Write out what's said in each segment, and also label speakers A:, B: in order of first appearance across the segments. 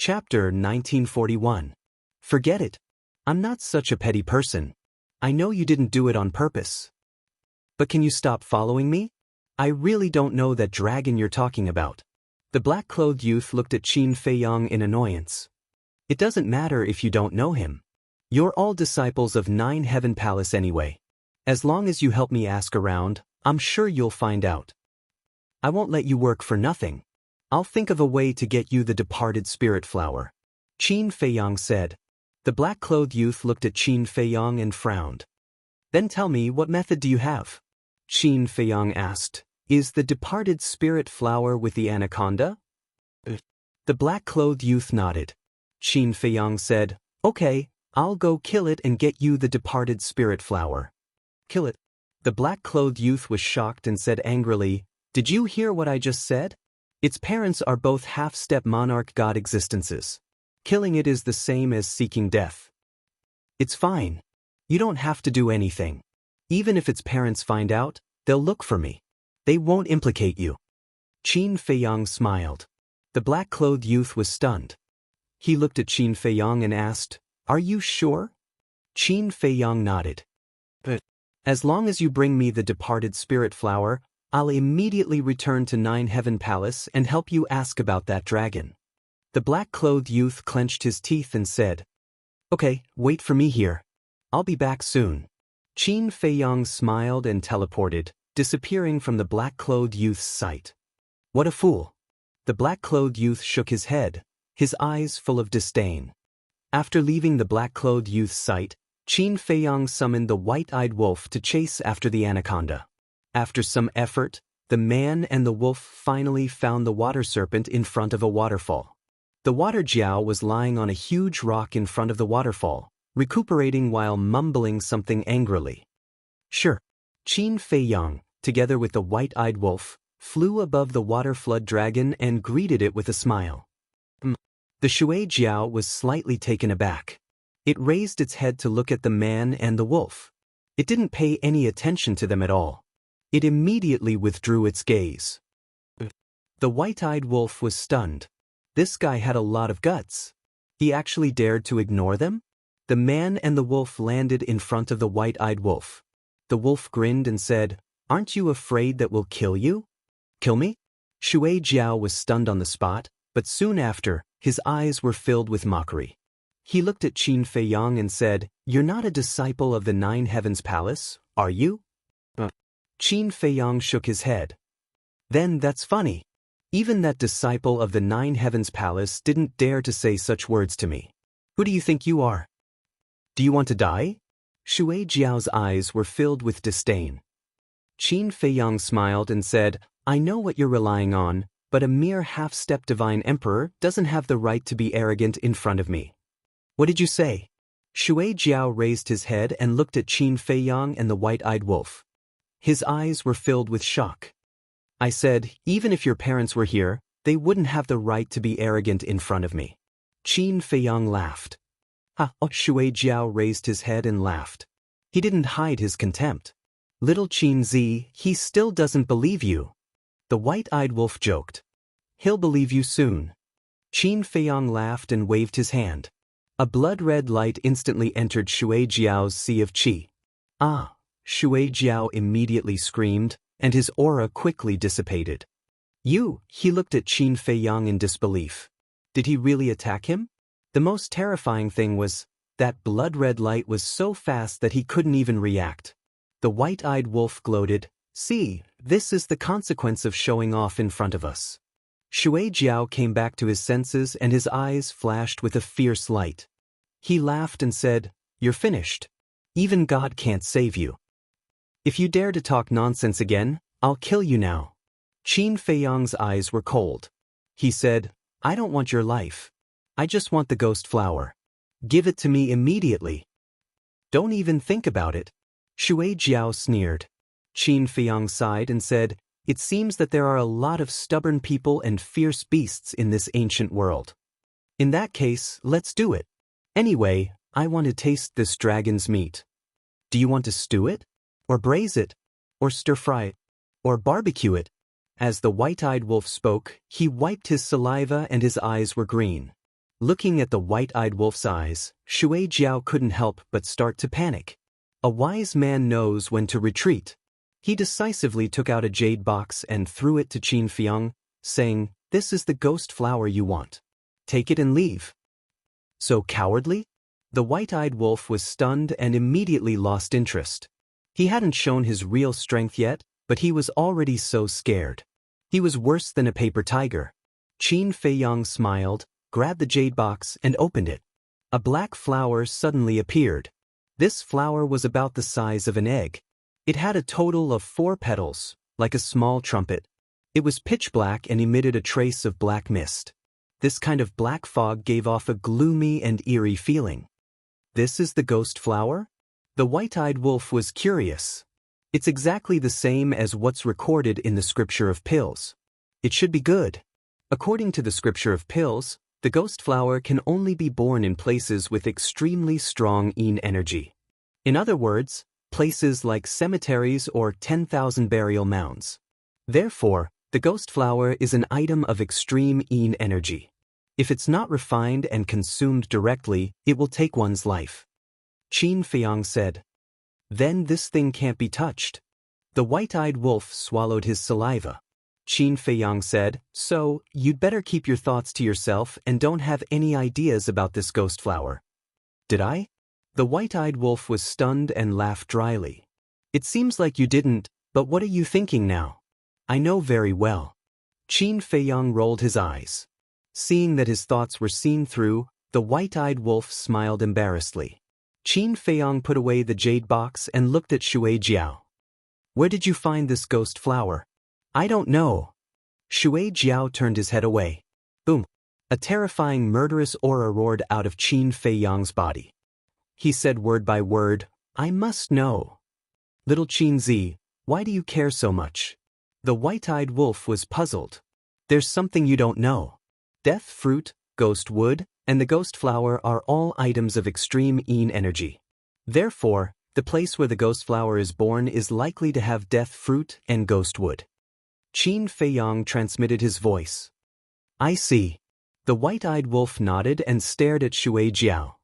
A: Chapter 1941. Forget it. I'm not such a petty person. I know you didn't do it on purpose. But can you stop following me? I really don't know that dragon you're talking about. The black-clothed youth looked at Qin Feiyang in annoyance. It doesn't matter if you don't know him. You're all disciples of Nine Heaven Palace anyway. As long as you help me ask around, I'm sure you'll find out. I won't let you work for nothing. I'll think of a way to get you the departed spirit flower. Qin Feiyang said. The black-clothed youth looked at Qin Feiyang and frowned. Then tell me, what method do you have? Qin Feiyang asked. Is the departed spirit flower with the anaconda? The black-clothed youth nodded. Qin Feiyang said, Okay, I'll go kill it and get you the departed spirit flower. Kill it. The black-clothed youth was shocked and said angrily, Did you hear what I just said? Its parents are both half-step monarch god existences. Killing it is the same as seeking death. It's fine. You don't have to do anything. Even if its parents find out, they'll look for me. They won't implicate you. Qin Feiyang smiled. The black-clothed youth was stunned. He looked at Qin Feiyang and asked, Are you sure? Qin Feiyang nodded. But as long as you bring me the departed spirit flower, I'll immediately return to Nine Heaven Palace and help you ask about that dragon. The black-clothed youth clenched his teeth and said, Okay, wait for me here. I'll be back soon. Qin Feiyang smiled and teleported, disappearing from the black-clothed youth's sight. What a fool. The black-clothed youth shook his head, his eyes full of disdain. After leaving the black-clothed youth's sight, Qin Feiyang summoned the white-eyed wolf to chase after the anaconda. After some effort, the man and the wolf finally found the water serpent in front of a waterfall. The water jiao was lying on a huge rock in front of the waterfall, recuperating while mumbling something angrily. Sure. Qin Feiyang, together with the white-eyed wolf, flew above the water flood dragon and greeted it with a smile. The shui jiao was slightly taken aback. It raised its head to look at the man and the wolf. It didn't pay any attention to them at all. It immediately withdrew its gaze. The white-eyed wolf was stunned. This guy had a lot of guts. He actually dared to ignore them? The man and the wolf landed in front of the white-eyed wolf. The wolf grinned and said, Aren't you afraid that we'll kill you? Kill me? Shui Jiao was stunned on the spot, but soon after, his eyes were filled with mockery. He looked at Qin Feiyang and said, You're not a disciple of the Nine Heavens Palace, are you? Qin Feiyang shook his head. Then that's funny. Even that disciple of the Nine Heavens Palace didn't dare to say such words to me. Who do you think you are? Do you want to die? Shui Jiao's eyes were filled with disdain. Qin Feiyang smiled and said, I know what you're relying on, but a mere half-step divine emperor doesn't have the right to be arrogant in front of me. What did you say? Shui Jiao raised his head and looked at Qin Feiyang and the white-eyed wolf. His eyes were filled with shock. I said, even if your parents were here, they wouldn't have the right to be arrogant in front of me. Qin Feiyang laughed. Shui Jiao raised his head and laughed. He didn't hide his contempt. Little Qin Zi, he still doesn't believe you. The white-eyed wolf joked. He'll believe you soon. Qin Feiyang laughed and waved his hand. A blood-red light instantly entered Shui Jiao's sea of qi. Shui Jiao immediately screamed, and his aura quickly dissipated. He looked at Qin Feiyang in disbelief. Did he really attack him? The most terrifying thing was, that blood-red light was so fast that he couldn't even react. The white-eyed wolf gloated, See, this is the consequence of showing off in front of us. Shui Jiao came back to his senses and his eyes flashed with a fierce light. He laughed and said, You're finished. Even God can't save you. If you dare to talk nonsense again, I'll kill you now. Qin Feiyang's eyes were cold. He said, I don't want your life. I just want the ghost flower. Give it to me immediately. Don't even think about it. Shui Jiao sneered. Qin Feiyang sighed and said, It seems that there are a lot of stubborn people and fierce beasts in this ancient world. In that case, let's do it. Anyway, I want to taste this dragon's meat. Do you want to stew it? Or braise it? Or stir-fry it? Or barbecue it? As the white-eyed wolf spoke, he wiped his saliva and his eyes were green. Looking at the white-eyed wolf's eyes, Shui Jiao couldn't help but start to panic. A wise man knows when to retreat. He decisively took out a jade box and threw it to Qin Feiong, saying, "This is the ghost flower you want. Take it and leave." So cowardly? The white-eyed wolf was stunned and immediately lost interest. He hadn't shown his real strength yet, but he was already so scared. He was worse than a paper tiger. Qin Feiong smiled, grabbed the jade box and opened it. A black flower suddenly appeared. This flower was about the size of an egg. It had a total of 4 petals, like a small trumpet. It was pitch black and emitted a trace of black mist. This kind of black fog gave off a gloomy and eerie feeling. This is the ghost flower? The white-eyed wolf was curious. It's exactly the same as what's recorded in the scripture of pills. It should be good. According to the scripture of pills, the ghost flower can only be born in places with extremely strong yin energy. In other words, places like cemeteries or 10,000 burial mounds. Therefore, the ghost flower is an item of extreme yin energy. If it's not refined and consumed directly, it will take one's life. Qin Feiong said. Then this thing can't be touched. The white-eyed wolf swallowed his saliva. Qin Feiong said, "So, you'd better keep your thoughts to yourself and don't have any ideas about this ghost flower." Did I? The white-eyed wolf was stunned and laughed dryly. "It seems like you didn't, but what are you thinking now?" "I know very well." Qin Feiong rolled his eyes. Seeing that his thoughts were seen through, the white-eyed wolf smiled embarrassedly. Qin Feiong put away the jade box and looked at Shui Jiao. "Where did you find this ghost flower?" "I don't know." Shui Jiao turned his head away. Boom! A terrifying murderous aura roared out of Qin Feiyong's body. He said word by word, "I must know." "Little Qin Zi, why do you care so much?" The white-eyed wolf was puzzled. "There's something you don't know. Death fruit, ghost wood, and the ghost flower are all items of extreme yin energy. Therefore, the place where the ghost flower is born is likely to have death fruit and ghost wood." Qin Feiong transmitted his voice. "I see." The white-eyed wolf nodded and stared at Shui Jiao.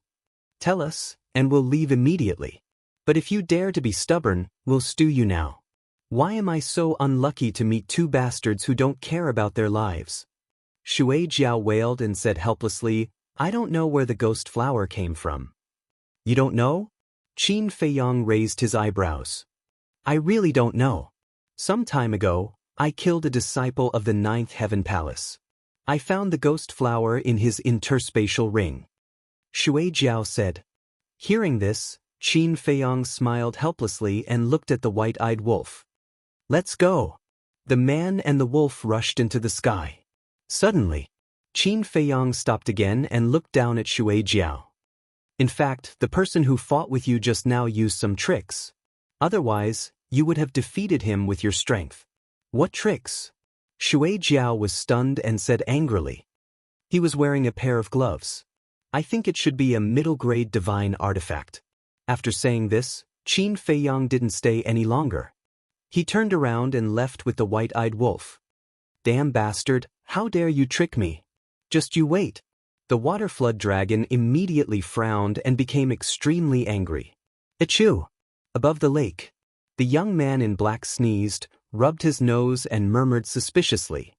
A: "Tell us, and we'll leave immediately. But if you dare to be stubborn, we'll stew you now. Why am I so unlucky to meet 2 bastards who don't care about their lives?" Shui Jiao wailed and said helplessly, "I don't know where the ghost flower came from." "You don't know?" Qin Feiong raised his eyebrows. "I really don't know. Some time ago, I killed a disciple of the 9th Heaven Palace. I found the ghost flower in his interspatial ring." Shui Jiao said. Hearing this, Qin Feiong smiled helplessly and looked at the white-eyed wolf. "Let's go." The man and the wolf rushed into the sky. Suddenly, Qin Feiong stopped again and looked down at Shui Jiao. "In fact, the person who fought with you just now used some tricks. Otherwise, you would have defeated him with your strength." "What tricks?" Shui Jiao was stunned and said angrily. "He was wearing a pair of gloves. I think it should be a middle-grade divine artifact." After saying this, Qin Feiong didn't stay any longer. He turned around and left with the white-eyed wolf. "Damn bastard, how dare you trick me? Just you wait." The water flood dragon immediately frowned and became extremely angry. "Achoo!" Above the lake, the young man in black sneezed, rubbed his nose and murmured suspiciously.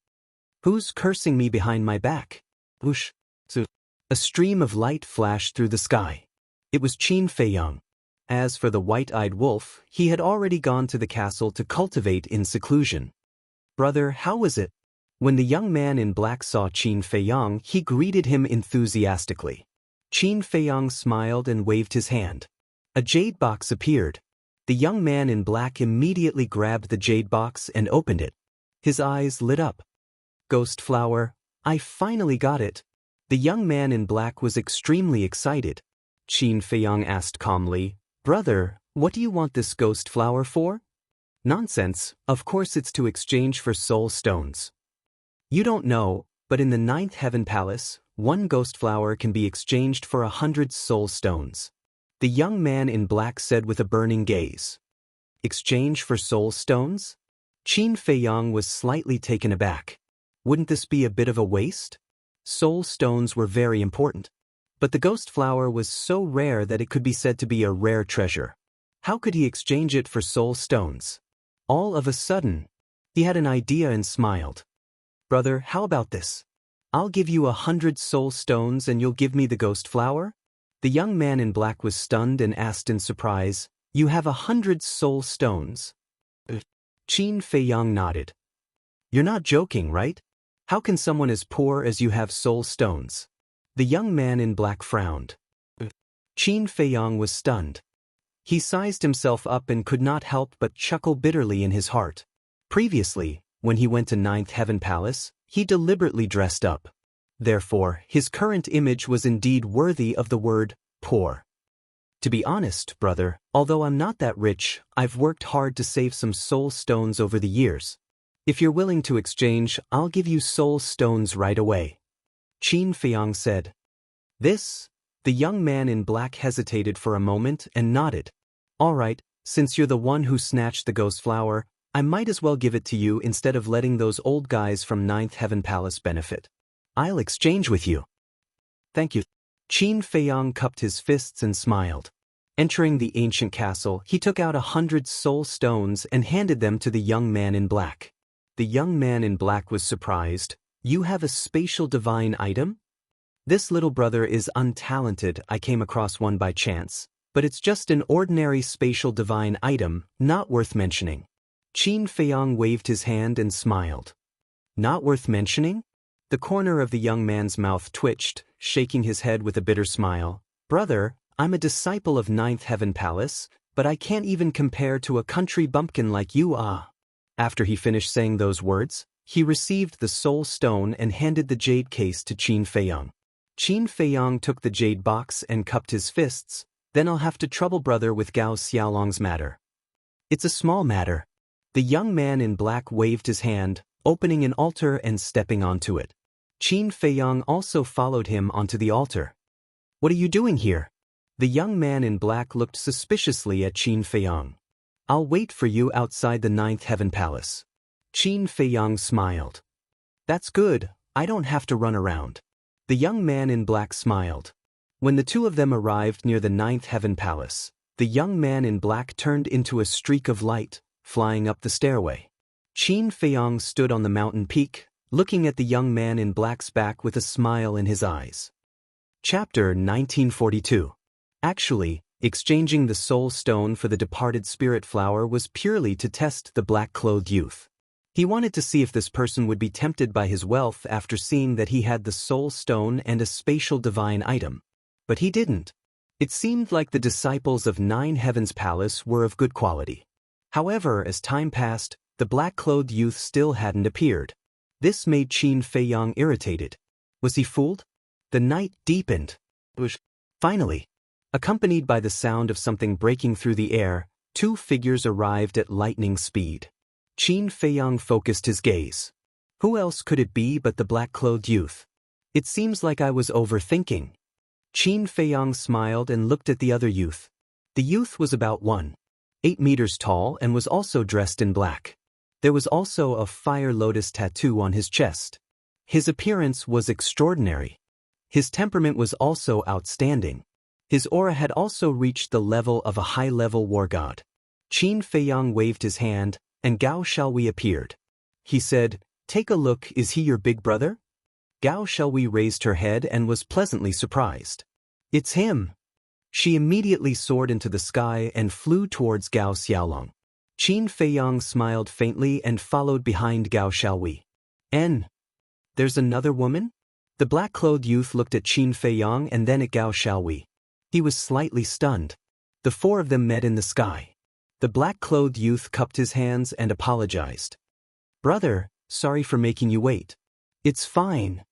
A: "Who's cursing me behind my back?" Whoosh! A stream of light flashed through the sky. It was Qin Feiong. As for the white-eyed wolf, he had already gone to the castle to cultivate in seclusion. "Brother, how was it?" When the young man in black saw Qin Feiong, he greeted him enthusiastically. Qin Feiong smiled and waved his hand. A jade box appeared. The young man in black immediately grabbed the jade box and opened it. His eyes lit up. "Ghost flower, I finally got it." The young man in black was extremely excited. Qin Feiong asked calmly, "Brother, what do you want this ghost flower for?" "Nonsense, of course it's to exchange for soul stones." "You don't know, but in the 9th Heaven Palace, 1 ghost flower can be exchanged for 100 soul stones." The young man in black said with a burning gaze. "Exchange for soul stones?" Qin Feiong was slightly taken aback. "Wouldn't this be a bit of a waste?" Soul stones were very important. But the ghost flower was so rare that it could be said to be a rare treasure. How could he exchange it for soul stones? All of a sudden, he had an idea and smiled. Brother, how about this? I'll give you 100 soul stones and you'll give me the ghost flower? The young man in black was stunned and asked in surprise, You have 100 soul stones? Qin Feiyang nodded. You're not joking, right? How can someone as poor as you have soul stones? The young man in black frowned. Qin Feiyang was stunned. He sized himself up and could not help but chuckle bitterly in his heart. Previously, when he went to Ninth Heaven Palace, he deliberately dressed up. Therefore, his current image was indeed worthy of the word poor. To be honest, brother, although I'm not that rich, I've worked hard to save some soul stones over the years. If you're willing to exchange, I'll give you soul stones right away. Qin Feiyang said. This? The young man in black hesitated for a moment and nodded. All right, since you're the one who snatched the ghost flower, I might as well give it to you instead of letting those old guys from Ninth Heaven Palace benefit. I'll exchange with you. Thank you. Qin Feiyang cupped his fists and smiled. Entering the ancient castle, he took out 100 soul stones and handed them to the young man in black. The young man in black was surprised. You have a spatial divine item? This little brother is untalented. I came across one by chance, but it's just an ordinary spatial divine item, not worth mentioning. Qin Feiyang waved his hand and smiled. Not worth mentioning? The corner of the young man's mouth twitched, shaking his head with a bitter smile. Brother, I'm a disciple of Ninth Heaven Palace, but I can't even compare to a country bumpkin like you are. After he finished saying those words, he received the soul stone and handed the jade case to Qin Feiyang. Qin Feiyang took the jade box and cupped his fists. Then I'll have to trouble brother with Gao Xiaolong's matter. It's a small matter. The young man in black waved his hand, opening an altar and stepping onto it. Qin Feiyang also followed him onto the altar. What are you doing here? The young man in black looked suspiciously at Qin Feiyang. I'll wait for you outside the Ninth Heaven Palace. Qin Feiyang smiled. That's good, I don't have to run around. The young man in black smiled. When the two of them arrived near the Ninth Heaven Palace, the young man in black turned into a streak of light, flying up the stairway. Qin Feiyang stood on the mountain peak, looking at the young man in black's back with a smile in his eyes. Chapter 1942. Actually, exchanging the soul stone for the departed spirit flower was purely to test the black-clothed youth. He wanted to see if this person would be tempted by his wealth after seeing that he had the soul stone and a spatial divine item. But he didn't. It seemed like the disciples of Nine Heavens Palace were of good quality. However, as time passed, the black-clothed youth still hadn't appeared. This made Qin Feiyang irritated. Was he fooled? The night deepened. Finally, accompanied by the sound of something breaking through the air, two figures arrived at lightning speed. Qin Feiyang focused his gaze. Who else could it be but the black-clothed youth? It seems like I was overthinking. Qin Feiyang smiled and looked at the other youth. The youth was about 1.8 meters tall and was also dressed in black. There was also a fire lotus tattoo on his chest. His appearance was extraordinary. His temperament was also outstanding. His aura had also reached the level of a high-level war god. Qin Feiyang waved his hand, and Gao Xiaowei appeared. He said, Take a look, is he your big brother? Gao Xiaowei raised her head and was pleasantly surprised. It's him. She immediately soared into the sky and flew towards Gao Xiaolong. Qin Feiyang smiled faintly and followed behind Gao Xiaowei. There's another woman? The black-clothed youth looked at Qin Feiyang and then at Gao Xiaowei. He was slightly stunned. The four of them met in the sky. The black-clothed youth cupped his hands and apologized. Brother, sorry for making you wait. It's fine.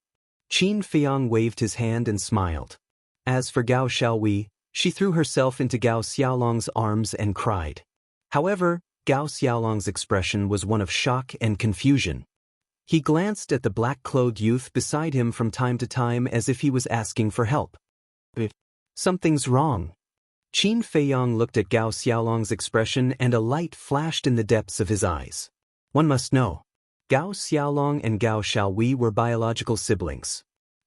A: Qin Feiyang waved his hand and smiled. As for Gao Xiaowei, she threw herself into Gao Xiaolong's arms and cried. However, Gao Xiaolong's expression was one of shock and confusion. He glanced at the black-clothed youth beside him from time to time as if he was asking for help. Something's wrong. Qin Feiyang looked at Gao Xiaolong's expression and a light flashed in the depths of his eyes. One must know. Gao Xiaolong and Gao Xiaowei were biological siblings.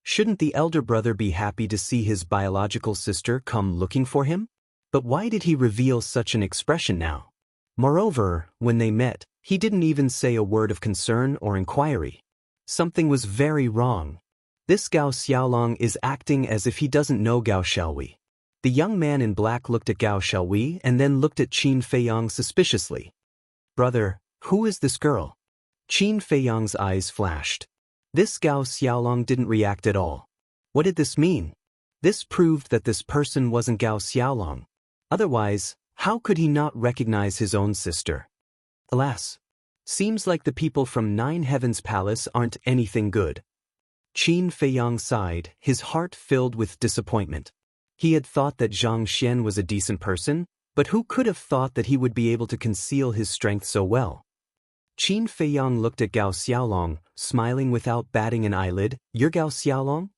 A: Shouldn't the elder brother be happy to see his biological sister come looking for him? But why did he reveal such an expression now? Moreover, when they met, he didn't even say a word of concern or inquiry. Something was very wrong. This Gao Xiaolong is acting as if he doesn't know Gao Xiaowei. The young man in black looked at Gao Xiaowei and then looked at Qin Feiyang suspiciously. Brother, who is this girl? Qin Feiyang's eyes flashed. This Gao Xiaolong didn't react at all. What did this mean? This proved that this person wasn't Gao Xiaolong. Otherwise, how could he not recognize his own sister? Alas, seems like the people from Nine Heavens Palace aren't anything good. Qin Feiyang sighed, his heart filled with disappointment. He had thought that Zhang Xian was a decent person, but who could have thought that he would be able to conceal his strength so well? Qin Feiyang looked at Gao Xiaolong, smiling without batting an eyelid. You're Gao Xiaolong?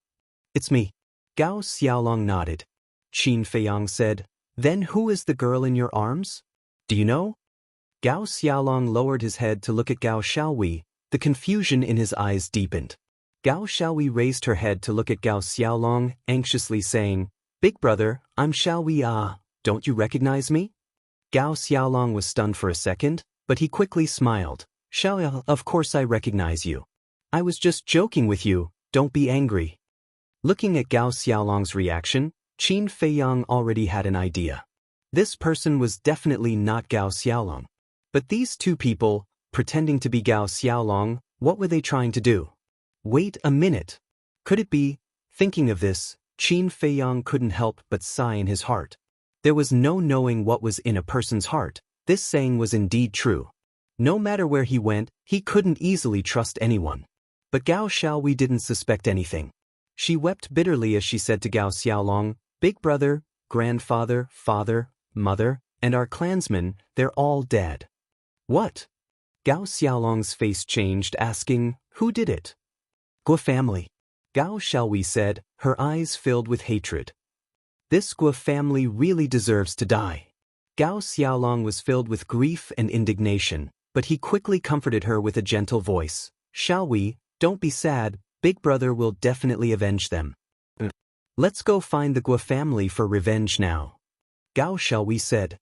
A: It's me. Gao Xiaolong nodded. Qin Feiyang said, Then who is the girl in your arms? Do you know? Gao Xiaolong lowered his head to look at Gao Xiaowei. The confusion in his eyes deepened. Gao Xiaowei raised her head to look at Gao Xiaolong, anxiously saying, Big brother, I'm Xiaowei. Don't you recognize me? Gao Xiaolong was stunned for a second, but he quickly smiled. Xiaowei, of course I recognize you. I was just joking with you, don't be angry. Looking at Gao Xiaolong's reaction, Qin Feiyang already had an idea. This person was definitely not Gao Xiaolong. But these two people, pretending to be Gao Xiaolong, what were they trying to do? Wait a minute. Could it be? Thinking of this, Qin Feiyang couldn't help but sigh in his heart. There was no knowing what was in a person's heart. This saying was indeed true. No matter where he went, he couldn't easily trust anyone. But Gao Xiaowei didn't suspect anything. She wept bitterly as she said to Gao Xiaolong, Big brother, grandfather, father, mother, and our clansmen, they're all dead. What? Gao Xiaolong's face changed, asking, Who did it? Guo family. Gao Xiaowei said, her eyes filled with hatred. This Guo family really deserves to die. Gao Xiaolong was filled with grief and indignation, but he quickly comforted her with a gentle voice. Xiaowei, don't be sad, Big brother will definitely avenge them. Let's go find the Guo family for revenge now. Gao Xiaowei said.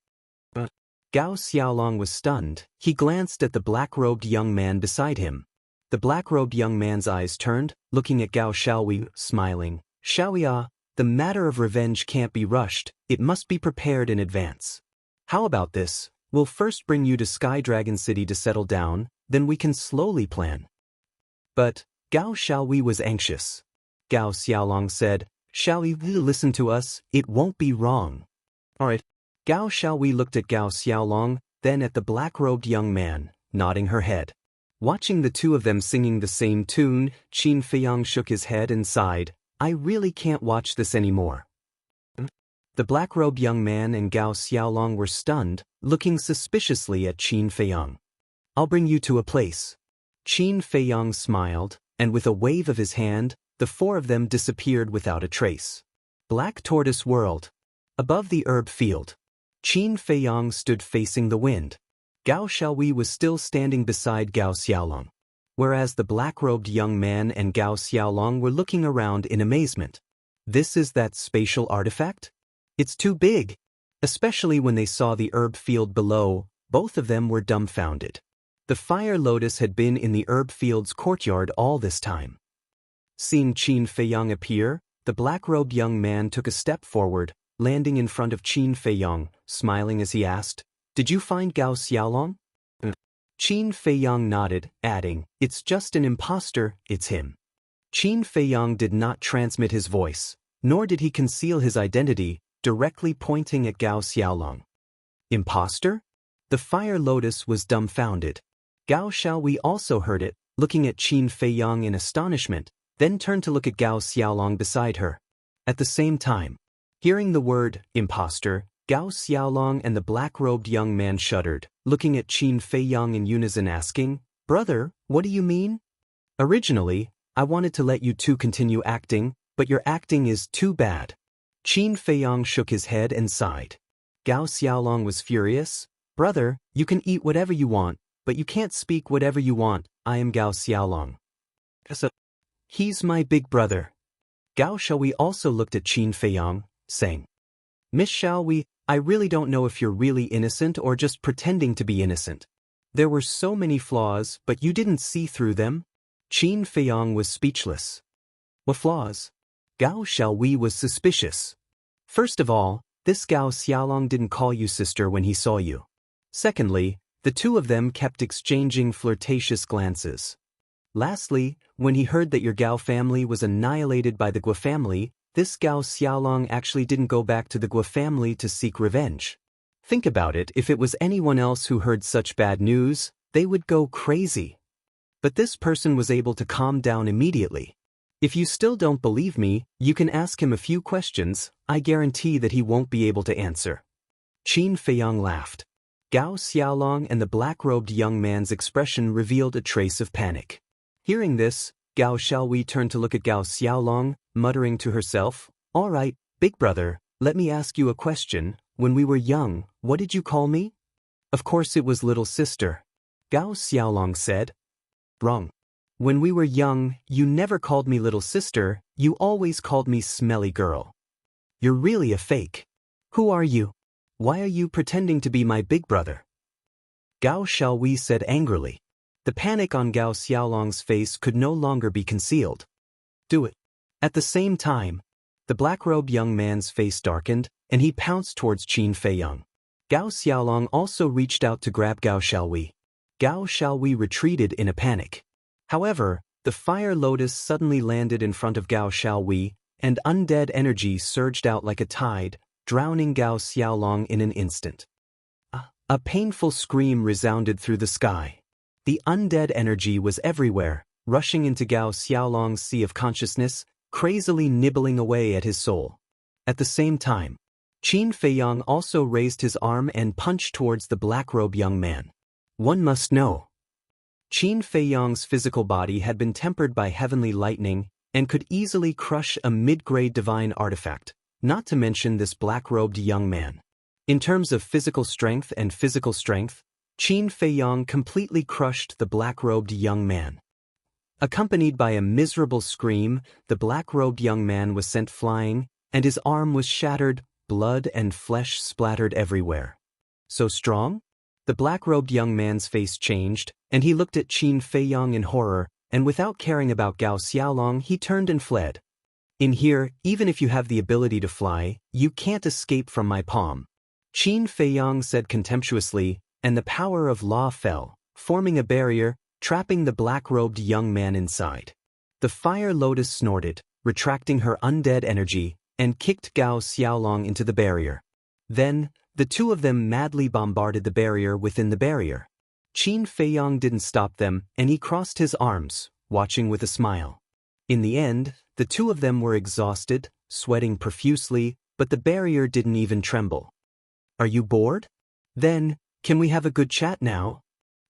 A: But Gao Xiaolong was stunned. He glanced at the black-robed young man beside him. The black-robed young man's eyes turned, looking at Gao Xiaowei, smiling. Xiaowei, the matter of revenge can't be rushed, it must be prepared in advance. How about this? We'll first bring you to Sky Dragon City to settle down, then we can slowly plan. But Gao Xiaowei was anxious. Gao Xiaolong said, Xiaowei, listen to us, it won't be wrong. Alright. Gao Xiaowei looked at Gao Xiaolong, then at the black-robed young man, nodding her head. Watching the two of them singing the same tune, Qin Feiyang shook his head and sighed, I really can't watch this anymore. The black-robed young man and Gao Xiaolong were stunned, looking suspiciously at Qin Feiyang. I'll bring you to a place. Qin Feiyang smiled, and with a wave of his hand, the four of them disappeared without a trace. Black Tortoise World. Above the herb field. Qin Feiyang stood facing the wind. Gao Xiaowei was still standing beside Gao Xiaolong, whereas the black-robed young man and Gao Xiaolong were looking around in amazement. This is that spatial artifact? It's too big. Especially when they saw the herb field below, both of them were dumbfounded. The fire lotus had been in the herb field's courtyard all this time. Seeing Qin Feiyang appear, the black-robed young man took a step forward, landing in front of Qin Feiyang, smiling as he asked, Did you find Gao Xiaolong? Qin Feiyang nodded, adding, It's just an impostor, it's him. Qin Feiyang did not transmit his voice, nor did he conceal his identity, directly pointing at Gao Xiaolong. Impostor? The fire lotus was dumbfounded. Gao Xiaowei also heard it, looking at Qin Feiyang in astonishment, then turned to look at Gao Xiaolong beside her. At the same time, hearing the word, impostor, Gao Xiaolong and the black-robed young man shuddered, looking at Qin Feiyang in unison asking, Brother, what do you mean? Originally, I wanted to let you two continue acting, but your acting is too bad. Qin Feiyang shook his head and sighed. Gao Xiaolong was furious. Brother, you can eat whatever you want, but you can't speak whatever you want. I am Gao Xiaolong. He's my big brother. Gao Xiaowei also looked at Qin Feiyang, saying, Miss Xiaowei, I really don't know if you're really innocent or just pretending to be innocent. There were so many flaws, but you didn't see through them? Qin Feiyang was speechless. What flaws? Gao Xiaowei was suspicious. First of all, this Gao Xiaolong didn't call you sister when he saw you. Secondly, the two of them kept exchanging flirtatious glances. Lastly, when he heard that your Gao family was annihilated by the Guo family, this Gao Xiaolong actually didn't go back to the Guo family to seek revenge. Think about it, if it was anyone else who heard such bad news, they would go crazy. But this person was able to calm down immediately. If you still don't believe me, you can ask him a few questions, I guarantee that he won't be able to answer. Qin Feiyang laughed. Gao Xiaolong and the black-robed young man's expression revealed a trace of panic. Hearing this, Gao Xiaowei turned to look at Gao Xiaolong, muttering to herself, All right, big brother, let me ask you a question. When we were young, what did you call me? Of course it was little sister. Gao Xiaolong said. Wrong. When we were young, you never called me little sister, you always called me smelly girl. You're really a fake. Who are you? Why are you pretending to be my big brother? Gao Xiaowei said angrily. The panic on Gao Xiaolong's face could no longer be concealed. Do it. At the same time, the black-robed young man's face darkened, and he pounced towards Qin Feiyang. Gao Xiaolong also reached out to grab Gao Xiaowei. Gao Xiaowei retreated in a panic. However, the fire lotus suddenly landed in front of Gao Xiaowei, and undead energy surged out like a tide, drowning Gao Xiaolong in an instant. A painful scream resounded through the sky. The undead energy was everywhere, rushing into Gao Xiaolong's sea of consciousness, crazily nibbling away at his soul. At the same time, Qin Feiyang also raised his arm and punched towards the black-robed young man. One must know. Qin Feiyang's physical body had been tempered by heavenly lightning and could easily crush a mid-grade divine artifact, not to mention this black-robed young man. In terms of physical strength, Qin Feiyang completely crushed the black-robed young man. Accompanied by a miserable scream, the black-robed young man was sent flying, and his arm was shattered, blood and flesh splattered everywhere. So strong? The black-robed young man's face changed, and he looked at Qin Feiyang in horror, and without caring about Gao Xiaolong, he turned and fled. In here, even if you have the ability to fly, you can't escape from my palm. Qin Feiyang said contemptuously, and the power of law fell, forming a barrier, trapping the black-robed young man inside. The fire lotus snorted, retracting her undead energy, and kicked Gao Xiaolong into the barrier. Then, the two of them madly bombarded the barrier within the barrier. Qin Feiyang didn't stop them, and he crossed his arms, watching with a smile. In the end, the two of them were exhausted, sweating profusely, but the barrier didn't even tremble. Are you bored? Then, can we have a good chat now?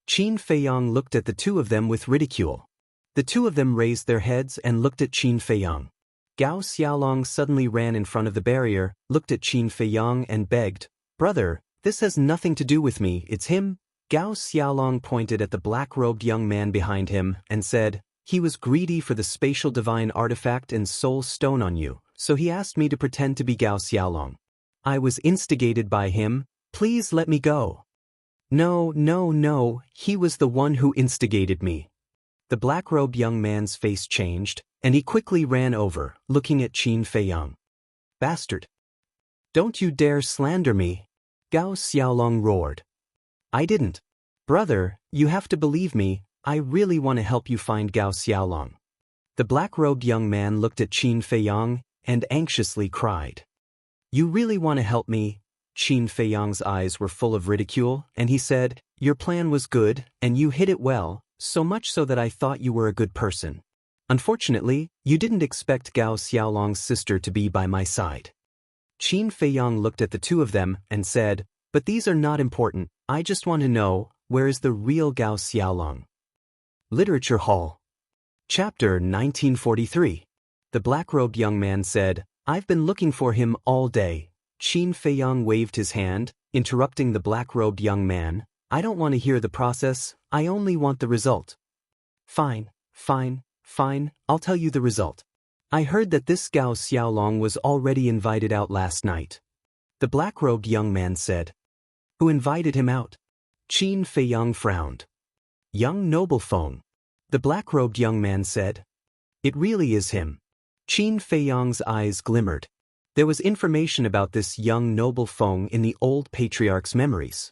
A: Qin Feiyang looked at the two of them with ridicule. The two of them raised their heads and looked at Qin Feiyang. Gao Xiaolong suddenly ran in front of the barrier, looked at Qin Feiyang and begged, Brother, this has nothing to do with me, it's him. Gao Xiaolong pointed at the black-robed young man behind him and said, He was greedy for the spatial divine artifact and soul stone on you, so he asked me to pretend to be Gao Xiaolong. I was instigated by him, please let me go. No, he was the one who instigated me. The black-robed young man's face changed, and he quickly ran over, looking at Qin Feiyang. Bastard! Don't you dare slander me! Gao Xiaolong roared. I didn't. Brother, you have to believe me, I really want to help you find Gao Xiaolong. The black-robed young man looked at Qin Feiyang and anxiously cried. You really want to help me? Qin Feiyang's eyes were full of ridicule, and he said, Your plan was good, and you hid it well, so much so that I thought you were a good person. Unfortunately, you didn't expect Gao Xiaolong's sister to be by my side. Qin Feiyang looked at the two of them and said, But these are not important, I just want to know, where is the real Gao Xiaolong? Literature Hall. Chapter 1943. The black-robed young man said, I've been looking for him all day. Qin Feiyang waved his hand, interrupting the black-robed young man. I don't want to hear the process, I only want the result. Fine, I'll tell you the result. I heard that this Gao Xiaolong was already invited out last night. The black-robed young man said. Who invited him out? Qin Feiyang frowned. Young noble Feng. The black-robed young man said. It really is him. Qin Feiyang's eyes glimmered. There was information about this young noble Feng in the old patriarch's memories.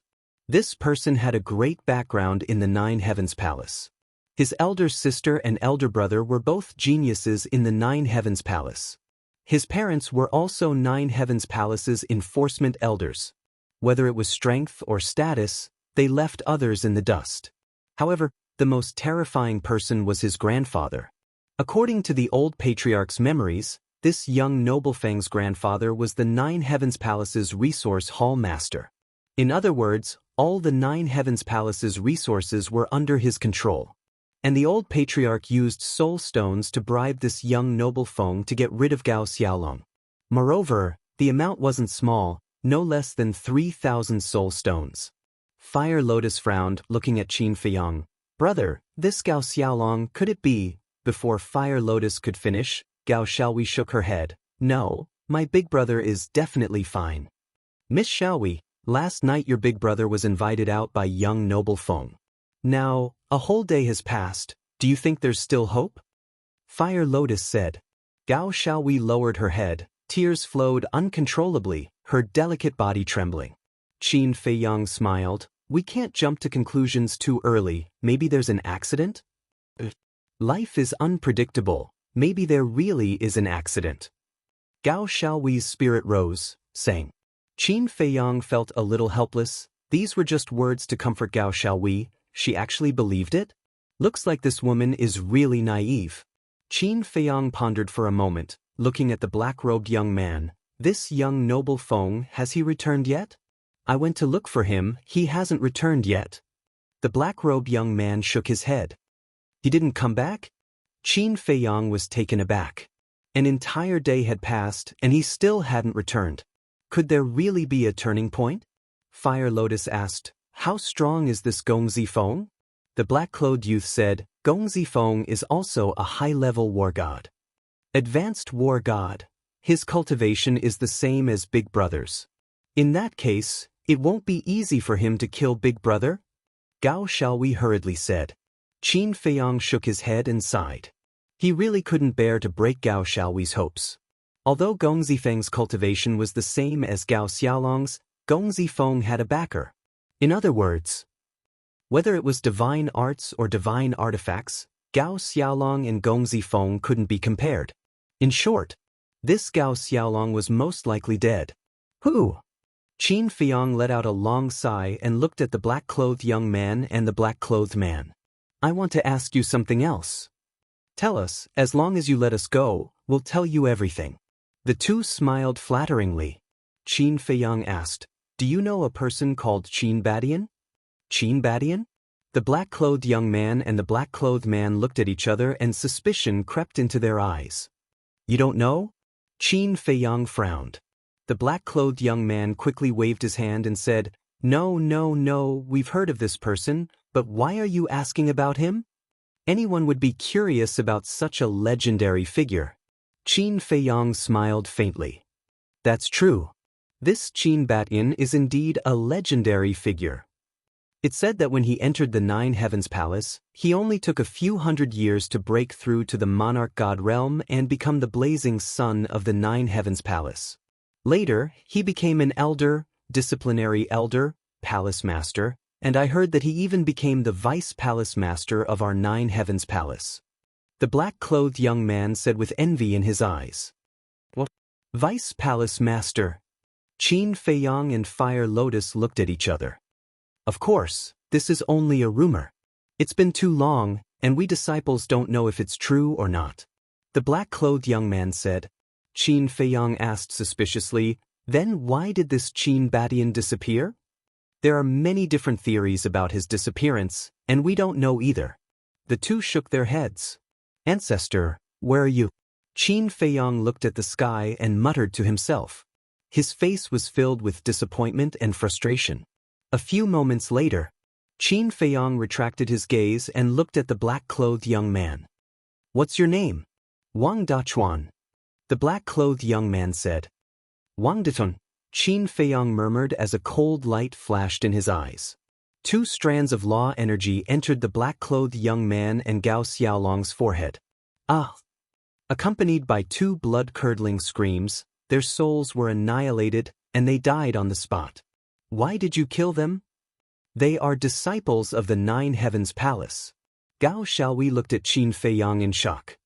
A: This person had a great background in the Nine Heavens Palace. His elder sister and elder brother were both geniuses in the Nine Heavens Palace. His parents were also Nine Heavens Palace's enforcement elders. Whether it was strength or status, they left others in the dust. However, the most terrifying person was his grandfather. According to the old patriarch's memories, this young noble Feng's grandfather was the Nine Heavens Palace's resource hall master. In other words, all the Nine Heavens Palace's resources were under his control. And the old patriarch used soul stones to bribe this young noble Feng to get rid of Gao Xiaolong. Moreover, the amount wasn't small, no less than 3,000 soul stones. Fire Lotus frowned, looking at Qin Feiyang. Brother, this Gao Xiaolong, could it be? Before Fire Lotus could finish, Gao Xiaohui shook her head. No, my big brother is definitely fine. Miss Xiaohui, last night your big brother was invited out by young noble Feng. Now, a whole day has passed, do you think there's still hope? Fire Lotus said. Gao Xiaohui lowered her head, tears flowed uncontrollably, her delicate body trembling. Qin Feiyang smiled. We can't jump to conclusions too early, maybe there's an accident? Life is unpredictable, maybe there really is an accident. Gao Xiaohui's spirit rose, saying. Qin Feiyang felt a little helpless. These were just words to comfort Gao Xiaohui. She actually believed it? Looks like this woman is really naive. Qin Feiyang pondered for a moment, looking at the black-robed young man. This young noble Feng, has he returned yet? I went to look for him, he hasn't returned yet. The black-robed young man shook his head. He didn't come back? Qin Feiyang was taken aback. An entire day had passed and he still hadn't returned. Could there really be a turning point? Fire Lotus asked, how strong is this Gongzi Feng? The black-clothed youth said, Gongzi Feng is also a high-level war god. Advanced war god. His cultivation is the same as Big Brother's. In that case, it won't be easy for him to kill Big Brother? Gao Xiaohui hurriedly said. Qin Feiyang shook his head and sighed. He really couldn't bear to break Gao Xiaohui's hopes. Although Gongzi Feng's cultivation was the same as Gao Xiaolong's, Gongzi Feng had a backer. In other words, whether it was divine arts or divine artifacts, Gao Xiaolong and Gongzi Feng couldn't be compared. In short, this Gao Xiaolong was most likely dead. Who? Qin Feiyang let out a long sigh and looked at the black-clothed young man and the black-clothed man. I want to ask you something else. Tell us, as long as you let us go, we'll tell you everything. The two smiled flatteringly. Qin Feiyang asked, do you know a person called Qin Badian? Qin Badian? The black-clothed young man and the black-clothed man looked at each other and suspicion crept into their eyes. You don't know? Qin Feiyang frowned. The black-clothed young man quickly waved his hand and said, No, we've heard of this person, but why are you asking about him? Anyone would be curious about such a legendary figure. Qin Feiyang smiled faintly. That's true. This Qin Badian is indeed a legendary figure. It's said that when he entered the Nine Heavens Palace, he only took a few hundred years to break through to the monarch god realm and become the blazing sun of the Nine Heavens Palace. Later, he became an elder, disciplinary elder, palace master, and I heard that he even became the vice palace master of our Nine Heavens Palace. The black-clothed young man said with envy in his eyes. What? Vice palace master? Qin Feiyang and Fire Lotus looked at each other. Of course, this is only a rumor. It's been too long, and we disciples don't know if it's true or not. The black-clothed young man said. Qin Feiyang asked suspiciously, then why did this Qin Badian disappear? There are many different theories about his disappearance, and we don't know either. The two shook their heads. Ancestor, where are you? Qin Feiyang looked at the sky and muttered to himself. His face was filled with disappointment and frustration. A few moments later, Qin Feiyang retracted his gaze and looked at the black-clothed young man. What's your name? Wang Dachuan. The black-clothed young man said. Wang Datun, Qin Feiyong murmured as a cold light flashed in his eyes. 2 strands of law energy entered the black-clothed young man and Gao Xiaolong's forehead. Ah! Accompanied by 2 blood-curdling screams, their souls were annihilated and they died on the spot. Why did you kill them? They are disciples of the 9 Heavens Palace. Gao Xiaohui looked at Qin Feiyong in shock.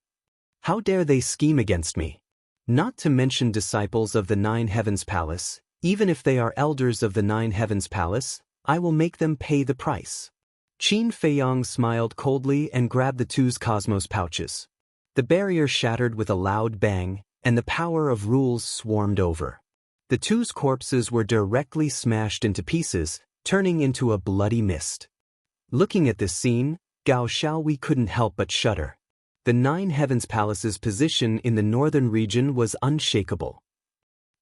A: How dare they scheme against me? Not to mention disciples of the 9 Heavens Palace, even if they are elders of the 9 Heavens Palace, I will make them pay the price. Qin Feiyong smiled coldly and grabbed the 2's cosmos pouches. The barrier shattered with a loud bang, and the power of rules swarmed over. The 2's corpses were directly smashed into pieces, turning into a bloody mist. Looking at this scene, Gao Xiaohui couldn't help but shudder. The 9 Heavens Palace's position in the northern region was unshakable.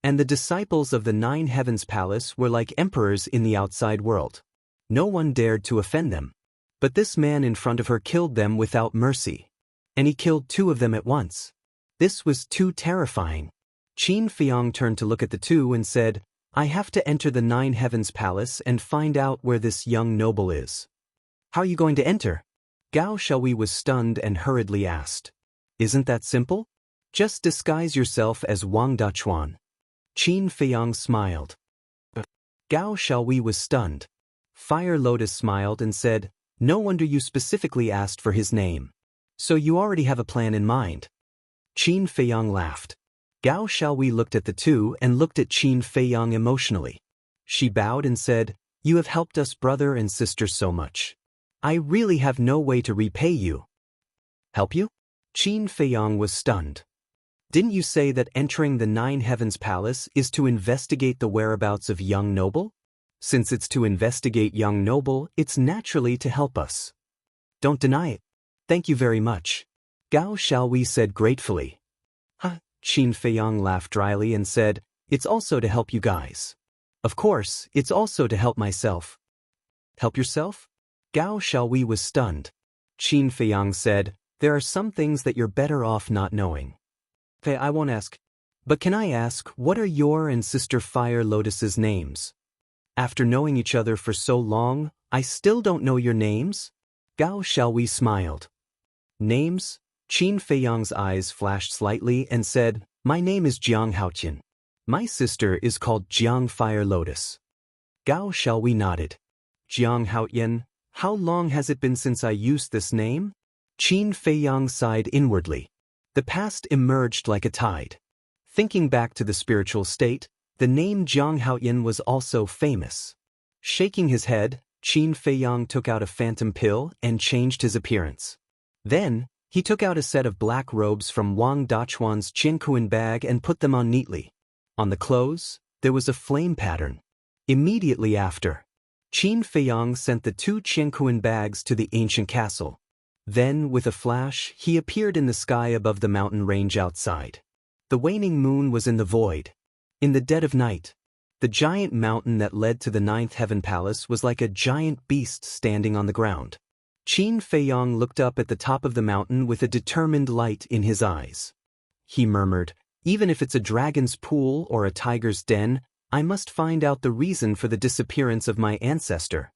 A: And the disciples of the 9 Heavens Palace were like emperors in the outside world. No one dared to offend them. But this man in front of her killed them without mercy. And he killed 2 of them at once. This was too terrifying. Qin Feiyong turned to look at the 2 and said, I have to enter the 9 Heavens Palace and find out where this young noble is. How are you going to enter? Gao Xiaohui was stunned and hurriedly asked. Isn't that simple? Just disguise yourself as Wang Dachuan. Qin Feiyong smiled. Gao Xiaohui was stunned. Fire Lotus smiled and said, No wonder you specifically asked for his name. So you already have a plan in mind. Qin Feiyong laughed. Gao Xiaohui looked at the 2 and looked at Qin Feiyong emotionally. She bowed and said, You have helped us brother and sister so much. I really have no way to repay you. Help you? Qin Feiyong was stunned. Didn't you say that entering the 9 Heavens Palace is to investigate the whereabouts of young noble? Since it's to investigate young noble, it's naturally to help us. Don't deny it. Thank you very much. Gao Xiaohui said gratefully. Huh? Qin Feiyong laughed dryly and said, It's also to help you guys. Of course, it's also to help myself. Help yourself? Gao Xiaohui was stunned. Qin Feiyong said, There are some things that you're better off not knowing. Okay, I won't ask. But can I ask, what are your and Sister Fire Lotus's names? After knowing each other for so long, I still don't know your names? Gao Xiaohui smiled. Names? Qin Feiyong's eyes flashed slightly and said, My name is Jiang Haotian. My sister is called Jiang Fire Lotus. Gao Xiaohui nodded. Jiang Haotian, how long has it been since I used this name? Qin Feiyong sighed inwardly. The past emerged like a tide. Thinking back to the spiritual state, the name Jiang Haotian was also famous. Shaking his head, Qin Feiyong took out a phantom pill and changed his appearance. Then, he took out a set of black robes from Wang Dachuan's Qiankuan bag and put them on neatly. On the clothes, there was a flame pattern. Immediately after, Qin Feiyong sent the 2 Qiankuan bags to the ancient castle. Then, with a flash, he appeared in the sky above the mountain range outside. The waning moon was in the void. In the dead of night, the giant mountain that led to the 9th Heaven Palace was like a giant beast standing on the ground. Qin Feiyong looked up at the top of the mountain with a determined light in his eyes. He murmured, Even if it's a dragon's pool or a tiger's den, I must find out the reason for the disappearance of my ancestor.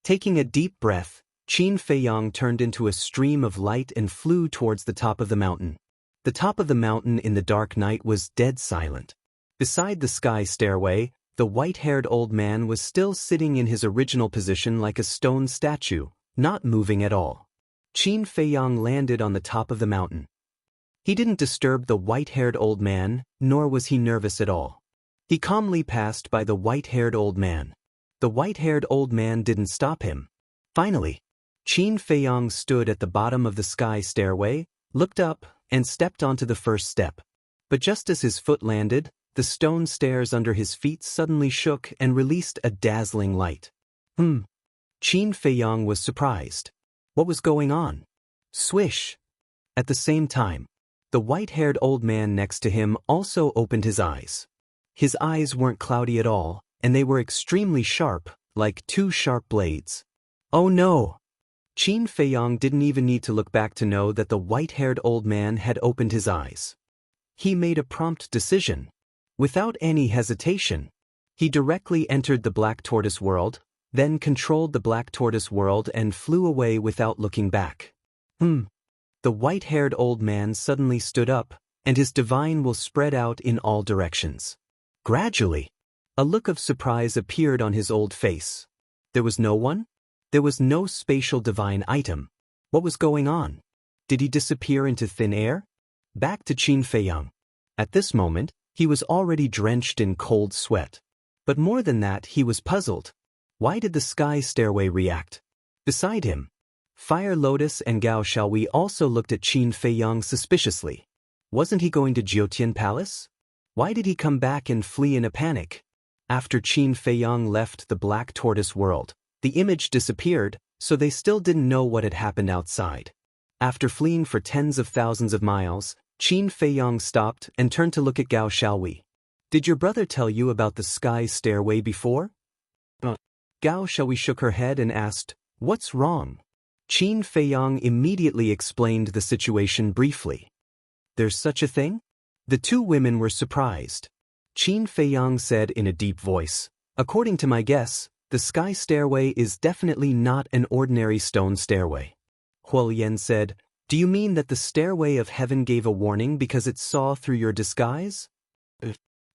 A: Taking a deep breath, Qin Feiyong turned into a stream of light and flew towards the top of the mountain. The top of the mountain in the dark night was dead silent. Beside the sky stairway, the white-haired old man was still sitting in his original position like a stone statue, not moving at all. Qin Feiyong landed on the top of the mountain. He didn't disturb the white-haired old man, nor was he nervous at all. He calmly passed by the white-haired old man. The white-haired old man didn't stop him. Finally, Qin Feiyong stood at the bottom of the sky stairway, looked up, and stepped onto the first step. But just as his foot landed, the stone stairs under his feet suddenly shook and released a dazzling light. Qin Feiyong was surprised. What was going on? Swish! At the same time, the white-haired old man next to him also opened his eyes. His eyes weren't cloudy at all, and they were extremely sharp, like 2 sharp blades. Oh no! Qin Feiyang didn't even need to look back to know that the white-haired old man had opened his eyes. He made a prompt decision. Without any hesitation, he directly entered the Black Tortoise world, then controlled the Black Tortoise world and flew away without looking back. The white-haired old man suddenly stood up, and his divine will spread out in all directions. Gradually, a look of surprise appeared on his old face. There was no one? There was no spatial divine item. What was going on? Did he disappear into thin air? Back to Qin Feiyang. At this moment, he was already drenched in cold sweat. But more than that, he was puzzled. Why did the sky stairway react? Beside him, Fire Lotus and Gao Xiaohui also looked at Qin Feiyang suspiciously. Wasn't he going to Jiutian Palace? Why did he come back and flee in a panic? After Qin Feiyang left the Black Tortoise world, the image disappeared, so they still didn't know what had happened outside. After fleeing for tens of thousands of miles, Qin Feiyang stopped and turned to look at Gao Xiaohui. Did your brother tell you about the sky stairway before? Gao Xiaohui shook her head and asked, "What's wrong?" Qin Feiyang immediately explained the situation briefly. There's such a thing? The two women were surprised. Qin Feiyang said in a deep voice, "According to my guess, the sky stairway is definitely not an ordinary stone stairway." Huolian said, "Do you mean that the stairway of heaven gave a warning because it saw through your disguise?"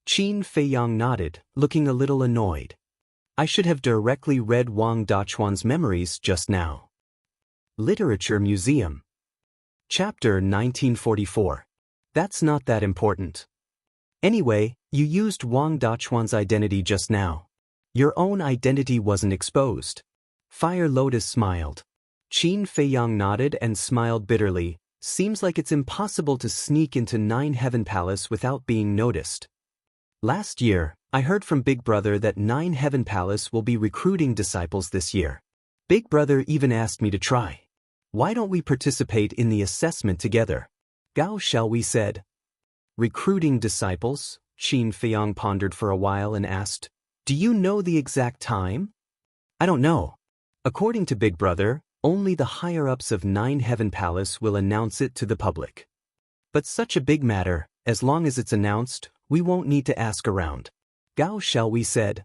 A: Qin Feiyang nodded, looking a little annoyed. I should have directly read Wang Dachuan's memories just now. Literature Museum. Chapter 1944. That's not that important. Anyway, you used Wang Dachuan's identity just now. Your own identity wasn't exposed. Fire Lotus smiled. Qin Feiyang nodded and smiled bitterly. Seems like it's impossible to sneak into Nine Heaven Palace without being noticed. Last year, I heard from Big Brother that Nine Heaven Palace will be recruiting disciples this year. Big Brother even asked me to try. Why don't we participate in the assessment together? Gao Xiaohui said. Recruiting disciples? Qin Feiyang pondered for a while and asked, do you know the exact time? I don't know. According to Big Brother, only the higher-ups of Nine Heaven Palace will announce it to the public. But such a big matter, as long as it's announced, we won't need to ask around. Gao Xiaohui said.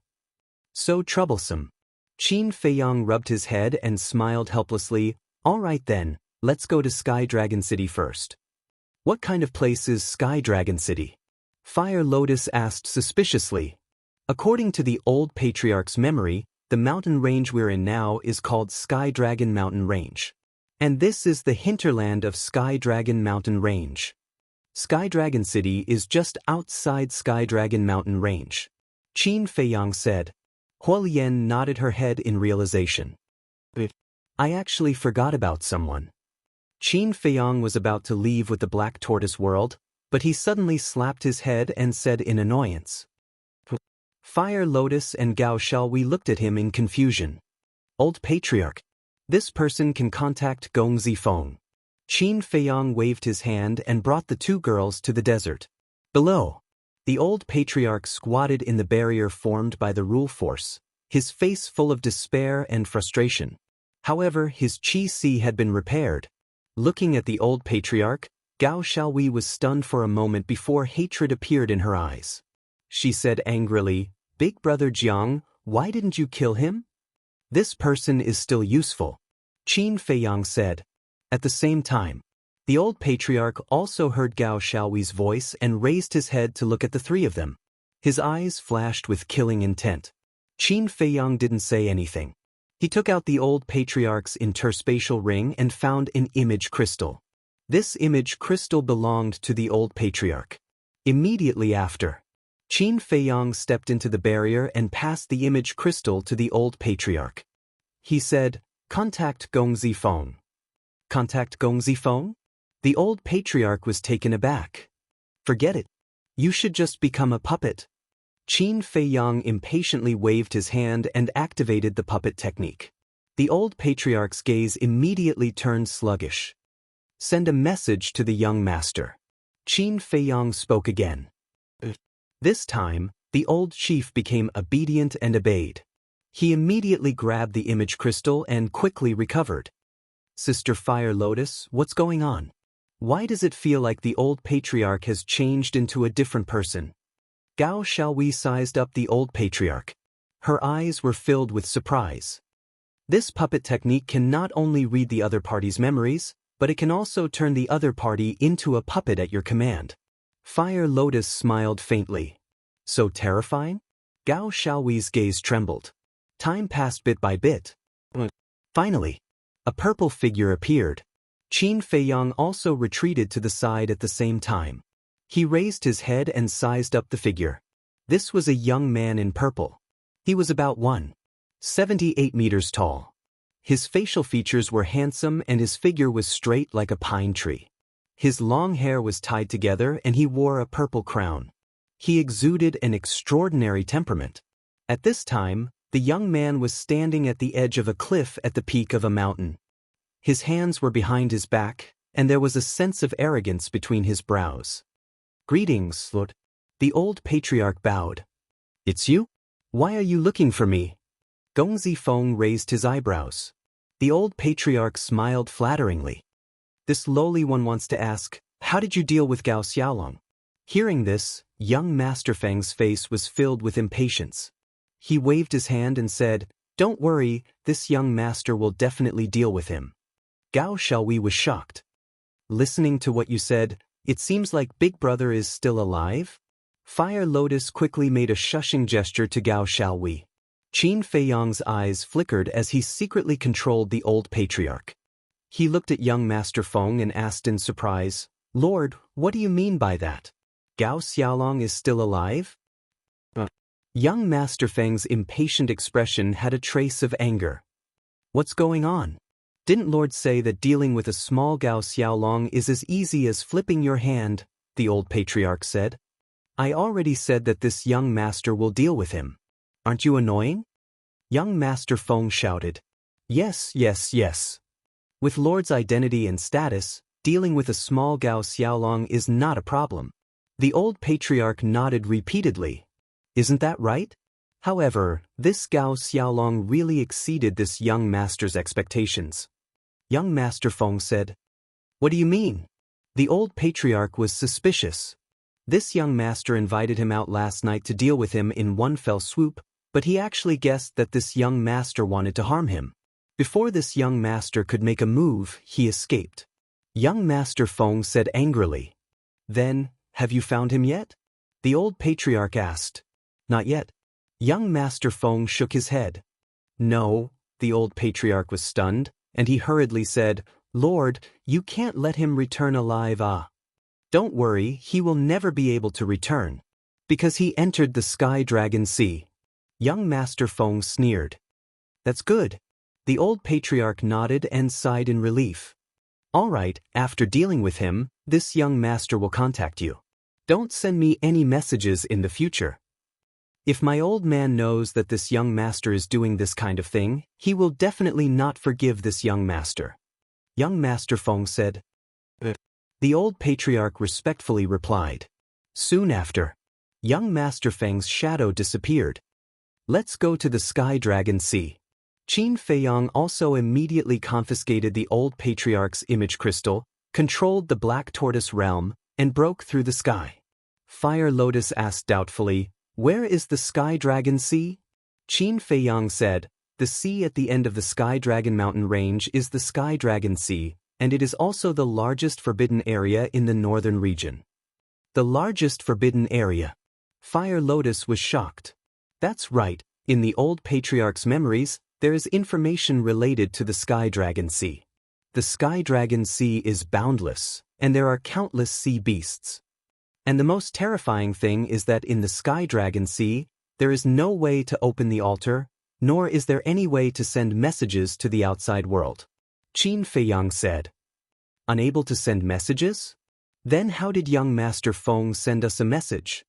A: So troublesome. Qin Feiyang rubbed his head and smiled helplessly. All right then, let's go to Sky Dragon City first. What kind of place is Sky Dragon City? Fire Lotus asked suspiciously. According to the old patriarch's memory, the mountain range we're in now is called Sky Dragon Mountain Range. And this is the hinterland of Sky Dragon Mountain Range. Sky Dragon City is just outside Sky Dragon Mountain Range. Qin Feiyang said. Huolian nodded her head in realization. I actually forgot about someone. Qin Feiyang was about to leave with the Black Tortoise world, but he suddenly slapped his head and said in annoyance. Fire Lotus and Gao Xiaohui looked at him in confusion. Old Patriarch. This person can contact Gong Zifeng. Qin Feiyang waved his hand and brought the two girls to the desert. Below, the old patriarch squatted in the barrier formed by the rule force, his face full of despair and frustration. However, his qi had been repaired. Looking at the old patriarch, Gao Xiaohui was stunned for a moment before hatred appeared in her eyes. She said angrily, Big Brother Jiang, why didn't you kill him? This person is still useful. Qin Feiyang said. At the same time, the old patriarch also heard Gao Xiaohui's voice and raised his head to look at the three of them. His eyes flashed with killing intent. Qin Feiyang didn't say anything. He took out the old patriarch's interspatial ring and found an image crystal. This image crystal belonged to the old patriarch. Immediately after, Qin Feiyang stepped into the barrier and passed the image crystal to the old patriarch. He said, Contact Gong Zifeng. Contact Gong Zifeng? The old patriarch was taken aback. Forget it. You should just become a puppet. Qin Feiyang impatiently waved his hand and activated the puppet technique. The old patriarch's gaze immediately turned sluggish. Send a message to the young master. Qin Feiyang spoke again. This time, the old chief became obedient and obeyed. He immediately grabbed the image crystal and quickly recovered. Sister Fire Lotus, what's going on? Why does it feel like the old patriarch has changed into a different person? Gao Xiaowei sized up the old patriarch. Her eyes were filled with surprise. This puppet technique can not only read the other party's memories, but it can also turn the other party into a puppet at your command. Fire Lotus smiled faintly. So terrifying? Gao Xiaowei's gaze trembled. Time passed bit by bit. Finally, a purple figure appeared. Qin Feiyang also retreated to the side at the same time. He raised his head and sized up the figure. This was a young man in purple. He was about 1.78 meters tall. His facial features were handsome and his figure was straight like a pine tree. His long hair was tied together and he wore a purple crown. He exuded an extraordinary temperament. At this time, the young man was standing at the edge of a cliff at the peak of a mountain. His hands were behind his back, and there was a sense of arrogance between his brows. "Greetings, Lord." The old patriarch bowed. "It's you? Why are you looking for me?" Gong Zifeng raised his eyebrows. The old patriarch smiled flatteringly. "This lowly one wants to ask, how did you deal with Gao Xiaolong?" Hearing this, young Master Feng's face was filled with impatience. He waved his hand and said, "Don't worry, this young master will definitely deal with him." Gao Xiaowei was shocked. "Listening to what you said, it seems like Big Brother is still alive?" Fire Lotus quickly made a shushing gesture to Gao Xiaowei. Qin Feiyang's eyes flickered as he secretly controlled the old patriarch. He looked at young Master Feng and asked in surprise, "Lord, what do you mean by that? Gao Xiaolong is still alive?" Young Master Feng's impatient expression had a trace of anger. "What's going on? Didn't Lord say that dealing with a small Gao Xiaolong is as easy as flipping your hand?" the old patriarch said. "I already said that this young master will deal with him. Aren't you annoying?" Young Master Feng shouted. "Yes, yes, yes. With Lord's identity and status, dealing with a small Gao Xiaolong is not a problem." The old patriarch nodded repeatedly. "Isn't that right?" However, this Gao Xiaolong really exceeded this young master's expectations. Young Master Feng said, "What do you mean?" The old patriarch was suspicious. This young master invited him out last night to deal with him in one fell swoop, but he actually guessed that this young master wanted to harm him. Before this young master could make a move, he escaped. Young Master Feng said angrily, "Then, have you found him yet?" The old patriarch asked. "Not yet." Young Master Feng shook his head. "No," the old patriarch was stunned, and he hurriedly said, "Lord, you can't let him return alive. Don't worry, he will never be able to return. Because he entered the Sky Dragon Sea." Young Master Feng sneered. "That's good." The old patriarch nodded and sighed in relief. "All right, after dealing with him, this young master will contact you. Don't send me any messages in the future. If my old man knows that this young master is doing this kind of thing, he will definitely not forgive this young master." Young Master Feng said. The old patriarch respectfully replied. Soon after, young Master Feng's shadow disappeared. "Let's go to the Sky Dragon Sea." Qin Feiyang also immediately confiscated the old patriarch's image crystal, controlled the Black Tortoise realm, and broke through the sky. Fire Lotus asked doubtfully, "Where is the Sky Dragon Sea?" Qin Feiyang said, "The sea at the end of the Sky Dragon Mountain Range is the Sky Dragon Sea, and it is also the largest forbidden area in the northern region." The largest forbidden area. Fire Lotus was shocked. That's right, in the old patriarch's memories, there is information related to the Sky Dragon Sea. The Sky Dragon Sea is boundless, and there are countless sea beasts. And the most terrifying thing is that in the Sky Dragon Sea, there is no way to open the altar, nor is there any way to send messages to the outside world. Qin Feiyang said. "Unable to send messages? Then how did young Master Feng send us a message?"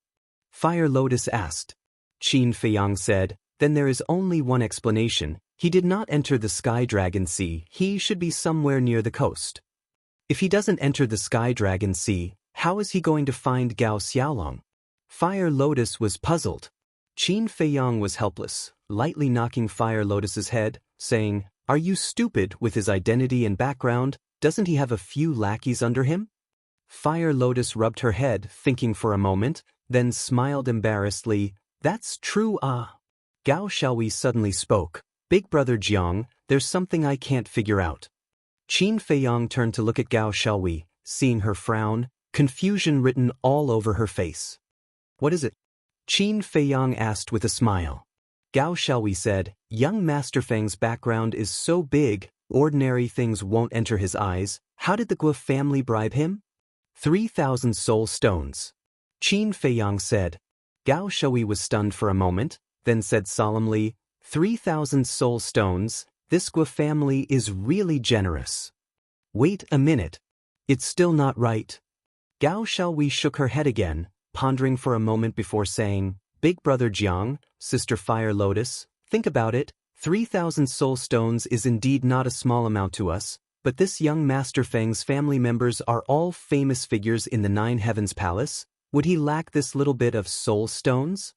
A: Fire Lotus asked. Qin Feiyang said, "Then there is only one explanation. He did not enter the Sky Dragon Sea. He should be somewhere near the coast. If he doesn't enter the Sky Dragon Sea, how is he going to find Gao Xiaolong?" Fire Lotus was puzzled. Qin Feiyang was helpless, lightly knocking Fire Lotus's head, saying, Are you stupid with his identity and background? Doesn't he have a few lackeys under him? Fire Lotus rubbed her head, thinking for a moment, then smiled embarrassedly. That's true, Gao Xiaowei suddenly spoke. Big brother Jiang, there's something I can't figure out. Qin Feiyang turned to look at Gao Xiaowei, seeing her frown, confusion written all over her face. What is it? Qin Feiyang asked with a smile. Gao Xiaowei said, young Master Feng's background is so big, ordinary things won't enter his eyes. How did the Guo family bribe him? 3,000 soul stones. Qin Feiyang said. Gao Xiaowei was stunned for a moment, then said solemnly, 3,000 soul stones, this Guo family is really generous. Wait a minute. It's still not right. Gao Xiaowei shook her head again, pondering for a moment before saying, Big brother Jiang, sister Fire Lotus, think about it, 3,000 soul stones is indeed not a small amount to us, but this young Master Feng's family members are all famous figures in the Nine Heavens Palace. Would he lack this little bit of soul stones?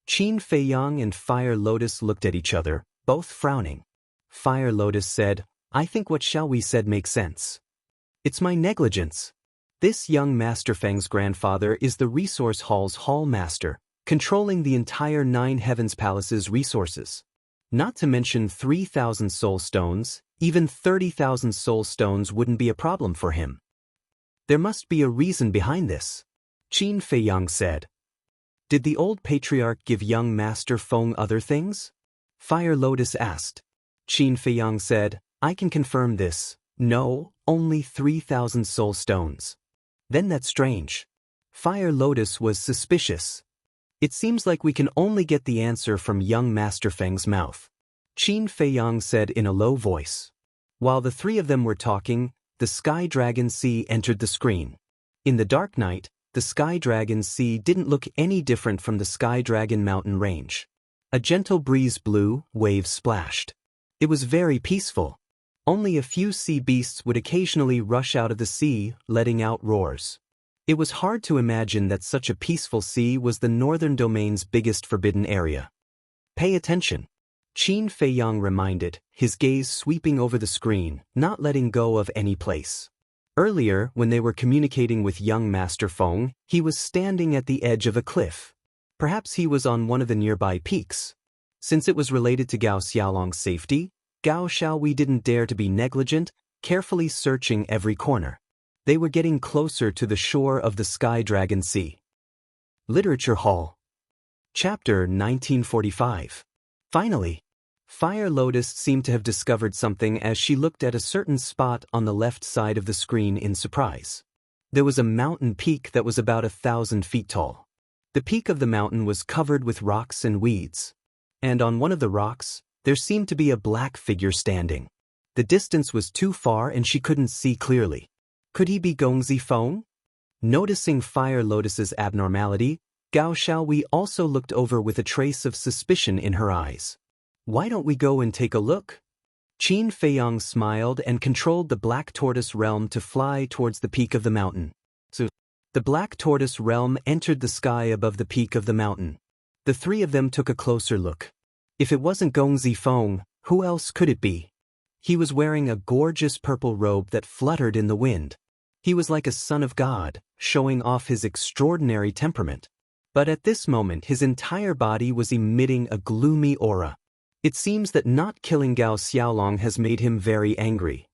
A: Qin Feiyang and Fire Lotus looked at each other, both frowning. Fire Lotus said, I think what Xiaowei said makes sense. It's my negligence. This young Master Feng's grandfather is the Resource Hall's Hall Master, controlling the entire Nine Heavens Palace's resources. Not to mention 3,000 soul stones, even 30,000 soul stones wouldn't be a problem for him. There must be a reason behind this. Qin Feiyang said. Did the old patriarch give young Master Feng other things? Fire Lotus asked. Qin Feiyang said, I can confirm this. No, only 3,000 soul stones. Then that's strange. Fire Lotus was suspicious. It seems like we can only get the answer from young Master Feng's mouth. Qin Feiyang said in a low voice. While the three of them were talking, the Sky Dragon Sea entered the screen. In the dark night, the Sky Dragon Sea didn't look any different from the Sky Dragon mountain range. A gentle breeze blew, waves splashed. It was very peaceful. Only a few sea beasts would occasionally rush out of the sea, letting out roars. It was hard to imagine that such a peaceful sea was the northern domain's biggest forbidden area. Pay attention. Qin Feiyang reminded, his gaze sweeping over the screen, not letting go of any place. Earlier, when they were communicating with young Master Feng, he was standing at the edge of a cliff. Perhaps he was on one of the nearby peaks. Since it was related to Gao Xiaolong's safety, Gao Xiaowei didn't dare to be negligent, carefully searching every corner. They were getting closer to the shore of the Sky Dragon Sea. Literature Hall. Chapter 1945. Finally, Fire Lotus seemed to have discovered something as she looked at a certain spot on the left side of the screen in surprise. There was a mountain peak that was about 1,000 feet tall. The peak of the mountain was covered with rocks and weeds. And on one of the rocks, there seemed to be a black figure standing. The distance was too far and she couldn't see clearly. Could he be Gongzi Feng? Noticing Fire Lotus's abnormality, Gao Xiaowei also looked over with a trace of suspicion in her eyes. Why don't we go and take a look? Qin Feiyang smiled and controlled the Black Tortoise Realm to fly towards the peak of the mountain. So, the Black Tortoise Realm entered the sky above the peak of the mountain. The three of them took a closer look. If it wasn't Gongzi Feng, who else could it be? He was wearing a gorgeous purple robe that fluttered in the wind. He was like a son of God, showing off his extraordinary temperament. But at this moment his entire body was emitting a gloomy aura. It seems that not killing Gao Xiaolong has made him very angry.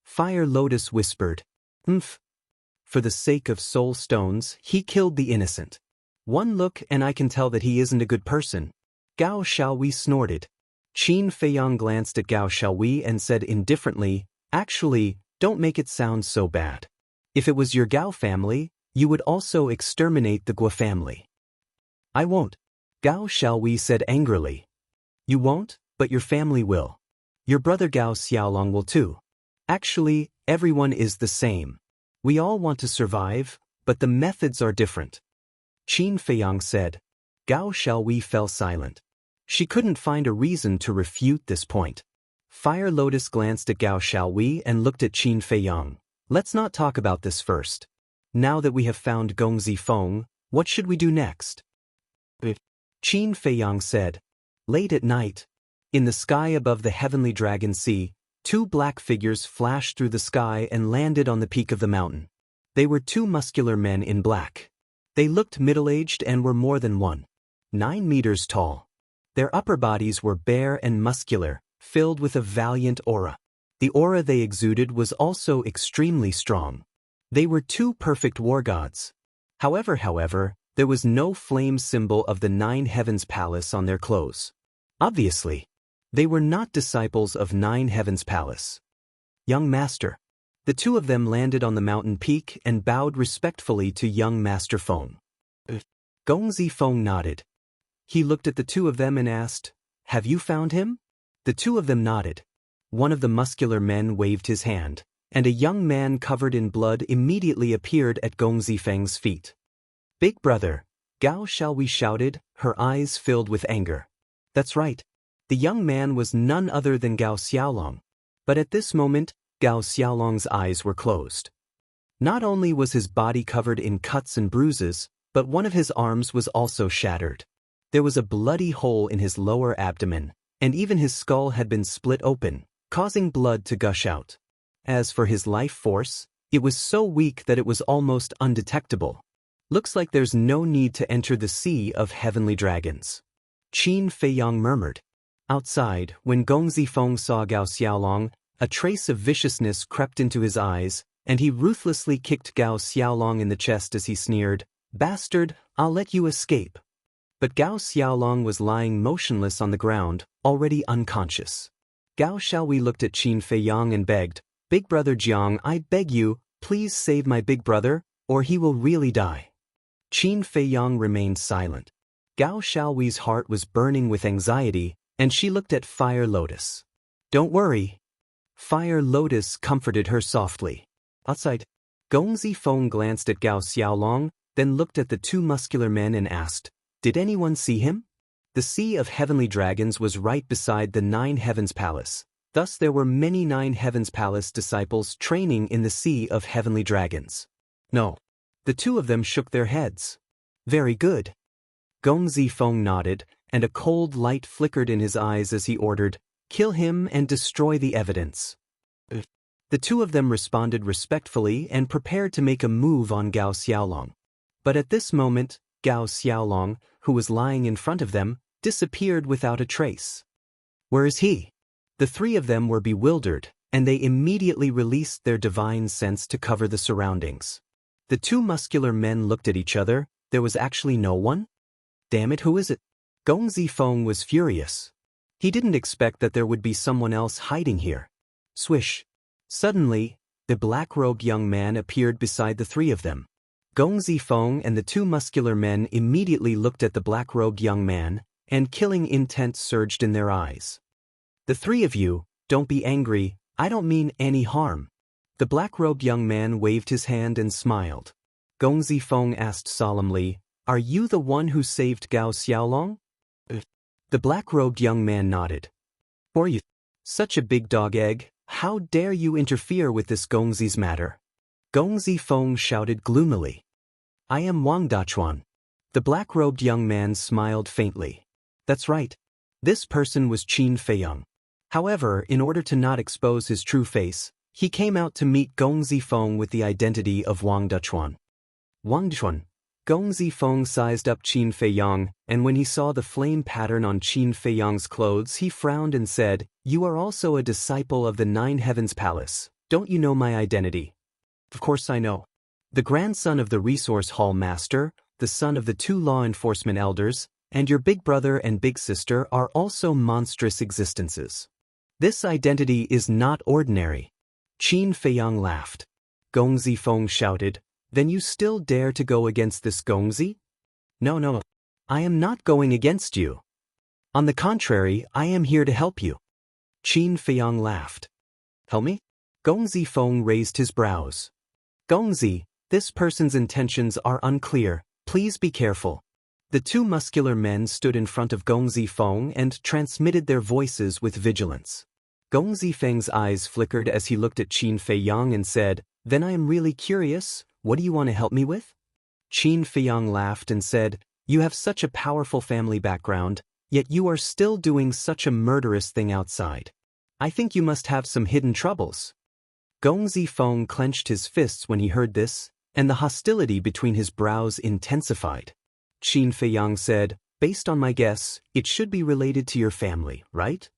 A: Fire Lotus whispered, For the sake of soul stones, he killed the innocent. One look and I can tell that he isn't a good person. Gao Xiaowei snorted. Qin Feiyang glanced at Gao Xiaowei and said indifferently, Actually, don't make it sound so bad. If it was your Gao family, you would also exterminate the Guo family. I won't. Gao Xiaowei said angrily. You won't, but your family will. Your brother Gao Xiaolong will too. Actually, everyone is the same. We all want to survive, but the methods are different. Qin Feiyang said. Gao Xiaowei fell silent. She couldn't find a reason to refute this point. Fire Lotus glanced at Gao Xiaowei and looked at Qin Feiyang. Let's not talk about this first. Now that we have found Gongzi Feng, what should we do next? Qin Feiyang said. Late at night. In the sky above the heavenly dragon sea, two black figures flashed through the sky and landed on the peak of the mountain. They were two muscular men in black. They looked middle-aged and were more than 9 meters tall. Their upper bodies were bare and muscular, filled with a valiant aura. The aura they exuded was also extremely strong. They were two perfect war gods. However, there was no flame symbol of the 9 Heavens Palace on their clothes. Obviously, they were not disciples of 9 Heavens Palace. Young Master. The two of them landed on the mountain peak and bowed respectfully to young Master Feng. Gongzi Feng nodded. He looked at the two of them and asked, "Have you found him?" The two of them nodded. One of the muscular men waved his hand, and a young man covered in blood immediately appeared at Gongzi Feng's feet. "Big brother, Gao Xiaohui shouted, her eyes filled with anger. That's right. The young man was none other than Gao Xiaolong. But at this moment, Gao Xiaolong's eyes were closed. Not only was his body covered in cuts and bruises, but one of his arms was also shattered. There was a bloody hole in his lower abdomen, and even his skull had been split open, causing blood to gush out. As for his life force, it was so weak that it was almost undetectable. Looks like there's no need to enter the sea of heavenly dragons. Qin Feiyang murmured. Outside, when Gongzi Feng saw Gao Xiaolong, a trace of viciousness crept into his eyes, and he ruthlessly kicked Gao Xiaolong in the chest as he sneered, "Bastard, I'll let you escape." But Gao Xiaolong was lying motionless on the ground, already unconscious. Gao Xiaohui looked at Qin Feiyang and begged, "Big brother Jiang, I beg you, please save my big brother, or he will really die." Qin Feiyang remained silent. Gao Xiaohui's heart was burning with anxiety, and she looked at Fire Lotus. "Don't worry." Fire Lotus comforted her softly. Outside, Gongzi Feng glanced at Gao Xiaolong, then looked at the two muscular men and asked, "Did anyone see him?" The Sea of Heavenly Dragons was right beside the 9 Heavens Palace. Thus there were many 9 Heavens Palace disciples training in the Sea of Heavenly Dragons. No. The two of them shook their heads. "Very good." Gongzi Feng nodded, and a cold light flickered in his eyes as he ordered, "Kill him and destroy the evidence." The two of them responded respectfully and prepared to make a move on Gao Xiaolong. But at this moment, Gao Xiaolong, who was lying in front of them, disappeared without a trace. "Where is he?" The three of them were bewildered, and they immediately released their divine sense to cover the surroundings. The two muscular men looked at each other. There was actually no one? Damn it, who is it? Gongzi Feng was furious. He didn't expect that there would be someone else hiding here. Swish. Suddenly, the black-robed young man appeared beside the three of them. Gongzi Feng and the two muscular men immediately looked at the black-robed young man, and killing intent surged in their eyes. "The three of you, don't be angry, I don't mean any harm." The black-robed young man waved his hand and smiled. Gongzi Feng asked solemnly, "Are you the one who saved Gao Xiaolong?" The black-robed young man nodded. "For you, such a big dog egg, how dare you interfere with this Gongzi's matter?" Gongzi Feng shouted gloomily. "I am Wang Dachuan." The black-robed young man smiled faintly. "That's right. This person was Qin Feiyang." However, in order to not expose his true face, he came out to meet Gongzi Feng with the identity of Wang Dachuan. "Wang Dachuan." Gongzi Feng sized up Qin Feiyang, and when he saw the flame pattern on Qin Feiyang's clothes, he frowned and said, "You are also a disciple of the 9 Heavens Palace. Don't you know my identity?" "Of course I know. The grandson of the Resource Hall Master, the son of the 2 law enforcement elders, and your big brother and big sister are also monstrous existences. This identity is not ordinary." Qin Feiyang laughed. Gongzi Feng shouted, "Then you still dare to go against this Gongzi?" No. I am not going against you. On the contrary, I am here to help you." Qin Feiyang laughed. "Help me?" Gongzi Feng raised his brows. "Gongzi, this person's intentions are unclear. Please be careful." The two muscular men stood in front of Gongzi Feng and transmitted their voices with vigilance. Gongzi Feng's eyes flickered as he looked at Qin Feiyang and said, "Then I am really curious. What do you want to help me with?" Qin Feiyang laughed and said, "You have such a powerful family background. Yet you are still doing such a murderous thing outside. I think you must have some hidden troubles. Gong Zifeng clenched his fists when he heard this, and the hostility between his brows intensified. Qin Feiyang said, "Based on my guess, it should be related to your family, right?"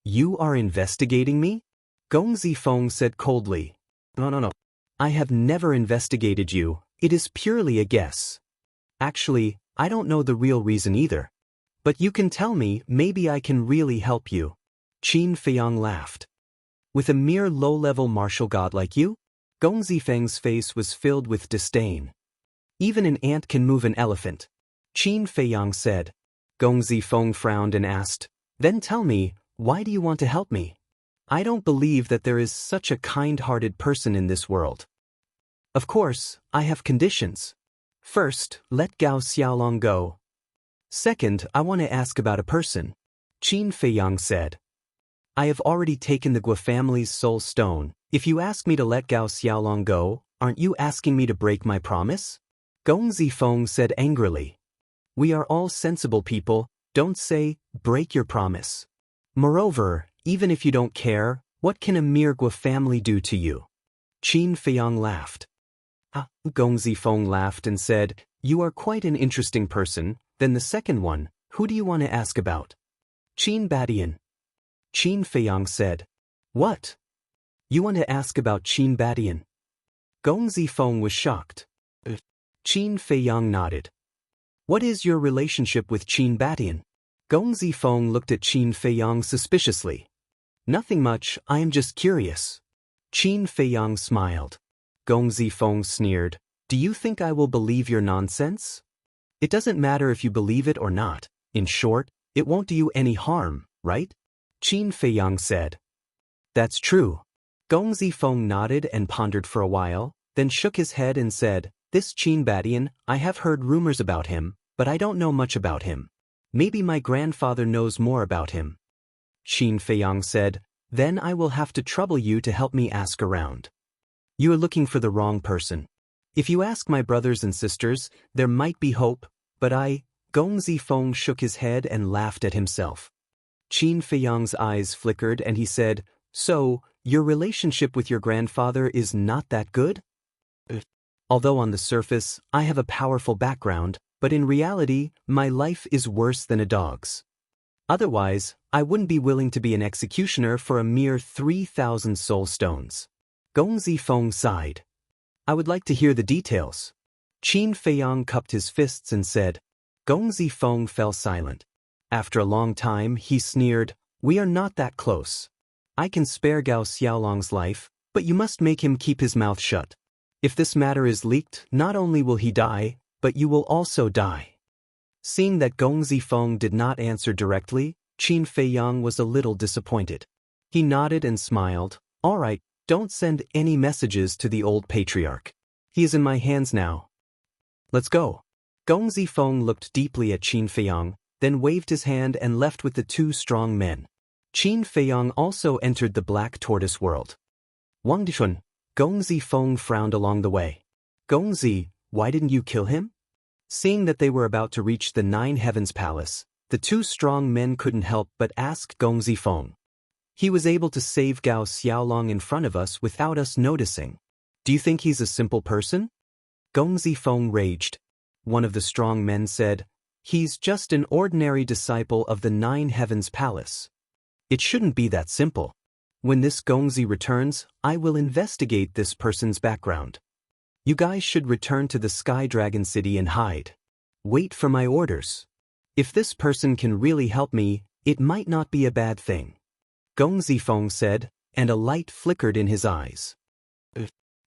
A: "You are investigating me?" Gong Zifeng said coldly. No. I have never investigated you, it is purely a guess. Actually, I don't know the real reason either. But you can tell me, maybe I can really help you. Qin Feiyang laughed. With a mere low-level martial god like you? Gong Zifeng's face was filled with disdain. Even an ant can move an elephant. Qin Feiyang said. Gong Zifeng frowned and asked, "Then tell me, why do you want to help me? I don't believe that there is such a kind-hearted person in this world. Of course, I have conditions. First, let Gao Xiaolong go. Second, I want to ask about a person." Qin Feiyang said. "I have already taken the Gua family's soul stone. If you ask me to let Gao Xiaolong go, aren't you asking me to break my promise?" Gong Zifeng said angrily. "We are all sensible people, don't say, break your promise. Moreover, even if you don't care, what can a mere Gua family do to you?" Qin Feiyang laughed. Gong Zifeng laughed and said, "You are quite an interesting person. Then the second one, who do you want to ask about?" "Qin Badian." Qin Feiyang said. "What? You want to ask about Qin Badian?" Gong Zifeng was shocked. Qin Feiyang nodded. "What is your relationship with Qin Badian?" Gong Zifeng looked at Qin Feiyang suspiciously. "Nothing much, I am just curious." Qin Feiyang smiled. Gong Zifeng sneered, "Do you think I will believe your nonsense? It doesn't matter if you believe it or not. In short, it won't do you any harm, right?" Qin Feiyang said. "That's true." Gong Zifeng nodded and pondered for a while, then shook his head and said, "This Qin Badian, I have heard rumors about him, but I don't know much about him. Maybe my grandfather knows more about him." Qin Feiyang said, "Then I will have to trouble you to help me ask around. You are looking for the wrong person. If you ask my brothers and sisters, there might be hope, but Gong Zifeng shook his head and laughed at himself. Qin Feiyang's eyes flickered and he said, "So, your relationship with your grandfather is not that good?" "Although on the surface, I have a powerful background, but in reality, my life is worse than a dog's. Otherwise, I wouldn't be willing to be an executioner for a mere 3,000 soul stones." Gong Zifeng sighed. "I would like to hear the details." Qin Feiyang cupped his fists and said. Gong Zifeng fell silent. After a long time, he sneered, "We are not that close. I can spare Gao Xiaolong's life, but you must make him keep his mouth shut. If this matter is leaked, not only will he die, but you will also die." Seeing that Gong Zifeng did not answer directly, Qin Feiyang was a little disappointed. He nodded and smiled. "All right, don't send any messages to the old patriarch. He is in my hands now. Let's go." Gong Zifeng looked deeply at Qin Feiyang, then waved his hand and left with the two strong men. Qin Feiyang also entered the Black Tortoise world. "Wang Dishun," Gong Zifeng frowned along the way. "Gong Zi, why didn't you kill him?" Seeing that they were about to reach the Nine Heavens Palace, the two strong men couldn't help but ask Gong Zifeng. "He was able to save Gao Xiaolong in front of us without us noticing. Do you think he's a simple person?" Gong Zifeng raged. One of the strong men said, "He's just an ordinary disciple of the Nine Heavens Palace. It shouldn't be that simple. When this Gongzi returns, I will investigate this person's background. You guys should return to the Sky Dragon City and hide. Wait for my orders. If this person can really help me, it might not be a bad thing." Gong Zifeng said, and a light flickered in his eyes.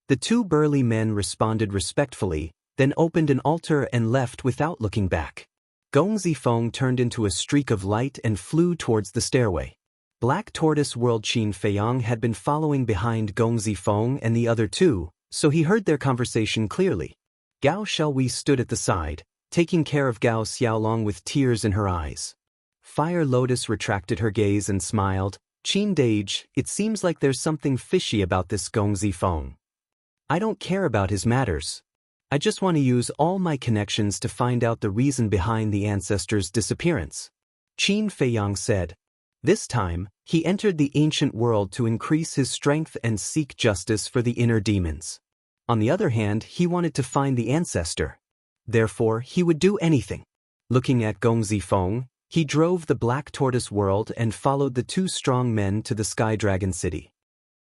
A: The two burly men responded respectfully, then opened an altar and left without looking back. Gong Zifeng turned into a streak of light and flew towards the stairway. Black Tortoise World Qin Feiyang had been following behind Gong Zifeng and the other two, so he heard their conversation clearly. Gao Shelwei stood at the side, taking care of Gao Xiaolong with tears in her eyes. Fire Lotus retracted her gaze and smiled. "Qin Dage, it seems like there's something fishy about this Gong Zifeng. I don't care about his matters. I just want to use all my connections to find out the reason behind the ancestors' disappearance." Qin Feiyang said. This time, he entered the ancient world to increase his strength and seek justice for the inner demons. On the other hand, he wanted to find the ancestor. Therefore, he would do anything. Looking at Gong Zifeng, he drove the Black Tortoise world and followed the two strong men to the Sky Dragon City.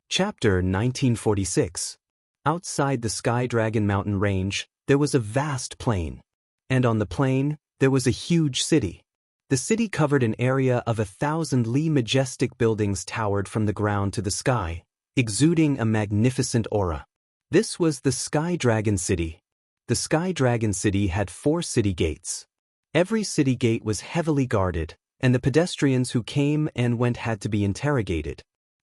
A: Chapter 1946. Outside the Sky Dragon mountain range, there was a vast plain. And on the plain, there was a huge city. The city covered an area of 1,000 li. Majestic buildings towered from the ground to the sky, exuding a magnificent aura. This was the Sky Dragon City. The Sky Dragon City had 4 city gates. Every city gate was heavily guarded, and the pedestrians who came and went had to be interrogated.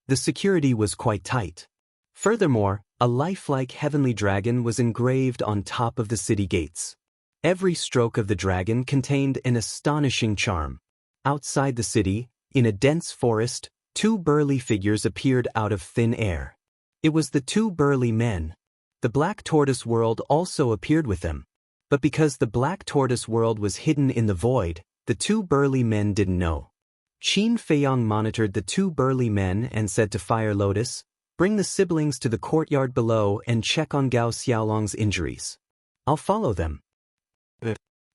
A: The security was quite tight. Furthermore, a lifelike heavenly dragon was engraved on top of the city gates. Every stroke of the dragon contained an astonishing charm. Outside the city, in a dense forest, 2 burly figures appeared out of thin air. It was the 2 burly men. The Black Tortoise world also appeared with them. But because the Black Tortoise world was hidden in the void, the 2 burly men didn't know. Qin Feiyang monitored the 2 burly men and said to Fire Lotus, "Bring the siblings to the courtyard below and check on Gao Xiaolong's injuries. I'll follow them."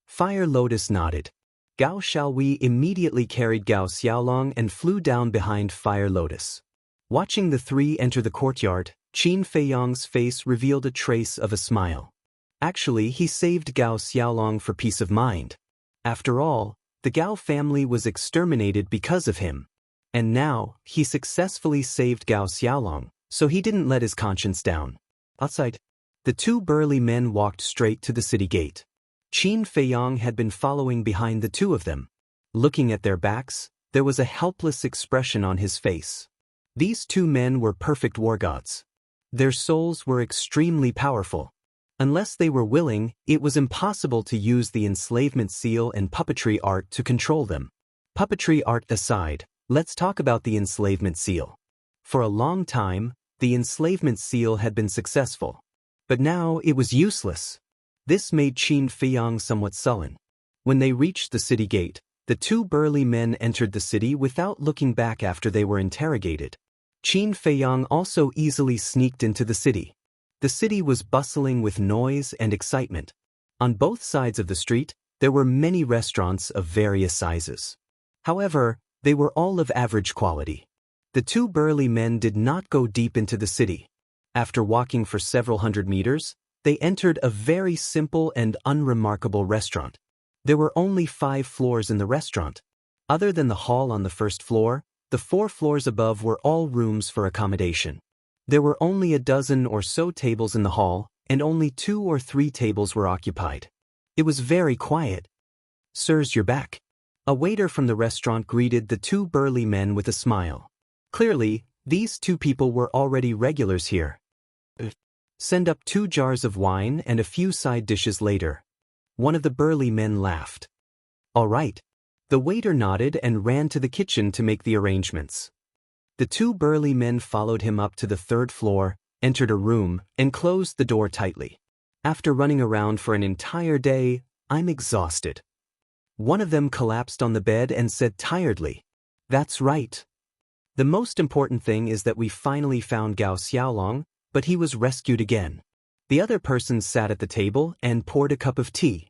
A: Fire Lotus nodded. Gao Xiaolong immediately carried Gao Xiaolong and flew down behind Fire Lotus. Watching the 3 enter the courtyard, Qin Feiyang's face revealed a trace of a smile. Actually, he saved Gao Xiaolong for peace of mind. After all, the Gao family was exterminated because of him. And now, he successfully saved Gao Xiaolong, so he didn't let his conscience down. Outside, the 2 burly men walked straight to the city gate. Qin Feiyang had been following behind the 2 of them. Looking at their backs, there was a helpless expression on his face. These 2 men were perfect war gods. Their souls were extremely powerful. Unless they were willing, it was impossible to use the enslavement seal and puppetry art to control them. Puppetry art aside, let's talk about the enslavement seal. For a long time, the enslavement seal had been successful. But now it was useless. This made Qin Feiyang somewhat sullen. When they reached the city gate, the 2 burly men entered the city without looking back after they were interrogated. Qin Feiyang also easily sneaked into the city. The city was bustling with noise and excitement. On both sides of the street, there were many restaurants of various sizes. However, they were all of average quality. The 2 burly men did not go deep into the city. After walking for several hundred meters, they entered a very simple and unremarkable restaurant. There were only 5 floors in the restaurant. Other than the hall on the first floor, the 4 floors above were all rooms for accommodation. There were only a dozen or so tables in the hall, and only 2 or 3 tables were occupied. It was very quiet. "Sirs, you're back." A waiter from the restaurant greeted the 2 burly men with a smile. Clearly, these 2 people were already regulars here. "Send up 2 jars of wine and a few side dishes later." One of the burly men laughed. "All right." The waiter nodded and ran to the kitchen to make the arrangements. The 2 burly men followed him up to the 3rd floor, entered a room, and closed the door tightly. "After running around for an entire day, I'm exhausted." One of them collapsed on the bed and said tiredly, "That's right. The most important thing is that we finally found Gao Xiaolong, but he was rescued again." The other person sat at the table and poured a cup of tea.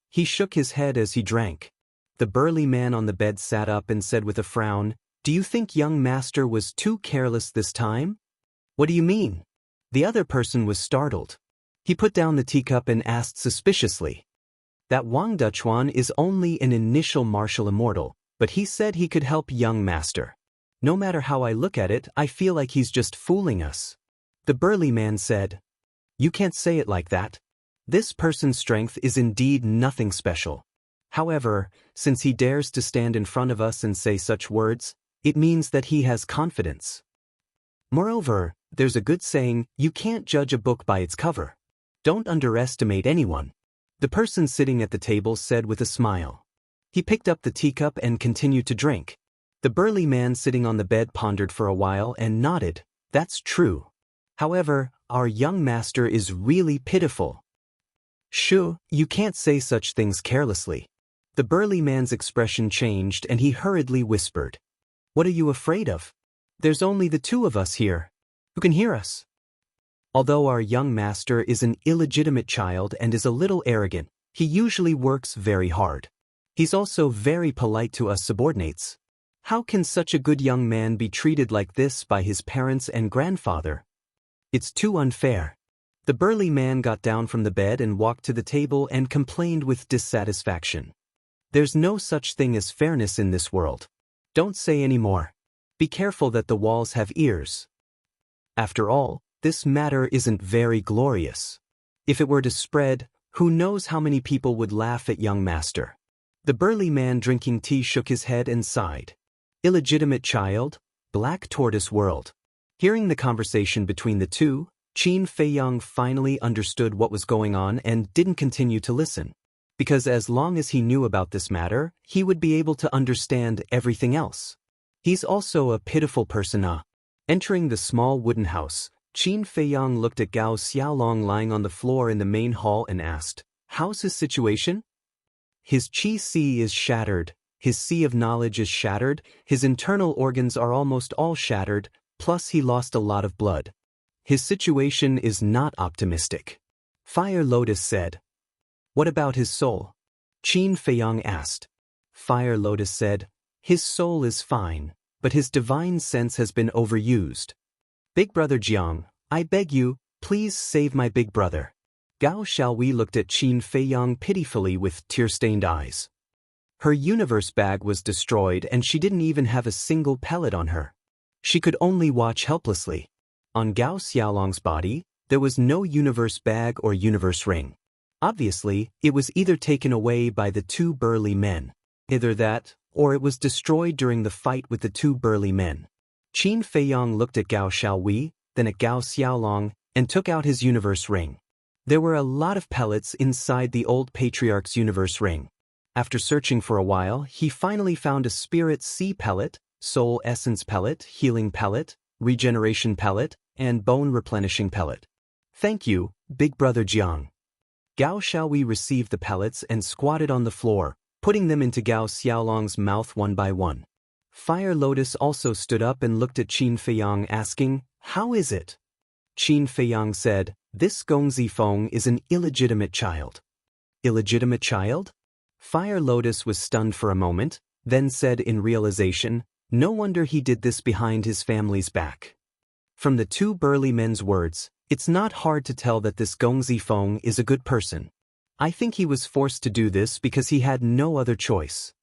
A: He shook his head as he drank. The burly man on the bed sat up and said with a frown, "Do you think young master was too careless this time?" "What do you mean?" The other person was startled. He put down the teacup and asked suspiciously, "That Wang Duchuan is only an initial martial immortal, but he said he could help young master. No matter how I look at it, I feel like he's just fooling us." The burly man said, "You can't say it like that. This person's strength is indeed nothing special. However, since he dares to stand in front of us and say such words, it means that he has confidence. Moreover, there's a good saying, you can't judge a book by its cover. Don't underestimate anyone." The person sitting at the table said with a smile. He picked up the teacup and continued to drink. The burly man sitting on the bed pondered for a while and nodded. "That's true. However, our young master is really pitiful." "Shoo, you can't say such things carelessly. The burly man's expression changed and he hurriedly whispered. What are you afraid of? There's only the two of us here. Who can hear us? Although our young master is an illegitimate child and is a little arrogant, he usually works very hard. He's also very polite to us subordinates. How can such a good young man be treated like this by his parents and grandfather? It's too unfair. The burly man got down from the bed and walked to the table and complained with dissatisfaction. There's no such thing as fairness in this world. Don't say any more. Be careful that the walls have ears. After all, this matter isn't very glorious. If it were to spread, who knows how many people would laugh at young master. The burly man drinking tea shook his head and sighed. Illegitimate child, black tortoise world. Hearing the conversation between the two, Qin Feiyang finally understood what was going on and didn't continue to listen. Because as long as he knew about this matter, he would be able to understand everything else. He's also a pitiful person. Entering the small wooden house, Qin Feiyang looked at Gao Xiaolong lying on the floor in the main hall and asked, How's his situation? His qi si is shattered, his sea of knowledge is shattered, his internal organs are almost all shattered, plus he lost a lot of blood. His situation is not optimistic. Fire Lotus said. What about his soul? Qin Feiyang asked. Fire Lotus said, His soul is fine, but his divine sense has been overused. Big brother Jiang, I beg you, please save my big brother. Gao Xiaowei looked at Qin Feiyang pitifully with tear-stained eyes. Her universe bag was destroyed and she didn't even have a single pellet on her. She could only watch helplessly. On Gao Xiaolong's body, there was no universe bag or universe ring. Obviously, it was either taken away by the two burly men. Either that, or it was destroyed during the fight with the two burly men. Qin Feiyang looked at Gao Xiaowei, then at Gao Xiaolong, and took out his universe ring. There were a lot of pellets inside the old patriarch's universe ring. After searching for a while, he finally found a spirit sea pellet, soul essence pellet, healing pellet, regeneration pellet, and bone replenishing pellet. Thank you, big brother Jiang. Gao Xiaowei received the pellets and squatted on the floor, putting them into Gao Xiaolong's mouth one by one. Fire Lotus also stood up and looked at Qin Feiyang asking, How is it? Qin Feiyang said, This Gong Zifeng is an illegitimate child. Illegitimate child? Fire Lotus was stunned for a moment, then said in realization, No wonder he did this behind his family's back. From the two burly men's words, it's not hard to tell that this Gong Zifeng is a good person. I think he was forced to do this because he had no other choice.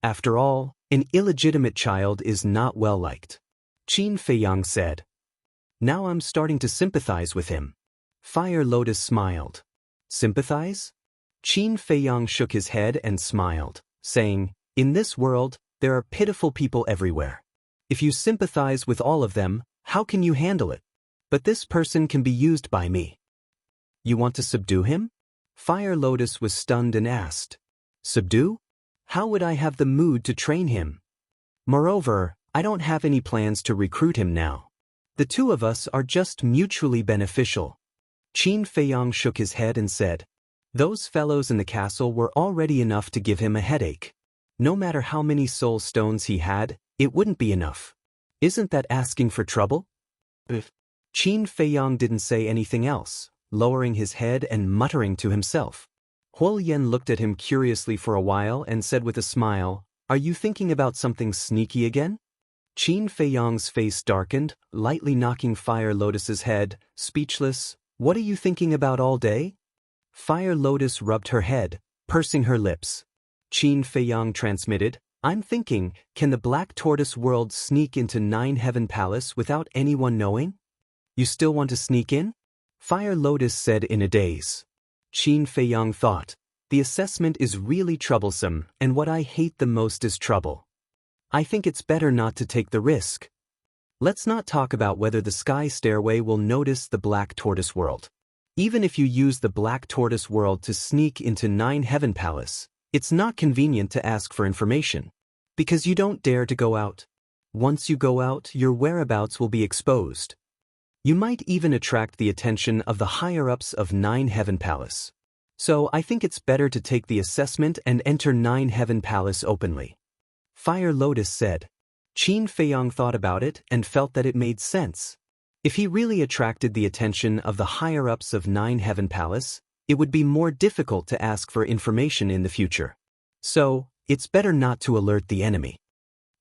A: After all, an illegitimate child is not well liked. Qin Feiyang said. Now I'm starting to sympathize with him. Fire Lotus smiled. Sympathize? Qin Feiyang shook his head and smiled, saying, In this world, there are pitiful people everywhere. If you sympathize with all of them, how can you handle it? But this person can be used by me. You want to subdue him? Fire Lotus was stunned and asked. Subdue? How would I have the mood to train him? Moreover, I don't have any plans to recruit him now. The two of us are just mutually beneficial. Qin Feiyang shook his head and said, Those fellows in the castle were already enough to give him a headache. No matter how many soul stones he had, it wouldn't be enough. Isn't that asking for trouble? Qin Feiyang didn't say anything else, lowering his head and muttering to himself. Huo Yan looked at him curiously for a while and said with a smile, Are you thinking about something sneaky again? Qin Feiyang's face darkened, lightly knocking Fire Lotus's head, speechless. What are you thinking about all day? Fire Lotus rubbed her head, pursing her lips. Qin Feiyang transmitted, I'm thinking, can the Black Tortoise world sneak into Nine Heaven Palace without anyone knowing? You still want to sneak in? Fire Lotus said in a daze. Qin Feiyang thought, the assessment is really troublesome, and what I hate the most is trouble. I think it's better not to take the risk. Let's not talk about whether the Sky Stairway will notice the Black Tortoise world. Even if you use the Black Tortoise world to sneak into Nine Heaven Palace, it's not convenient to ask for information. Because you don't dare to go out. Once you go out, your whereabouts will be exposed. You might even attract the attention of the higher-ups of Nine Heaven Palace. So I think it's better to take the assessment and enter Nine Heaven Palace openly. Fire Lotus said. Qin Feiyang thought about it and felt that it made sense. If he really attracted the attention of the higher-ups of Nine Heaven Palace, it would be more difficult to ask for information in the future. So, it's better not to alert the enemy.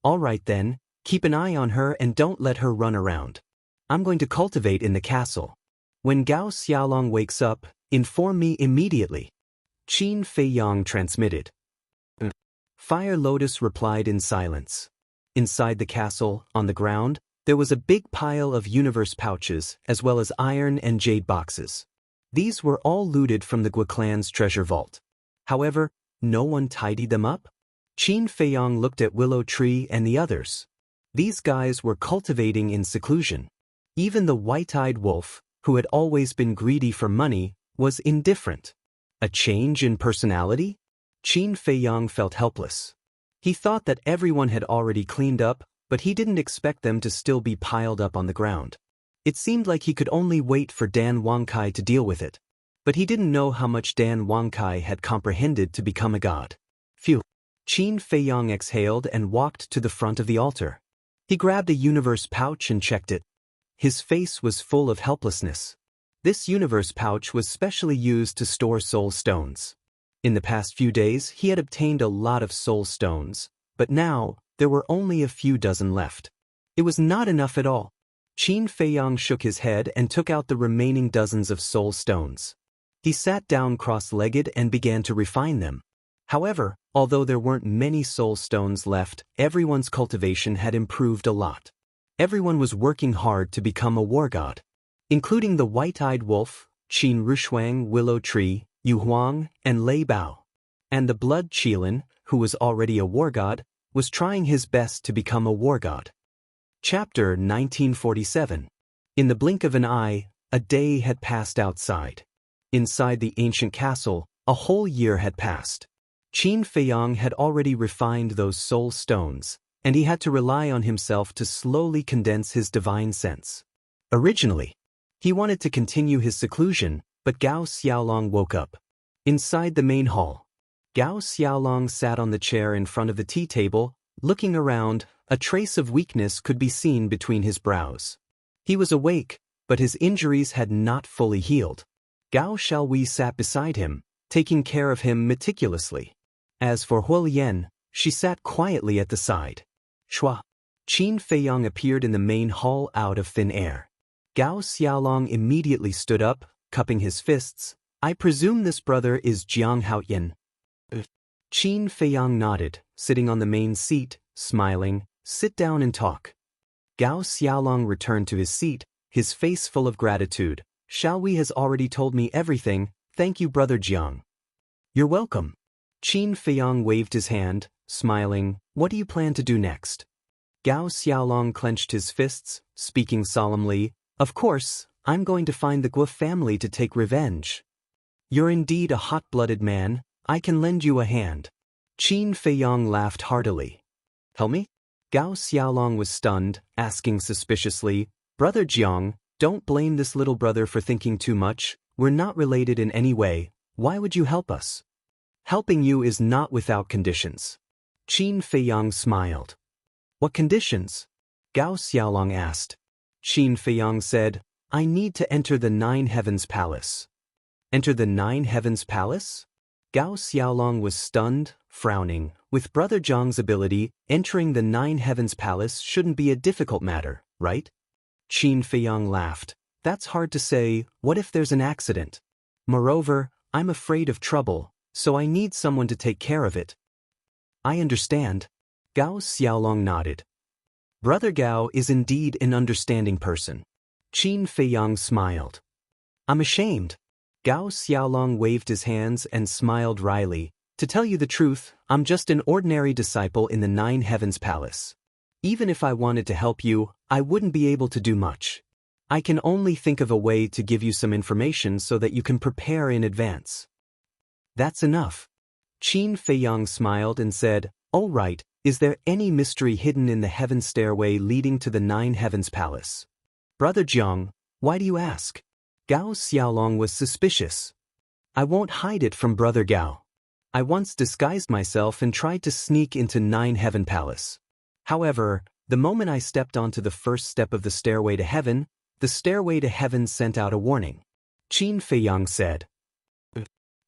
A: All right then, keep an eye on her and don't let her run around. I'm going to cultivate in the castle. When Gao Xiaolong wakes up, inform me immediately. Qin Feiyang transmitted. Fire Lotus replied in silence. Inside the castle, on the ground, there was a big pile of universe pouches as well as iron and jade boxes. These were all looted from the Gua clan's treasure vault. However, no one tidied them up? Qin Feiyang looked at Willow Tree and the others. These guys were cultivating in seclusion. Even the white-eyed wolf, who had always been greedy for money, was indifferent. A change in personality? Qin Feiyang felt helpless. He thought that everyone had already cleaned up, but he didn't expect them to still be piled up on the ground. It seemed like he could only wait for Dan Wangkai to deal with it. But he didn't know how much Dan Wangkai had comprehended to become a god. Phew. Qin Feiyang exhaled and walked to the front of the altar. He grabbed a universe pouch and checked it. His face was full of helplessness. This universe pouch was specially used to store soul stones. In the past few days, he had obtained a lot of soul stones, but now, there were only a few dozen left. It was not enough at all. Qin Feiyang shook his head and took out the remaining dozens of soul stones. He sat down cross-legged and began to refine them. However, although there weren't many soul stones left, everyone's cultivation had improved a lot. Everyone was working hard to become a war god, including the white-eyed wolf, Qin Rushuang, Willow Tree, Yu Huang, and Lei Bao. And the blood Qilin, who was already a war god, was trying his best to become a war god. Chapter 1947. In the blink of an eye, a day had passed outside. Inside the ancient castle, a whole year had passed. Qin Feiyang had already refined those soul stones, and he had to rely on himself to slowly condense his divine sense. Originally, he wanted to continue his seclusion, but Gao Xiaolong woke up. Inside the main hall, Gao Xiaolong sat on the chair in front of the tea table, looking around. A trace of weakness could be seen between his brows. He was awake, but his injuries had not fully healed. Gao Xiaowei sat beside him, taking care of him meticulously. As for Huolian, she sat quietly at the side. Shua. Qin Feiyang appeared in the main hall out of thin air. Gao Xiaolong immediately stood up, cupping his fists. I presume this brother is Jiang Haoyan. Qin Feiyang nodded, sitting on the main seat, smiling. Sit down and talk. Gao Xiaolong returned to his seat, his face full of gratitude. Xiaowei has already told me everything, thank you brother Jiang. You're welcome. Qin Feiyang waved his hand, smiling. What do you plan to do next? Gao Xiaolong clenched his fists, speaking solemnly. Of course, I'm going to find the Gua family to take revenge. You're indeed a hot-blooded man, I can lend you a hand. Qin Feiyang laughed heartily. Tell me? Gao Xiaolong was stunned, asking suspiciously, Brother Jiang, don't blame this little brother for thinking too much, we're not related in any way, why would you help us? Helping you is not without conditions. Qin Feiyang smiled. What conditions? Gao Xiaolong asked. Qin Feiyang said, I need to enter the Nine Heavens Palace. Enter the Nine Heavens Palace? Gao Xiaolong was stunned, frowning. With Brother Jiang's ability, entering the Nine Heavens Palace shouldn't be a difficult matter, right? Qin Feiyang laughed. That's hard to say, what if there's an accident? Moreover, I'm afraid of trouble, so I need someone to take care of it. I understand. Gao Xiaolong nodded. Brother Gao is indeed an understanding person. Qin Feiyang smiled. I'm ashamed. Gao Xiaolong waved his hands and smiled wryly. To tell you the truth, I'm just an ordinary disciple in the Nine Heavens Palace. Even if I wanted to help you, I wouldn't be able to do much. I can only think of a way to give you some information so that you can prepare in advance. That's enough. Qin Feiyang smiled and said, All right, is there any mystery hidden in the heaven stairway leading to the Nine Heavens Palace? Brother Jiang, why do you ask? Gao Xiaolong was suspicious. I won't hide it from Brother Gao. I once disguised myself and tried to sneak into Nine Heaven Palace. However, the moment I stepped onto the first step of the stairway to heaven, the stairway to heaven sent out a warning. Qin Feiyang said.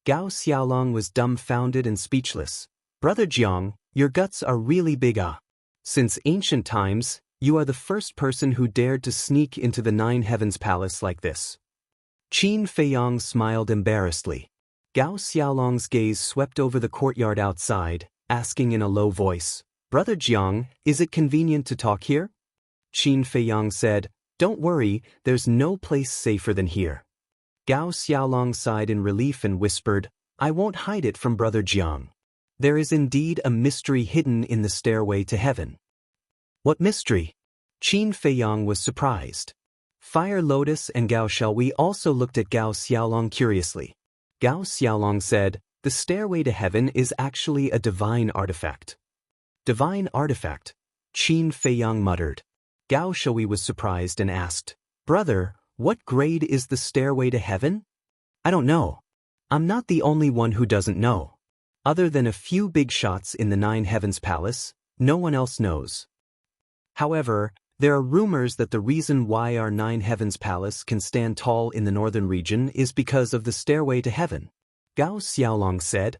A: Gao Xiaolong was dumbfounded and speechless. Brother Jiang, your guts are really big Since ancient times, you are the first person who dared to sneak into the Nine Heavens Palace like this. Qin Feiyang smiled embarrassedly. Gao Xiaolong's gaze swept over the courtyard outside, asking in a low voice, Brother Jiang, is it convenient to talk here? Qin Feiyang said, Don't worry, there's no place safer than here. Gao Xiaolong sighed in relief and whispered, I won't hide it from Brother Jiang. There is indeed a mystery hidden in the stairway to heaven. What mystery? Qin Feiyang was surprised. Fire Lotus and Gao Xiaowei also looked at Gao Xiaolong curiously. Gao Xiaolong said, The stairway to heaven is actually a divine artifact. Divine artifact? Qin Feiyang muttered. Gao Xiaowei was surprised and asked, Brother, what grade is the stairway to heaven? I don't know. I'm not the only one who doesn't know. Other than a few big shots in the Nine Heavens Palace, no one else knows. However, there are rumors that the reason why our Nine Heavens Palace can stand tall in the northern region is because of the stairway to heaven. Gao Xiaolong said.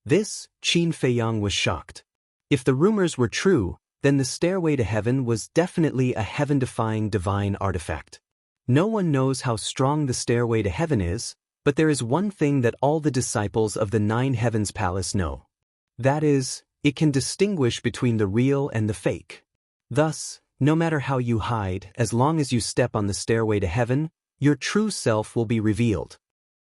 A: This, Qin Feiyang was shocked. If the rumors were true, then the stairway to heaven was definitely a heaven-defying divine artifact. No one knows how strong the stairway to heaven is, but there is one thing that all the disciples of the Nine Heavens Palace know. That is, it can distinguish between the real and the fake. Thus, no matter how you hide, as long as you step on the stairway to heaven, your true self will be revealed.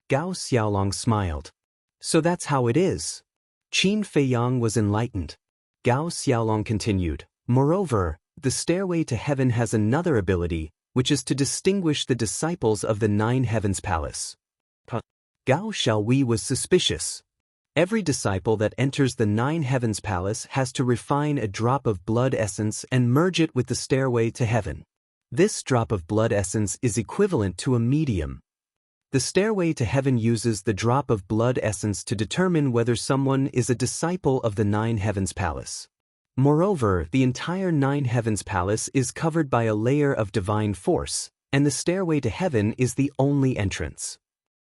A: Gao Xiaolong smiled. So that's how it is. Qin Feiyang was enlightened. Gao Xiaolong continued, Moreover, the stairway to heaven has another ability, which is to distinguish the disciples of the Nine Heavens Palace. Gao Xiaowei was suspicious. Every disciple that enters the Nine Heavens Palace has to refine a drop of blood essence and merge it with the stairway to heaven. This drop of blood essence is equivalent to a medium. The stairway to heaven uses the drop of blood essence to determine whether someone is a disciple of the Nine Heavens Palace. Moreover, the entire Nine Heavens Palace is covered by a layer of divine force, and the stairway to heaven is the only entrance.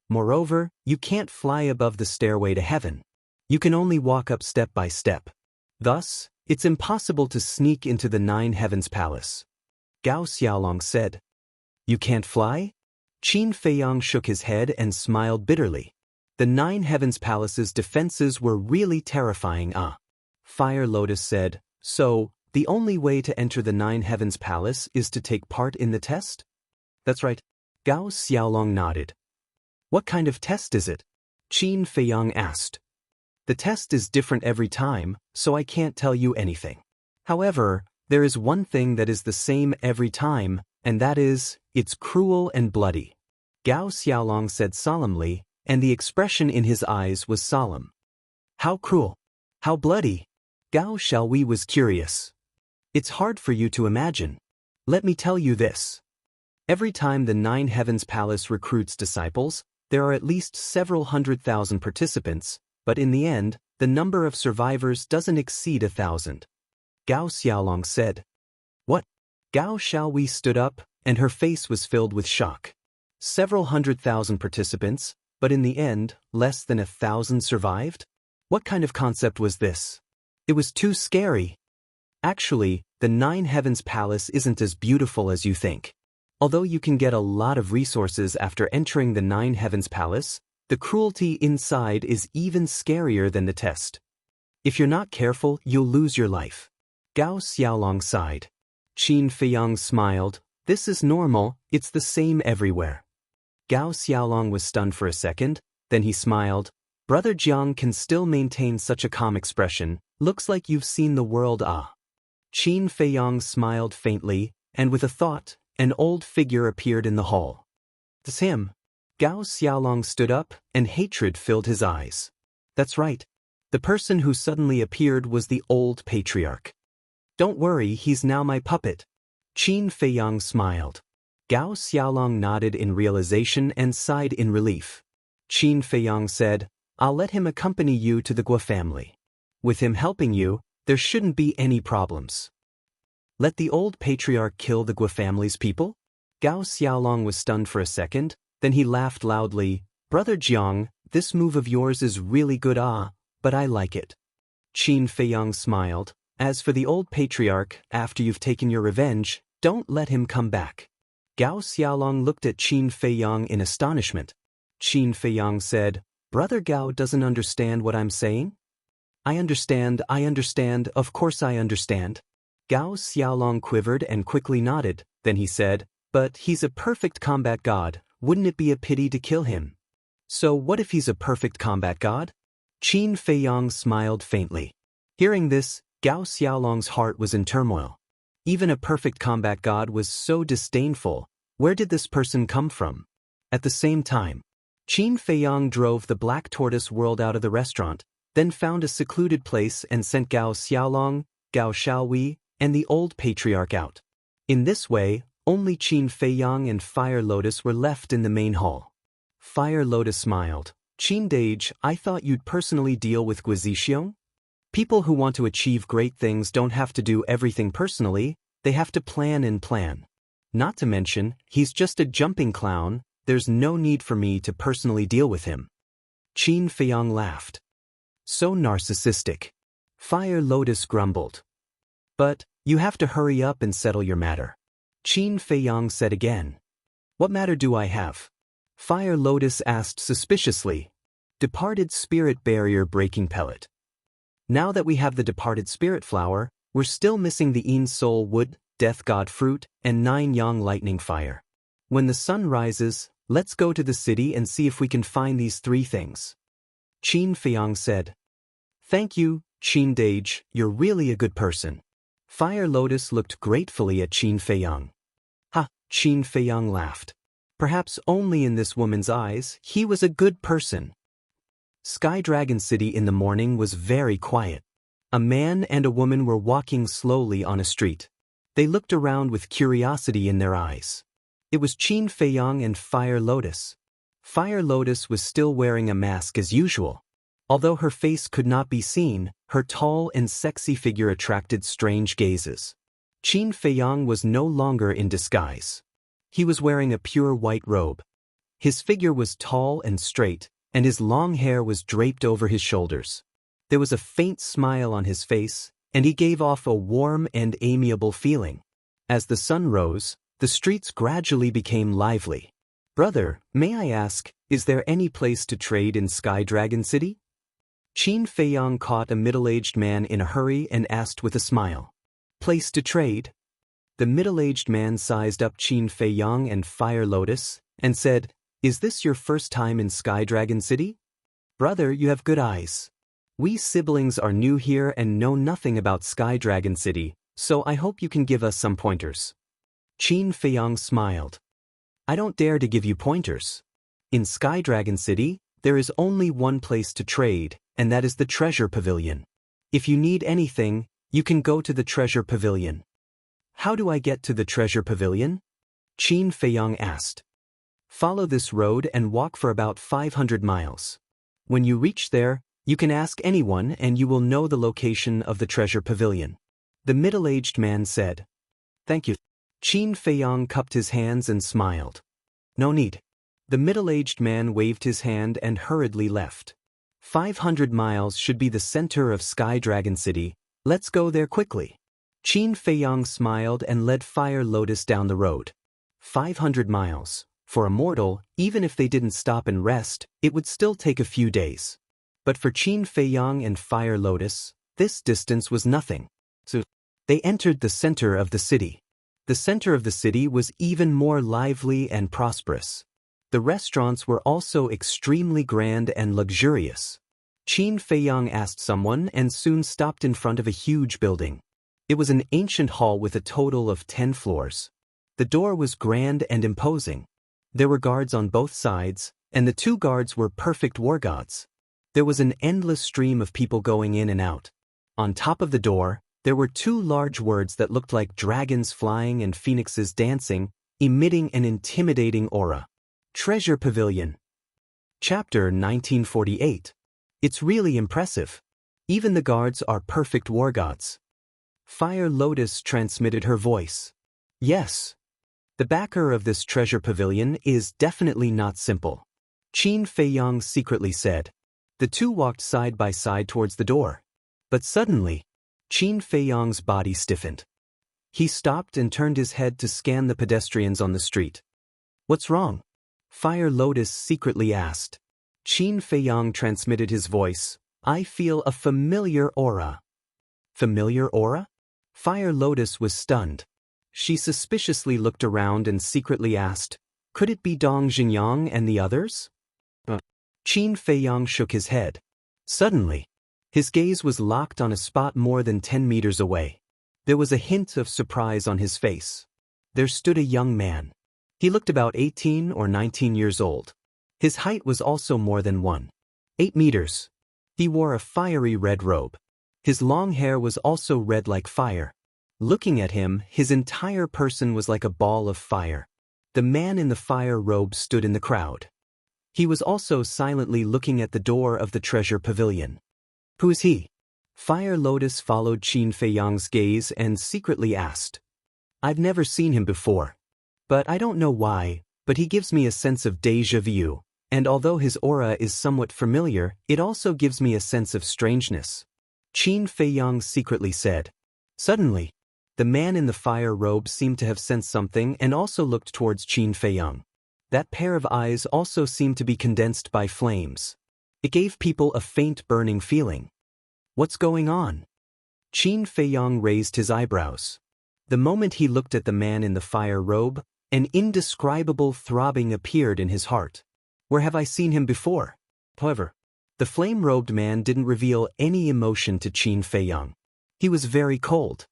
A: Moreover, you can't fly above the stairway to heaven. You can only walk up step by step. Thus, it's impossible to sneak into the Nine Heavens Palace. Gao Xiaolong said. You can't fly? Qin Feiyang shook his head and smiled bitterly. The Nine Heavens Palace's defenses were really terrifying. Fire Lotus said, So, the only way to enter the Nine Heavens Palace is to take part in the test? That's right. Gao Xiaolong nodded. What kind of test is it? Qin Feiyang asked. The test is different every time, so I can't tell you anything. However, there is one thing that is the same every time, and that is, it's cruel and bloody. Gao Xiaolong said solemnly, and the expression in his eyes was solemn. How cruel? How bloody? Gao Xiaowei was curious. It's hard for you to imagine. Let me tell you this. Every time the Nine Heavens Palace recruits disciples, there are at least several 100,000 participants, but in the end, the number of survivors doesn't exceed 1,000. Gao Xiaolong said. What? Gao Xiaowei stood up, and her face was filled with shock. Several 100,000 participants, but in the end, less than 1,000 survived? What kind of concept was this? It was too scary. Actually, the Nine Heavens Palace isn't as beautiful as you think. Although you can get a lot of resources after entering the Nine Heavens Palace, the cruelty inside is even scarier than the test. If you're not careful, you'll lose your life. Gao Xiaolong sighed. Qin Feiyang smiled. This is normal, it's the same everywhere. Gao Xiaolong was stunned for a second, then he smiled. Brother Jiang can still maintain such a calm expression. Looks like you've seen the world. Qin Feiyang smiled faintly, and with a thought, an old figure appeared in the hall. It's him. Gao Xiaolong stood up, and hatred filled his eyes. That's right. The person who suddenly appeared was the old patriarch. Don't worry, he's now my puppet. Qin Feiyang smiled. Gao Xiaolong nodded in realization and sighed in relief. Qin Feiyang said, I'll let him accompany you to the Gua family. With him helping you, there shouldn't be any problems. Let the old patriarch kill the Gua family's people? Gao Xiaolong was stunned for a second, then he laughed loudly. Brother Jiang, this move of yours is really good but I like it. Qin Feiyang smiled. As for the old patriarch, after you've taken your revenge, don't let him come back. Gao Xiaolong looked at Qin Feiyang in astonishment. Qin Feiyang said, Brother Gao doesn't understand what I'm saying? I understand, of course I understand. Gao Xiaolong quivered and quickly nodded, then he said, but he's a perfect combat god, wouldn't it be a pity to kill him? So what if he's a perfect combat god? Qin Feiyang smiled faintly. Hearing this, Gao Xiaolong's heart was in turmoil. Even a perfect combat god was so disdainful. Where did this person come from? At the same time, Qin Feiyang drove the black tortoise world out of the restaurant, then found a secluded place and sent Gao Xiaolong, Gao Xiaowei, and the old patriarch out. In this way, only Qin Feiyang and Fire Lotus were left in the main hall. Fire Lotus smiled. Qin Dage, I thought you'd personally deal with Guizixiong? People who want to achieve great things don't have to do everything personally, they have to plan and plan. Not to mention, he's just a jumping clown, there's no need for me to personally deal with him. Qin Feiyang laughed. So narcissistic. Fire Lotus grumbled. But, you have to hurry up and settle your matter. Qin Feiyang said again. What matter do I have? Fire Lotus asked suspiciously. Departed spirit barrier breaking pellet. Now that we have the departed spirit flower, we're still missing the Yin soul wood, death god fruit, and 9 yang lightning fire. When the sun rises, let's go to the city and see if we can find these 3 things. Qin Feiyang said. Thank you, Qin Dage, you're really a good person. Fire Lotus looked gratefully at Qin Feiyang. Ha, Qin Feiyang laughed. Perhaps only in this woman's eyes, he was a good person. Sky Dragon City in the morning was very quiet. A man and a woman were walking slowly on a street. They looked around with curiosity in their eyes. It was Qin Feiyang and Fire Lotus. Fire Lotus was still wearing a mask as usual. Although her face could not be seen, her tall and sexy figure attracted strange gazes. Qin Feiyang was no longer in disguise. He was wearing a pure white robe. His figure was tall and straight, and his long hair was draped over his shoulders. There was a faint smile on his face, and he gave off a warm and amiable feeling. As the sun rose, the streets gradually became lively. Brother, may I ask, is there any place to trade in Sky Dragon City? Qin Feiyang caught a middle-aged man in a hurry and asked with a smile. Place to trade? The middle-aged man sized up Qin Feiyang and Fire Lotus, and said, Is this your first time in Sky Dragon City? Brother, you have good eyes. We siblings are new here and know nothing about Sky Dragon City, so I hope you can give us some pointers. Qin Feiyang smiled. I don't dare to give you pointers. In Sky Dragon City, there is only one place to trade, and that is the Treasure Pavilion. If you need anything, you can go to the Treasure Pavilion. How do I get to the Treasure Pavilion? Qin Feiyang asked. Follow this road and walk for about 500 miles. When you reach there, you can ask anyone and you will know the location of the Treasure Pavilion. The middle-aged man said. Thank you. Qin Feiyang cupped his hands and smiled. No need. The middle-aged man waved his hand and hurriedly left. 500 miles should be the center of Sky Dragon City. Let's go there quickly. Qin Feiyang smiled and led Fire Lotus down the road. 500 miles. For a mortal, even if they didn't stop and rest, it would still take a few days. But for Qin Feiyang and Fire Lotus, this distance was nothing. So, they entered the center of the city. The center of the city was even more lively and prosperous. The restaurants were also extremely grand and luxurious. Qin Feiyang asked someone and soon stopped in front of a huge building. It was an ancient hall with a total of 10 floors. The door was grand and imposing. There were guards on both sides, and the 2 guards were perfect war gods. There was an endless stream of people going in and out. On top of the door, there were 2 large words that looked like dragons flying and phoenixes dancing, emitting an intimidating aura. Treasure Pavilion. Chapter 1948. It's really impressive. Even the guards are perfect war gods. Fire Lotus transmitted her voice. Yes. The backer of this treasure pavilion is definitely not simple. Qin Feiyang secretly said. The two walked side by side towards the door. But suddenly, Qin Feiyang's body stiffened. He stopped and turned his head to scan the pedestrians on the street. What's wrong? Fire Lotus secretly asked. Qin Feiyang transmitted his voice. I feel a familiar aura. Familiar aura? Fire Lotus was stunned. She suspiciously looked around and secretly asked, could it be Dong Xingyang and the others? Qin Feiyang shook his head. Suddenly, his gaze was locked on a spot more than 10 meters away. There was a hint of surprise on his face. There stood a young man. He looked about 18 or 19 years old. His height was also more than 1.8 meters. He wore a fiery red robe. His long hair was also red like fire. Looking at him, his entire person was like a ball of fire. The man in the fire robe stood in the crowd. He was also silently looking at the door of the treasure pavilion. Who is he? Fire Lotus followed Qin Feiyang's gaze and secretly asked. I've never seen him before. But I don't know why, but he gives me a sense of déjà vu, and although his aura is somewhat familiar, it also gives me a sense of strangeness. Qin Feiyang secretly said. Suddenly, the man in the fire robe seemed to have sensed something and also looked towards Qin Feiyang. That pair of eyes also seemed to be condensed by flames. It gave people a faint burning feeling. What's going on? Qin Feiyang raised his eyebrows. The moment he looked at the man in the fire robe, an indescribable throbbing appeared in his heart. Where have I seen him before? However, the flame-robed man didn't reveal any emotion to Qin Feiyang. He was very cold.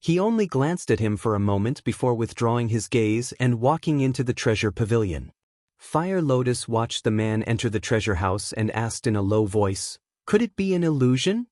A: He only glanced at him for a moment before withdrawing his gaze and walking into the treasure pavilion. Fire Lotus watched the man enter the treasure house and asked in a low voice, could it be an illusion?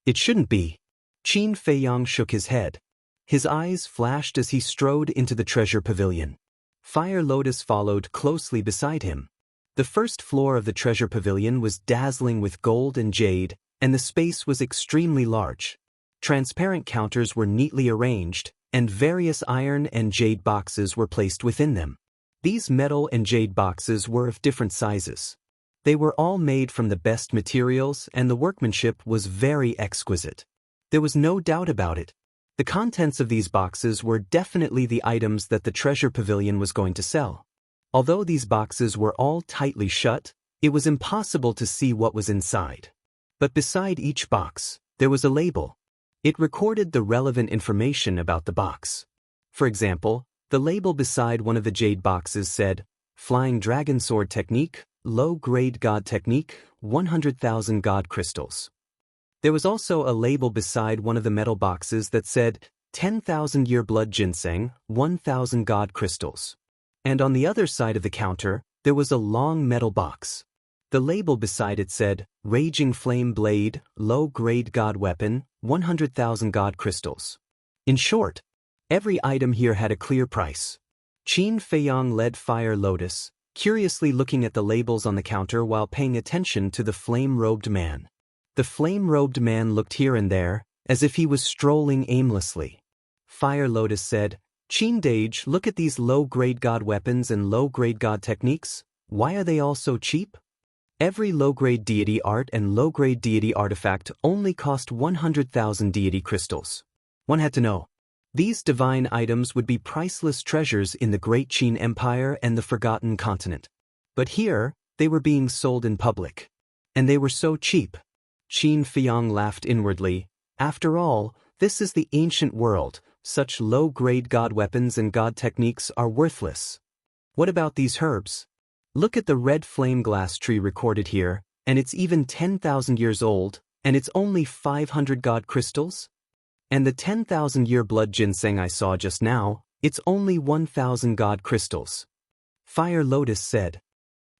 A: It shouldn't be. Qin Feiyang shook his head. His eyes flashed as he strode into the treasure pavilion. Fire Lotus followed closely beside him. The first floor of the treasure pavilion was dazzling with gold and jade, and the space was extremely large. Transparent counters were neatly arranged, and various iron and jade boxes were placed within them. These metal and jade boxes were of different sizes. They were all made from the best materials, and the workmanship was very exquisite. There was no doubt about it. The contents of these boxes were definitely the items that the treasure pavilion was going to sell. Although these boxes were all tightly shut, it was impossible to see what was inside. But beside each box, there was a label. It recorded the relevant information about the box. For example, the label beside one of the jade boxes said, Flying Dragon Sword Technique, Low-Grade God Technique, 100,000 God Crystals. There was also a label beside one of the metal boxes that said, 10,000 Year Blood Ginseng, 1,000 God Crystals. And on the other side of the counter, there was a long metal box. The label beside it said, Raging Flame Blade, Low-Grade God Weapon, 100,000 God Crystals. In short, every item here had a clear price. Qin Feiyang led Fire Lotus, curiously looking at the labels on the counter while paying attention to the flame-robed man. The flame-robed man looked here and there, as if he was strolling aimlessly. Fire Lotus said, Qin Dage, look at these low-grade god weapons and low-grade god techniques. Why are they all so cheap? Every low-grade deity art and low-grade deity artifact only cost 100,000 deity crystals. One had to know. These divine items would be priceless treasures in the Great Qin Empire and the Forgotten Continent. But here, they were being sold in public. And they were so cheap. Qin Feiyang laughed inwardly. After all, this is the ancient world. Such low-grade god weapons and god techniques are worthless. What about these herbs? Look at the red flame glass tree recorded here, and it's even 10,000 years old, and it's only 500 god crystals? And the 10,000 year blood ginseng I saw just now, it's only 1,000 god crystals. Fire Lotus said.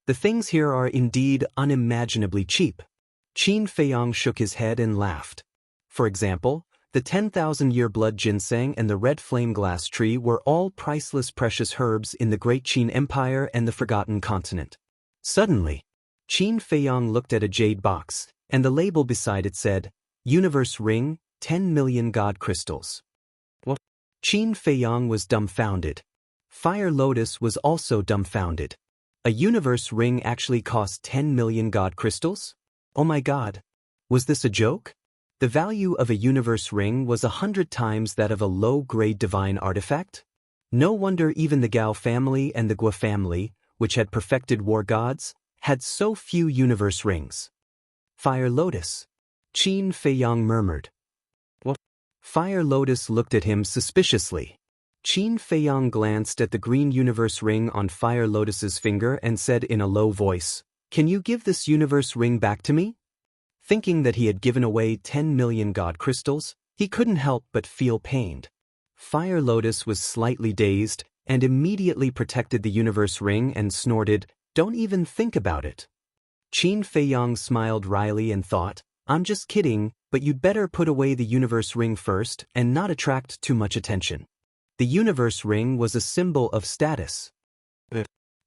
A: The things here are indeed unimaginably cheap. Qin Feiyang shook his head and laughed. For example, the 10,000 year blood ginseng and the red flame glass tree were all priceless precious herbs in the Great Qin Empire and the Forgotten Continent. Suddenly, Qin Feiyong looked at a jade box, and the label beside it said, Universe Ring, 10 million God Crystals. What? Qin Feiyong was dumbfounded. Fire Lotus was also dumbfounded. A universe ring actually cost 10 million God Crystals? Oh my god. Was this a joke? The value of a universe ring was 100 times that of a low-grade divine artifact? No wonder even the Gao family and the Gua family, which had perfected war gods, had so few universe rings. Fire Lotus. Qin Feiyong murmured. What? Fire Lotus looked at him suspiciously. Qin Feiyong glanced at the green universe ring on Fire Lotus's finger and said in a low voice, Can you give this universe ring back to me? Thinking that he had given away 10 million God Crystals, he couldn't help but feel pained. Fire Lotus was slightly dazed and immediately protected the universe ring and snorted, Don't even think about it. Qin Feiyong smiled wryly and thought, I'm just kidding, but you'd better put away the universe ring first and not attract too much attention. The universe ring was a symbol of status.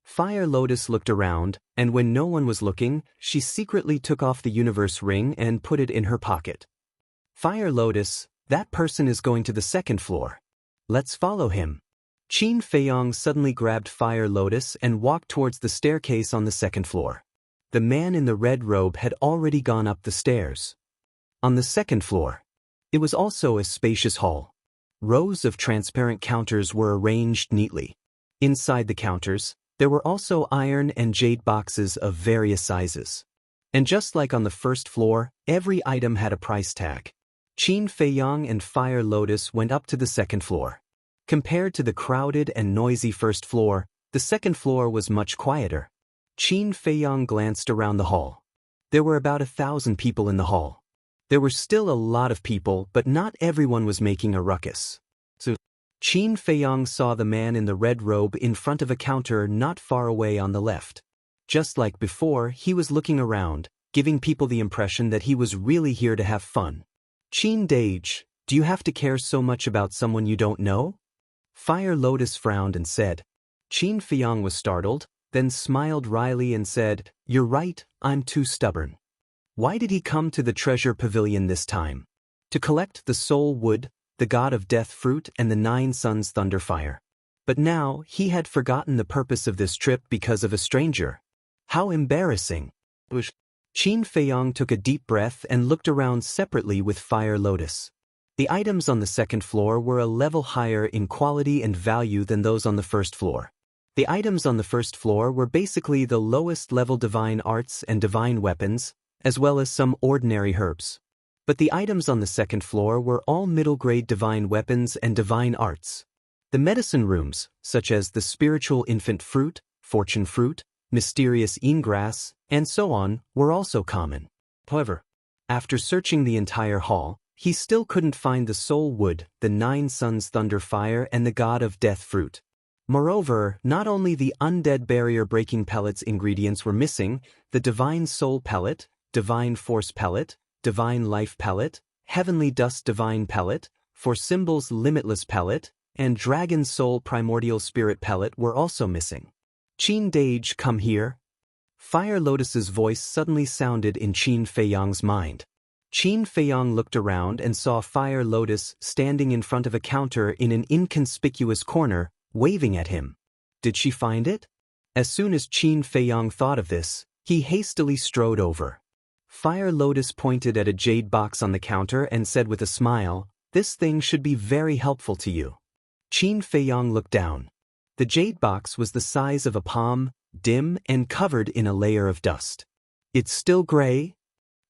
A: Fire Lotus looked around, and when no one was looking, she secretly took off the universe ring and put it in her pocket. Fire Lotus, that person is going to the second floor. Let's follow him. Qin Feiyong suddenly grabbed Fire Lotus and walked towards the staircase on the second floor. The man in the red robe had already gone up the stairs. On the second floor, it was also a spacious hall. Rows of transparent counters were arranged neatly. Inside the counters, there were also iron and jade boxes of various sizes. And just like on the first floor, every item had a price tag. Qin Feiyong and Fire Lotus went up to the second floor. Compared to the crowded and noisy first floor, the second floor was much quieter. Qin Feiyong glanced around the hall. There were about 1,000 people in the hall. There were still a lot of people, but not everyone was making a ruckus. So, Qin Feiyong saw the man in the red robe in front of a counter not far away on the left. Just like before, he was looking around, giving people the impression that he was really here to have fun. Qin Dage, do you have to care so much about someone you don't know? Fire Lotus frowned and said. Qin Feiyong was startled, then smiled wryly and said, You're right, I'm too stubborn. Why did he come to the treasure pavilion this time? To collect the soul wood, the god of death fruit and the 9 suns thunderfire. But now, he had forgotten the purpose of this trip because of a stranger. How embarrassing. Qin Feiyong took a deep breath and looked around separately with Fire Lotus. The items on the second floor were a level higher in quality and value than those on the first floor. The items on the first floor were basically the lowest level divine arts and divine weapons, as well as some ordinary herbs. But the items on the second floor were all middle-grade divine weapons and divine arts. The medicine rooms, such as the spiritual infant fruit, fortune fruit, mysterious ingrass, and so on, were also common. However, after searching the entire hall, he still couldn't find the soul wood, the 9 suns thunderfire and the god of death fruit. Moreover, not only the undead barrier-breaking pellets ingredients were missing, the divine soul pellet, divine force pellet, divine life pellet, heavenly dust divine pellet, for symbols limitless pellet, and dragon soul primordial spirit pellet were also missing. Qin Dage, come here. Fire Lotus's voice suddenly sounded in Qin Feiyong's mind. Qin Feiyong looked around and saw Fire Lotus standing in front of a counter in an inconspicuous corner, waving at him. Did she find it? As soon as Qin Feiyong thought of this, he hastily strode over. Fire Lotus pointed at a jade box on the counter and said with a smile, This thing should be very helpful to you. Qin Feiyong looked down. The jade box was the size of a palm, dim and covered in a layer of dust. It's still gray?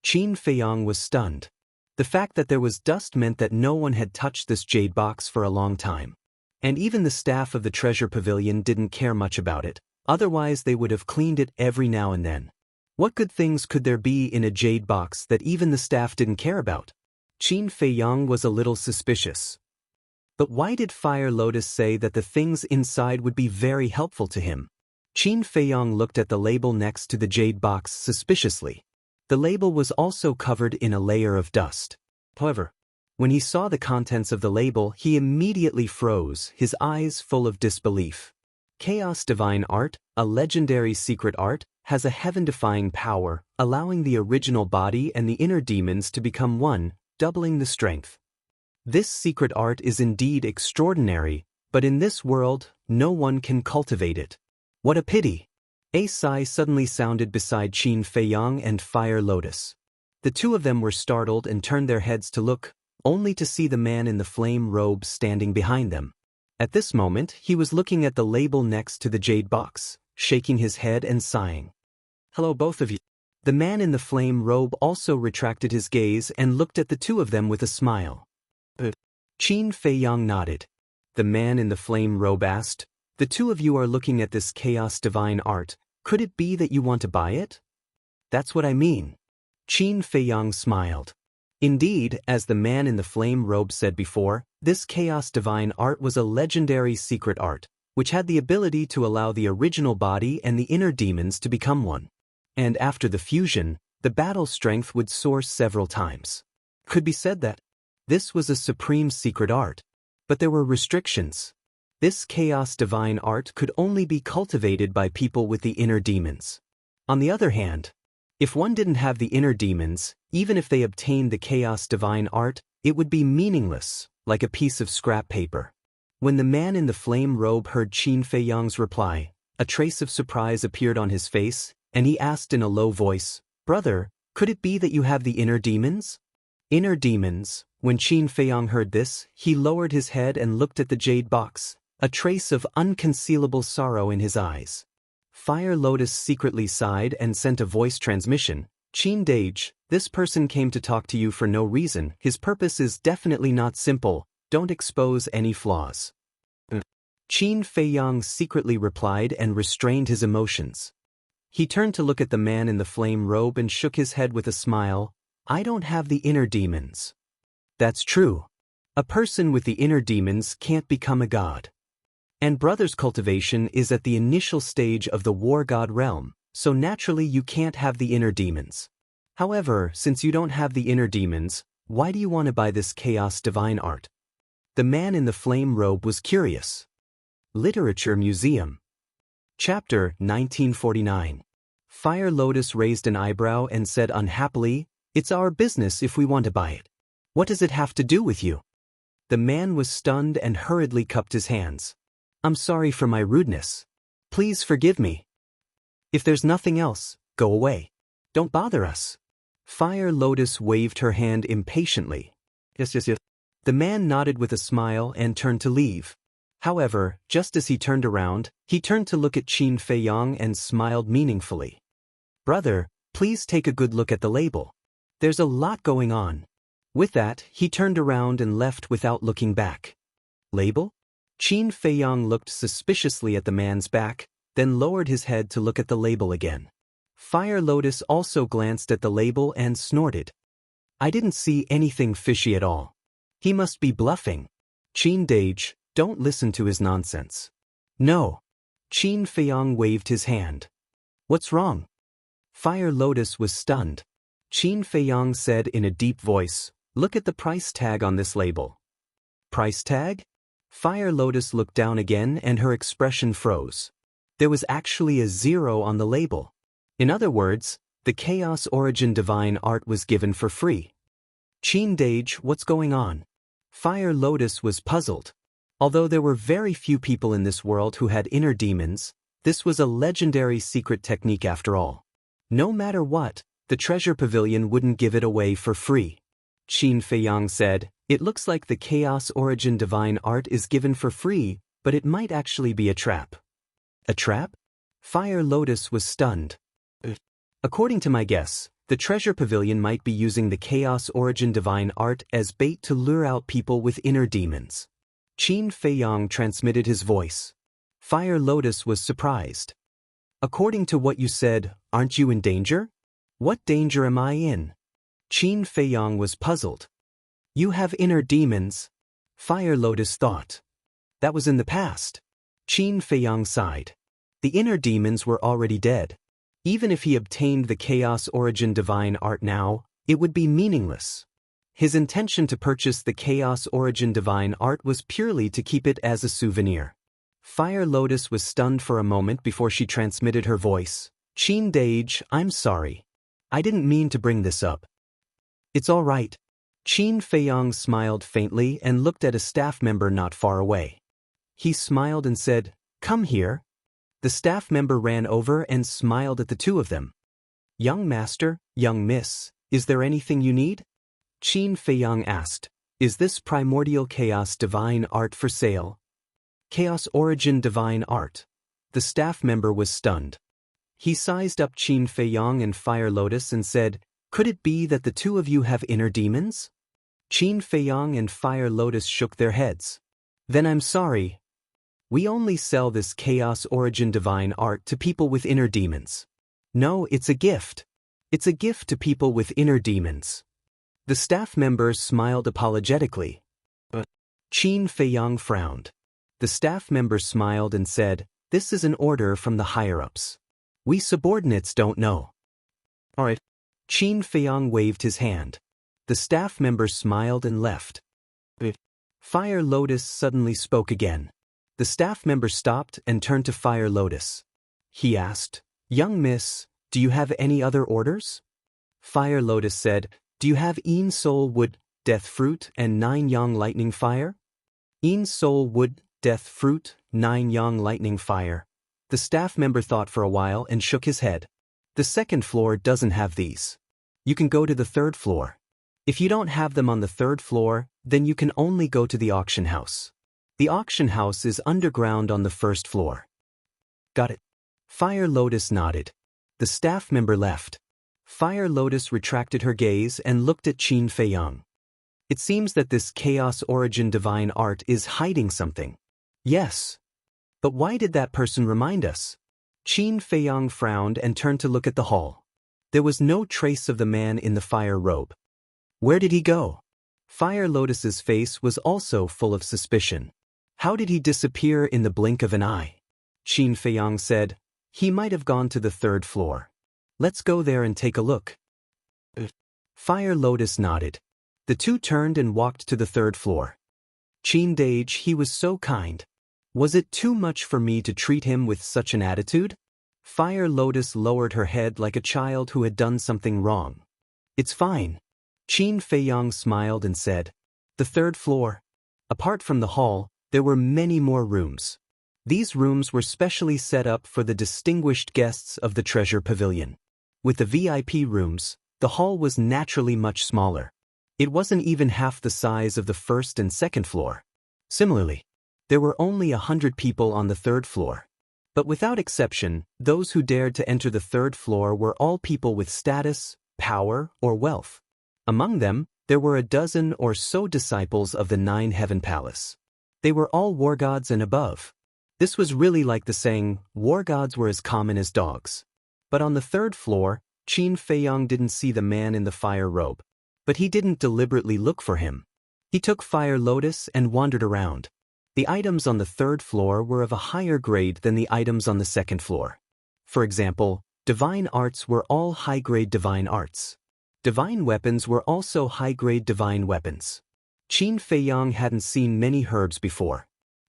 A: Qin Feiyong was stunned. The fact that there was dust meant that no one had touched this jade box for a long time. And even the staff of the treasure pavilion didn't care much about it, otherwise they would have cleaned it every now and then. What good things could there be in a jade box that even the staff didn't care about? Qin Feiyong was a little suspicious. But why did Fire Lotus say that the things inside would be very helpful to him? Qin Feiyong looked at the label next to the jade box suspiciously. The label was also covered in a layer of dust. However, when he saw the contents of the label, he immediately froze, his eyes full of disbelief. Chaos Divine Art, a legendary secret art, has a heaven-defying power, allowing the original body and the inner demons to become one, doubling the strength. This secret art is indeed extraordinary, but in this world, no one can cultivate it. What a pity! A sigh suddenly sounded beside Qin Feiyang and Fire Lotus. The two of them were startled and turned their heads to look, only to see the man in the flame robe standing behind them. At this moment, he was looking at the label next to the jade box, shaking his head and sighing. "Hello, both of you." The man in the flame robe also retracted his gaze and looked at the two of them with a smile. Qin Feiyang nodded. The man in the flame robe asked, "The two of you are looking at this chaos divine art. Could it be that you want to buy it?" "That's what I mean." Qin Feiyang smiled. Indeed, as the man in the flame robe said before, this chaos divine art was a legendary secret art, which had the ability to allow the original body and the inner demons to become one. And after the fusion, the battle strength would soar several times. Could be said that this was a supreme secret art. But there were restrictions. This chaos divine art could only be cultivated by people with the inner demons. On the other hand, if one didn't have the inner demons, even if they obtained the chaos divine art, it would be meaningless, like a piece of scrap paper. When the man in the flame robe heard Qin Feiyang's reply, a trace of surprise appeared on his face, and he asked in a low voice, "Brother, could it be that you have the inner demons?" Inner demons. When Qin Feiyang heard this, he lowered his head and looked at the jade box, a trace of unconcealable sorrow in his eyes. Fire Lotus secretly sighed and sent a voice transmission. "Qin Dage, this person came to talk to you for no reason. His purpose is definitely not simple. Don't expose any flaws." Qin Feiyang secretly replied and restrained his emotions. He turned to look at the man in the flame robe and shook his head with a smile. "I don't have the inner demons." "That's true. A person with the inner demons can't become a god. And brother's cultivation is at the initial stage of the war god realm, so naturally you can't have the inner demons. However, since you don't have the inner demons, why do you want to buy this chaos divine art?" The man in the flame robe was curious. Literature Museum. Chapter 1949. Fire Lotus raised an eyebrow and said unhappily, "It's our business if we want to buy it. What does it have to do with you?" The man was stunned and hurriedly cupped his hands. "I'm sorry for my rudeness. Please forgive me. If there's nothing else, go away. Don't bother us." Fire Lotus waved her hand impatiently. Yes. The man nodded with a smile and turned to leave. However, just as he turned around, he turned to look at Qin Feiyang and smiled meaningfully. "Brother, please take a good look at the label. There's a lot going on." With that, he turned around and left without looking back. "Label?" Qin Feiyang looked suspiciously at the man's back, then lowered his head to look at the label again. Fire Lotus also glanced at the label and snorted. "I didn't see anything fishy at all. He must be bluffing. Qin Dage, don't listen to his nonsense." "No." Qin Feiyang waved his hand. "What's wrong?" Fire Lotus was stunned. Qin Feiyang said in a deep voice, "Look at the price tag on this label." "Price tag?" Fire Lotus looked down again and her expression froze. There was actually a 0 on the label. In other words, the Chaos Origin Divine Art was given for free. "Qin Dage, what's going on?" Fire Lotus was puzzled. Although there were very few people in this world who had inner demons, this was a legendary secret technique after all. No matter what, the treasure pavilion wouldn't give it away for free. Qin Feiyang said, "It looks like the Chaos Origin Divine Art is given for free, but it might actually be a trap." "A trap?" Fire Lotus was stunned. "According to my guess, the treasure pavilion might be using the Chaos Origin Divine Art as bait to lure out people with inner demons." Qin Feiyang transmitted his voice. Fire Lotus was surprised. "According to what you said, aren't you in danger?" "What danger am I in?" Qin Feiyang was puzzled. "You have inner demons." Fire Lotus thought. That was in the past. Qin Feiyang sighed. The inner demons were already dead. Even if he obtained the Chaos Origin Divine Art now, it would be meaningless. His intention to purchase the Chaos Origin Divine Art was purely to keep it as a souvenir. Fire Lotus was stunned for a moment before she transmitted her voice. Qin Dage, I'm sorry. I didn't mean to bring this up. It's all right. Qin Feiyang smiled faintly and looked at a staff member not far away. He smiled and said, "Come here." The staff member ran over and smiled at the two of them. "Young master, young miss, is there anything you need?" Qin Feiyang asked. "Is this primordial chaos divine art for sale?" Chaos origin divine art. The staff member was stunned. He sized up Qin Feiyang and Fire Lotus and said, "Could it be that the two of you have inner demons?" Qin Feiyang and Fire Lotus shook their heads. "Then I'm sorry. We only sell this chaos origin divine art to people with inner demons. No, it's a gift. It's a gift to people with inner demons." The staff member smiled apologetically. Qin Feiyang frowned. The staff member smiled and said, "This is an order from the higher-ups. We subordinates don't know." "All right." Qin Feiyang waved his hand. The staff member smiled and left. Fire Lotus suddenly spoke again. The staff member stopped and turned to Fire Lotus. He asked, "Young miss, do you have any other orders?" Fire Lotus said, "Do you have Een Soul Wood, Death Fruit, and 9 Yang Lightning Fire?" Een Soul Wood, Death Fruit, 9 Yang Lightning Fire. The staff member thought for a while and shook his head. "The second floor doesn't have these. You can go to the third floor. If you don't have them on the third floor, then you can only go to the auction house. The auction house is underground on the first floor." "Got it." Fire Lotus nodded. The staff member left. Fire Lotus retracted her gaze and looked at Qin Feiyang. "It seems that this chaos origin divine art is hiding something." "Yes. But why did that person remind us?" Qin Feiyang frowned and turned to look at the hall. There was no trace of the man in the fire robe. Where did he go? Fire Lotus's face was also full of suspicion. How did he disappear in the blink of an eye? Qin Feiyang said, "He might have gone to the third floor. Let's go there and take a look." Fire Lotus nodded. The two turned and walked to the third floor. "Qin Dage, he was so kind. Was it too much for me to treat him with such an attitude?" Fire Lotus lowered her head like a child who had done something wrong. "It's fine." Qin Feiyang smiled and said, "The third floor." Apart from the hall, there were many more rooms. These rooms were specially set up for the distinguished guests of the Treasure Pavilion. With the VIP rooms, the hall was naturally much smaller. It wasn't even half the size of the first and second floor. Similarly, there were only 100 people on the third floor. But without exception, those who dared to enter the third floor were all people with status, power, or wealth. Among them, there were a dozen or so disciples of the 9 Heaven Palace. They were all war gods and above. This was really like the saying, war gods were as common as dogs. But on the third floor, Qin Feiyang didn't see the man in the fire robe. But he didn't deliberately look for him. He took Fire Lotus and wandered around. The items on the third floor were of a higher grade than the items on the second floor. For example, divine arts were all high-grade divine arts. Divine weapons were also high-grade divine weapons. Qin Feiyang hadn't seen many herbs before.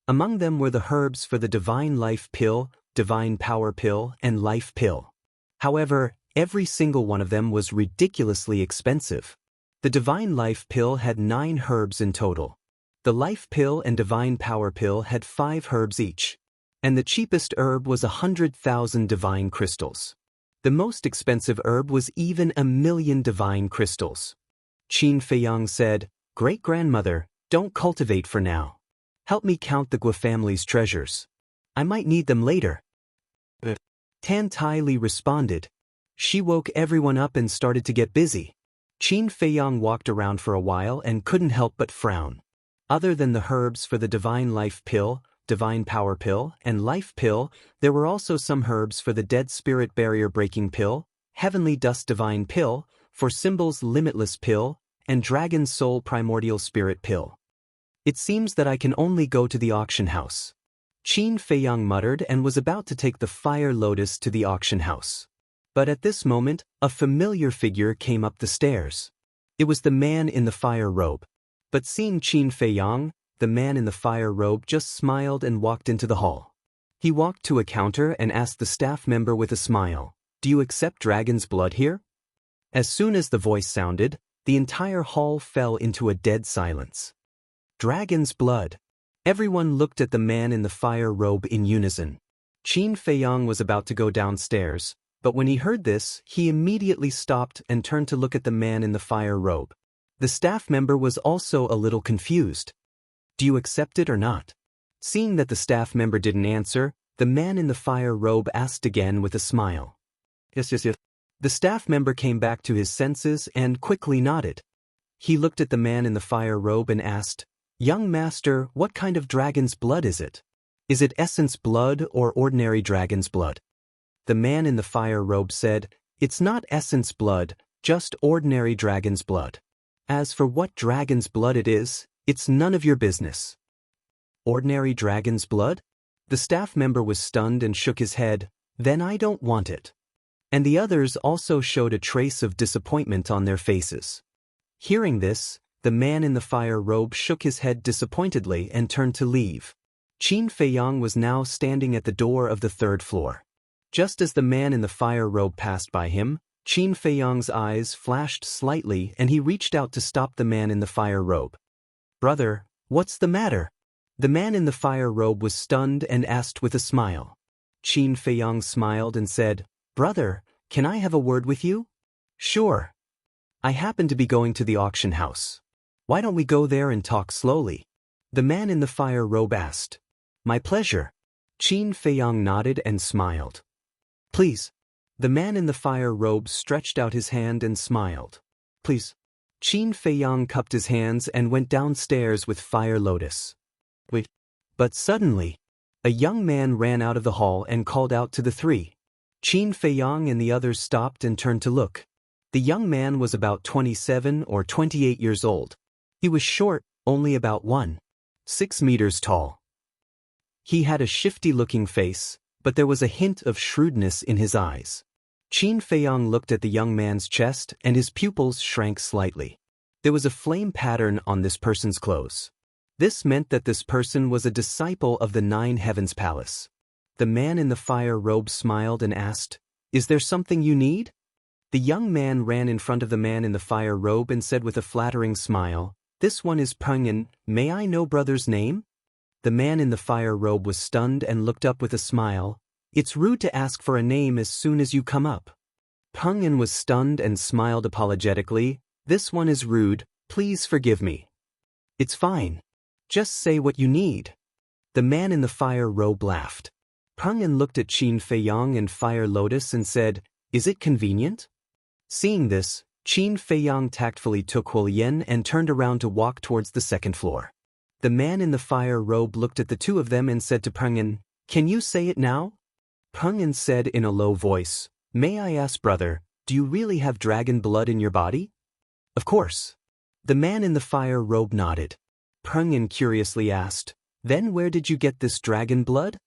A: Among them were the herbs for the Divine Life Pill, Divine Power Pill, and Life Pill. However, every single one of them was ridiculously expensive. The Divine Life Pill had 9 herbs in total. The Life Pill and Divine Power Pill had 5 herbs each. And the cheapest herb was 100,000 divine crystals. The most expensive herb was even 1,000,000 divine crystals. Qin Feiyang said, "Great-grandmother, don't cultivate for now. Help me count the Gua family's treasures. I might need them later." Tan Tai Li responded. She woke everyone up and started to get busy. Qin Feiyang walked around for a while and couldn't help but frown. Other than the herbs for the Divine Life Pill, Divine Power Pill, and Life Pill, there were also some herbs for the Dead Spirit Barrier Breaking Pill, Heavenly Dust Divine Pill, for Symbols Limitless Pill, and Dragon Soul Primordial Spirit Pill. "It seems that I can only go to the auction house." Qin Feiyang muttered and was about to take the Fire Lotus to the auction house. But at this moment, a familiar figure came up the stairs. It was the man in the fire robe. But seeing Qin Feiyang, the man in the fire robe just smiled and walked into the hall. He walked to a counter and asked the staff member with a smile, Do you accept dragon's blood here? As soon as the voice sounded, the entire hall fell into a dead silence. Dragon's blood. Everyone looked at the man in the fire robe in unison. Qin Feiyang was about to go downstairs, but when he heard this, he immediately stopped and turned to look at the man in the fire robe. The staff member was also a little confused. Do you accept it or not? Seeing that the staff member didn't answer, the man in the fire robe asked again with a smile. Yes. The staff member came back to his senses and quickly nodded. He looked at the man in the fire robe and asked, "Young master, what kind of dragon's blood is it? Is it essence blood or ordinary dragon's blood?" The man in the fire robe said, "It's not essence blood, just ordinary dragon's blood. As for what dragon's blood it is, it's none of your business." Ordinary dragon's blood? The staff member was stunned and shook his head. "Then I don't want it." And the others also showed a trace of disappointment on their faces. Hearing this, the man in the fire robe shook his head disappointedly and turned to leave. Qin Feiyang was now standing at the door of the third floor. Just as the man in the fire robe passed by him, Qin Feiyang's eyes flashed slightly and he reached out to stop the man in the fire robe. "Brother, what's the matter?" The man in the fire robe was stunned and asked with a smile. Qin Feiyang smiled and said, "Brother, can I have a word with you?" "Sure. I happen to be going to the auction house. Why don't we go there and talk slowly?" The man in the fire robe asked. "My pleasure." Qin Feiyang nodded and smiled. "Please." The man in the fire robe stretched out his hand and smiled. "Please." Qin Feiyang cupped his hands and went downstairs with Fire Lotus. "Wait." But suddenly, a young man ran out of the hall and called out to the three. Qin Feiyang and the others stopped and turned to look. The young man was about 27 or 28 years old. He was short, only about 1.6 meters tall. He had a shifty-looking face, but there was a hint of shrewdness in his eyes. Qin Feiyang looked at the young man's chest and his pupils shrank slightly. There was a flame pattern on this person's clothes. This meant that this person was a disciple of the Nine Heavens Palace. The man in the fire robe smiled and asked, "Is there something you need?" The young man ran in front of the man in the fire robe and said with a flattering smile, "This one is Pengyan, may I know brother's name?" The man in the fire robe was stunned and looked up with a smile. "It's rude to ask for a name as soon as you come up." Pengyan was stunned and smiled apologetically. "This one is rude, please forgive me." "It's fine. Just say what you need." The man in the fire robe laughed. Pengyan looked at Qin Feiyang and Fire Lotus and said, "Is it convenient?" Seeing this, Qin Feiyang tactfully took Hulian and turned around to walk towards the second floor. The man in the fire robe looked at the two of them and said to Pengyan, "Can you say it now?" Pengyan said in a low voice, "May I ask, brother, do you really have dragon blood in your body?" "Of course." The man in the fire robe nodded. Pengyan curiously asked, "Then where did you get this dragon blood?"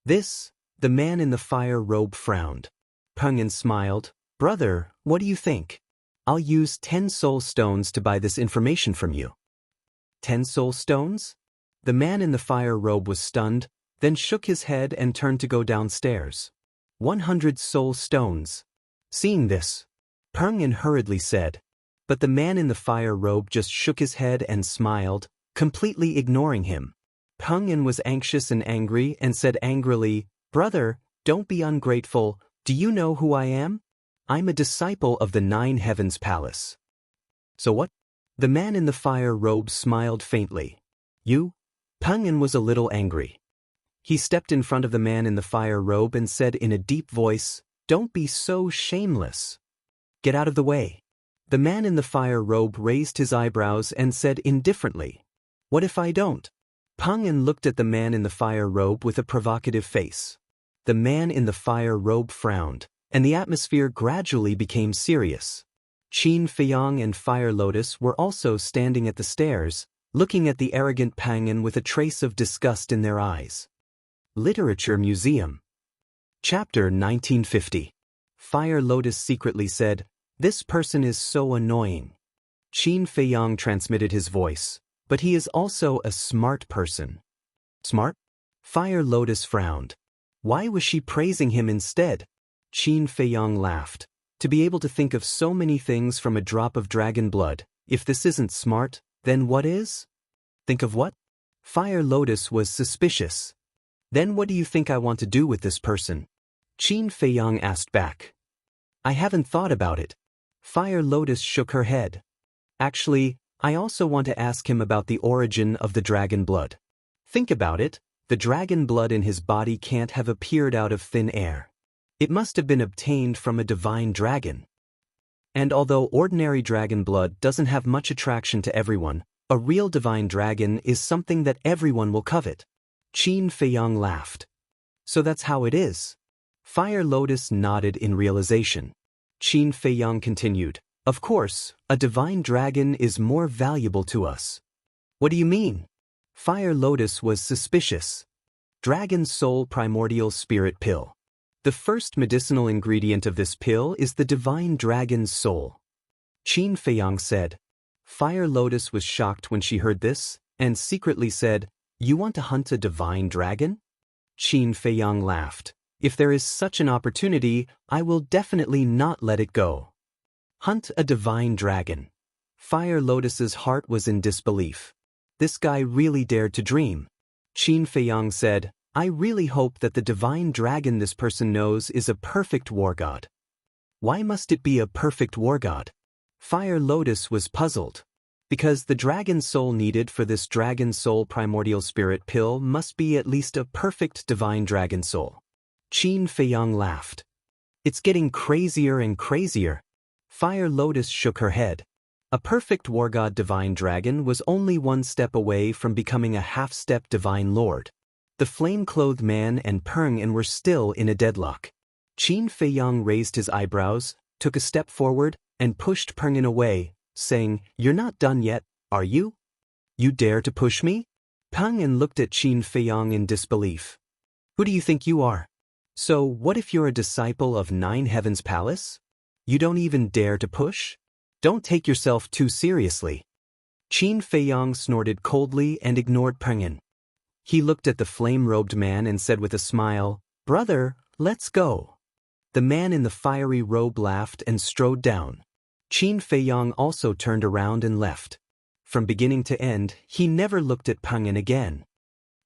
A: The man in the fire robe frowned. Pengyan smiled. "Brother, what do you think? I'll use 10 soul stones to buy this information from you." 10 soul stones? The man in the fire robe was stunned, then shook his head and turned to go downstairs. 100 soul stones. Seeing this, Pengyan hurriedly said, but the man in the fire robe just shook his head and smiled, completely ignoring him. Pengyan was anxious and angry and said angrily, "Brother, don't be ungrateful. Do you know who I am? I'm a disciple of the Nine Heavens Palace." "So what?" The man in the fire robe smiled faintly. "You?" Pengyan was a little angry. He stepped in front of the man in the fire robe and said in a deep voice, "Don't be so shameless. Get out of the way." The man in the fire robe raised his eyebrows and said indifferently, "What if I don't?" Pengyan looked at the man in the fire robe with a provocative face. The man in the fire robe frowned, and the atmosphere gradually became serious. Qin Feiyang and Fire Lotus were also standing at the stairs, looking at the arrogant Pengyan with a trace of disgust in their eyes. Literature Museum. Chapter 1950. Fire Lotus secretly said, "This person is so annoying." Qin Feiyang transmitted his voice, "But he is also a smart person." "Smart?" Fire Lotus frowned. Why was she praising him instead? Qin Feiyang laughed. To be able to think of so many things from a drop of dragon blood, if this isn't smart, then what is? Think of what? Fire Lotus was suspicious. Then what do you think I want to do with this person? Qin Feiyang asked back. I haven't thought about it. Fire Lotus shook her head. Actually, I also want to ask him about the origin of the dragon blood. Think about it, the dragon blood in his body can't have appeared out of thin air. It must have been obtained from a divine dragon. And although ordinary dragon blood doesn't have much attraction to everyone, a real divine dragon is something that everyone will covet. Qin Feiyang laughed. So that's how it is. Fire Lotus nodded in realization. Qin Feiyang continued, of course, a divine dragon is more valuable to us. What do you mean? Fire Lotus was suspicious. Dragon Soul Primordial Spirit Pill. The first medicinal ingredient of this pill is the divine dragon's soul. Qin Feiyang said. Fire Lotus was shocked when she heard this, and secretly said, You want to hunt a divine dragon? Qin Feiyang laughed. If there is such an opportunity, I will definitely not let it go. Hunt a divine dragon. Fire Lotus's heart was in disbelief. This guy really dared to dream. Qin Feiyang said, I really hope that the divine dragon this person knows is a perfect war god. Why must it be a perfect war god? Fire Lotus was puzzled. Because the dragon soul needed for this dragon soul primordial spirit pill must be at least a perfect divine dragon soul. Qin Feiyang laughed. It's getting crazier and crazier. Fire Lotus shook her head. A perfect war god divine dragon was only one step away from becoming a half-step divine lord. The flame-clothed man and Peng were still in a deadlock. Qin Feiyang raised his eyebrows, took a step forward, and pushed Peng away, saying, You're not done yet, are you? You dare to push me? Peng looked at Qin Feiyang in disbelief. Who do you think you are? So what if you're a disciple of Nine Heavens Palace? You don't even dare to push? Don't take yourself too seriously. Qin Feiyang snorted coldly and ignored Peng. He looked at the flame-robed man and said with a smile, Brother, let's go. The man in the fiery robe laughed and strode down. Qin Feiyang also turned around and left. From beginning to end, he never looked at Peng again.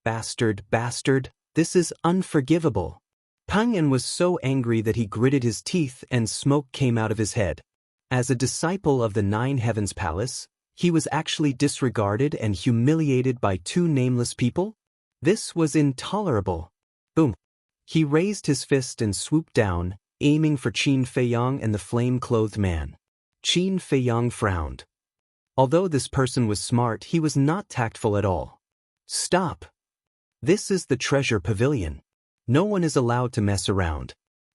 A: Bastard, bastard, this is unforgivable. Peng was so angry that he gritted his teeth and smoke came out of his head. As a disciple of the Nine Heavens Palace, he was actually disregarded and humiliated by two nameless people? This was intolerable. Boom. He raised his fist and swooped down, aiming for Qin Feiyang and the flame-clothed man. Qin Feiyang frowned. Although this person was smart, he was not tactful at all. Stop. This is the treasure pavilion. No one is allowed to mess around.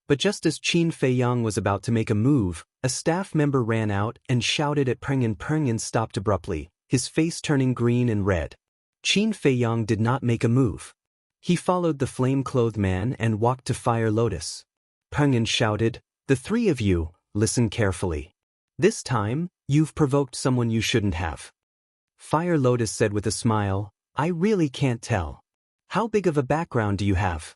A: But just as Qin Feiyang was about to make a move, a staff member ran out and shouted at Peng. Peng stopped abruptly, his face turning green and red. Qin Feiyang did not make a move. He followed the flame-clothed man and walked to Fire Lotus. Peng shouted, The three of you, listen carefully. This time, you've provoked someone you shouldn't have. Fire Lotus said with a smile, I really can't tell. How big of a background do you have?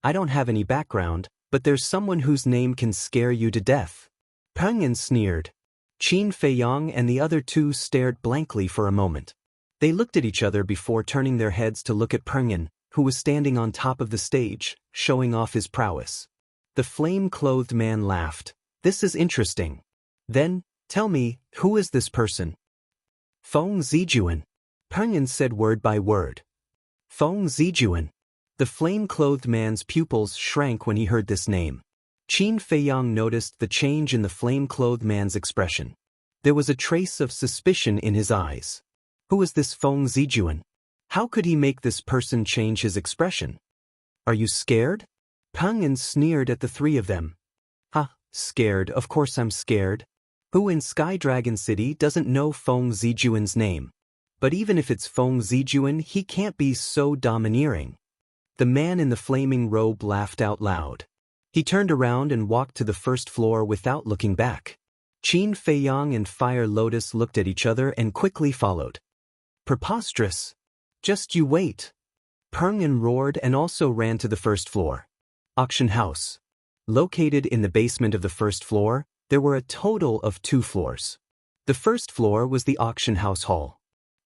A: I don't have any background, but there's someone whose name can scare you to death. Peng sneered. Qin Feiyang and the other two stared blankly for a moment. They looked at each other before turning their heads to look at Peng, who was standing on top of the stage, showing off his prowess. The flame-clothed man laughed. This is interesting. Then, tell me, who is this person? Feng Zijuan. Peng said word by word. Feng Zijuan. The flame-clothed man's pupils shrank when he heard this name. Qin Feiyang noticed the change in the flame-clothed man's expression. There was a trace of suspicion in his eyes. Who is this Feng Zijuan? How could he make this person change his expression? Are you scared? Peng sneered at the three of them. Ha, scared, of course I'm scared. Who in Sky Dragon City doesn't know Feng Zijuan's name? But even if it's Feng Zijuan, he can't be so domineering. The man in the flaming robe laughed out loud. He turned around and walked to the first floor without looking back. Qin Feiyang and Fire Lotus looked at each other and quickly followed. Preposterous. Just you wait. Peng roared and also ran to the first floor. Auction house. Located in the basement of the first floor, there were a total of 2 floors. The first floor was the auction house hall.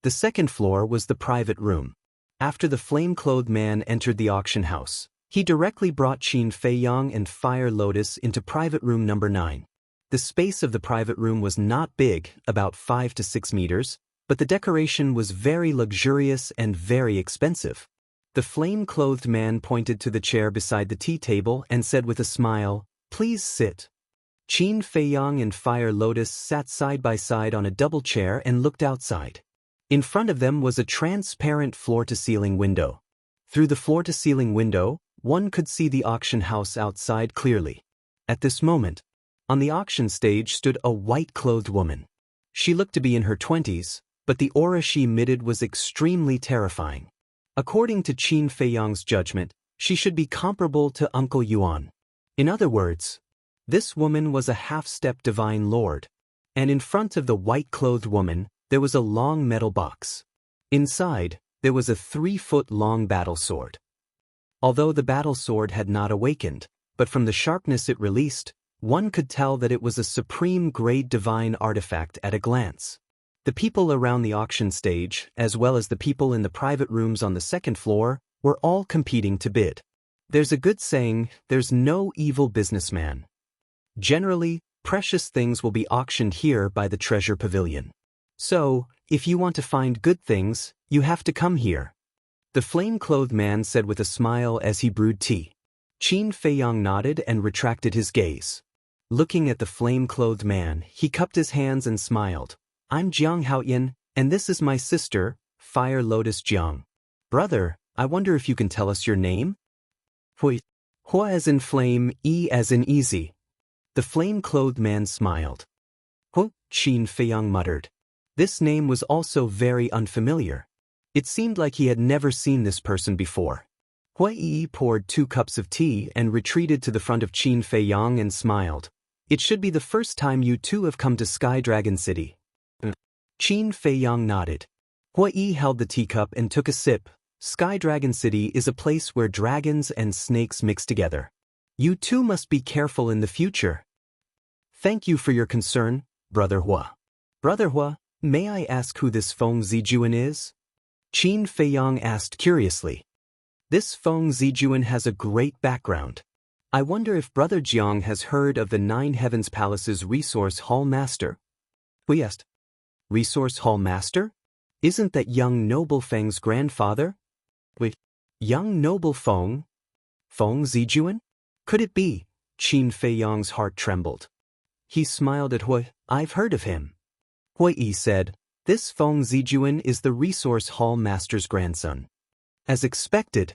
A: The second floor was the private room. After the flame-clothed man entered the auction house, he directly brought Qin Feiyang and Fire Lotus into private room number 9. The space of the private room was not big, about 5 to 6 meters, but the decoration was very luxurious and very expensive. The flame-clothed man pointed to the chair beside the tea table and said with a smile, "Please sit." Qin Feiyang and Fire Lotus sat side by side on a double chair and looked outside. In front of them was a transparent floor-to-ceiling window. Through the floor-to-ceiling window, one could see the auction house outside clearly. At this moment, on the auction stage stood a white-clothed woman. She looked to be in her 20s, but the aura she emitted was extremely terrifying. According to Qin Feiyang's judgment, she should be comparable to Uncle Yuan. In other words, this woman was a half-step divine lord, and in front of the white-clothed woman, there was a long metal box. Inside, there was a 3-foot-long battle sword. Although the battle sword had not awakened, but from the sharpness it released, one could tell that it was a supreme-grade divine artifact at a glance. The people around the auction stage, as well as the people in the private rooms on the second floor, were all competing to bid. There's a good saying, there's no evil businessman. Generally, precious things will be auctioned here by the treasure pavilion. So, if you want to find good things, you have to come here. The flame-clothed man said with a smile as he brewed tea. Qin Feiyang nodded and retracted his gaze. Looking at the flame-clothed man, he cupped his hands and smiled. "I'm Jiang Haoyan, and this is my sister, Fire Lotus Jiang. Brother, I wonder if you can tell us your name?" Hui. Hua as in flame, E as in easy. The flame-clothed man smiled. Hu, Qin Feiyang muttered. This name was also very unfamiliar. It seemed like he had never seen this person before. Hui poured 2 cups of tea and retreated to the front of Qin Feiyang and smiled. "It should be the first time you two have come to Sky Dragon City." Qin Feiyang nodded. Hui held the teacup and took a sip. "Sky Dragon City is a place where dragons and snakes mix together. You two must be careful in the future." "Thank you for your concern, Brother Hua." "Brother Hua, may I ask who this Feng Zijuan is?" Qin Feiyang asked curiously. "This Feng Zijuan has a great background. I wonder if Brother Jiang has heard of the 9 Heavens Palace's Resource Hall Master?" Hui asked. "Resource Hall Master? Isn't that young Noble Feng's grandfather?" "Wait, young Noble Feng? Feng Zijuan? Could it be?" Qin Feiyang's heart trembled. He smiled at Hui. "I've heard of him." Hui said, "This Feng Zijuan is the Resource Hall Master's grandson." As expected,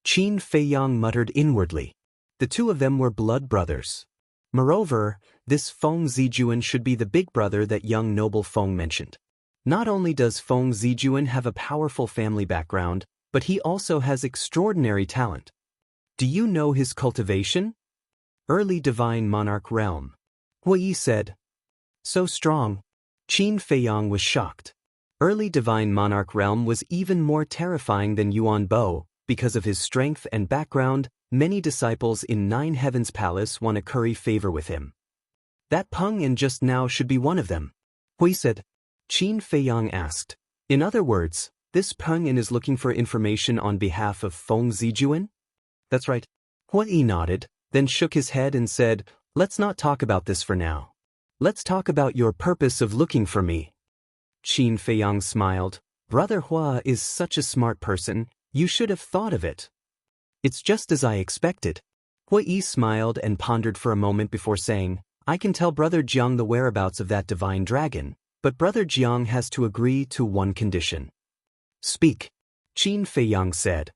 A: Qin Feiyang muttered inwardly. The two of them were blood brothers. Moreover, this Feng Zijuan should be the big brother that young Noble Feng mentioned. Not only does Feng Zijuan have a powerful family background, but he also has extraordinary talent. "Do you know his cultivation?" "Early Divine Monarch Realm." Hui said. "So strong." Qin Feiyang was shocked. Early Divine Monarch Realm was even more terrifying than Yuan Bo. Because of his strength and background, many disciples in 9 Heavens Palace want to curry favor with him. "That Peng In just now should be one of them," Hui said. Qin Feiyang asked. "In other words, this Peng In is looking for information on behalf of Feng Zijuan?" "That's right." Hui nodded, then shook his head and said, "Let's not talk about this for now. Let's talk about your purpose of looking for me." Qin Feiyang smiled. "Brother Hua is such a smart person, you should have thought of it." "It's just as I expected." Hui smiled and pondered for a moment before saying, "I can tell Brother Jiang the whereabouts of that divine dragon, but Brother Jiang has to agree to one condition." "Speak," Qin Feiyang said.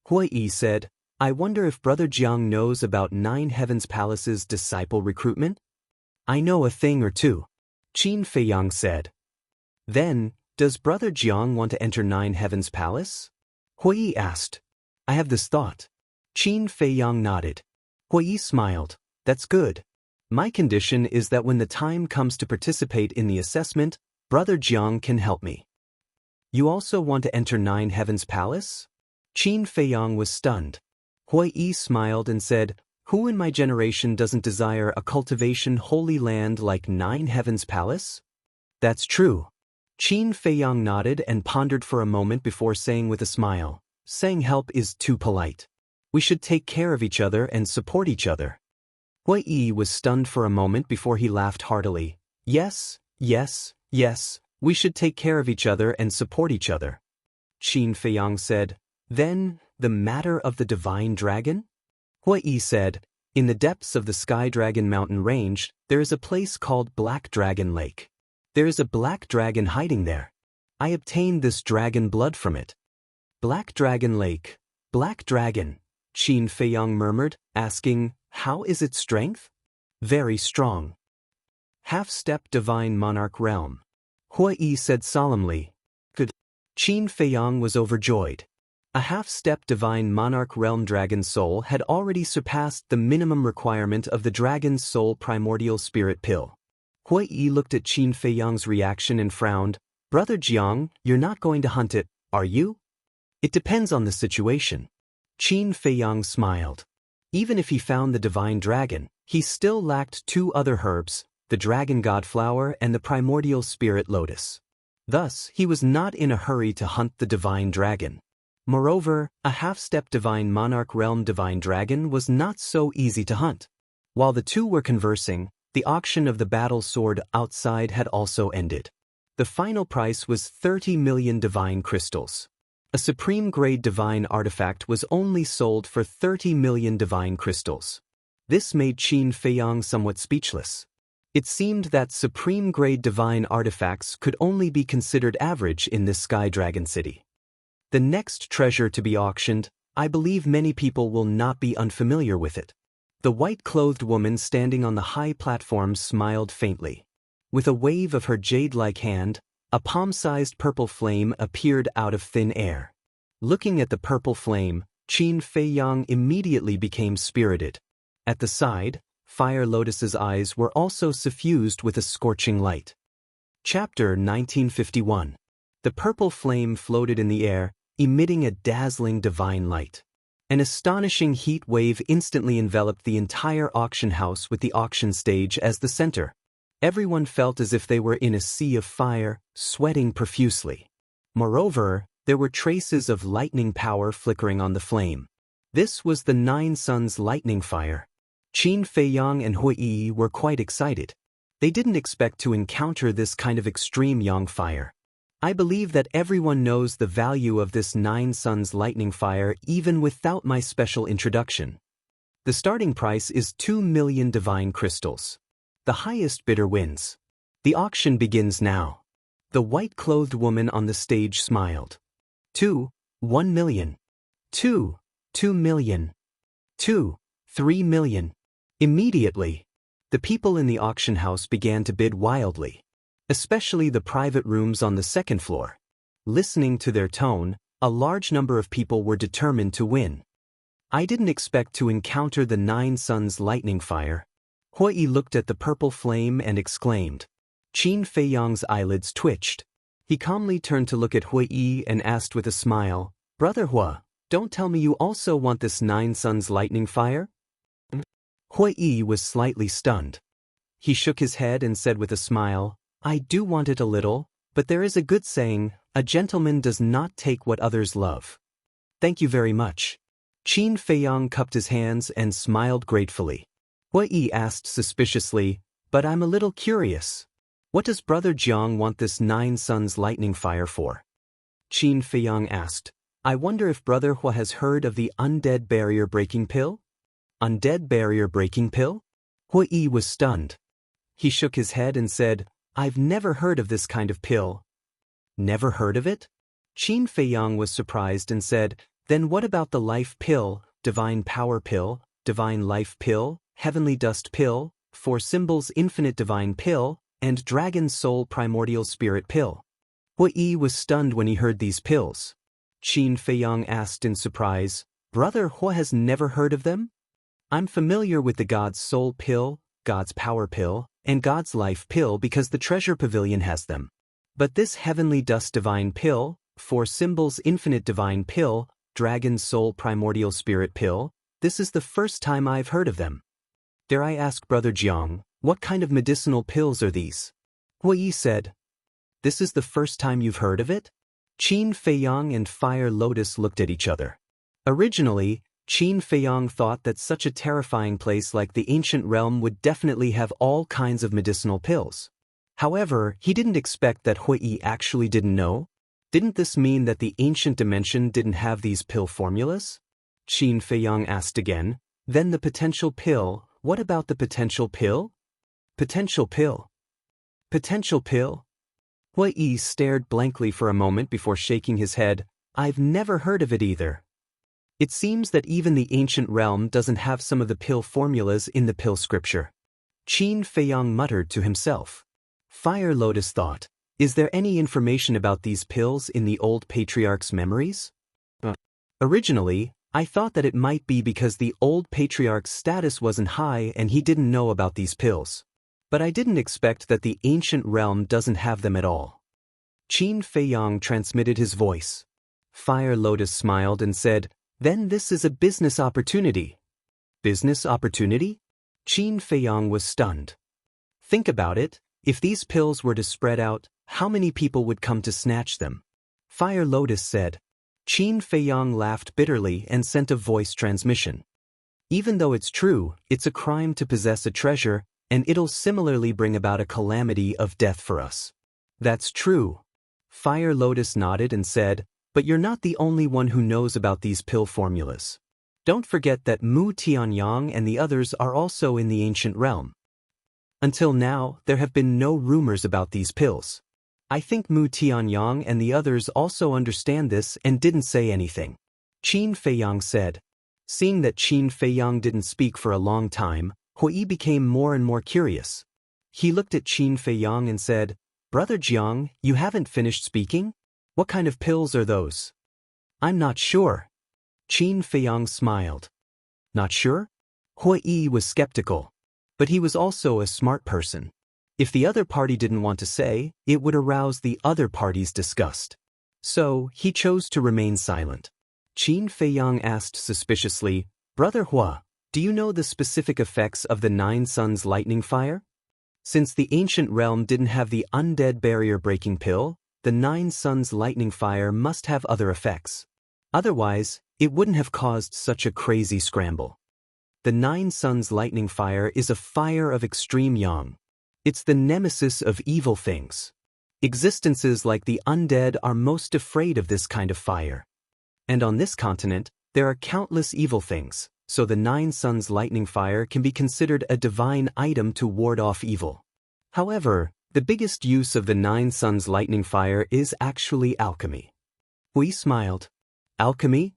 A: Hui said, "I wonder if Brother Jiang knows about 9 Heavens Palace's disciple recruitment?" "I know a thing or two," Qin Feiyang said. "Then, does Brother Jiang want to enter 9 Heavens Palace?" Hui asked. "I have this thought." Qin Feiyang nodded. Hui smiled. "That's good. My condition is that when the time comes to participate in the assessment, Brother Jiang can help me." "You also want to enter 9 Heavens Palace?" Qin Feiyang was stunned. Hui smiled and said, Who in my generation doesn't desire a cultivation holy land like Nine Heavens Palace? That's true. Qin Feiyang nodded and pondered for a moment before saying with a smile, saying help is too polite. We should take care of each other and support each other. Hui Yi was stunned for a moment before he laughed heartily. Yes, yes, yes, we should take care of each other and support each other. Qin Feiyang said, Then, the matter of the divine dragon? Hui Yi said, In the depths of the Sky Dragon mountain range, there is a place called Black Dragon Lake. There is a black dragon hiding there. I obtained this dragon blood from it. Black Dragon Lake, Black Dragon, Qin Feiyang murmured, asking, How is its strength? Very strong. Half-step divine monarch realm. Hui Yi said solemnly. Good. Qin Feiyang was overjoyed. A half-step divine monarch realm dragon soul had already surpassed the minimum requirement of the dragon's soul primordial spirit pill. Hui Yi looked at Qin Feiyang's reaction and frowned. Brother Jiang, you're not going to hunt it, are you? It depends on the situation. Qin Feiyang smiled. Even if he found the divine dragon, he still lacked two other herbs, the dragon god flower and the primordial spirit lotus. Thus, he was not in a hurry to hunt the divine dragon. Moreover, a half-step divine monarch realm divine dragon was not so easy to hunt. While the two were conversing, the auction of the battle sword outside had also ended. The final price was 30 million divine crystals. A supreme-grade divine artifact was only sold for 30 million divine crystals. This made Qin Feiyang somewhat speechless. It seemed that supreme-grade divine artifacts could only be considered average in this Sky Dragon City. The next treasure to be auctioned, I believe many people will not be unfamiliar with it. The white-clothed woman standing on the high platform smiled faintly. With a wave of her jade-like hand, a palm-sized purple flame appeared out of thin air. Looking at the purple flame, Qin Feiyang immediately became spirited. At the side, Fire Lotus's eyes were also suffused with a scorching light. Chapter 1951. The purple flame floated in the air, emitting a dazzling divine light. An astonishing heat wave instantly enveloped the entire auction house with the auction stage as the center. Everyone felt as if they were in a sea of fire, sweating profusely. Moreover, there were traces of lightning power flickering on the flame. This was the Nine Suns lightning fire. Qin Feiyang and Hui Yi were quite excited. They didn't expect to encounter this kind of extreme yang fire. I believe that everyone knows the value of this Nine Suns lightning fire even without my special introduction. The starting price is 2 million divine crystals. The highest bidder wins. The auction begins now. The white-clothed woman on the stage smiled. 1 million. 2 million. 3 million. Immediately, the people in the auction house began to bid wildly. Especially the private rooms on the second floor. Listening to their tone, a large number of people were determined to win. I didn't expect to encounter the Nine Suns lightning fire. Hui Yi looked at the purple flame and exclaimed. Qin Feiyang's eyelids twitched. He calmly turned to look at Hui Yi and asked with a smile, Brother Hua, don't tell me you also want this Nine Suns lightning fire? Hui Yi was slightly stunned. He shook his head and said with a smile, I do want it a little, but there is a good saying, a gentleman does not take what others love. Thank you very much. Qin Feiyang cupped his hands and smiled gratefully. Hui Yi asked suspiciously, but I'm a little curious. What does Brother Jiang want this Nine Suns lightning fire for? Qin Feiyang asked, I wonder if Brother Hua has heard of the undead barrier breaking pill? Undead barrier breaking pill? Hui Yi was stunned. He shook his head and said, I've never heard of this kind of pill. Never heard of it? Qin Feiyang was surprised and said, Then what about the life pill, divine power pill, divine life pill, heavenly dust pill, four symbols infinite divine pill, and dragon soul primordial spirit pill? Hui Yi was stunned when he heard these pills. Qin Feiyang asked in surprise, Brother Hua has never heard of them? I'm familiar with the God's soul pill, God's power pill, and God's life pill because the treasure pavilion has them. But this heavenly dust divine pill, four symbols infinite divine pill, dragon soul primordial spirit pill, This is the first time I've heard of them. Dare I ask Brother Jiang, what kind of medicinal pills are these? Hui Yi said. This is the first time you've heard of it? Qin Feiyang and Fire Lotus looked at each other. Originally, Qin Feiyang thought that such a terrifying place like the ancient realm would definitely have all kinds of medicinal pills. However, he didn't expect that Hui Yi actually didn't know. Didn't this mean that the ancient dimension didn't have these pill formulas? Qin Feiyang asked again. Then the potential pill, what about the potential pill? Potential pill. Potential pill? Hui Yi stared blankly for a moment before shaking his head. I've never heard of it either. It seems that even the ancient realm doesn't have some of the pill formulas in the pill scripture. Qin Feiyang muttered to himself. Fire Lotus thought, is there any information about these pills in the old patriarch's memories? Originally, I thought that it might be because the old patriarch's status wasn't high and he didn't know about these pills. But I didn't expect that the ancient realm doesn't have them at all. Qin Feiyang transmitted his voice. Fire Lotus smiled and said, then this is a business opportunity. Business opportunity? Qin Feiyang was stunned. Think about it, if these pills were to spread out, how many people would come to snatch them? Fire Lotus said. Qin Feiyang laughed bitterly and sent a voice transmission. Even though it's true, it's a crime to possess a treasure, and it'll similarly bring about a calamity of death for us. That's true. Fire Lotus nodded and said, but you're not the only one who knows about these pill formulas. Don't forget that Mu Tianyang and the others are also in the ancient realm. Until now, there have been no rumors about these pills. I think Mu Tianyang and the others also understand this and didn't say anything. Qin Feiyang said. Seeing that Qin Feiyang didn't speak for a long time, Hui Yi became more and more curious. He looked at Qin Feiyang and said, Brother Jiang, you haven't finished speaking? What kind of pills are those? I'm not sure. Qin Feiyang smiled. Not sure? Hui Yi was skeptical. But he was also a smart person. If the other party didn't want to say, it would arouse the other party's disgust. So, he chose to remain silent. Qin Feiyang asked suspiciously, Brother Hua, do you know the specific effects of the Nine Suns lightning fire? Since the ancient realm didn't have the undead barrier-breaking pill, the Nine Suns lightning fire must have other effects. Otherwise, it wouldn't have caused such a crazy scramble. The Nine Suns lightning fire is a fire of extreme yang. It's the nemesis of evil things. Existences like the undead are most afraid of this kind of fire. And on this continent, there are countless evil things, so the Nine Suns lightning fire can be considered a divine item to ward off evil. However, the biggest use of the Nine Suns lightning fire is actually alchemy. Hui smiled. Alchemy?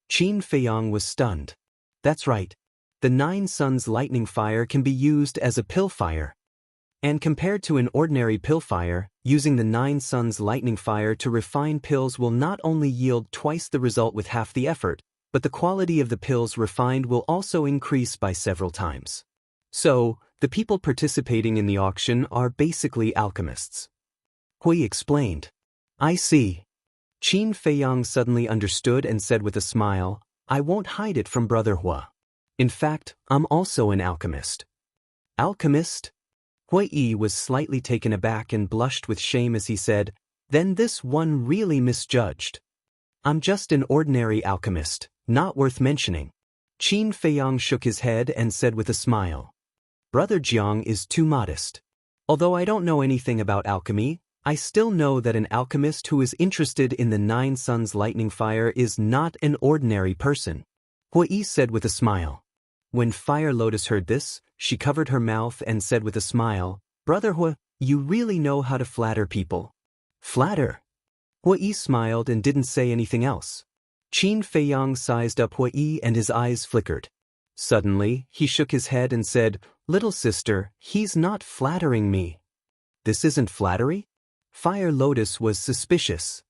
A: Qin Feiyang was stunned. That's right. The Nine Suns lightning fire can be used as a pill fire. And compared to an ordinary pill fire, using the Nine Suns lightning fire to refine pills will not only yield twice the result with half the effort, but the quality of the pills refined will also increase by several times. So, the people participating in the auction are basically alchemists. Hui explained. I see. Qin Feiyang suddenly understood and said with a smile, I won't hide it from Brother Hua. In fact, I'm also an alchemist. Alchemist? Hui Yi was slightly taken aback and blushed with shame as he said, then this one really misjudged. I'm just an ordinary alchemist, not worth mentioning. Qin Feiyang shook his head and said with a smile. Brother Jiang is too modest. Although I don't know anything about alchemy, I still know that an alchemist who is interested in the Nine Suns lightning fire is not an ordinary person. Hui Yi said with a smile. When Fire Lotus heard this, she covered her mouth and said with a smile, Brother Hua, you really know how to flatter people. Flatter? Hui Yi smiled and didn't say anything else. Qin Feiyang sized up Hui Yi and his eyes flickered. Suddenly, he shook his head and said, Little sister, he's not flattering me. This isn't flattery? Fire Lotus was suspicious.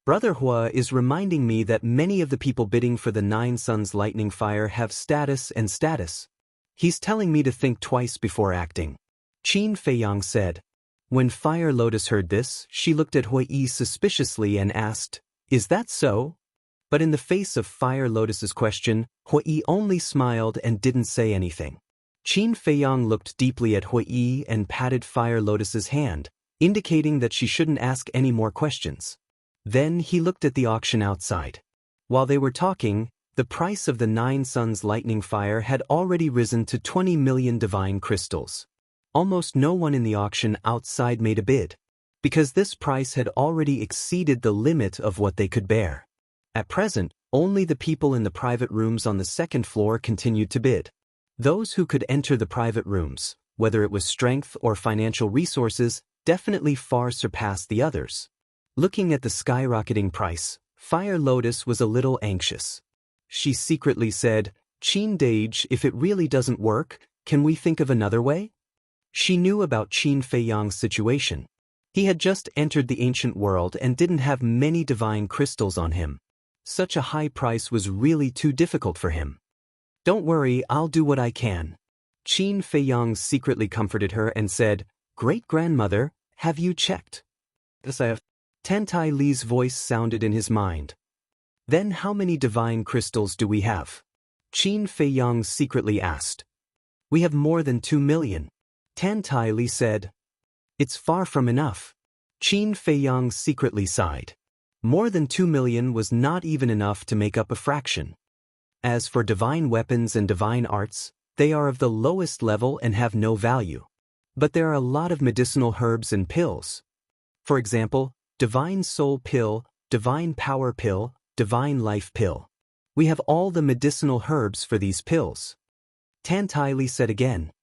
A: Brother Hua is reminding me that many of the people bidding for the Nine Suns lightning fire have status and status. He's telling me to think twice before acting. Qin Feiyang said. When Fire Lotus heard this, she looked at Hui Yi suspiciously and asked, Is that so? But in the face of Fire Lotus's question, Hui only smiled and didn't say anything. Qin Feiyang looked deeply at Hui and patted Fire Lotus's hand, indicating that she shouldn't ask any more questions. Then he looked at the auction outside. While they were talking, the price of the 9 Suns lightning fire had already risen to 20 million divine crystals. Almost no one in the auction outside made a bid, because this price had already exceeded the limit of what they could bear. At present, only the people in the private rooms on the second floor continued to bid. Those who could enter the private rooms, whether it was strength or financial resources, definitely far surpassed the others. Looking at the skyrocketing price, Fire Lotus was a little anxious. She secretly said, "Qin Dage, if it really doesn't work, can we think of another way?" She knew about Qin Feiyang's situation. He had just entered the ancient world and didn't have many divine crystals on him. Such a high price was really too difficult for him. "Don't worry, I'll do what I can." Qin Feiyang secretly comforted her and said, "Great-grandmother, have you checked?" "Yes, I have." Tantai Li's voice sounded in his mind. "Then how many divine crystals do we have?" Qin Feiyang secretly asked. "We have more than 2 million. Tantai Li said. "It's far from enough." Qin Feiyang secretly sighed. More than 2 million was not even enough to make up a fraction. As for divine weapons and divine arts, they are of the lowest level and have no value. But there are a lot of medicinal herbs and pills. For example, divine soul pill, divine power pill, divine life pill. We have all the medicinal herbs for these pills. Tantai Li said again.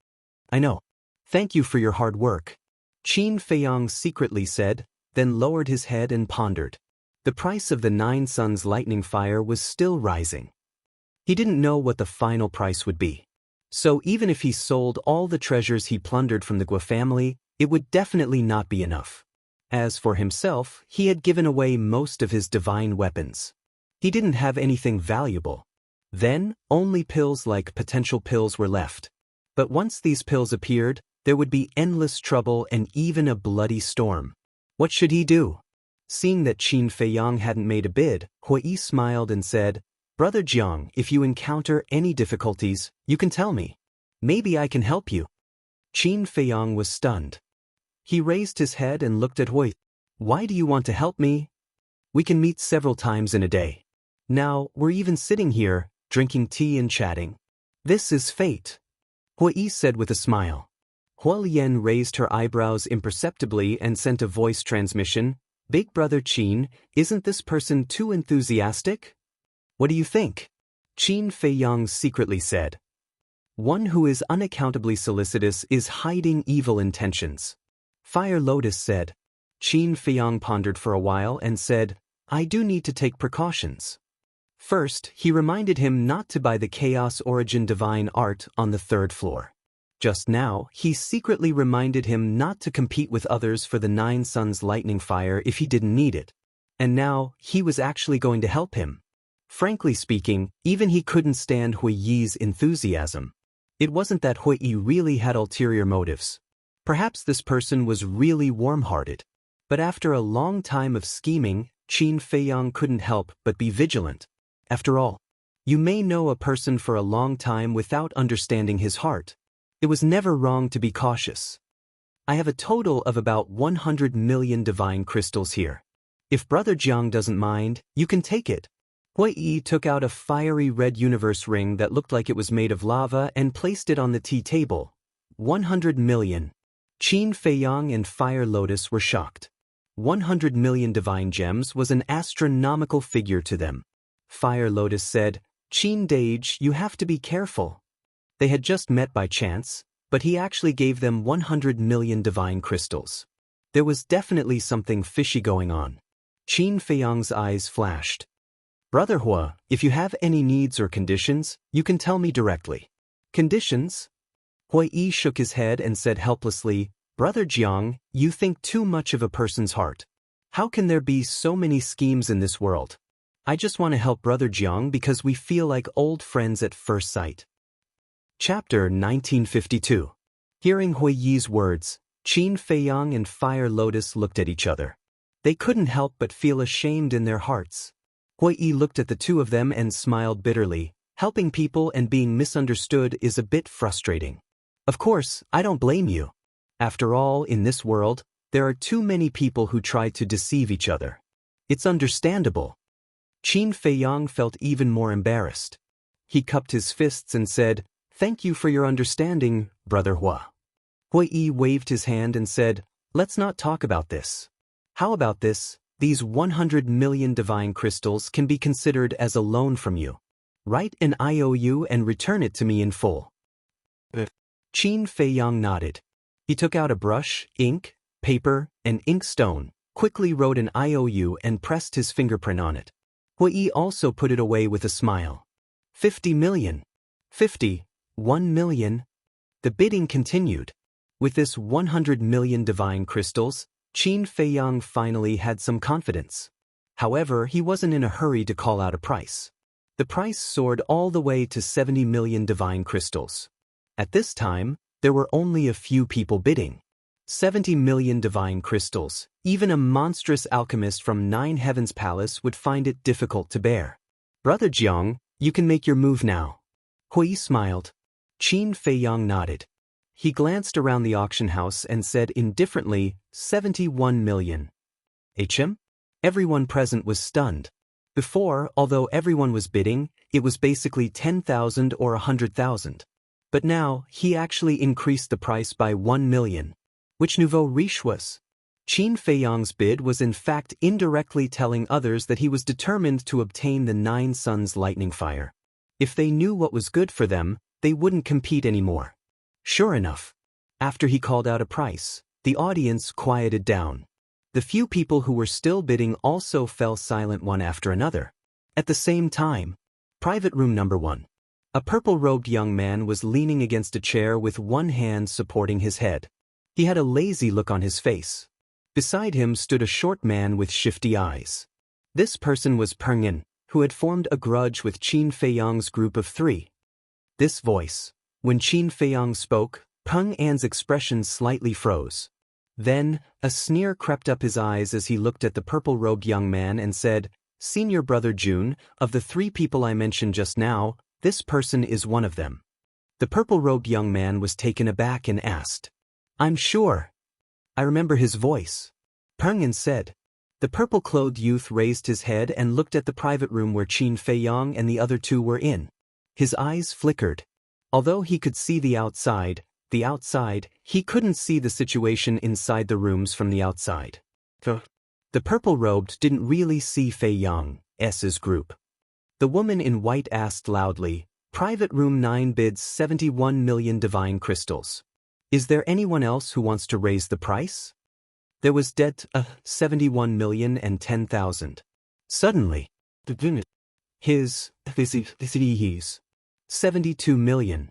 A: "I know. Thank you for your hard work." Qin Feiyang secretly said, then lowered his head and pondered. The price of the 9 Suns lightning fire was still rising. He didn't know what the final price would be. So even if he sold all the treasures he plundered from the Gua family, it would definitely not be enough. As for himself, he had given away most of his divine weapons. He didn't have anything valuable. Then, only pills like potential pills were left. But once these pills appeared, there would be endless trouble and even a bloody storm. What should he do? Seeing that Qin Feiyang hadn't made a bid, Hui smiled and said, "Brother Jiang, if you encounter any difficulties, you can tell me. Maybe I can help you." Qin Feiyang was stunned. He raised his head and looked at Hui. "Why do you want to help me? We can meet several times in a day. Now, we're even sitting here, drinking tea and chatting. This is fate." Hui said with a smile. Huolian raised her eyebrows imperceptibly and sent a voice transmission. "Big Brother Qin, isn't this person too enthusiastic? What do you think?" Qin Feiyang secretly said. "One who is unaccountably solicitous is hiding evil intentions." Fire Lotus said. Qin Feiyang pondered for a while and said, "I do need to take precautions." First, he reminded him not to buy the Chaos Origin Divine Art on the 3rd floor. Just now, he secretly reminded him not to compete with others for the 9 Suns lightning fire if he didn't need it. And now, he was actually going to help him. Frankly speaking, even he couldn't stand Hui Yi's enthusiasm. It wasn't that Hui Yi really had ulterior motives. Perhaps this person was really warm-hearted. But after a long time of scheming, Qin Feiyang couldn't help but be vigilant. After all, you may know a person for a long time without understanding his heart. It was never wrong to be cautious. "I have a total of about 100 million divine crystals here. If Brother Jiang doesn't mind, you can take it." Hui Yi took out a fiery red universe ring that looked like it was made of lava and placed it on the tea table. 100 million. Qin Feiyang and Fire Lotus were shocked. 100 million divine gems was an astronomical figure to them. Fire Lotus said, "Qin Dage, you have to be careful." They had just met by chance, but he actually gave them 100 million divine crystals. There was definitely something fishy going on. Qin Feiyang's eyes flashed. "Brother Hua, if you have any needs or conditions, you can tell me directly." "Conditions?" Hui Yi shook his head and said helplessly, "Brother Jiang, you think too much of a person's heart. How can there be so many schemes in this world? I just want to help Brother Jiang because we feel like old friends at first sight." Chapter 1952. Hearing Hui Yi's words, Qin Feiyang and Fire Lotus looked at each other. They couldn't help but feel ashamed in their hearts. Hui Yi looked at the two of them and smiled bitterly. Helping people and being misunderstood is a bit frustrating. Of course, I don't blame you. After all, in this world, there are too many people who try to deceive each other. It's understandable. Qin Feiyang felt even more embarrassed. He cupped his fists and said, "Thank you for your understanding, Brother Hua." Hui Yi waved his hand and said, "Let's not talk about this. How about this? These 100 million divine crystals can be considered as a loan from you. Write an IOU and return it to me in full." Qin Feiyang nodded. He took out a brush, ink, paper, and inkstone, quickly wrote an IOU and pressed his fingerprint on it. Hui Yi also put it away with a smile. 50 million. 50. 1 million. The bidding continued. With this 100 million divine crystals, Qin Feiyang finally had some confidence. However, he wasn't in a hurry to call out a price. The price soared all the way to 70 million divine crystals. At this time, there were only a few people bidding. 70 million divine crystals. Even a monstrous alchemist from Nine Heavens Palace would find it difficult to bear. "Brother Jiang, you can make your move now." Hui Yi smiled. Qin Feiyang nodded. He glanced around the auction house and said indifferently, 71 million. HM? Everyone present was stunned. Before, although everyone was bidding, it was basically 10,000 or 100,000. But now, he actually increased the price by 1 million. Which nouveau riche was? Qin Feiyang's bid was in fact indirectly telling others that he was determined to obtain the Nine Suns lightning fire. If they knew what was good for them, they wouldn't compete anymore. Sure enough, after he called out a price, the audience quieted down. The few people who were still bidding also fell silent one after another. At the same time, private room number 1. A purple-robed young man was leaning against a chair with one hand supporting his head. He had a lazy look on his face. Beside him stood a short man with shifty eyes. This person was Peng An, who had formed a grudge with Qin Feiyang's group of 3. This voice. When Qin Feiyang spoke, Peng An's expression slightly froze. Then, a sneer crept up his eyes as he looked at the purple-robed young man and said, "Senior Brother Jun, of the 3 people I mentioned just now, this person is one of them." The purple-robed young man was taken aback and asked, "I'm sure. I remember his voice." Peng An said. The purple-clothed youth raised his head and looked at the private room where Qin Feiyang and the other 2 were in. His eyes flickered. Although he could see the outside, he couldn't see the situation inside the rooms from the outside. The purple-robed didn't really see Feiyang's group. The woman in white asked loudly, "Private room 9 bids 71 million divine crystals. Is there anyone else who wants to raise the price?" There was dead 71,010,000. Suddenly, he's 72 million.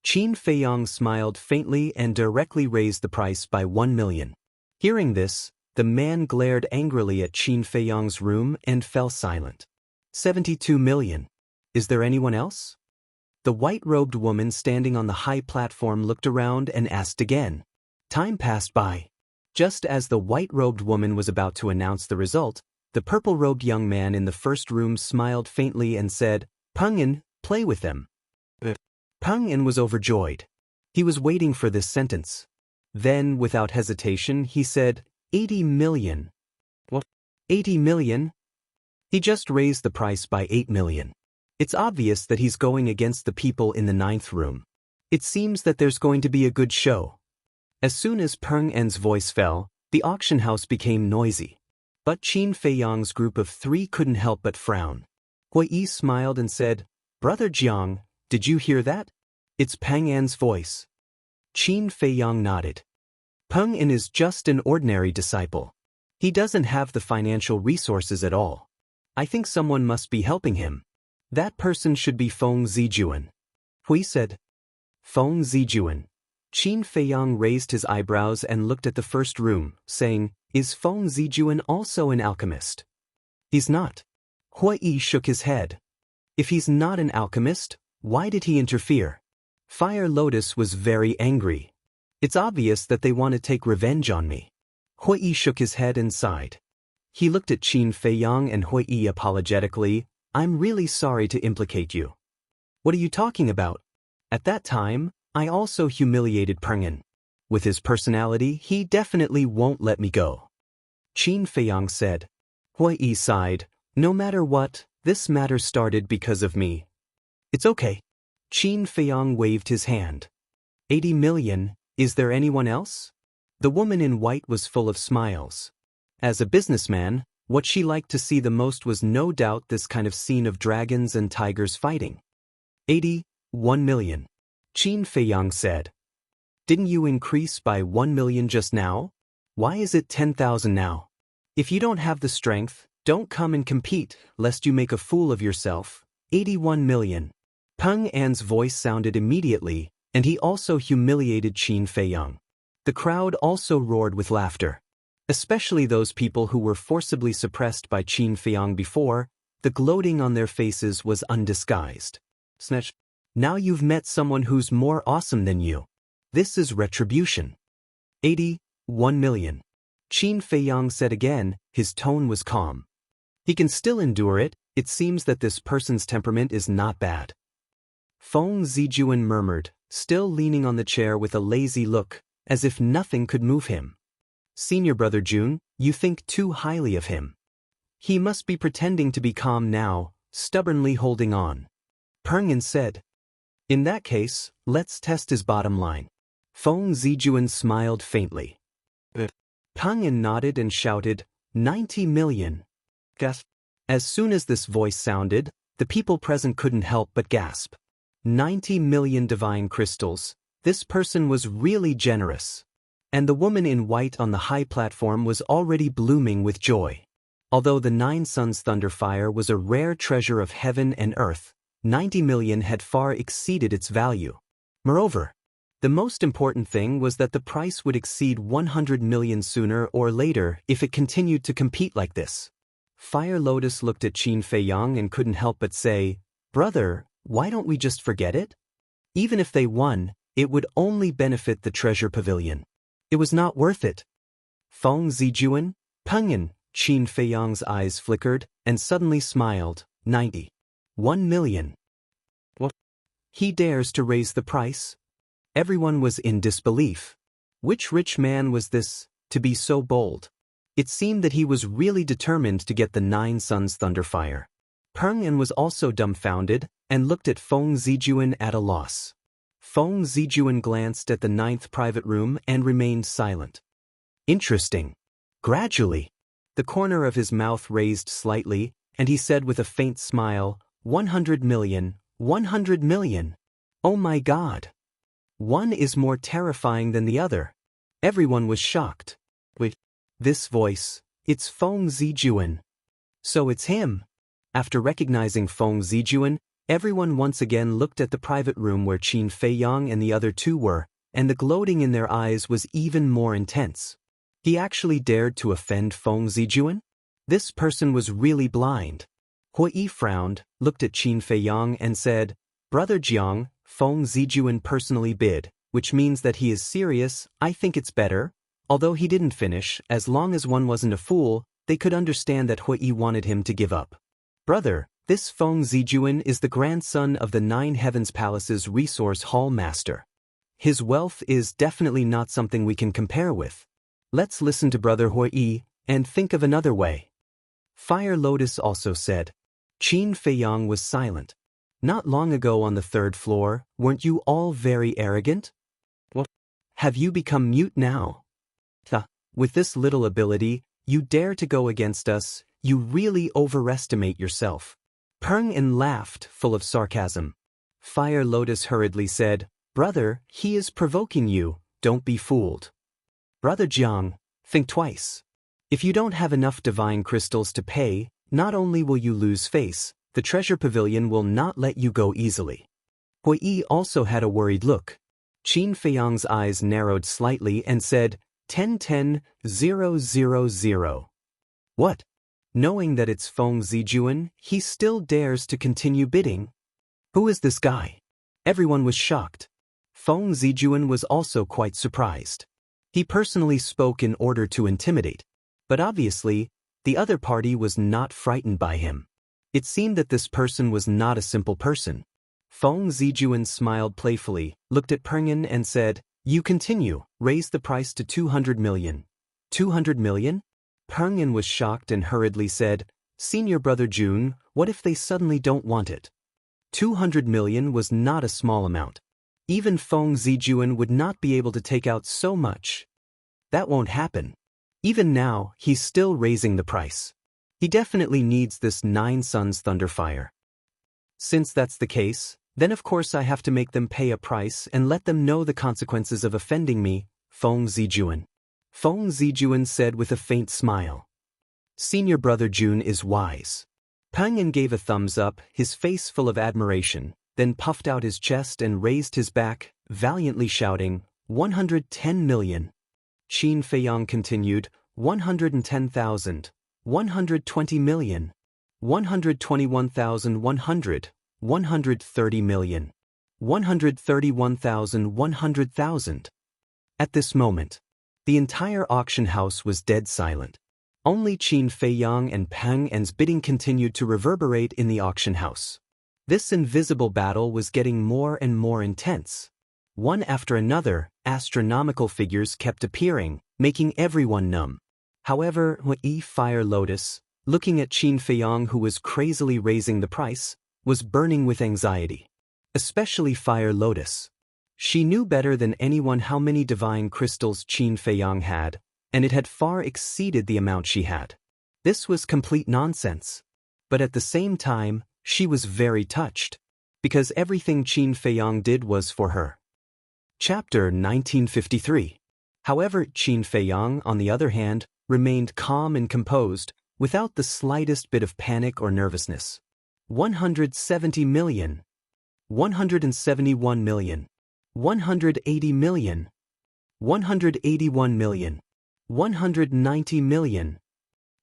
A: Qin Feiyang smiled faintly and directly raised the price by 1 million. Hearing this, the man glared angrily at Qin Feiyang's room and fell silent. 72 million. Is there anyone else? The white-robed woman standing on the high platform looked around and asked again. Time passed by. Just as the white-robed woman was about to announce the result, the purple-robed young man in the first room smiled faintly and said, "Peng An, play with them." Peng An was overjoyed. He was waiting for this sentence. Then, without hesitation, he said, 80 million. What? 80 million? He just raised the price by 8 million. It's obvious that he's going against the people in the 9th room. It seems that there's going to be a good show. As soon as Peng An's voice fell, the auction house became noisy. But Qin Feiyang's group of 3 couldn't help but frown. Hui Yi smiled and said, "Brother Jiang, did you hear that? It's Peng An's voice." Qin Feiyang nodded. Peng An is just an ordinary disciple. He doesn't have the financial resources at all. I think someone must be helping him. That person should be Feng Zijuan. Hui said. Feng Zijuan. Qin Feiyang raised his eyebrows and looked at the first room, saying, "Is Feng Zijuan also an alchemist?" "He's not." Hui Yi shook his head. "If he's not an alchemist, why did he interfere?" Fire Lotus was very angry. "It's obvious that they want to take revenge on me." Hui Yi shook his head and sighed. He looked at Qin Feiyang and Hui Yi apologetically. I'm really sorry to implicate you. What are you talking about? At that time, I also humiliated Peng'en. With his personality, he definitely won't let me go. Qin Feiyang said. Hui Yi sighed. No matter what, this matter started because of me. It's okay. Qin Feiyang waved his hand. 80 million, is there anyone else? The woman in white was full of smiles. As a businessman, what she liked to see the most was no doubt this kind of scene of dragons and tigers fighting. 81 million. Qin Feiyang said. Didn't you increase by 1 million just now? Why is it 10,000 now? If you don't have the strength, don't come and compete, lest you make a fool of yourself. 81 million. Peng An's voice sounded immediately, and he also humiliated Qin Feiyang. The crowd also roared with laughter. Especially those people who were forcibly suppressed by Qin Feiyang before, the gloating on their faces was undisguised. Snatch. Now you've met someone who's more awesome than you. This is retribution. 81 million. Qin Feiyang said again, his tone was calm. He can still endure it, it seems that this person's temperament is not bad. Feng Zijuan murmured, still leaning on the chair with a lazy look, as if nothing could move him. Senior brother Jun, you think too highly of him. He must be pretending to be calm now, stubbornly holding on. Peng'en said. In that case, let's test his bottom line. Feng Zijuan smiled faintly. Peng'en nodded and shouted, 90 million. Gasp. As soon as this voice sounded, the people present couldn't help but gasp. 90 million divine crystals. This person was really generous. And the woman in white on the high platform was already blooming with joy. Although the 9 Suns Thunderfire was a rare treasure of heaven and earth, 90 million had far exceeded its value. Moreover, the most important thing was that the price would exceed 100 million sooner or later if it continued to compete like this. Fire Lotus looked at Qin Feiyang and couldn't help but say, Brother, why don't we just forget it? Even if they won, it would only benefit the treasure pavilion. It was not worth it. Feng Zijuan, Peng'en, Qin Feiyang's eyes flickered and suddenly smiled. 91 million. What? He dares to raise the price? Everyone was in disbelief. Which rich man was this, to be so bold? It seemed that he was really determined to get the 9 Suns Thunderfire. Peng'en was also dumbfounded and looked at Feng Zijuan at a loss. Feng Zijuan glanced at the 9th private room and remained silent. Interesting. Gradually, the corner of his mouth raised slightly, and he said with a faint smile, 100 million, 100 million. Oh my God. One is more terrifying than the other. Everyone was shocked. Wait, this voice, it's Feng Zijuan. So it's him. After recognizing Feng Zijuan, everyone once again looked at the private room where Qin Feiyang and the other 2 were, and the gloating in their eyes was even more intense. He actually dared to offend Feng Zijuan? This person was really blind. Hui Yi frowned, looked at Qin Feiyang and said, Brother Jiang, Feng Zijuan personally bid, which means that he is serious. I think it's better. Although he didn't finish, as long as one wasn't a fool, they could understand that Hui Yi wanted him to give up. Brother, this Feng Zijuan is the grandson of the 9 Heavens Palace's resource hall master. His wealth is definitely not something we can compare with. Let's listen to Brother Hui Yi and think of another way. Fire Lotus also said. Qin Feiyang was silent. Not long ago on the 3rd floor, weren't you all very arrogant? What? Have you become mute now? With this little ability, you dare to go against us, you really overestimate yourself. Peng'en laughed, full of sarcasm. Fire Lotus hurriedly said, Brother, he is provoking you, don't be fooled. Brother Jiang, think twice. If you don't have enough divine crystals to pay, not only will you lose face, the treasure pavilion will not let you go easily. Hui Yi also had a worried look. Qin Feiyang's eyes narrowed slightly and said, 10-10-000. What? Knowing that it's Feng Zijuan, he still dares to continue bidding? Who is this guy? Everyone was shocked. Feng Zijuan was also quite surprised. He personally spoke in order to intimidate. But obviously, The other party was not frightened by him. It seemed that this person was not a simple person. Feng Zijuan smiled playfully, looked at Pengyan and said, "You continue, raise the price to 200 million. 200 million? Pengyan was shocked and hurriedly said, "Senior brother Jun, what if they suddenly don't want it?" 200 million was not a small amount. Even Feng Zijuan would not be able to take out so much. That won't happen. Even now, he's still raising the price. He definitely needs this 9 Suns Thunderfire. Since that's the case, then of course I have to make them pay a price and let them know the consequences of offending me, Feng Zijuan. Feng Zijuan said with a faint smile. Senior brother Jun is wise. Pengyan gave a thumbs up, his face full of admiration, then puffed out his chest and raised his back, valiantly shouting, 110 million. Qin Feiyang continued, 110,000, 120 million, 121,100, 130 million, 131,100,000. At this moment, the entire auction house was dead silent. Only Qin Feiyang and Pengyan's bidding continued to reverberate in the auction house. This invisible battle was getting more and more intense. One after another, astronomical figures kept appearing, making everyone numb. However, Hui Fire Lotus, looking at Qin Feiyang who was crazily raising the price, was burning with anxiety. Especially Fire Lotus. She knew better than anyone how many divine crystals Qin Feiyang had, and it had far exceeded the amount she had. This was complete nonsense. But at the same time, she was very touched, because everything Qin Feiyang did was for her. Chapter 1953. However, Qin Feiyang, on the other hand, remained calm and composed, without the slightest bit of panic or nervousness. 170 million. 171 million. 180 million. 181 million. 190 million.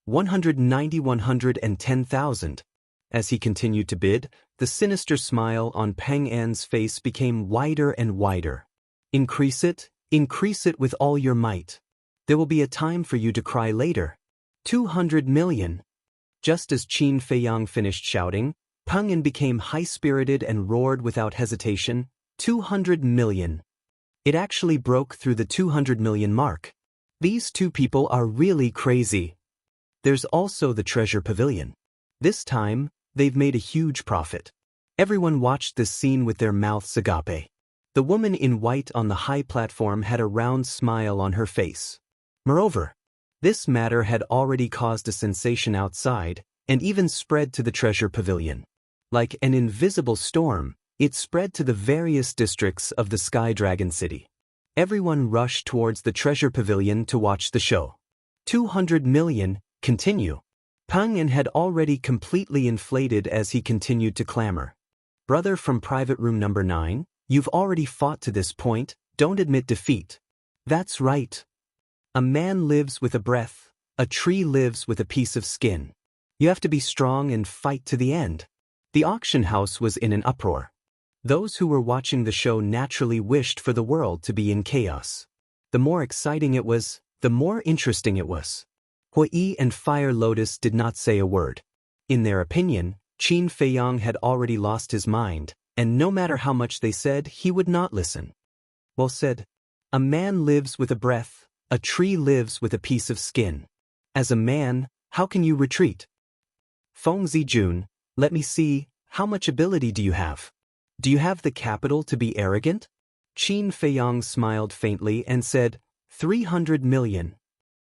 A: 110,000. As he continued to bid, the sinister smile on Pengyan's face became wider and wider. Increase it with all your might. There will be a time for you to cry later. 200 million. Just as Qin Feiyang finished shouting, Pengyan became high-spirited and roared without hesitation, 200 million. It actually broke through the 200 million mark. These two people are really crazy. There's also the treasure pavilion. This time, they've made a huge profit. Everyone watched this scene with their mouths agape. The woman in white on the high platform had a round smile on her face. Moreover, this matter had already caused a sensation outside, and even spread to the treasure pavilion. Like an invisible storm, it spread to the various districts of the Sky Dragon City. Everyone rushed towards the treasure pavilion to watch the show. 200 million, continue. Pengyan had already completely inflated as he continued to clamor. Brother from private room number 9, you've already fought to this point, don't admit defeat. That's right. A man lives with a breath, a tree lives with a piece of skin. You have to be strong and fight to the end. The auction house was in an uproar. Those who were watching the show naturally wished for the world to be in chaos. The more exciting it was, the more interesting it was. Hui and Fire Lotus did not say a word. In their opinion, Qin Feiyang had already lost his mind, and no matter how much they said, he would not listen. Well said. A man lives with a breath, a tree lives with a piece of skin. As a man, how can you retreat? Feng Zijun, let me see, how much ability do you have? Do you have the capital to be arrogant? Qin Feiyang smiled faintly and said, 300 million.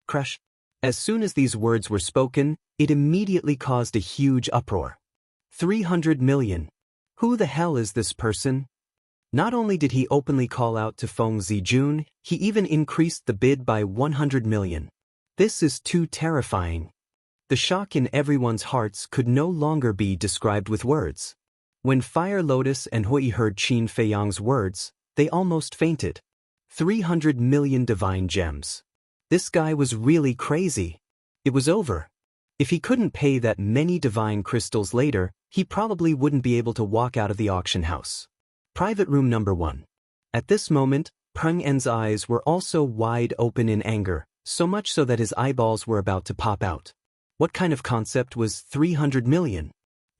A: Crush. As soon as these words were spoken, it immediately caused a huge uproar. 300 million. Who the hell is this person? Not only did he openly call out to Feng Zijun, he even increased the bid by 100 million. This is too terrifying. The shock in everyone's hearts could no longer be described with words. When Fire Lotus and Hui heard Qin Feiyang's words, they almost fainted. 300 million divine gems. This guy was really crazy. It was over. If he couldn't pay that many divine crystals later, he probably wouldn't be able to walk out of the auction house. Private room number 1. At this moment, Pengyan's eyes were also wide open in anger, so much so that his eyeballs were about to pop out. What kind of concept was 300 million?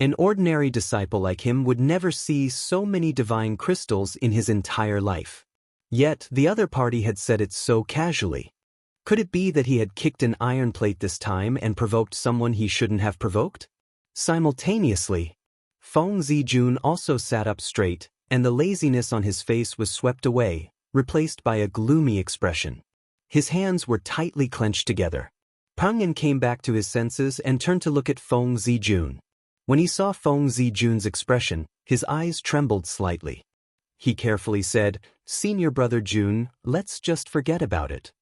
A: An ordinary disciple like him would never see so many divine crystals in his entire life. Yet, the other party had said it so casually. Could it be that he had kicked an iron plate this time and provoked someone he shouldn't have provoked? Simultaneously, Feng Zijun also sat up straight, and the laziness on his face was swept away, replaced by a gloomy expression. His hands were tightly clenched together. Peng An came back to his senses and turned to look at Feng Zijun. When he saw Feng Zijun's expression, his eyes trembled slightly. He carefully said, "Senior brother Jun, let's just forget about it."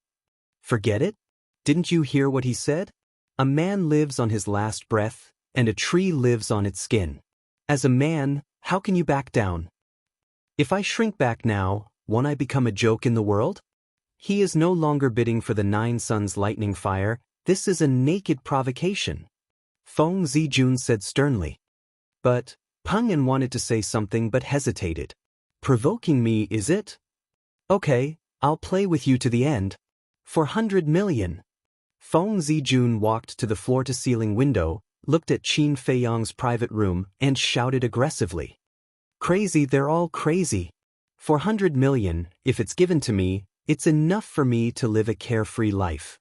A: Forget it? Didn't you hear what he said? A man lives on his last breath, and a tree lives on its skin. As a man, how can you back down? If I shrink back now, won't I become a joke in the world? He is no longer bidding for the 9 suns lightning fire. This is a naked provocation. Feng Zijun said sternly. But Peng An wanted to say something but hesitated. Provoking me, is it? Okay, I'll play with you to the end. 400 million. Feng Zijun walked to the floor-to-ceiling window, looked at Qin Feiyang's private room, and shouted aggressively. Crazy, they're all crazy. 400 million, if it's given to me, it's enough for me to live a carefree life.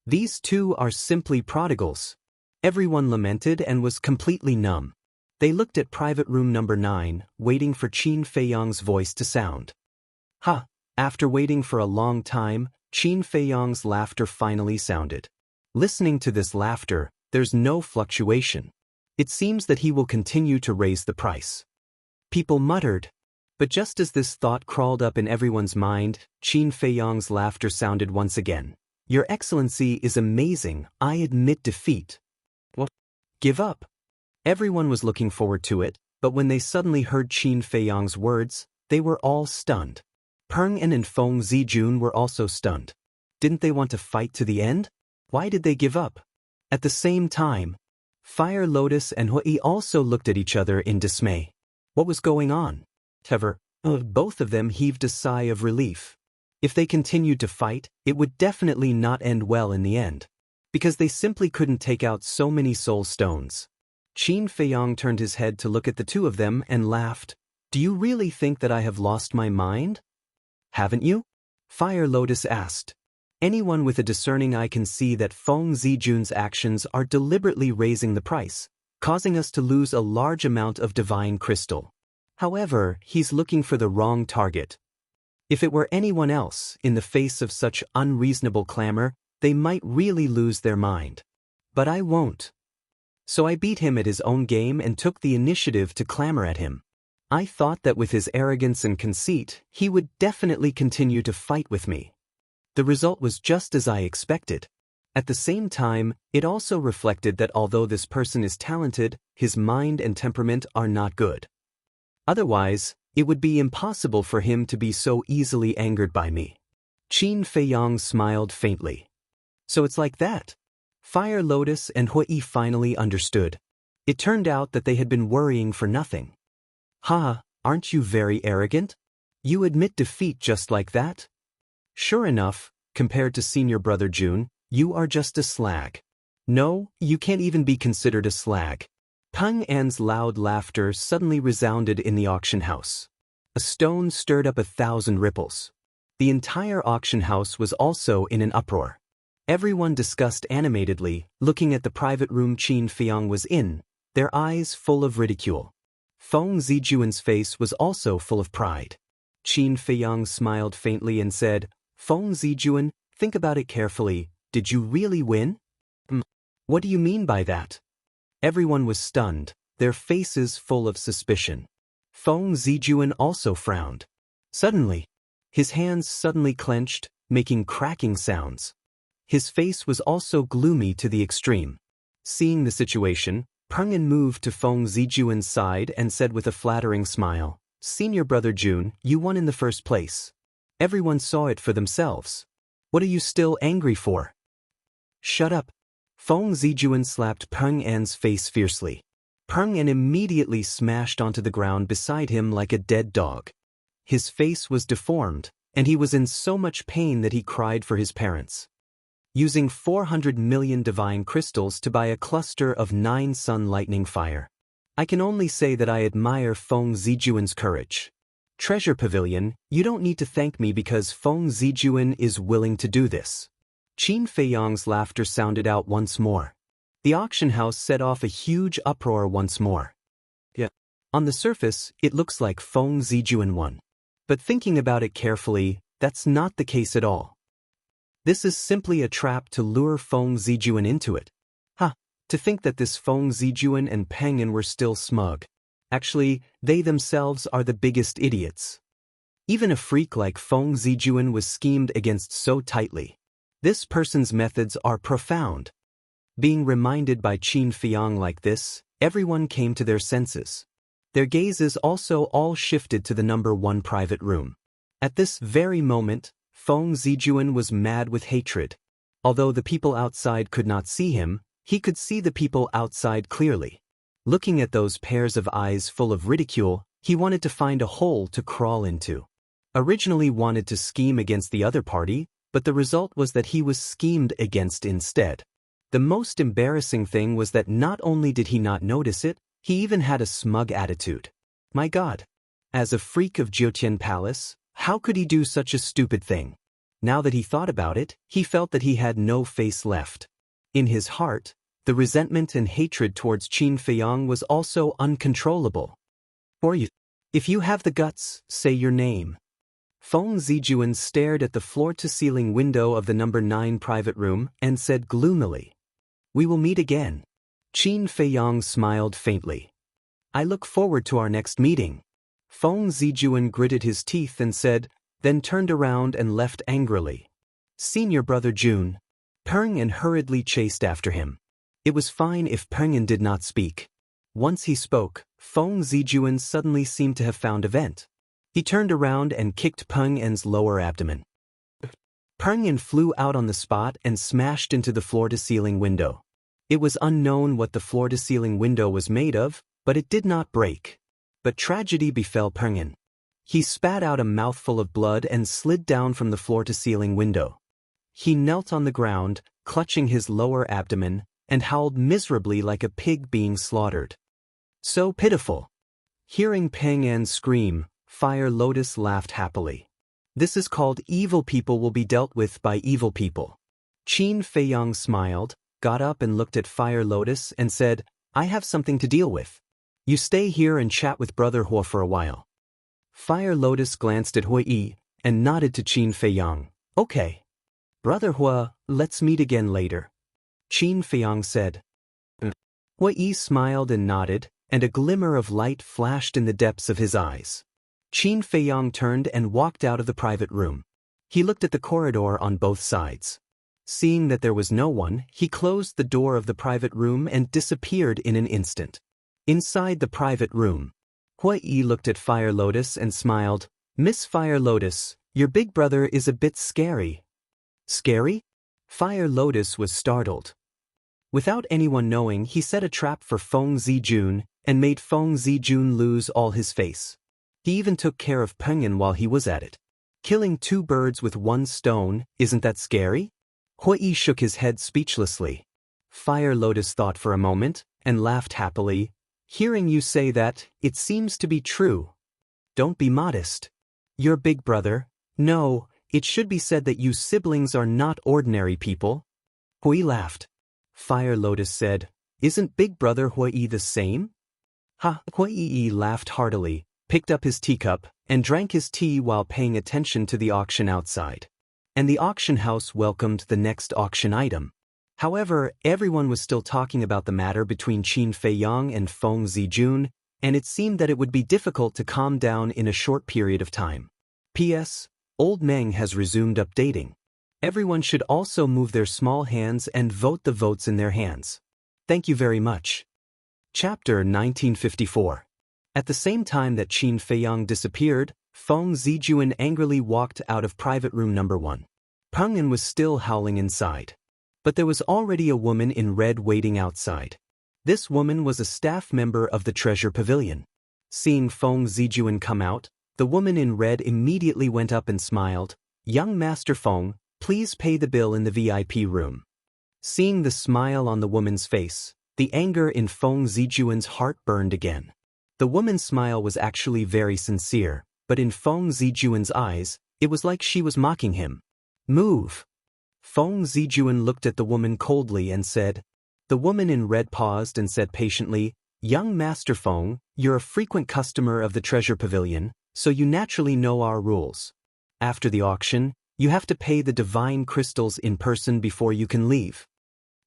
A: These two are simply prodigals. Everyone lamented and was completely numb. They looked at private room number 9, waiting for Qin Feiyang's voice to sound. Ha! After waiting for a long time, Qin Feiyang's laughter finally sounded. Listening to this laughter, there's no fluctuation. It seems that he will continue to raise the price. People muttered. But just as this thought crawled up in everyone's mind, Qin Feiyang's laughter sounded once again. Your Excellency is amazing, I admit defeat. What? Give up. Everyone was looking forward to it, but when they suddenly heard Qin Feiyang's words, they were all stunned. Peng An and Feng Zijun were also stunned. Didn't they want to fight to the end? Why did they give up? At the same time, Fire Lotus and Hui also looked at each other in dismay. What was going on? Both of them heaved a sigh of relief. If they continued to fight, it would definitely not end well in the end, because they simply couldn't take out so many soul stones. Qin Feiyang turned his head to look at the two of them and laughed. Do you really think that I have lost my mind? Haven't you? Fire Lotus asked. Anyone with a discerning eye can see that Feng Zijun's actions are deliberately raising the price, causing us to lose a large amount of divine crystal. However, he's looking for the wrong target. If it were anyone else, in the face of such unreasonable clamor, they might really lose their mind. But I won't. So I beat him at his own game and took the initiative to clamor at him. I thought that with his arrogance and conceit, he would definitely continue to fight with me. The result was just as I expected. At the same time, it also reflected that although this person is talented, his mind and temperament are not good. Otherwise, it would be impossible for him to be so easily angered by me. Qin Feiyang smiled faintly. So it's like that. Fire Lotus and Hui finally understood. It turned out that they had been worrying for nothing. Ha, aren't you very arrogant? You admit defeat just like that? Sure enough, compared to senior brother Jun, you are just a slag. No, you can't even be considered a slag. Peng An's loud laughter suddenly resounded in the auction house. A stone stirred up 1,000 ripples. The entire auction house was also in an uproar. Everyone discussed animatedly, looking at the private room Qin Feiyang was in, their eyes full of ridicule. Feng Zijun's face was also full of pride. Qin Feiyang smiled faintly and said, Feng Zijun, think about it carefully, did you really win? What do you mean by that? Everyone was stunned, their faces full of suspicion. Feng Zijun also frowned. Suddenly, his hands suddenly clenched, making cracking sounds. His face was also gloomy to the extreme. Seeing the situation, Peng An moved to Feng Zijun's side and said with a flattering smile, Senior brother Jun, you won in the first place. Everyone saw it for themselves. What are you still angry for? Shut up. Feng Zijun slapped Peng An's face fiercely. Peng An immediately smashed onto the ground beside him like a dead dog. His face was deformed, and he was in so much pain that he cried for his parents. using 400 million divine crystals to buy a cluster of 9 sun lightning fire. I can only say that I admire Feng Zijuan's courage. Treasure Pavilion, you don't need to thank me because Feng Zijuan is willing to do this. Qin Feiyang's laughter sounded out once more. The auction house set off a huge uproar once more. Yeah. On the surface, it looks like Feng Zijuan won. But thinking about it carefully, that's not the case at all. This is simply a trap to lure Feng Zijuan into it. To think that this Feng Zijuan and Peng Yan were still smug. Actually, they themselves are the biggest idiots. Even a freak like Feng Zijuan was schemed against so tightly. This person's methods are profound. Being reminded by Qin Feiyang like this, everyone came to their senses. Their gazes also all shifted to the number 1 private room. At this very moment, Feng Zijuan was mad with hatred. Although the people outside could not see him, he could see the people outside clearly. Looking at those pairs of eyes full of ridicule, he wanted to find a hole to crawl into. Originally wanted to scheme against the other party, but the result was that he was schemed against instead. The most embarrassing thing was that not only did he not notice it, he even had a smug attitude. My God! As a freak of Jiutian Palace, how could he do such a stupid thing? Now that he thought about it, he felt that he had no face left. In his heart, the resentment and hatred towards Qin Feiyang was also uncontrollable. If you have the guts, say your name. Feng Zijuan stared at the floor-to-ceiling window of the number 9 private room and said gloomily, "We will meet again." Qin Feiyang smiled faintly. "I look forward to our next meeting." Feng Zijuan gritted his teeth and said, then turned around and left angrily. Senior brother Jun. Peng Yan hurriedly chased after him. It was fine if Peng Yan did not speak. Once he spoke, Feng Zijuan suddenly seemed to have found a vent. He turned around and kicked Peng Yan's lower abdomen. Peng Yan flew out on the spot and smashed into the floor-to-ceiling window. It was unknown what the floor-to-ceiling window was made of, but it did not break. But tragedy befell Peng Yan. He spat out a mouthful of blood and slid down from the floor-to-ceiling window. He knelt on the ground, clutching his lower abdomen, and howled miserably like a pig being slaughtered. So pitiful. Hearing Peng Yan scream, Fire Lotus laughed happily. This is called evil people will be dealt with by evil people. Qin Feiyang smiled, got up and looked at Fire Lotus and said, I have something to deal with. You stay here and chat with Brother Hua for a while. Fire Lotus glanced at Hui Yi and nodded to Qin Feiyang. Okay. Brother Hua, let's meet again later. Qin Feiyang said. Hui Yi smiled and nodded, and a glimmer of light flashed in the depths of his eyes. Qin Feiyang turned and walked out of the private room. He looked at the corridor on both sides. Seeing that there was no one, he closed the door of the private room and disappeared in an instant. Inside the private room, Hui Yi looked at Fire Lotus and smiled. Miss Fire Lotus, your big brother is a bit scary. Scary? Fire Lotus was startled. Without anyone knowing, he set a trap for Feng Zijun and made Feng Zijun lose all his face. He even took care of Peng Yan while he was at it. Killing 2 birds with 1 stone, isn't that scary? Hui Yi shook his head speechlessly. Fire Lotus thought for a moment and laughed happily. Hearing you say that, it seems to be true. Don't be modest. Your big brother. No, it should be said that you siblings are not ordinary people. Hui laughed. Fire Lotus said, Isn't big brother Hui Yi the same? Ha! Hui Yi laughed heartily, picked up his teacup, and drank his tea while paying attention to the auction outside. And the auction house welcomed the next auction item. However, everyone was still talking about the matter between Qin Feiyang and Feng Zijun, and it seemed that it would be difficult to calm down in a short period of time. P.S. Old Meng has resumed updating. Everyone should also move their small hands and vote the votes in their hands. Thank you very much. Chapter 1954. At the same time that Qin Feiyang disappeared, Feng Zijun angrily walked out of private room number 1. Peng Yan was still howling inside. But there was already a woman in red waiting outside. This woman was a staff member of the Treasure Pavilion. Seeing Feng Zijun come out, the woman in red immediately went up and smiled. Young Master Feng, please pay the bill in the VIP room. Seeing the smile on the woman's face, the anger in Feng Zijuan's heart burned again. The woman's smile was actually very sincere, but in Feng Zijuan's eyes, it was like she was mocking him. Move! Feng Zijuan looked at the woman coldly and said. The woman in red paused and said patiently, Young Master Feng, you're a frequent customer of the Treasure Pavilion, so you naturally know our rules. After the auction, you have to pay the divine crystals in person before you can leave.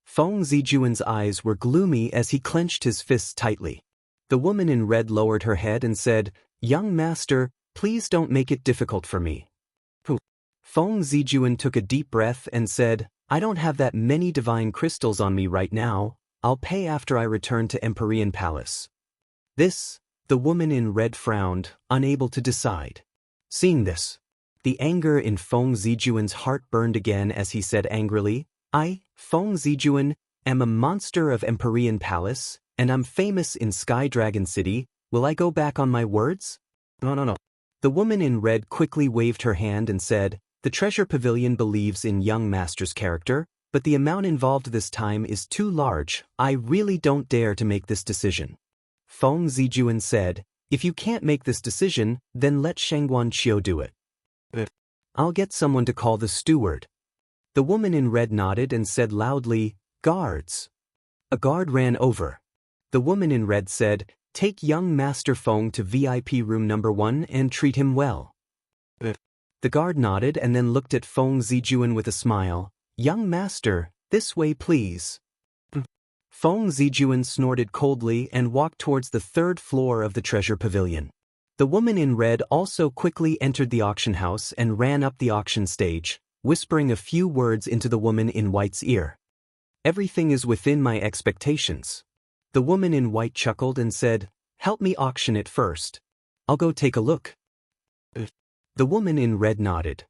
A: Feng Zijuan's eyes were gloomy as he clenched his fists tightly. The woman in red lowered her head and said, Young Master, please don't make it difficult for me. Feng Zijuan took a deep breath and said, I don't have that many divine crystals on me right now. I'll pay after I return to Empyrean Palace. This, the woman in red frowned, unable to decide. Seeing this, the anger in Feng Zijuan's heart burned again as he said angrily, I, Feng Zijuan, am a monster of Empyrean Palace, and I'm famous in Sky Dragon City. Will I go back on my words? No. The woman in red quickly waved her hand and said, The Treasure Pavilion believes in young master's character, but the amount involved this time is too large. I really don't dare to make this decision. Feng Zijuan said, If you can't make this decision, then let Shangguan Qiu do it. I'll get someone to call the steward. The woman in red nodded and said loudly, Guards. A guard ran over. The woman in red said, Take young Master Feng to VIP room number 1 and treat him well. The guard nodded and then looked at Feng Zijuan with a smile. Young Master, this way please. Feng Zijuan snorted coldly and walked towards the 3rd floor of the Treasure Pavilion. The woman in red also quickly entered the auction house and ran up the auction stage, whispering a few words into the woman in white's ear. Everything is within my expectations. The woman in white chuckled and said, Help me auction it first. I'll go take a look. The woman in red nodded.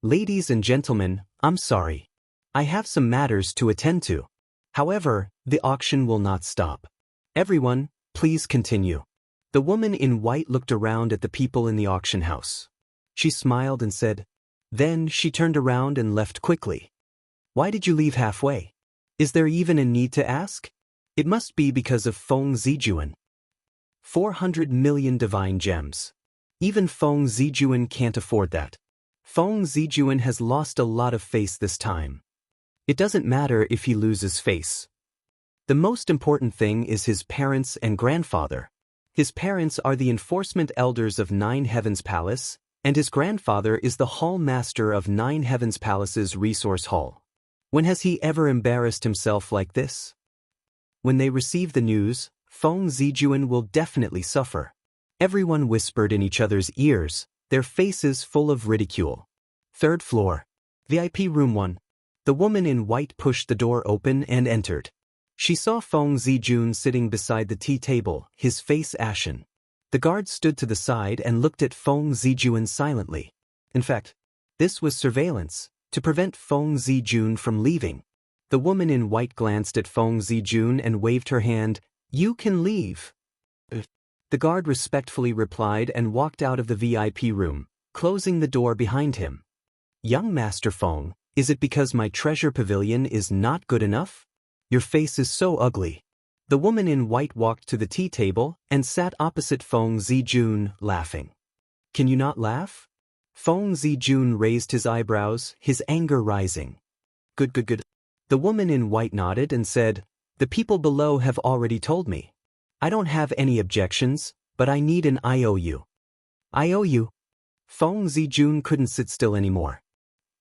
A: Ladies and gentlemen, I'm sorry. I have some matters to attend to. However, the auction will not stop. Everyone, please continue. The woman in white looked around at the people in the auction house. She smiled and said, Then she turned around and left quickly. Why did you leave halfway? Is there even a need to ask? It must be because of Feng Zijuan. 400 million divine gems. Even Feng Zijuan can't afford that. Feng Zijuan has lost a lot of face this time. It doesn't matter if he loses face. The most important thing is his parents and grandfather. His parents are the enforcement elders of Nine Heavens Palace, and his grandfather is the hall master of Nine Heavens Palace's resource hall. When has he ever embarrassed himself like this? When they receive the news, Feng Zijuan will definitely suffer. Everyone whispered in each other's ears, their faces full of ridicule. 3rd floor. VIP room 1. The woman in white pushed the door open and entered. She saw Feng Zijuan sitting beside the tea table, his face ashen. The guard stood to the side and looked at Feng Zijuan silently. In fact, this was surveillance, to prevent Feng Zijuan from leaving. The woman in white glanced at Feng Zijuan and waved her hand. You can leave. The guard respectfully replied and walked out of the VIP room, closing the door behind him. Young Master Feng, is it because my treasure pavilion is not good enough? Your face is so ugly. The woman in white walked to the tea table and sat opposite Feng Zijuan, laughing. Can you not laugh? Feng Zijuan raised his eyebrows, his anger rising. Good. The woman in white nodded and said, The people below have already told me. I don't have any objections, but I need an IOU. IOU? Feng Zijuan couldn't sit still anymore.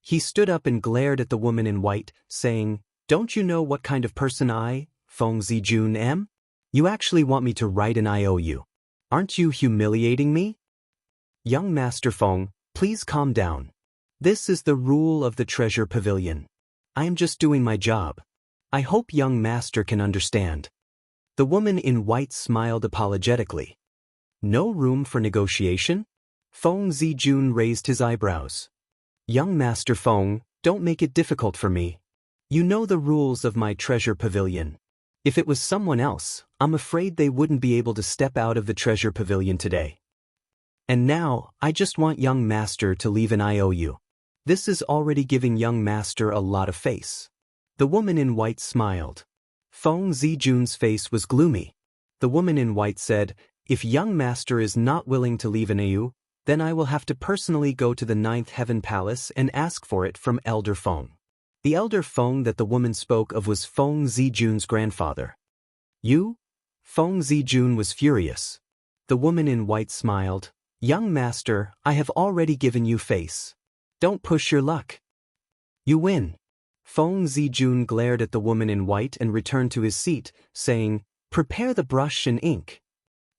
A: He stood up and glared at the woman in white, saying, Don't you know what kind of person I, Feng Zijuan, am? You actually want me to write an IOU. Aren't you humiliating me? Young Master Feng, please calm down. This is the rule of the Treasure Pavilion. I am just doing my job. I hope young master can understand. The woman in white smiled apologetically. No room for negotiation? Feng Zijuan raised his eyebrows. Young Master Feng, don't make it difficult for me. You know the rules of my treasure pavilion. If it was someone else, I'm afraid they wouldn't be able to step out of the treasure pavilion today. And now, I just want young master to leave an IOU. This is already giving young master a lot of face. The woman in white smiled. Feng Zijun's face was gloomy. The woman in white said, "If young master is not willing to leave an AU, then I will have to personally go to the Ninth Heaven Palace and ask for it from Elder Feng." The Elder Feng that the woman spoke of was Feng Zijun's grandfather. "You?" Feng Zijun was furious. The woman in white smiled. "Young master, I have already given you face. Don't push your luck. You win." Feng Zijun glared at the woman in white and returned to his seat, saying, "Prepare the brush and ink."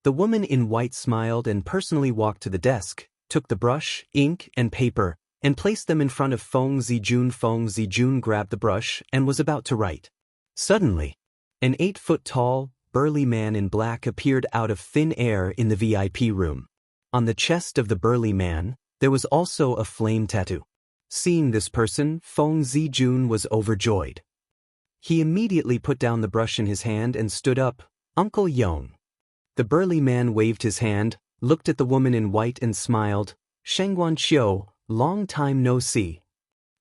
A: The woman in white smiled and personally walked to the desk, took the brush, ink, and paper, and placed them in front of Feng Zijun. Feng Zijun grabbed the brush and was about to write. Suddenly, an 8-foot-tall, burly man in black appeared out of thin air in the VIP room. On the chest of the burly man, there was also a flame tattoo. Seeing this person, Feng Zijun was overjoyed. He immediately put down the brush in his hand and stood up. "Uncle Yong." The burly man waved his hand, looked at the woman in white and smiled. "Shengguan Qiu, long time no see."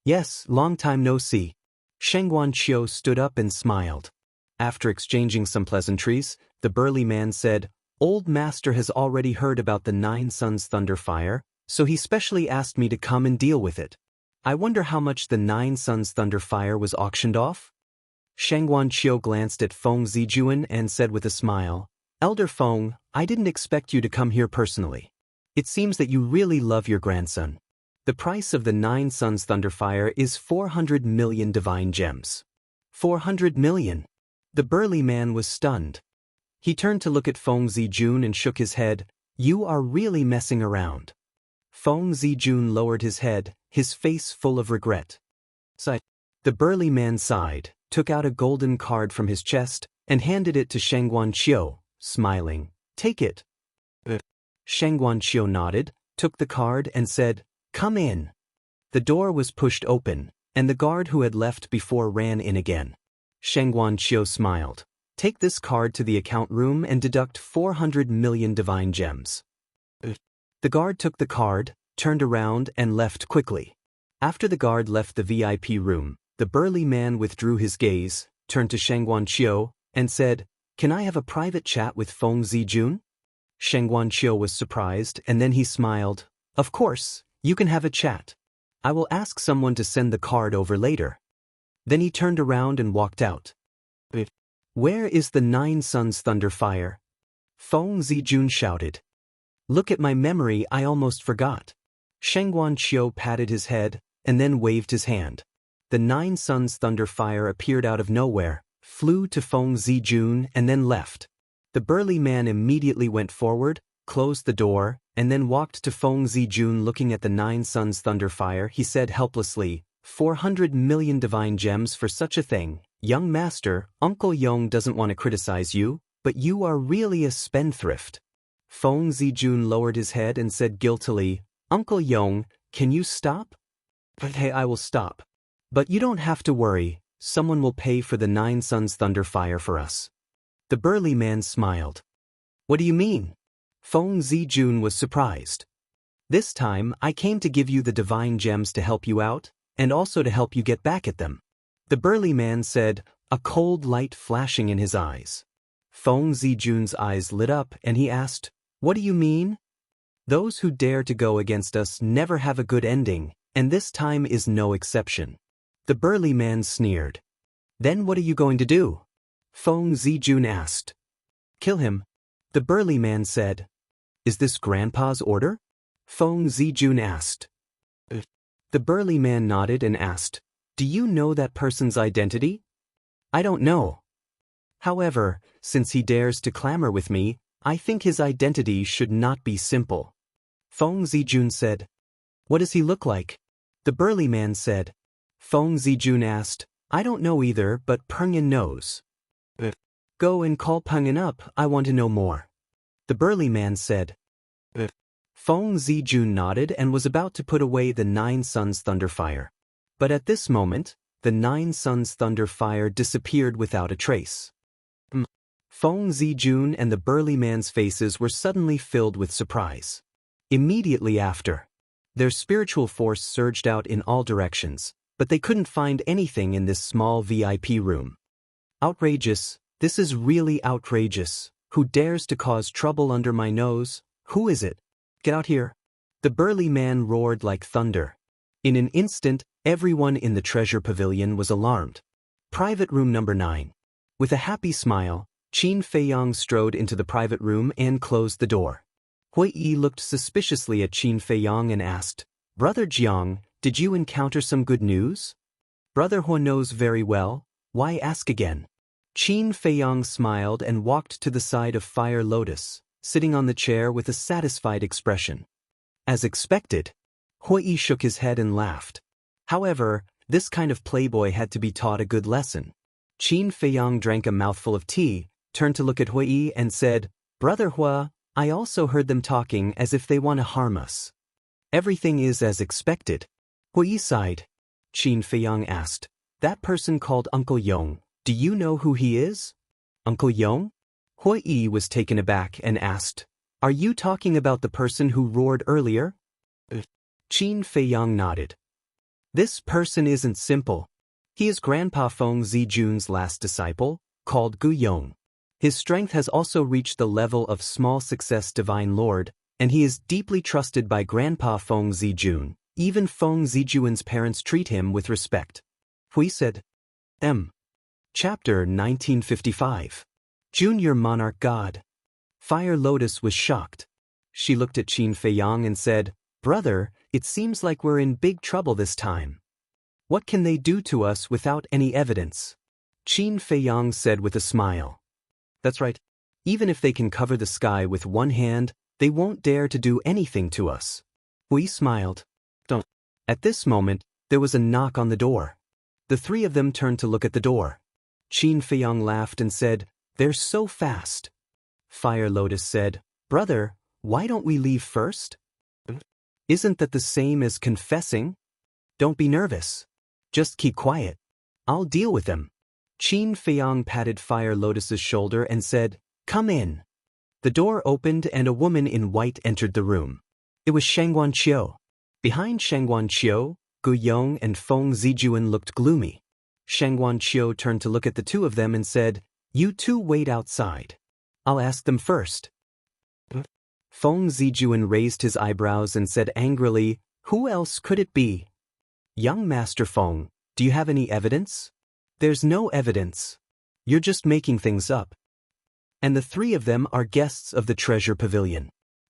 A: "Yes, long time no see." Shengguan Qiu stood up and smiled. After exchanging some pleasantries, the burly man said, "Old master has already heard about the Nine Suns Thunder Fire, so he specially asked me to come and deal with it. I wonder how much the Nine Suns Thunder Fire was auctioned off?" Shengguan Qiu glanced at Feng Zijun and said with a smile, "Elder Feng, I didn't expect you to come here personally. It seems that you really love your grandson. The price of the Nine Suns Thunder Fire is 400 million divine gems." 400 million? The burly man was stunned. He turned to look at Feng Zijun and shook his head. "You are really messing around." Feng Zijun lowered his head, his face full of regret. The burly man sighed, took out a golden card from his chest, and handed it to Shengguan Qiu, smiling. "Take it." Shengguan Qiu nodded, took the card and said, "Come in." The door was pushed open, and the guard who had left before ran in again. Shengguan Qiu smiled. "Take this card to the account room and deduct 400 million divine gems." The guard took the card, turned around and left quickly. After the guard left the VIP room, the burly man withdrew his gaze, turned to Shengguan Qiu, and said, "Can I have a private chat with Feng Zijun?" Shengguan Qiu was surprised, and then he smiled. "Of course, you can have a chat. I will ask someone to send the card over later." Then he turned around and walked out. "Where is the Nine Suns Thunder Fire?" Feng Zijun shouted. "Look at my memory, I almost forgot." Shengguan Qiu patted his head, and then waved his hand. The Nine Suns Thunder Fire appeared out of nowhere, flew to Feng Zijun and then left. The burly man immediately went forward, closed the door, and then walked to Feng Zijun. Looking at the Nine Suns Thunder Fire, he said helplessly, 400 million divine gems for such a thing. Young master, Uncle Yong doesn't want to criticize you, but you are really a spendthrift." Feng Zijun lowered his head and said guiltily, "Uncle Yong, can you stop?" "Hey, I will stop. But you don't have to worry, someone will pay for the Nine Suns Thunder Fire for us." The burly man smiled. "What do you mean?" Feng Zijun was surprised. "This time, I came to give you the divine gems to help you out, and also to help you get back at them." The burly man said, a cold light flashing in his eyes. Feng Zijun's eyes lit up and he asked, "What do you mean?" "Those who dare to go against us never have a good ending, and this time is no exception." The burly man sneered. "Then what are you going to do?" Feng Zijun asked. "Kill him." The burly man said. "Is this Grandpa's order?" Feng Zijun asked. The burly man nodded and asked, "Do you know that person's identity?" "I don't know. However, since he dares to clamor with me, I think his identity should not be simple." Feng Zijun said. "What does he look like?" The burly man said. Feng Zijun asked, "I don't know either, but Pengyan knows." "Go and call Pengyan up, I want to know more." The burly man said. Feng Zijun nodded and was about to put away the Nine Suns Thunder Fire. But at this moment, the Nine Suns Thunder Fire disappeared without a trace. Feng Zijun and the burly man's faces were suddenly filled with surprise. Immediately after, Their spiritual force surged out in all directions, but they couldn't find anything in this small VIP room. Outrageous, this is really outrageous. Who dares to cause trouble under my nose? Who is it? Get out here. The burly man roared like thunder. In an instant, everyone in the treasure pavilion was alarmed. Private room number 9. With a happy smile, Qin Feiyang strode into the private room and closed the door. Hui Yi looked suspiciously at Qin Feiyang and asked, "Brother Jiang, did you encounter some good news?" "Brother Hui knows very well. Why ask again?" Qin Feiyang smiled and walked to the side of Fire Lotus, sitting on the chair with a satisfied expression. As expected, Hui Yi shook his head and laughed. However, this kind of playboy had to be taught a good lesson. Qin Feiyang drank a mouthful of tea, turned to look at Hui Yi and said, "Brother Hui, I also heard them talking as if they want to harm us." "Everything is as expected." Hui Yi sighed. Qin Feiyang asked, "That person called Uncle Yong, do you know who he is?" "Uncle Yong?" Hui Yi was taken aback and asked, "Are you talking about the person who roared earlier?" Qin Feiyang nodded. "This person isn't simple. He is Grandpa Feng Zijun's last disciple, called Gu Yong. His strength has also reached the level of small success Divine Lord, and he is deeply trusted by Grandpa Feng Zijun. Even Feng Zijun's parents treat him with respect." Hui said. Chapter 1955. Junior Monarch God. Fire Lotus was shocked. She looked at Qin Feiyang and said, "Brother, it seems like we're in big trouble this time. What can they do to us without any evidence?" Qin Feiyang said with a smile. "That's right. Even if they can cover the sky with one hand, they won't dare to do anything to us." Hui smiled. "Don't." At this moment, there was a knock on the door. The three of them turned to look at the door. Qin Feiyang laughed and said, "They're so fast." Fire Lotus said, "Brother, why don't we leave first?" "Isn't that the same as confessing?" "Don't be nervous. Just keep quiet. I'll deal with them." Qin Feiyang patted Fire Lotus's shoulder and said, "Come in." The door opened and a woman in white entered the room. It was Shangguan Qiu. Behind Shangguan Qiu, Gu Yong and Feng Zijun looked gloomy. Shangguan Qiu turned to look at the two of them and said, "You two wait outside. I'll ask them first." Feng Zijun raised his eyebrows and said angrily, "Who else could it be?" "Young Master Feng, do you have any evidence?" "There's no evidence. You're just making things up. And the three of them are guests of the Treasure Pavilion.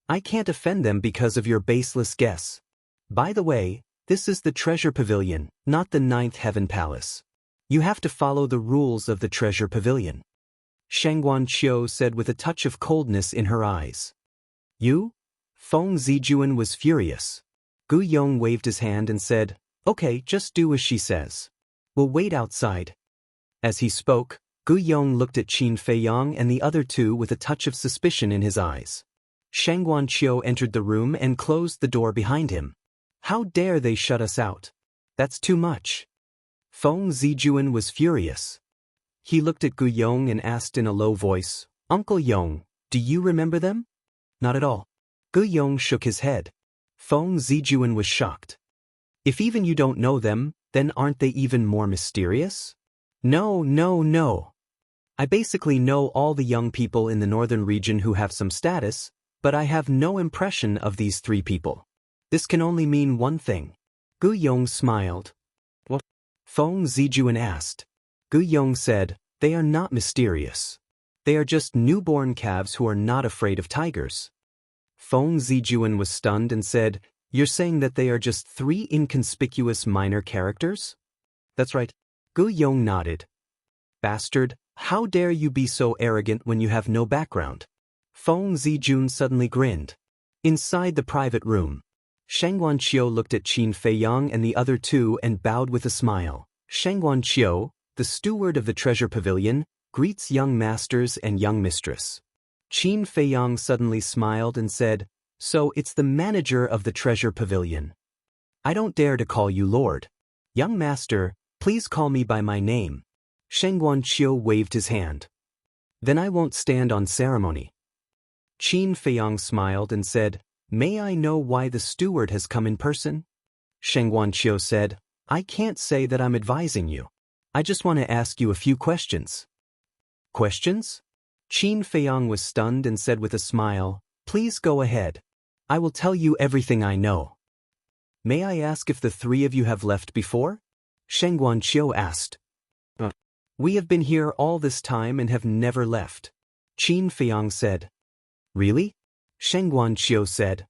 A: I can't offend them because of your baseless guess. By the way, this is the Treasure Pavilion, not the Ninth Heaven Palace. You have to follow the rules of the Treasure Pavilion." Shangguan Qiu said with a touch of coldness in her eyes. "You?" Feng Zijun was furious. Gu Yong waved his hand and said, "Okay, just do as she says. We'll wait outside." As he spoke, Gu Yong looked at Qin Feiyang and the other two with a touch of suspicion in his eyes. Shangguan Qiu entered the room and closed the door behind him. "How dare they shut us out? That's too much." Feng Zijun was furious. He looked at Gu Yong and asked in a low voice, "Uncle Yong, do you remember them?" "Not at all." Gu Yong shook his head. Feng Zijun was shocked. "If even you don't know them, then aren't they even more mysterious?" No. I basically know all the young people in the northern region who have some status, but I have no impression of these three people. This can only mean one thing." Gu Yong smiled. "What?" Feng Zijun asked. Gu Yong said, "They are not mysterious. They are just newborn calves who are not afraid of tigers." Feng Zijun was stunned and said, "You're saying that they are just three inconspicuous minor characters?" "That's right." Gu Yong nodded. "Bastard, how dare you be so arrogant when you have no background?" Feng Zijun suddenly grinned. Inside the private room, Shangguan Qiu looked at Qin Feiyang and the other two and bowed with a smile. Shangguan Qiu, the steward of the Treasure Pavilion, greets young masters and young mistress. Qin Feiyang suddenly smiled and said, "So it's the manager of the Treasure Pavilion. I don't dare to call you Lord. Young master, please call me by my name." Shangguan Qiu waved his hand. "Then I won't stand on ceremony." Qin Feiyang smiled and said, May I know why the steward has come in person? Sheng Guanqiu said, I can't say that I'm advising you. I just want to ask you a few questions. Questions? Qin Feiyang was stunned and said with a smile, Please go ahead. I will tell you everything I know. May I ask if the three of you have left before? Sheng Guanqiu asked. We have been here all this time and have never left. Qin Feiyang said. Really? Sheng Guanqiu said.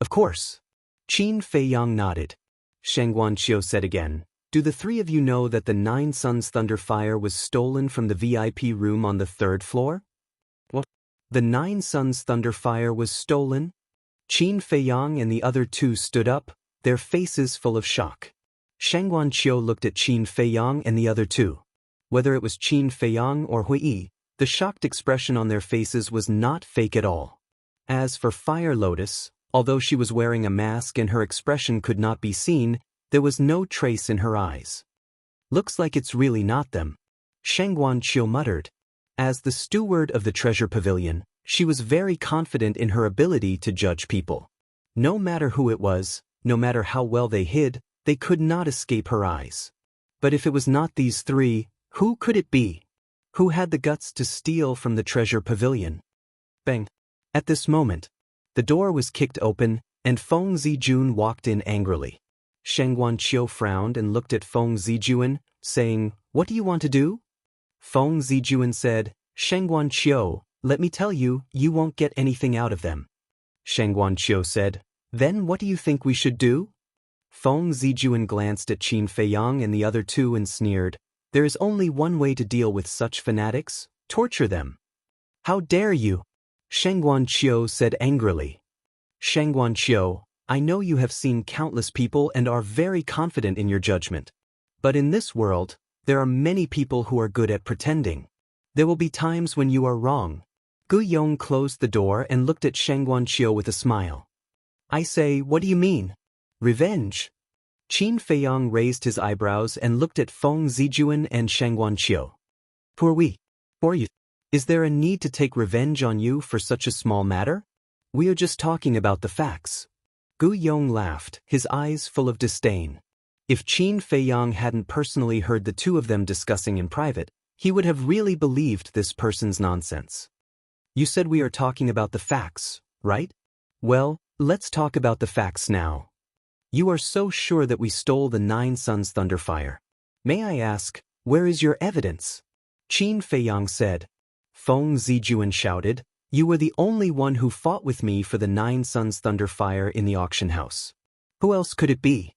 A: Of course. Qin Feiyang nodded. Sheng Guanqiu said again, Do the three of you know that the 9 Suns Thunder Fire was stolen from the VIP room on the 3rd floor? What? The 9 Suns Thunder Fire was stolen? Qin Feiyang and the other two stood up, their faces full of shock. Sheng Guanqiu looked at Qin Feiyang and the other two. Whether it was Qin Feiyang or Hui Yi, the shocked expression on their faces was not fake at all. As for Fire Lotus, although she was wearing a mask and her expression could not be seen, there was no trace in her eyes. Looks like it's really not them. Sheng Guanqiu muttered. As the steward of the treasure pavilion, she was very confident in her ability to judge people. No matter who it was, no matter how well they hid, they could not escape her eyes. But if it was not these three, who could it be? Who had the guts to steal from the treasure pavilion? Bang! At this moment, the door was kicked open, and Feng Zijun walked in angrily. Sheng Guanqiu frowned and looked at Feng Zijun, saying, What do you want to do? Feng Zijun said, Sheng Guanqiu, let me tell you, you won't get anything out of them. Sheng Guanqiu said, Then what do you think we should do? Feng Zijun glanced at Qin Feiyang and the other two and sneered, There is only one way to deal with such fanatics, torture them. How dare you? Sheng Guanqiu said angrily. Sheng Guanqiu, I know you have seen countless people and are very confident in your judgment. But in this world, there are many people who are good at pretending. There will be times when you are wrong. Gu Yong closed the door and looked at Sheng Guanqiu with a smile. I say, what do you mean? Revenge? Qin Feiyang raised his eyebrows and looked at Feng Zijun and Sheng Guanqiu. Who are we? Who are you? Is there a need to take revenge on you for such a small matter? We are just talking about the facts. Gu Yong laughed, his eyes full of disdain. If Qin Feiyang hadn't personally heard the two of them discussing in private, he would have really believed this person's nonsense. You said we are talking about the facts, right? Well, let's talk about the facts now. You are so sure that we stole the 9 Suns Thunder Fire. May I ask, where is your evidence? Qin Feiyang said. Feng Zijun shouted, You were the only one who fought with me for the 9 Suns Thunder Fire in the auction house. Who else could it be?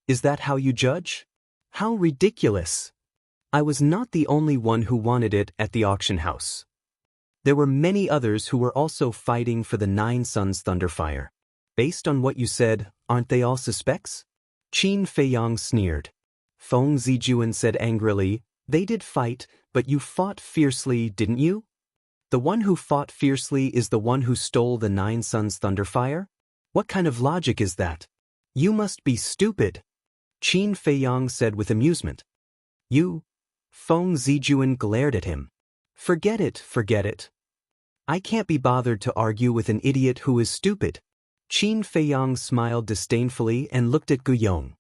A: Is that how you judge? How ridiculous! I was not the only one who wanted it at the auction house. There were many others who were also fighting for the 9 Suns Thunder Fire. Based on what you said, aren't they all suspects? Qin Feiyang sneered. Feng Zijun said angrily, They did fight, but you fought fiercely, didn't you? The one who fought fiercely is the one who stole the 9 Suns Thunder Fire? What kind of logic is that? You must be stupid. Qin Feiyang said with amusement. You? Feng Zijun glared at him. Forget it, forget it. I can't be bothered to argue with an idiot who is stupid. Qin Feiyang smiled disdainfully and looked at Gu Yong.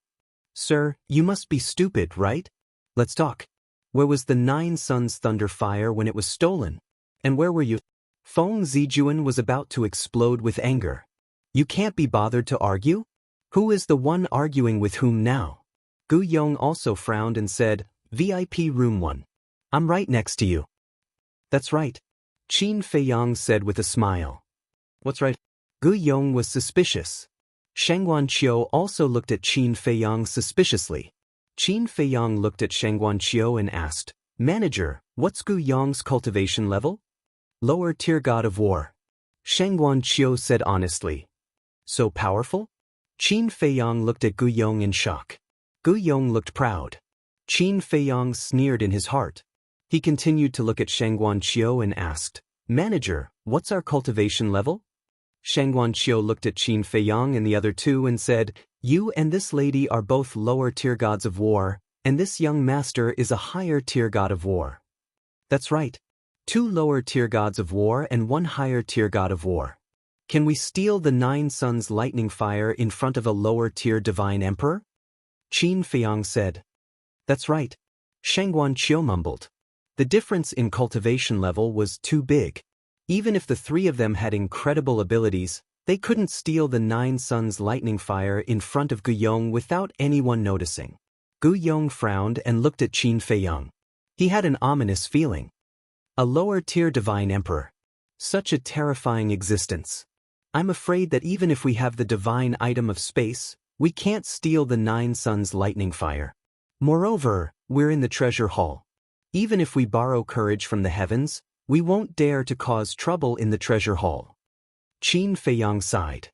A: Sir, you must be stupid, right? Let's talk. Where was the 9 Suns Thunder Fire when it was stolen? And where were you? Feng Zijun was about to explode with anger. You can't be bothered to argue? Who is the one arguing with whom now? Gu Yong also frowned and said, VIP Room 1. I'm right next to you. That's right. Qin Feiyang said with a smile. What's right? Gu Yong was suspicious. Sheng Guanqiu also looked at Qin Feiyang suspiciously. Qin Feiyang looked at Sheng Guanqiu and asked, Manager, what's Gu Yong's cultivation level? Lower tier god of war. Sheng Guanqiu said honestly. So powerful? Qin Feiyang looked at Gu Yong in shock. Gu Yong looked proud. Qin Feiyang sneered in his heart. He continued to look at Sheng Guanqiu and asked, Manager, what's our cultivation level? Sheng Guanqiu looked at Qin Feiyang and the other two and said, You and this lady are both lower tier gods of war, and this young master is a higher tier god of war. That's right. 2 lower tier gods of war and 1 higher tier god of war. Can we steal the 9 suns lightning fire in front of a lower-tier divine emperor? Qin Feiyang said. That's right. Sheng Guanqiu mumbled. The difference in cultivation level was too big. Even if the 3 of them had incredible abilities, they couldn't steal the 9 suns lightning fire in front of Gu Yong without anyone noticing. Gu Yong frowned and looked at Qin Feiyang. He had an ominous feeling. A lower-tier divine emperor. Such a terrifying existence. I'm afraid that even if we have the divine item of space, we can't steal the 9 suns lightning fire. Moreover, we're in the treasure hall. Even if we borrow courage from the heavens, we won't dare to cause trouble in the treasure hall. Qin Feiyang sighed.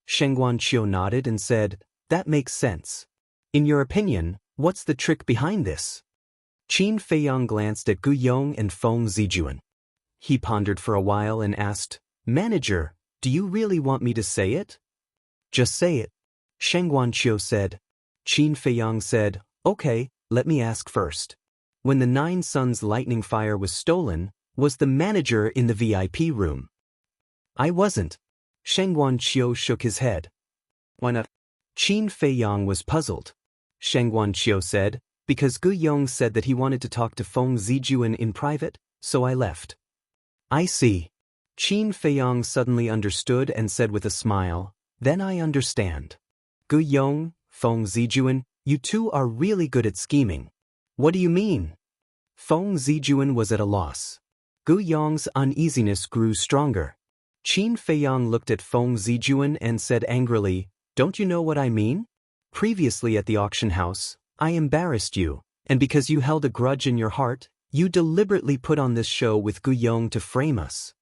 A: Sheng Guanqiu nodded and said, that makes sense. In your opinion, what's the trick behind this? Qin Feiyang glanced at Gu Yong and Feng Zijuan. He pondered for a while and asked, Manager, do you really want me to say it? Just say it. Sheng Guanqiu said. Qin Feiyang said, okay, let me ask first. When the 9 suns lightning fire was stolen, was the manager in the VIP room? I wasn't. Sheng Guanqiu shook his head. Why not? Qin Feiyang was puzzled. Sheng Guanqiu said, because Gu Yong said that he wanted to talk to Feng Zijuan in private, so I left. I see. Qin Feiyang suddenly understood and said with a smile, then I understand. Gu Yong, Feng Zijuan, you two are really good at scheming. What do you mean? Feng Zijuan was at a loss. Gu Yong's uneasiness grew stronger. Qin Feiyang looked at Feng Zijuan and said angrily, don't you know what I mean? Previously at the auction house, I embarrassed you, and because you held a grudge in your heart, you deliberately put on this show with Gu Yong to frame us.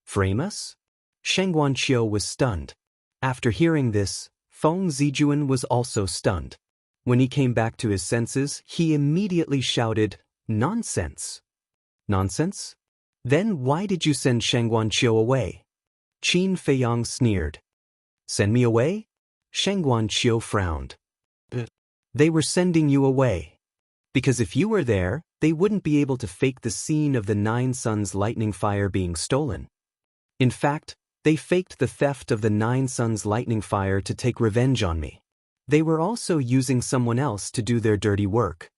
A: Frame us? Sheng Guanqiu was stunned. After hearing this, Feng Zijuan was also stunned. When he came back to his senses, he immediately shouted, nonsense. Nonsense? Then why did you send Sheng Guanqiu away? Qin Feiyang sneered. Send me away? Sheng Guanqiu frowned. They were sending you away. Because if you were there, they wouldn't be able to fake the scene of the 9 suns lightning fire being stolen. In fact, they faked the theft of the 9 suns lightning fire to take revenge on me. They were also using someone else to do their dirty work.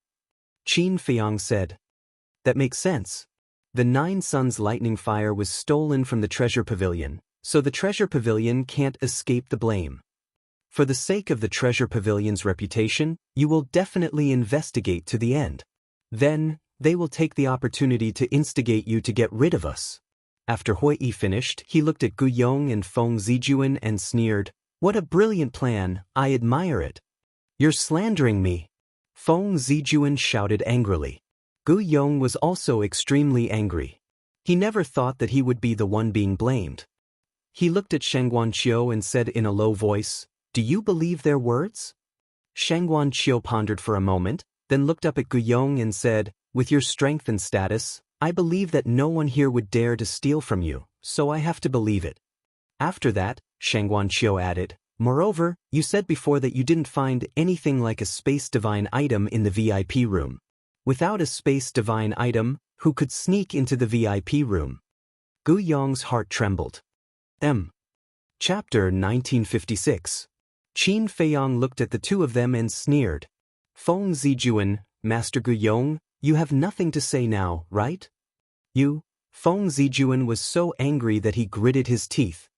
A: Qin Feiyang said. That makes sense. The 9 suns lightning fire was stolen from the treasure pavilion, so the treasure pavilion can't escape the blame. For the sake of the treasure pavilion's reputation, you will definitely investigate to the end. Then, they will take the opportunity to instigate you to get rid of us. After Hui finished, he looked at Gu Yong and Feng Zijuan and sneered, what a brilliant plan, I admire it. You're slandering me. Feng Zijuan shouted angrily. Gu Yong was also extremely angry. He never thought that he would be the one being blamed. He looked at Sheng Guanqiu and said in a low voice, do you believe their words? Sheng Guanqiu pondered for a moment, then looked up at Gu Yong and said, with your strength and status, I believe that no one here would dare to steal from you, so I have to believe it. After that, Sheng Guanqiu added, moreover, you said before that you didn't find anything like a space divine item in the VIP room. Without a space divine item, who could sneak into the VIP room? Gu Yong's heart trembled. Chapter 1956. Qin Feiyang looked at the two of them and sneered. Feng Zijuan, Master Gu Yong, you have nothing to say now, right? You? Feng Zijuan was so angry that he gritted his teeth.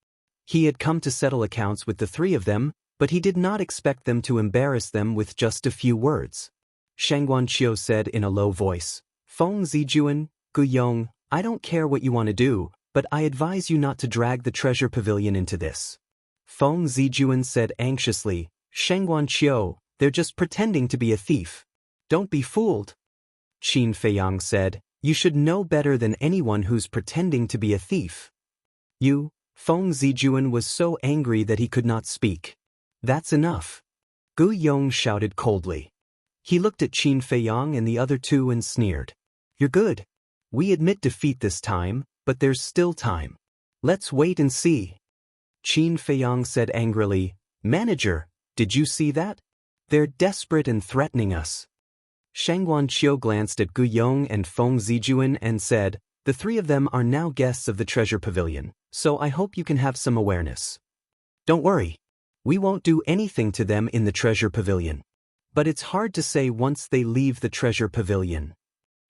A: He had come to settle accounts with the 3 of them, but he did not expect them to embarrass them with just a few words. Sheng Guanqiu said in a low voice, Feng Zijuan, Gu Yong, I don't care what you want to do, but I advise you not to drag the treasure pavilion into this. Feng Zijuan said anxiously, Sheng Guanqiu, they're just pretending to be a thief. Don't be fooled. Qin Feiyang said, you should know better than anyone who's pretending to be a thief. You? Feng Zijuan was so angry that he could not speak. That's enough. Gu Yong shouted coldly. He looked at Qin Feiyang and the other 2 and sneered. You're good. We admit defeat this time, but there's still time. Let's wait and see. Qin Feiyang said angrily, Manager, did you see that? They're desperate and threatening us. Sheng Guanqiu glanced at Gu Yong and Feng Zijuan and said, the The three of them are now guests of the treasure pavilion, so I hope you can have some awareness. Don't worry. We won't do anything to them in the treasure pavilion. But it's hard to say once they leave the treasure pavilion.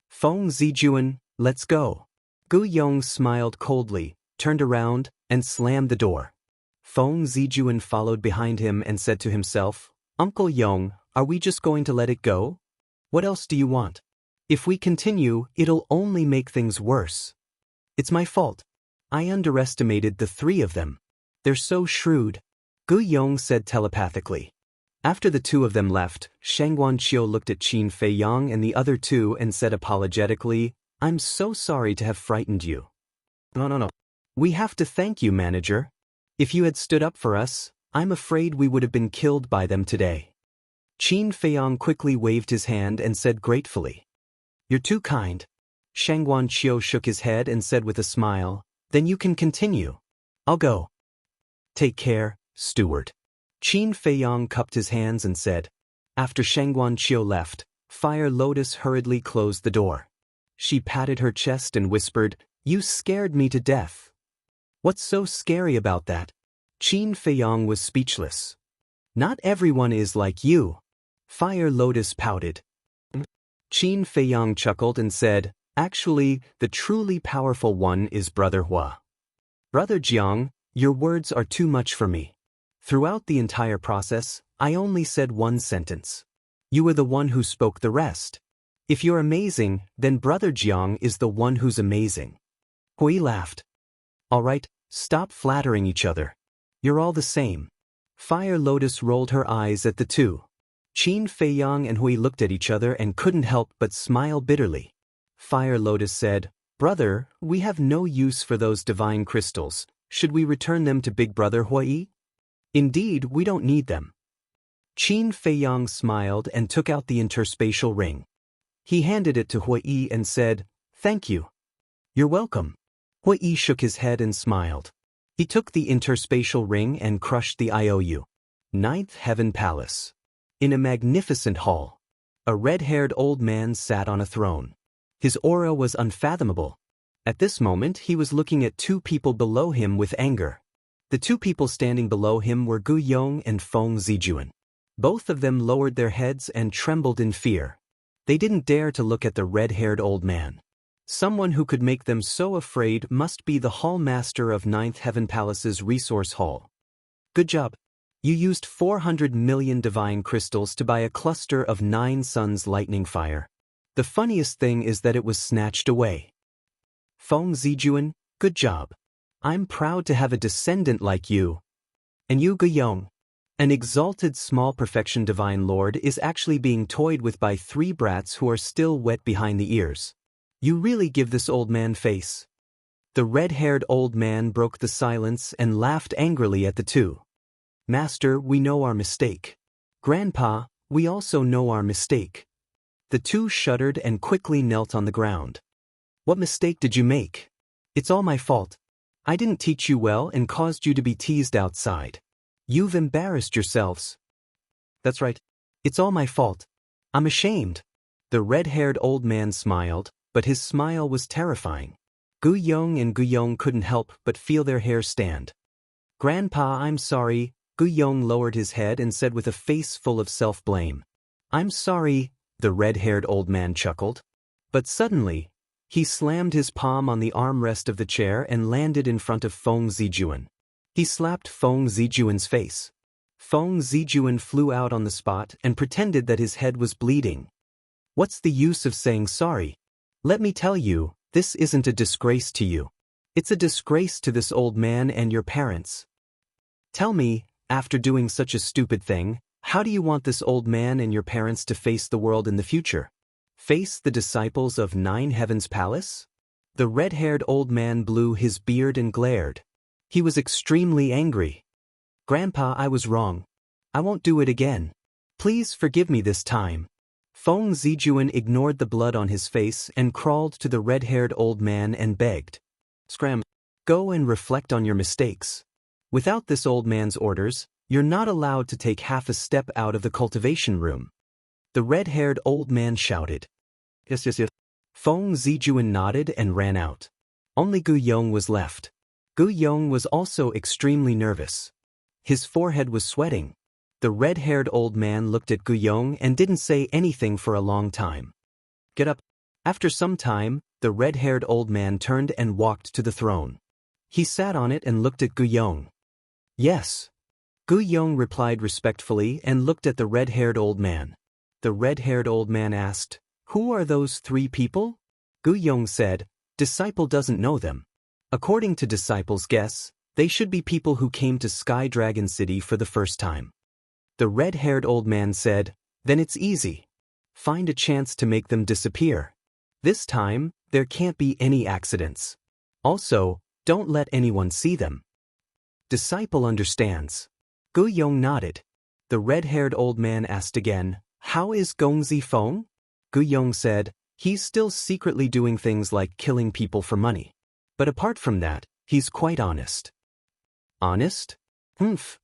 A: Feng Zijuan, let's go. Gu Yong smiled coldly, turned around, and slammed the door. Feng Zijuan followed behind him and said to himself, Uncle Yong, are we just going to let it go? What else do you want? If we continue, it'll only make things worse. It's my fault. I underestimated the three of them. They're so shrewd. Gu Yong said telepathically. After the two of them left, Shang Guanqiu looked at Qin Feiyang and the other two and said apologetically, I'm so sorry to have frightened you. No. We have to thank you, manager. If you had stood up for us, I'm afraid we would have been killed by them today. Qin Feiyang quickly waved his hand and said gratefully. You're too kind. Shang Guanqiu shook his head and said with a smile, then you can continue. I'll go. Take care, steward. Qin Feiyang cupped his hands and said. After Shang Guanqiu left, Fire Lotus hurriedly closed the door. She patted her chest and whispered, You scared me to death. What's so scary about that? Qin Feiyang was speechless. Not everyone is like you. Fire Lotus pouted. Qin Feiyang chuckled and said, Actually, the truly powerful one is Brother Hua. Brother Jiang, your words are too much for me. Throughout the entire process, I only said one sentence. You were the one who spoke the rest. If you're amazing, then Brother Jiang is the one who's amazing. Hui laughed. All right, stop flattering each other. You're all the same. Fire Lotus rolled her eyes at the two. Qin Feiyang and Hui looked at each other and couldn't help but smile bitterly. Fire Lotus said, Brother, we have no use for those divine crystals. Should we return them to Big Brother Hui? Indeed, we don't need them. Qin Feiyang smiled and took out the interspatial ring. He handed it to Hui and said, Thank you. You're welcome. Hui shook his head and smiled. He took the interspatial ring and crushed the IOU. Ninth Heaven Palace. In a magnificent hall, a red-haired old man sat on a throne. His aura was unfathomable. At this moment he was looking at two people below him with anger. The two people standing below him were Gu Yong and Feng Zijuan. Both of them lowered their heads and trembled in fear. They didn't dare to look at the red-haired old man. Someone who could make them so afraid must be the hall master of Ninth Heaven Palace's resource hall. Good job. You used 400 million divine crystals to buy a cluster of 9 suns lightning fire. The funniest thing is that it was snatched away. Feng Zijuan, good job. I'm proud to have a descendant like you. And you, Gu Yong. An exalted small perfection divine lord is actually being toyed with by 3 brats who are still wet behind the ears. You really give this old man face. The red-haired old man broke the silence and laughed angrily at the two. Master, we know our mistake. Grandpa, we also know our mistake. The two shuddered and quickly knelt on the ground. What mistake did you make? It's all my fault. I didn't teach you well and caused you to be teased outside. You've embarrassed yourselves. That's right. It's all my fault. I'm ashamed. The red-haired old man smiled, but his smile was terrifying. Gu Yong and Gu Yong couldn't help but feel their hair stand. Grandpa, I'm sorry. Gu Yong lowered his head and said with a face full of self-blame. I'm sorry, the red-haired old man chuckled. But suddenly, he slammed his palm on the armrest of the chair and landed in front of Feng Zijuan. He slapped Feng Zijuan's face. Feng Zijuan flew out on the spot and pretended that his head was bleeding. What's the use of saying sorry? Let me tell you, this isn't a disgrace to you. It's a disgrace to this old man and your parents. Tell me, after doing such a stupid thing, how do you want this old man and your parents to face the world in the future? Face the disciples of Nine Heavens Palace? The red-haired old man blew his beard and glared. He was extremely angry. Grandpa, I was wrong. I won't do it again. Please forgive me this time. Feng Zijuan ignored the blood on his face and crawled to the red-haired old man and begged. Scram, go and reflect on your mistakes. Without this old man's orders, you're not allowed to take half a step out of the cultivation room. The red-haired old man shouted. Yes. Feng Zijuan nodded and ran out. Only Gu Yong was left. Gu Yong was also extremely nervous. His forehead was sweating. The red-haired old man looked at Gu Yong and didn't say anything for a long time. Get up. After some time, the red-haired old man turned and walked to the throne. He sat on it and looked at Gu Yong. Yes. Gu Yong replied respectfully and looked at the red-haired old man. The red-haired old man asked, "Who are those three people?" Gu Yong said, "Disciple doesn't know them. According to Disciple's guess, they should be people who came to Sky Dragon City for the first time." The red-haired old man said, "Then it's easy. Find a chance to make them disappear. This time, there can't be any accidents. Also, don't let anyone see them." Disciple understands. Gu Yong nodded. The red-haired old man asked again, "How is Gongzi Feng?" Gu Yong said, "He's still secretly doing things like killing people for money. But apart from that, he's quite honest." Honest? Humph.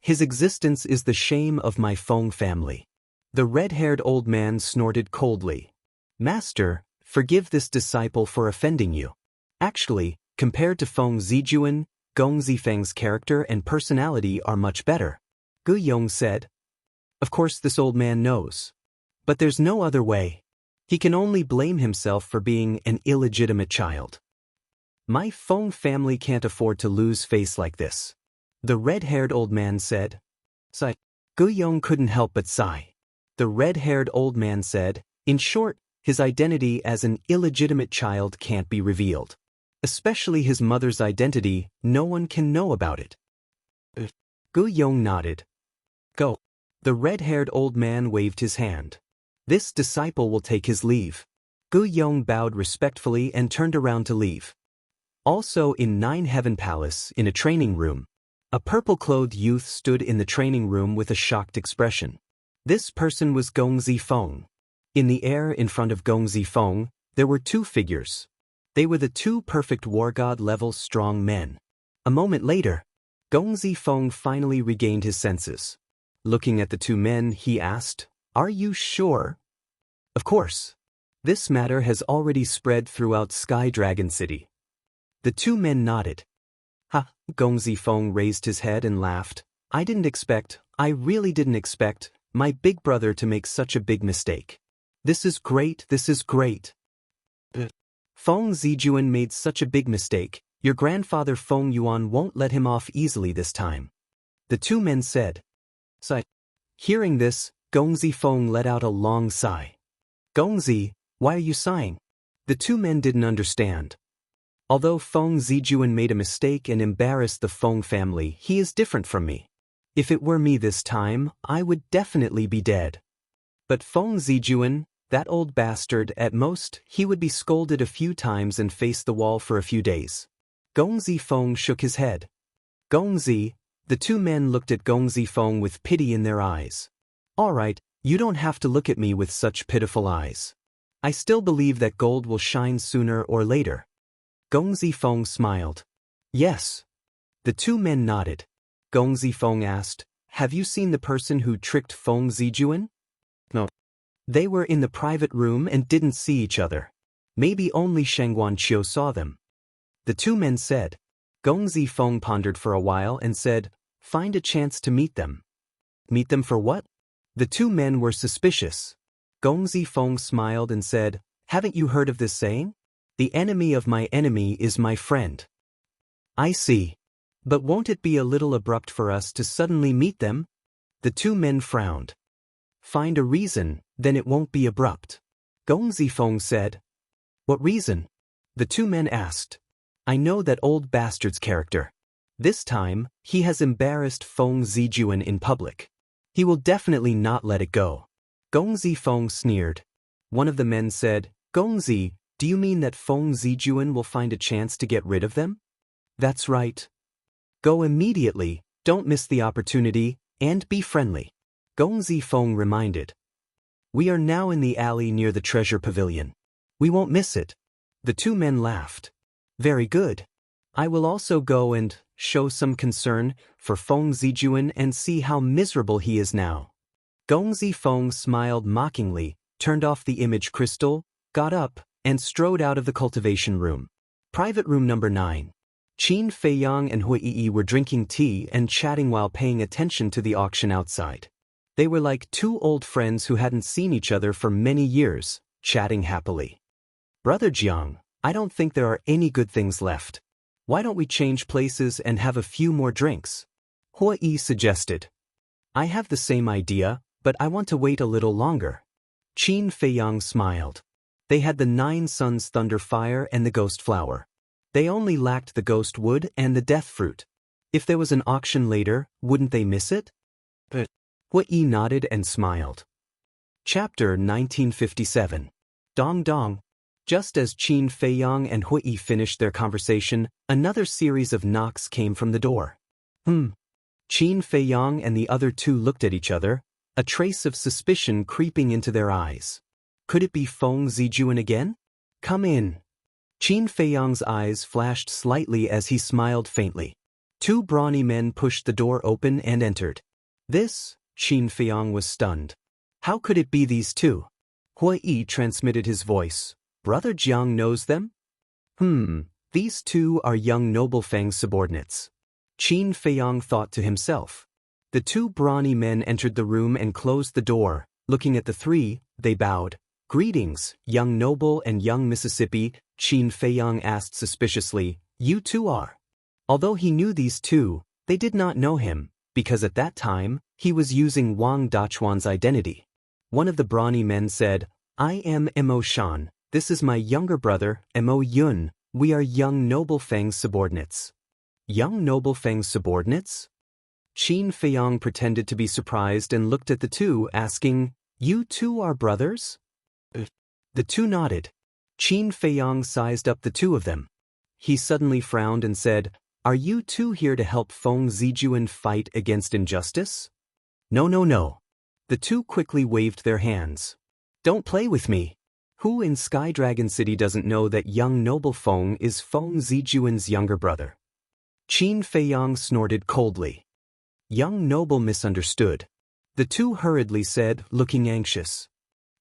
A: His existence is the shame of my Feng family. The red-haired old man snorted coldly. "Master, forgive this disciple for offending you. Actually, compared to Feng Zijuan, Gong Zifeng's character and personality are much better," Gu Yong said. Of course this old man knows. But there's no other way. He can only blame himself for being an illegitimate child. My Feng family can't afford to lose face like this, the red-haired old man said. Sigh. Gu Yong couldn't help but sigh. The red-haired old man said, "In short, his identity as an illegitimate child can't be revealed. Especially his mother's identity, no one can know about it." Gu Yong nodded. "Go." The red-haired old man waved his hand. "This disciple will take his leave." Gu Yong bowed respectfully and turned around to leave. Also in Nine Heaven Palace, in a training room, a purple-clothed youth stood in the training room with a shocked expression. This person was Gongzi Feng. In the air in front of Gongzi Feng, there were two figures. They were the two perfect war god-level strong men. A moment later, Gongzi Feng finally regained his senses. Looking at the two men, he asked, "Are you sure?" "Of course. This matter has already spread throughout Sky Dragon City." The two men nodded. "Ha," Gongzi Feng raised his head and laughed. I really didn't expect, my big brother to make such a big mistake. This is great. Feng Zijuan made such a big mistake, your grandfather Feng Yuan won't let him off easily this time," the two men said. Sigh. Hearing this, Gongzi Feng let out a long sigh. "Gongzi, why are you sighing?" The two men didn't understand. Although Feng Zijuan made a mistake and embarrassed the Feng family, he is different from me. If it were me this time, I would definitely be dead. But Feng Zijuan, that old bastard, at most, he would be scolded a few times and face the wall for a few days. Gongzi Feng shook his head. "Gongzi," the two men looked at Gongzi Feng with pity in their eyes. "All right, you don't have to look at me with such pitiful eyes. I still believe that gold will shine sooner or later." Gongzi Feng smiled. "Yes." The two men nodded. Gongzi Feng asked, "Have you seen the person who tricked Feng Zijuan?" "No." They were in the private room and didn't see each other. Maybe only Shengguan Qiu saw them. The two men said. Gongzi Feng pondered for a while and said, "Find a chance to meet them." "Meet them for what?" The two men were suspicious. Gongzi Feng smiled and said, "Haven't you heard of this saying? The enemy of my enemy is my friend." "I see. But won't it be a little abrupt for us to suddenly meet them?" The two men frowned. "Find a reason, then it won't be abrupt," Gongzi Feng said. "What reason?" the two men asked. "I know that old bastard's character. This time, he has embarrassed Feng Zijuan in public. He will definitely not let it go." Gongzi Feng sneered. One of the men said, "Gongzi, do you mean that Feng Zijuan will find a chance to get rid of them?" "That's right. Go immediately, don't miss the opportunity, and be friendly," Gongzi Feng reminded. "We are now in the alley near the treasure pavilion. We won't miss it." The two men laughed. "Very good. I will also go and show some concern for Feng Zijuan and see how miserable he is now." Gongzi Feng smiled mockingly, turned off the image crystal, got up, and strode out of the cultivation room. Private room number 9. Qin Feiyang and Hui Yi were drinking tea and chatting while paying attention to the auction outside. They were like two old friends who hadn't seen each other for many years, chatting happily. Brother Jiang, I don't think there are any good things left. Why don't we change places and have a few more drinks? Hui Yi suggested. I have the same idea, but I want to wait a little longer. Qin Feiyang smiled. They had the 9 Suns Thunder Fire and the Ghost Flower. They only lacked the Ghost Wood and the Death Fruit. If there was an auction later, wouldn't they miss it? But Hui Yi nodded and smiled. Chapter 1957. Dong Dong. Just as Qin Feiyang and Hui Yi finished their conversation, another series of knocks came from the door. Qin Feiyang and the other two looked at each other, a trace of suspicion creeping into their eyes. Could it be Feng Zijuan again? Come in. Qin Feiyang's eyes flashed slightly as he smiled faintly. 2 brawny men pushed the door open and entered. This, Qin Feiyang was stunned. How could it be these two? Hui Yi transmitted his voice. Brother Jiang knows them? These two are young Noble Feng's subordinates. Qin Feiyang thought to himself. The 2 brawny men entered the room and closed the door. Looking at the 3, they bowed. Greetings, young noble and young Mississippi, Qin Feiyang asked suspiciously. You two are? Although he knew these two, they did not know him, because at that time, he was using Wang Dachuan's identity. One of the brawny men said, I am Mo Shan, this is my younger brother, Mo Yun, we are young Noble Feng's subordinates. Young Noble Feng's subordinates? Qin Feiyang pretended to be surprised and looked at the two, asking, You two are brothers? The two nodded. Qin Feiyang sized up the 2 of them. He suddenly frowned and said, Are you two here to help Feng Zijuan fight against injustice? No. The 2 quickly waved their hands. Don't play with me. Who in Sky Dragon City doesn't know that young Noble Feng is Feng Zijuan's younger brother? Qin Feiyang snorted coldly. Young Noble misunderstood. The 2 hurriedly said, looking anxious.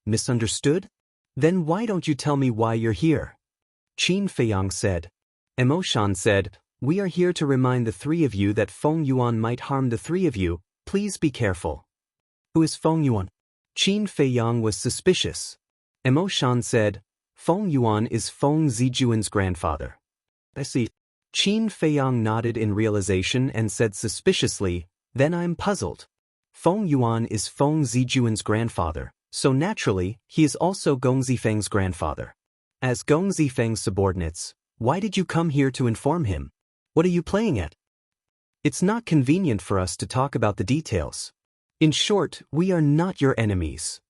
A: Misunderstood? Then why don't you tell me why you're here? Qin Feiyang said. Mo Shan said, We are here to remind the 3 of you that Feng Yuan might harm the 3 of you, please be careful. Who is Feng Yuan? Qin Feiyang was suspicious. Mo Shan said, Feng Yuan is Feng Zijuan's grandfather. I see. Qin Feiyang nodded in realization and said suspiciously, Then I'm puzzled. Feng Yuan is Feng Zijuan's grandfather, so naturally, he is also Gong Zifeng's grandfather. As Gong Zifeng's subordinates, why did you come here to inform him? What are you playing at? It's not convenient for us to talk about the details. In short, we are not your enemies.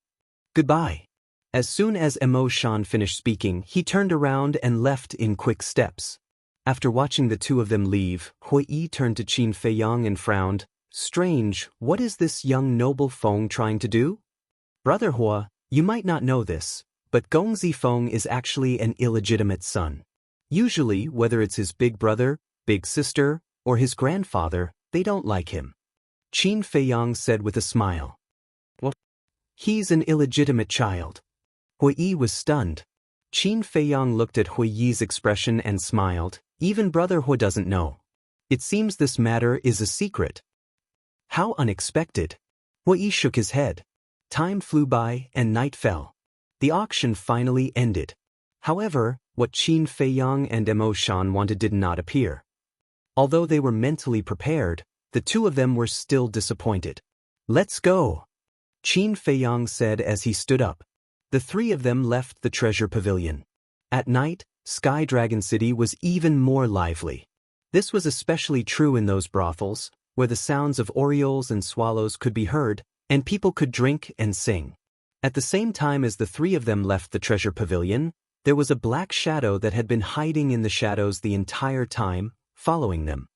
A: Goodbye. As soon as Mo Shan finished speaking, he turned around and left in quick steps. After watching the 2 of them leave, Hui Yi turned to Qin Feiyang and frowned. Strange, what is this young Noble Feng trying to do? Brother Hua, you might not know this, but Gong Zifeng is actually an illegitimate son. Usually, whether it's his big brother, big sister, or his grandfather, they don't like him. Qin Feiyang said with a smile. What? He's an illegitimate child. Hui Yi was stunned. Qin Feiyang looked at Hui Yi's expression and smiled. Even Brother Hua doesn't know. It seems this matter is a secret. How unexpected. Hui Yi shook his head. Time flew by and night fell. The auction finally ended. However, what Qin Feiyang and Mo Shan wanted did not appear. Although they were mentally prepared, the 2 of them were still disappointed. Let's go, Qin Feiyang said as he stood up. The 3 of them left the treasure pavilion. At night, Sky Dragon City was even more lively. This was especially true in those brothels, where the sounds of orioles and swallows could be heard, and people could drink and sing. At the same time as the 3 of them left the treasure pavilion, there was a black shadow that had been hiding in the shadows the entire time, following them.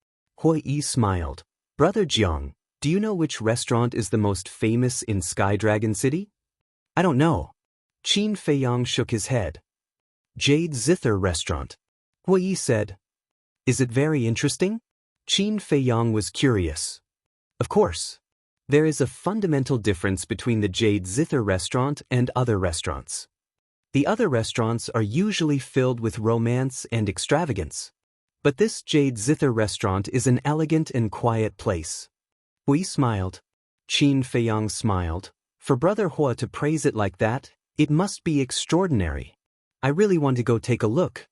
A: Hui Yi smiled. Brother Jiang, do you know which restaurant is the most famous in Sky Dragon City? I don't know. Qin Feiyang shook his head. Jade Zither Restaurant. Hui Yi said. Is it very interesting? Qin Feiyang was curious. Of course. There is a fundamental difference between the Jade Zither restaurant and other restaurants. The other restaurants are usually filled with romance and extravagance. But this Jade Zither restaurant is an elegant and quiet place. Hui smiled. Qin Feiyang smiled. For Brother Hua to praise it like that, it must be extraordinary. I really want to go take a look.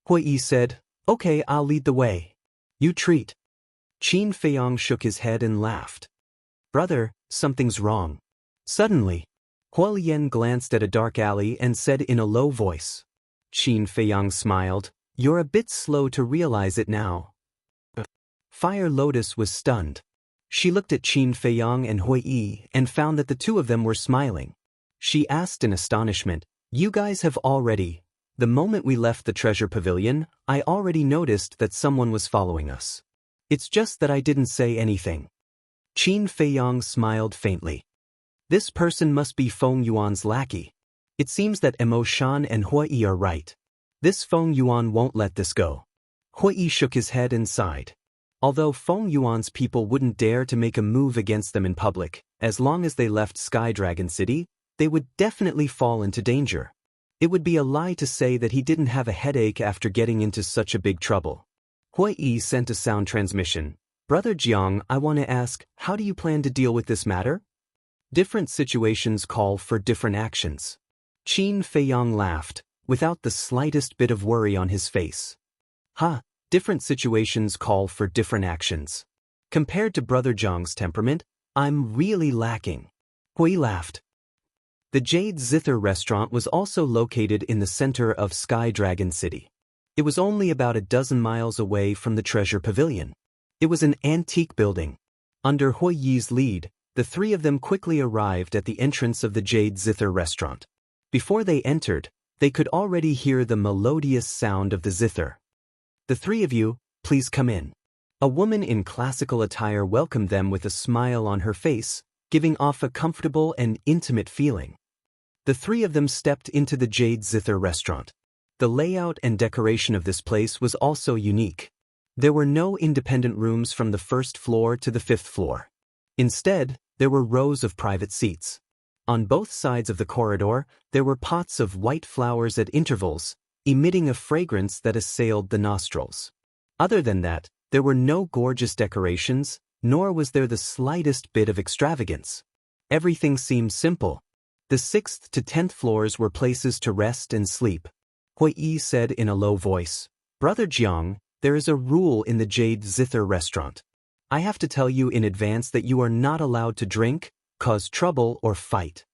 A: Hui said, okay, I'll lead the way. You treat. Qin Feiyang shook his head and laughed. Brother, something's wrong. Suddenly, Hua Lian glanced at a dark alley and said in a low voice. Qin Feiyang smiled, you're a bit slow to realize it now. Fire Lotus was stunned. She looked at Qin Feiyang and Hui and found that the two of them were smiling. She asked in astonishment, you guys have already. The moment we left the treasure pavilion, I already noticed that someone was following us. It's just that I didn't say anything. Qin Feiyang smiled faintly. This person must be Feng Yuan's lackey. It seems that Mo Shan and Hui are right. This Feng Yuan won't let this go. Hui shook his head and sighed. Although Feng Yuan's people wouldn't dare to make a move against them in public, as long as they left Sky Dragon City, they would definitely fall into danger. It would be a lie to say that he didn't have a headache after getting into such a big trouble. Hui sent a sound transmission. Brother Jiang, I want to ask, how do you plan to deal with this matter? Different situations call for different actions. Qin Feiyang laughed, without the slightest bit of worry on his face. Different situations call for different actions. Compared to Brother Jiang's temperament, I'm really lacking. Hui laughed. The Jade Zither restaurant was also located in the center of Sky Dragon City. It was only about a dozen miles away from the treasure pavilion. It was an antique building. Under Hui's lead, the three of them quickly arrived at the entrance of the Jade Zither restaurant. Before they entered, they could already hear the melodious sound of the zither. The three of you, please come in. A woman in classical attire welcomed them with a smile on her face, giving off a comfortable and intimate feeling. The three of them stepped into the Jade Zither restaurant. The layout and decoration of this place was also unique. There were no independent rooms from the first floor to the fifth floor. Instead, there were rows of private seats. On both sides of the corridor, there were pots of white flowers at intervals, emitting a fragrance that assailed the nostrils. Other than that, there were no gorgeous decorations, nor was there the slightest bit of extravagance. Everything seemed simple. The 6th to 10th floors were places to rest and sleep. Hui said in a low voice, Brother Jiang, there is a rule in the Jade Zither restaurant. I have to tell you in advance that you are not allowed to drink, cause trouble, or fight.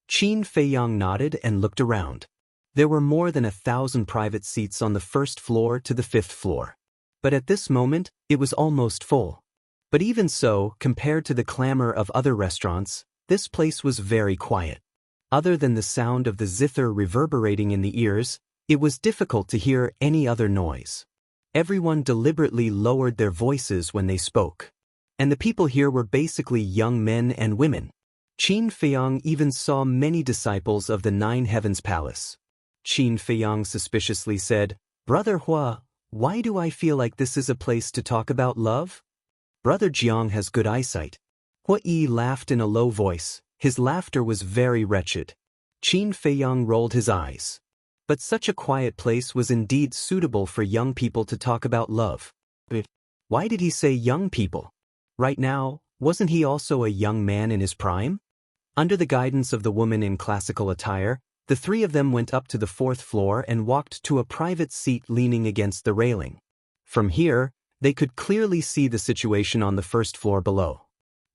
A: Qin Feiyang nodded and looked around. There were more than 1,000 private seats on the first floor to the 5th floor. But at this moment, it was almost full. But even so, compared to the clamor of other restaurants, this place was very quiet. Other than the sound of the zither reverberating in the ears, it was difficult to hear any other noise. Everyone deliberately lowered their voices when they spoke. And the people here were basically young men and women. Qin Feiyang even saw many disciples of the Nine Heavens Palace. Qin Feiyang suspiciously said, Brother Hua, why do I feel like this is a place to talk about love? Brother Jiang has good eyesight. Hui laughed in a low voice. His laughter was very wretched. Qin Feiyang rolled his eyes. But such a quiet place was indeed suitable for young people to talk about love. But why did he say young people? Right now, wasn't he also a young man in his prime? Under the guidance of the woman in classical attire, the three of them went up to the 4th floor and walked to a private seat leaning against the railing. From here, they could clearly see the situation on the 1st floor below.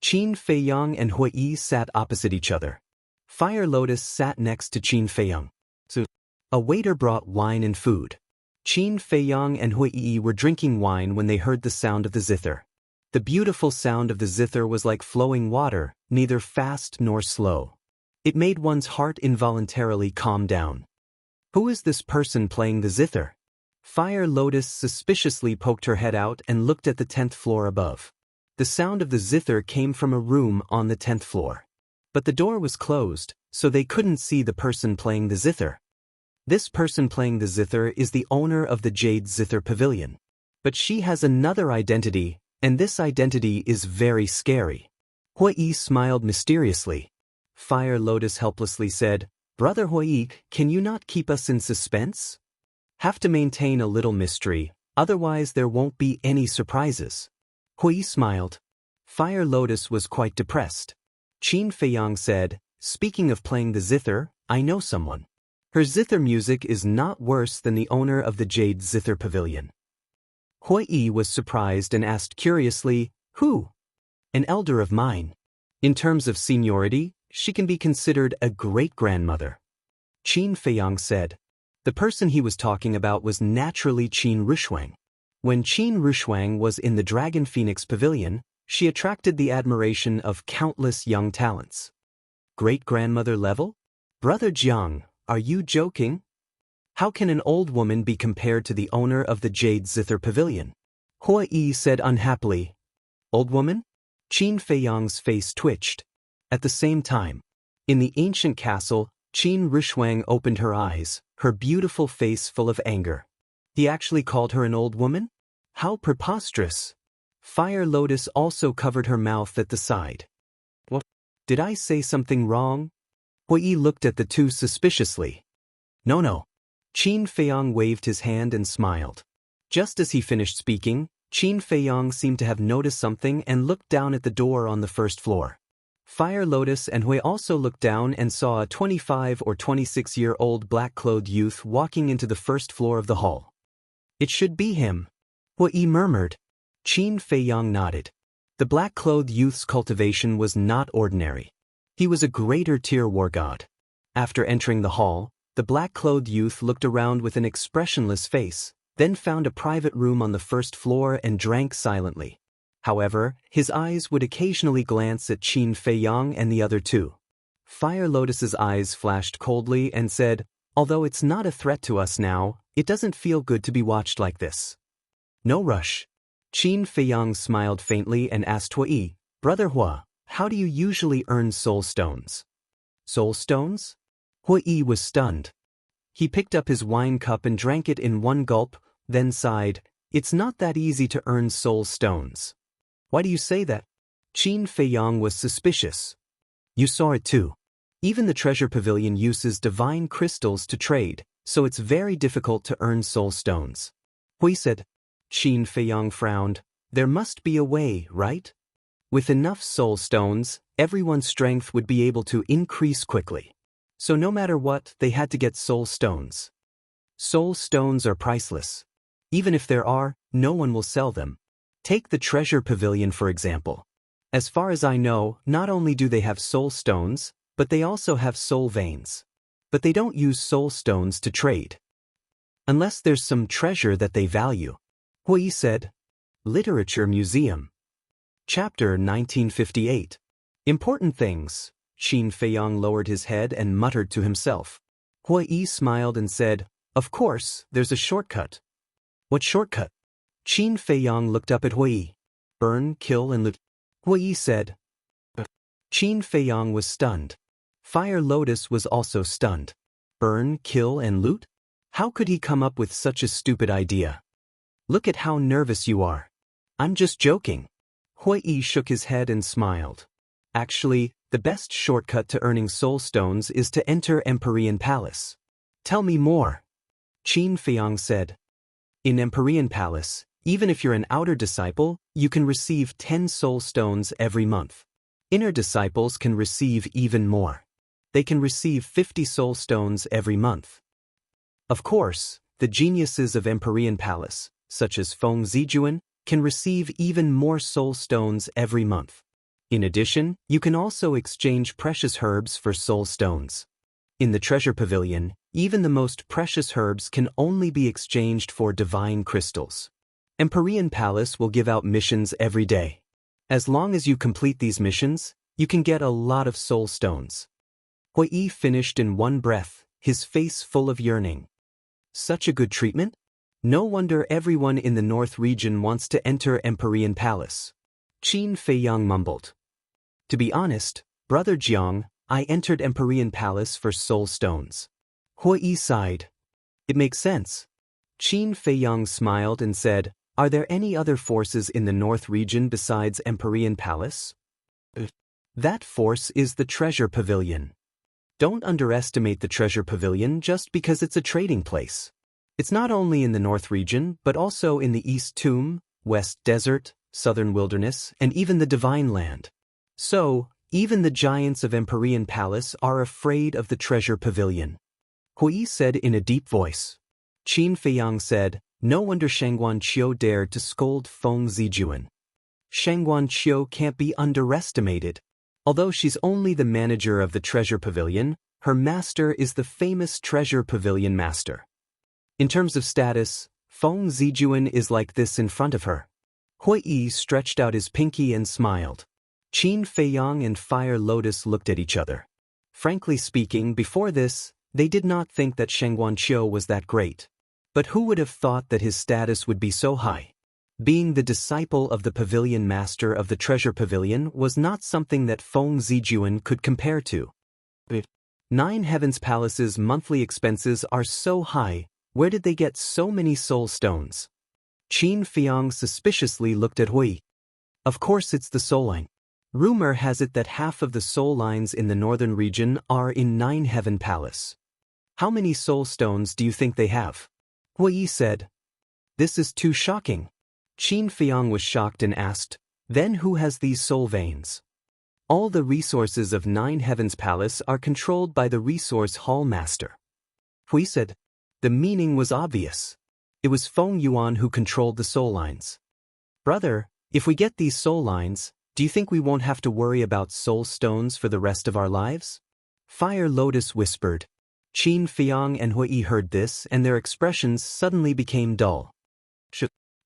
A: Qin Feiyang and Hui sat opposite each other. Fire Lotus sat next to Qin Feiyang. A waiter brought wine and food. Qin Feiyang and Hui were drinking wine when they heard the sound of the zither. The beautiful sound of the zither was like flowing water, neither fast nor slow. It made one's heart involuntarily calm down. Who is this person playing the zither? Fire Lotus suspiciously poked her head out and looked at the 10th floor above. The sound of the zither came from a room on the 10th floor. But the door was closed, so they couldn't see the person playing the zither. This person playing the zither is the owner of the Jade Zither Pavilion. But she has another identity, and this identity is very scary. Hui smiled mysteriously. Fire Lotus helplessly said, Brother Hui, can you not keep us in suspense? Have to maintain a little mystery, otherwise there won't be any surprises. Hui smiled. Fire Lotus was quite depressed. Qin Feiyang said, speaking of playing the zither, I know someone. Her zither music is not worse than the owner of the Jade Zither Pavilion. Hui was surprised and asked curiously, who? An elder of mine. In terms of seniority, she can be considered a great-grandmother. Qin Feiyang said. The person he was talking about was naturally Qin Rushuang. When Qin Rushuang was in the Dragon Phoenix Pavilion, she attracted the admiration of countless young talents. Great-grandmother level? Brother Jiang, are you joking? How can an old woman be compared to the owner of the Jade Zither Pavilion? Hui said unhappily. Old woman? Qin Feiyang's face twitched. At the same time, in the ancient castle, Qin Rushuang opened her eyes, her beautiful face full of anger. He actually called her an old woman? How preposterous! Fire Lotus also covered her mouth at the side. What? Did I say something wrong? Hui looked at the two suspiciously. No. Qin Feiyang waved his hand and smiled. Just as he finished speaking, Qin Feiyang seemed to have noticed something and looked down at the door on the first floor. Fire Lotus and Hui also looked down and saw a 25 or 26-year-old black-clothed youth walking into the first floor of the hall. It should be him. Hui murmured. Qin Feiyang nodded. The black-clothed youth's cultivation was not ordinary. He was a greater-tier war god. After entering the hall, the black-clothed youth looked around with an expressionless face, then found a private room on the first floor and drank silently. However, his eyes would occasionally glance at Qin Feiyang and the other two. Fire Lotus's eyes flashed coldly and said, although it's not a threat to us now, it doesn't feel good to be watched like this. No rush. Qin Feiyang smiled faintly and asked Hui, Brother Hua, how do you usually earn soul stones? Soul stones? Hui was stunned. He picked up his wine cup and drank it in one gulp, then sighed, it's not that easy to earn soul stones. Why do you say that? Qin Feiyang was suspicious. You saw it too. Even the treasure pavilion uses divine crystals to trade, so it's very difficult to earn soul stones. Hui said. Qin Feiyang frowned. There must be a way, right? With enough soul stones, everyone's strength would be able to increase quickly. So no matter what, they had to get soul stones. Soul stones are priceless. Even if there are, no one will sell them. Take the treasure pavilion for example. As far as I know, not only do they have soul stones, but they also have soul veins. But they don't use soul stones to trade. Unless there's some treasure that they value. Hui said. Literature Museum. Chapter 1958. Important things. Qin Feiyang lowered his head and muttered to himself. Hui smiled and said, of course, there's a shortcut. What shortcut? Qin Feiyang looked up at Hui. Burn, kill and loot. Hui said. Qin Feiyang was stunned. Fire Lotus was also stunned. Burn, kill and loot? How could he come up with such a stupid idea? Look at how nervous you are. I'm just joking. Hui shook his head and smiled. Actually, the best shortcut to earning soul stones is to enter Empyrean Palace. Tell me more. Qin Feiyang said. In Empyrean Palace, even if you're an outer disciple, you can receive 10 soul stones every month. Inner disciples can receive even more. They can receive 50 soul stones every month. Of course, the geniuses of Empyrean Palace, such as Feng Zijuan, can receive even more soul stones every month. In addition, you can also exchange precious herbs for soul stones. In the treasure pavilion, even the most precious herbs can only be exchanged for divine crystals. Empyrean Palace will give out missions every day. As long as you complete these missions, you can get a lot of soul stones. Hui finished in one breath, his face full of yearning. Such a good treatment? No wonder everyone in the North region wants to enter Empyrean Palace. Qin Feiyang mumbled. To be honest, Brother Jiang, I entered Empyrean Palace for soul stones. Hui sighed. It makes sense. Qin Feiyang smiled and said, are there any other forces in the North region besides Empyrean Palace? That force is the treasure pavilion. Don't underestimate the treasure pavilion just because it's a trading place. It's not only in the North region, but also in the East Tomb, West Desert, Southern Wilderness, and even the Divine Land. So, even the giants of Empyrean Palace are afraid of the treasure pavilion. Hui said in a deep voice. Qin Feiyang said, no wonder Shangguan Qiu dared to scold Feng Zijuan. Shangguan Qiu can't be underestimated. Although she's only the manager of the treasure pavilion, her master is the famous treasure pavilion master. In terms of status, Feng Zijuan is like this in front of her. Hui stretched out his pinky and smiled. Qin Feiyang and Fire Lotus looked at each other. Frankly speaking, before this, they did not think that Shangguan Qiu was that great. But who would have thought that his status would be so high? Being the disciple of the pavilion master of the treasure pavilion was not something that Feng Zijuan could compare to. 9 Heavens Palace's monthly expenses are so high, where did they get so many soul stones? Qin Feiyang suspiciously looked at Hui. Of course it's the soul line. Rumor has it that half of the soul lines in the northern region are in 9 Heaven Palace. How many soul stones do you think they have? Hui said. This is too shocking. Qin Feiyang was shocked and asked, then who has these soul veins? All the resources of 9 Heavens Palace are controlled by the resource hall master. Hui said. The meaning was obvious. It was Feng Yuan who controlled the soul lines. Brother, if we get these soul lines, do you think we won't have to worry about soul stones for the rest of our lives? Fire Lotus whispered. Qin Feiyang and Hui heard this and their expressions suddenly became dull.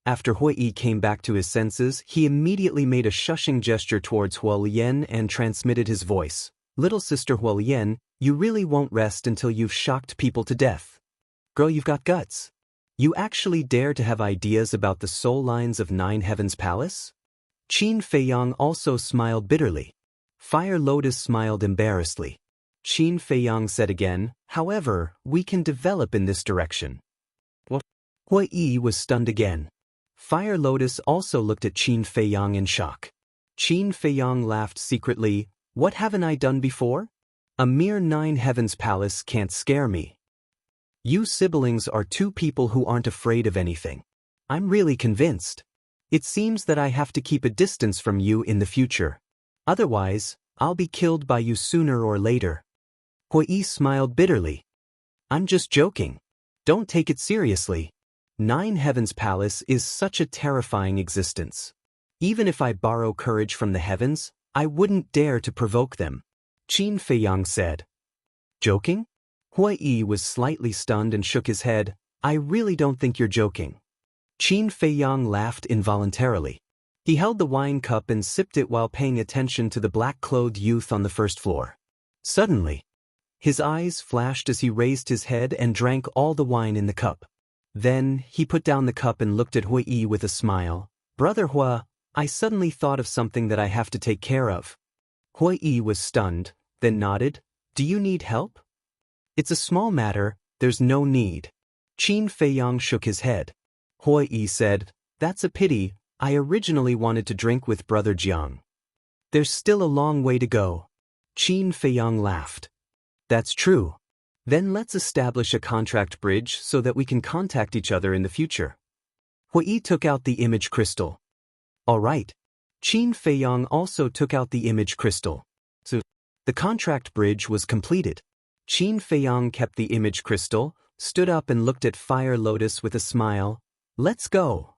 A: After Hui came back to his senses, he immediately made a shushing gesture towards Huolian and transmitted his voice. Little sister Huolian, you really won't rest until you've shocked people to death. Girl, you've got guts. You actually dare to have ideas about the soul lines of 9 Heavens Palace? Qin Feiyang also smiled bitterly. Fire Lotus smiled embarrassedly. Qin Feiyang said again, however, we can develop in this direction. What? Hui was stunned again. Fire Lotus also looked at Qin Feiyang in shock. Qin Feiyang laughed secretly, what haven't I done before? A mere 9 Heavens Palace can't scare me. You siblings are 2 people who aren't afraid of anything. I'm really convinced. It seems that I have to keep a distance from you in the future. Otherwise, I'll be killed by you sooner or later. Hui smiled bitterly. I'm just joking. Don't take it seriously. 9 Heavens Palace is such a terrifying existence. Even if I borrow courage from the heavens, I wouldn't dare to provoke them. Qin Feiyang said. Joking? Hui was slightly stunned and shook his head. I really don't think you're joking. Qin Feiyang laughed involuntarily. He held the wine cup and sipped it while paying attention to the black-clothed youth on the first floor. Suddenly, his eyes flashed as he raised his head and drank all the wine in the cup. Then, he put down the cup and looked at Hui with a smile. Brother Hua, I suddenly thought of something that I have to take care of. Hui was stunned, then nodded. Do you need help? It's a small matter, there's no need. Qin Feiyang shook his head. Hui said, that's a pity, I originally wanted to drink with Brother Jiang. There's still a long way to go. Qin Feiyang laughed. That's true. Then let's establish a contract bridge so that we can contact each other in the future. Hui took out the image crystal. All right. Qin Feiyang also took out the image crystal. So, the contract bridge was completed. Qin Feiyang kept the image crystal, stood up and looked at Fire Lotus with a smile. Let's go.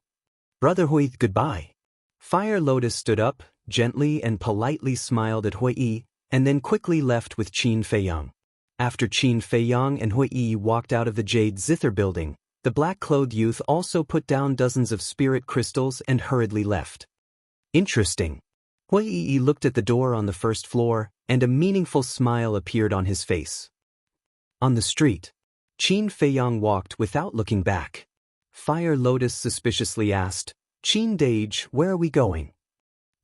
A: Brother Hui, goodbye. Fire Lotus stood up, gently and politely smiled at Hui, and then quickly left with Qin Feiyang. After Qin Feiyang and Hui walked out of the Jade Zither building, the black-clothed youth also put down dozens of spirit crystals and hurriedly left. Interesting. Hui looked at the door on the first floor, and a meaningful smile appeared on his face. On the street, Qin Feiyang walked without looking back. Fire Lotus suspiciously asked, Qin Dage, where are we going?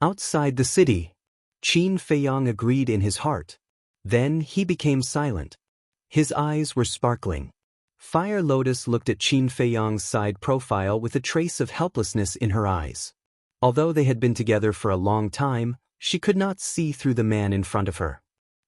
A: Outside the city. Qin Feiyang agreed in his heart. Then he became silent. His eyes were sparkling. Fire Lotus looked at Qin Feiyang's side profile with a trace of helplessness in her eyes. Although they had been together for a long time, she could not see through the man in front of her.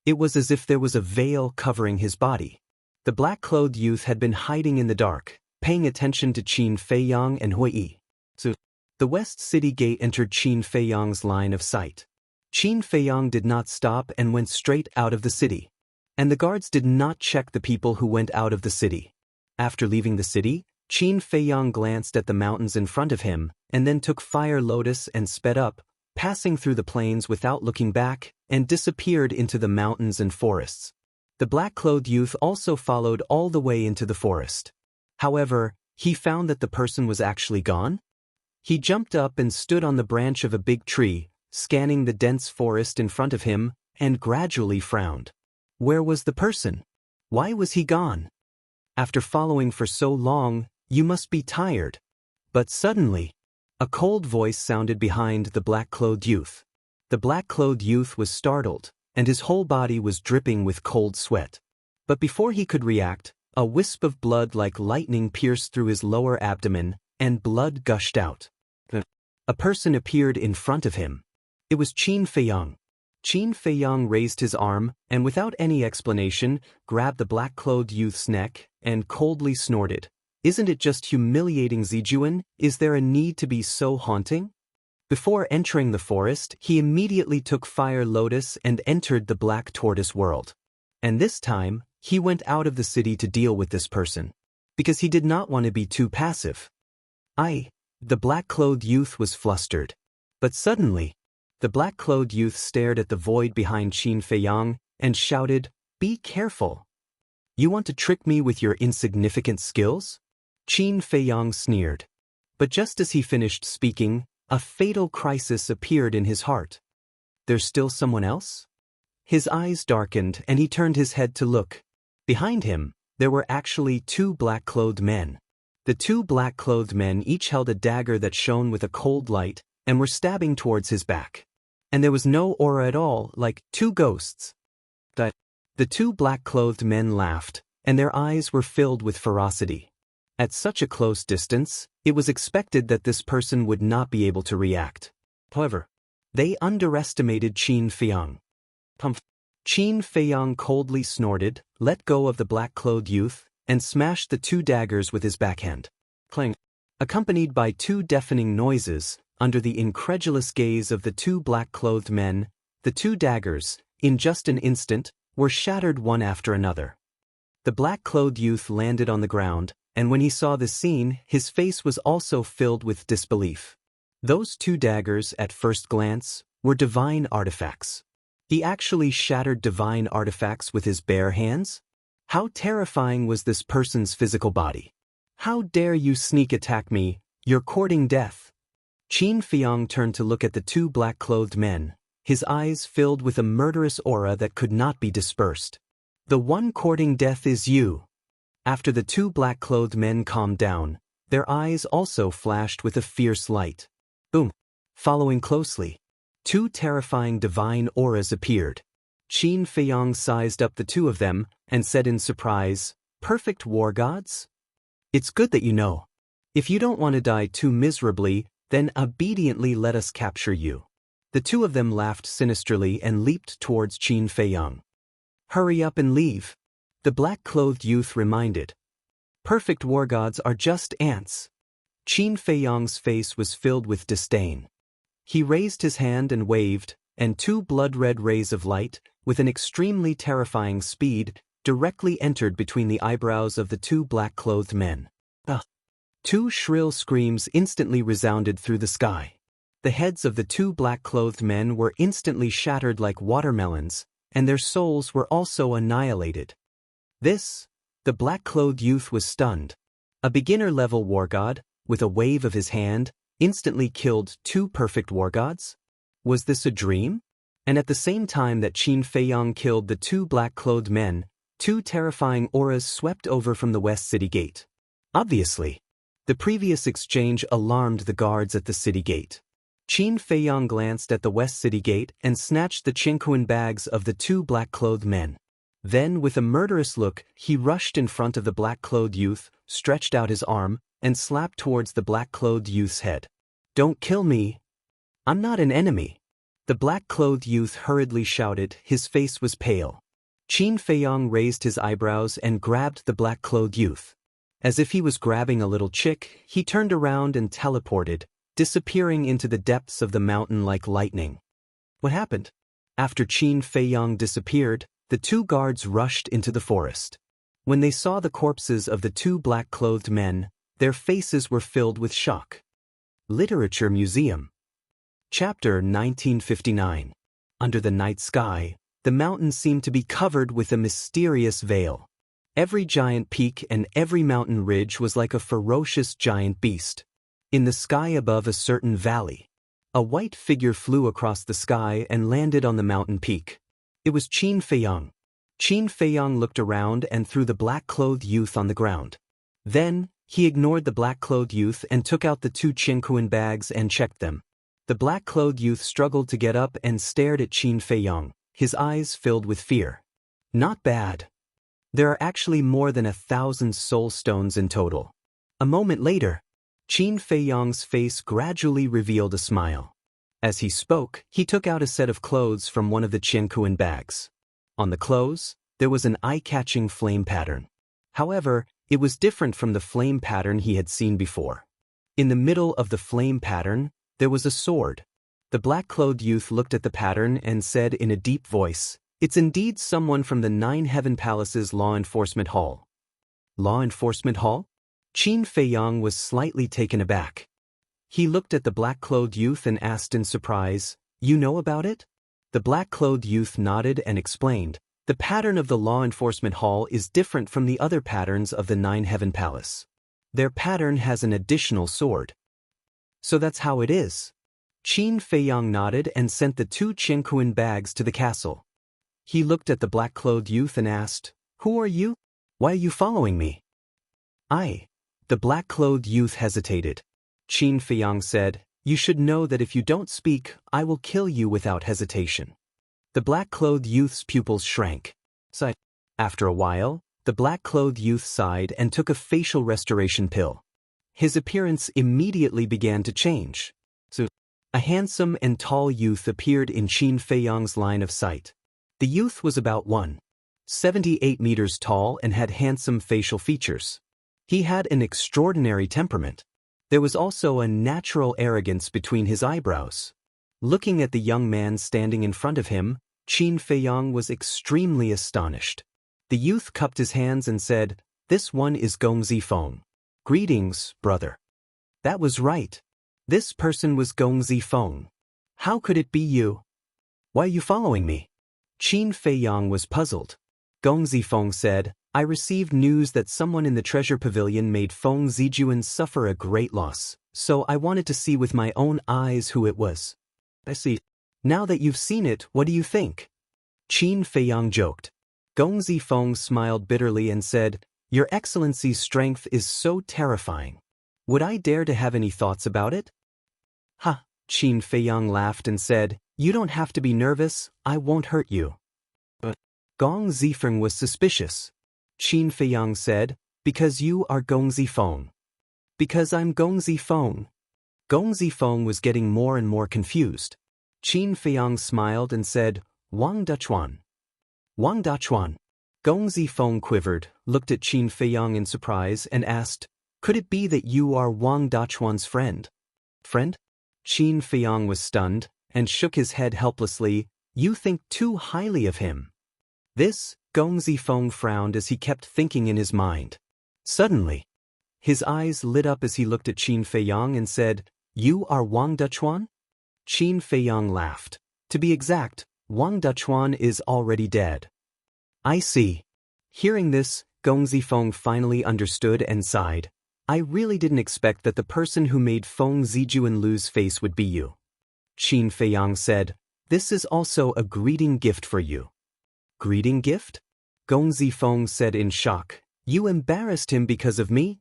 A: It was as if there was a veil covering his body. The black-clothed youth had been hiding in the dark, paying attention to Qin Feiyang and Hui Yi. So, the West City Gate entered Qin Feiyang's line of sight. Qin Feiyang did not stop and went straight out of the city. And the guards did not check the people who went out of the city. After leaving the city, Qin Feiyang glanced at the mountains in front of him, and then took Fire Lotus and sped up, passing through the plains without looking back, and disappeared into the mountains and forests. The black-clothed youth also followed all the way into the forest. However, he found that the person was actually gone. He jumped up and stood on the branch of a big tree, scanning the dense forest in front of him, and gradually frowned. Where was the person? Why was he gone? After following for so long, you must be tired. But suddenly, a cold voice sounded behind the black-clothed youth. The black-clothed youth was startled, and his whole body was dripping with cold sweat. But before he could react, a wisp of blood like lightning pierced through his lower abdomen, and blood gushed out. A person appeared in front of him. It was Qin Feiyang. Qin Feiyang raised his arm, and without any explanation, grabbed the black-clothed youth's neck, and coldly snorted. Isn't it just humiliating, Zijuan? Is there a need to be so haunting? Before entering the forest, he immediately took Fire Lotus and entered the Black Tortoise world. And this time, he went out of the city to deal with this person. Because he did not want to be too passive. The black-clothed youth was flustered. But suddenly, the black-clothed youth stared at the void behind Qin Feiyang and shouted, "Be careful! You want to trick me with your insignificant skills?" Qin Feiyang sneered. But just as he finished speaking, a fatal crisis appeared in his heart. There's still someone else? His eyes darkened and he turned his head to look. Behind him, there were actually two black-clothed men. The two black-clothed men each held a dagger that shone with a cold light and were stabbing towards his back. And there was no aura at all, like two ghosts. The two black-clothed men laughed, and their eyes were filled with ferocity. At such a close distance, it was expected that this person would not be able to react. However, they underestimated Qin Feiyang. Qin Feiyang coldly snorted, let go of the black-clothed youth, and smashed the two daggers with his backhand. Clang! Accompanied by two deafening noises, under the incredulous gaze of the two black-clothed men, the two daggers, in just an instant, were shattered one after another. The black-clothed youth landed on the ground, and when he saw the scene, his face was also filled with disbelief. Those two daggers, at first glance, were divine artifacts. He actually shattered divine artifacts with his bare hands? How terrifying was this person's physical body? How dare you sneak attack me? You're courting death. Qin Feiyang turned to look at the two black-clothed men, his eyes filled with a murderous aura that could not be dispersed. The one courting death is you. After the two black-clothed men calmed down, their eyes also flashed with a fierce light. Boom! Following closely, two terrifying divine auras appeared. Qin Feiyang sized up the two of them and said in surprise, "Perfect war gods? It's good that you know. If you don't want to die too miserably, then obediently let us capture you." The two of them laughed sinisterly and leaped towards Qin Feiyang. "Hurry up and leave," the black-clothed youth reminded. "Perfect war gods are just ants." Qin Feiyang's face was filled with disdain. He raised his hand and waved, and two blood-red rays of light, with an extremely terrifying speed, directly entered between the eyebrows of the two black-clothed men. Two shrill screams instantly resounded through the sky. The heads of the two black-clothed men were instantly shattered like watermelons, and their souls were also annihilated. The black-clothed youth was stunned. A beginner-level war god, with a wave of his hand, instantly killed two perfect war gods? Was this a dream? And at the same time that Qin Feiyang killed the two black-clothed men, two terrifying auras swept over from the West City Gate. Obviously, the previous exchange alarmed the guards at the city gate. Qin Feiyang glanced at the West City Gate and snatched the Qingquan bags of the two black-clothed men. Then, with a murderous look, he rushed in front of the black-clothed youth, stretched out his arm, and slapped towards the black-clothed youth's head. "Don't kill me. I'm not an enemy." The black-clothed youth hurriedly shouted, his face was pale. Qin Feiyong raised his eyebrows and grabbed the black-clothed youth. As if he was grabbing a little chick, he turned around and teleported, disappearing into the depths of the mountain like lightning. What happened? After Qin Feiyong disappeared, the two guards rushed into the forest. When they saw the corpses of the two black-clothed men, their faces were filled with shock. Literature Museum. Chapter 1959. Under the night sky, the mountains seemed to be covered with a mysterious veil. Every giant peak and every mountain ridge was like a ferocious giant beast. In the sky above a certain valley, a white figure flew across the sky and landed on the mountain peak. It was Qin Feiyong. Qin Feiyong looked around and threw the black-clothed youth on the ground. Then, he ignored the black-clothed youth and took out the two Qinkuan bags and checked them. The black-clothed youth struggled to get up and stared at Qin Feiyong, his eyes filled with fear. Not bad. There are actually more than 1,000 soul stones in total. A moment later, Qin Feiyong's face gradually revealed a smile. As he spoke, he took out a set of clothes from one of the Qinkuan bags. On the clothes, there was an eye-catching flame pattern. However, it was different from the flame pattern he had seen before. In the middle of the flame pattern, there was a sword. The black-clothed youth looked at the pattern and said in a deep voice, "It's indeed someone from the Nine Heaven Palace's Law Enforcement Hall." Law Enforcement Hall? Qin Feiyong was slightly taken aback. He looked at the black-clothed youth and asked in surprise, "You know about it?" The black-clothed youth nodded and explained, "The pattern of the Law Enforcement Hall is different from the other patterns of the Nine Heaven Palace. Their pattern has an additional sword." "So that's how it is." Qin Feiyong nodded and sent the two Qinkuan bags to the castle. He looked at the black-clothed youth and asked, "Who are you? Why are you following me?" The black-clothed youth hesitated. Qin Feiyong said, "You should know that if you don't speak, I will kill you without hesitation." The black-clothed youth's pupils shrank. After a while, the black-clothed youth sighed and took a facial restoration pill. His appearance immediately began to change. A handsome and tall youth appeared in Qin Feiyong's line of sight. The youth was about 1.78 meters tall and had handsome facial features. He had an extraordinary temperament. There was also a natural arrogance between his eyebrows. Looking at the young man standing in front of him, Qin Feiyong was extremely astonished. The youth cupped his hands and said, "This one is Gong Zifeng. Greetings, brother." That was right. This person was Gong Zifeng. How could it be you? Why are you following me? Qin Feiyong was puzzled. Gong Zifeng said, "I received news that someone in the treasure pavilion made Feng Zijuan suffer a great loss, so I wanted to see with my own eyes who it was." "I see. Now that you've seen it, what do you think?" Qin Feiyong joked. Gong Zifeng smiled bitterly and said, "Your Excellency's strength is so terrifying. Would I dare to have any thoughts about it?" "Ha!" Qin Feiyong laughed and said, "You don't have to be nervous, I won't hurt you." But Gong Zifeng was suspicious. Qin Feiyong said, "Because you are Gong Zifeng." "Because I'm Gong Zifeng." Gong Zifeng was getting more and more confused. Qin Feiyong smiled and said, "Wang Dachuan." "Wang Dachuan." Gong Zifeng quivered, looked at Qin Feiyong in surprise and asked, "Could it be that you are Wang Dachuan's friend?" "Friend?" Qin Feiyong was stunned and shook his head helplessly. "You think too highly of him." This, Gong Zifeng frowned as he kept thinking in his mind. Suddenly, his eyes lit up as he looked at Qin Feiyong and said, "You are Wang Dachuan?" Qin Feiyong laughed. "To be exact, Wang Dachuan is already dead." "I see." Hearing this, Gong Zifeng finally understood and sighed. "I really didn't expect that the person who made Feng Zijuan lose face would be you." Qin Feiyong said, "This is also a greeting gift for you." "Greeting gift?" Gong Zifeng said in shock. "You embarrassed him because of me?"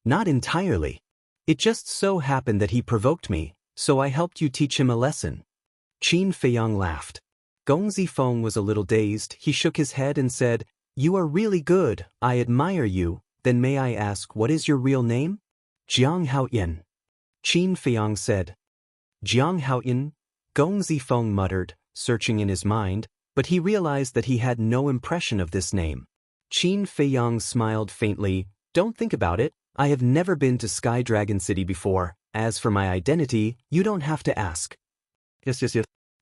A: "Not entirely. It just so happened that he provoked me, so I helped you teach him a lesson." Qin Feiyong laughed. Gong Zifeng was a little dazed. He shook his head and said, "You are really good, I admire you. Then may I ask what is your real name?" "Jiang Haoyan." Qin Feiyong said. "Jiang Haoyan? Gong Zifeng muttered, searching in his mind, but he realized that he had no impression of this name. Qin Feiyang smiled faintly. Don't think about it, I have never been to Sky Dragon City before. As for my identity, you don't have to ask. Yes.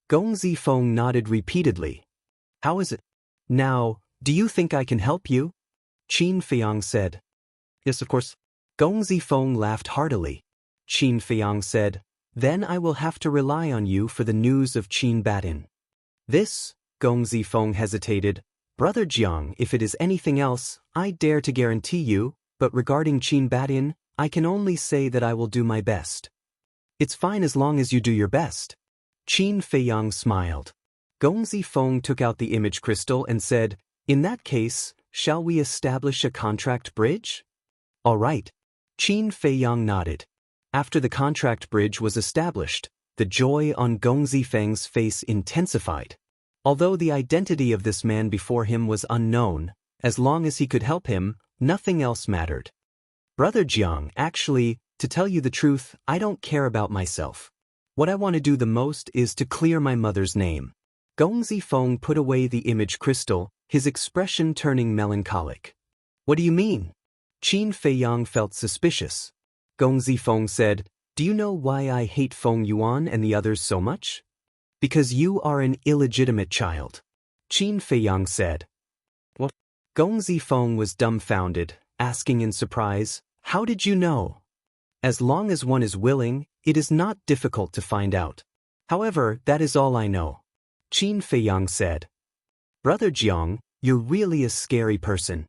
A: Gong Zifeng nodded repeatedly. How is it? Now, do you think I can help you? Qin Feiyang said. Yes, of course. Gong Zifeng laughed heartily. Qin Feiyang said, then I will have to rely on you for the news of Qin Batin. This, Gong Zifeng hesitated. Brother Jiang, if it is anything else, I dare to guarantee you, but regarding Qin Batin, I can only say that I will do my best. It's fine as long as you do your best. Qin Feiyang smiled. Gong Zifeng took out the image crystal and said, in that case, shall we establish a contract bridge? All right. Qin Feiyang nodded. After the contract bridge was established, the joy on Gong Zifeng's face intensified. Although the identity of this man before him was unknown, as long as he could help him, nothing else mattered. Brother Jiang, actually, to tell you the truth, I don't care about myself. What I want to do the most is to clear my mother's name. Gong Zifeng put away the image crystal, his expression turning melancholic. What do you mean? Qin Feiyang felt suspicious. Gong Zifeng said, do you know why I hate Feng Yuan and the others so much? Because you are an illegitimate child. Qin Feiyang said. What? Gong Zifeng was dumbfounded, asking in surprise, how did you know? As long as one is willing, it is not difficult to find out. However, that is all I know. Qin Feiyang said. Brother Jiang, you're really a scary person.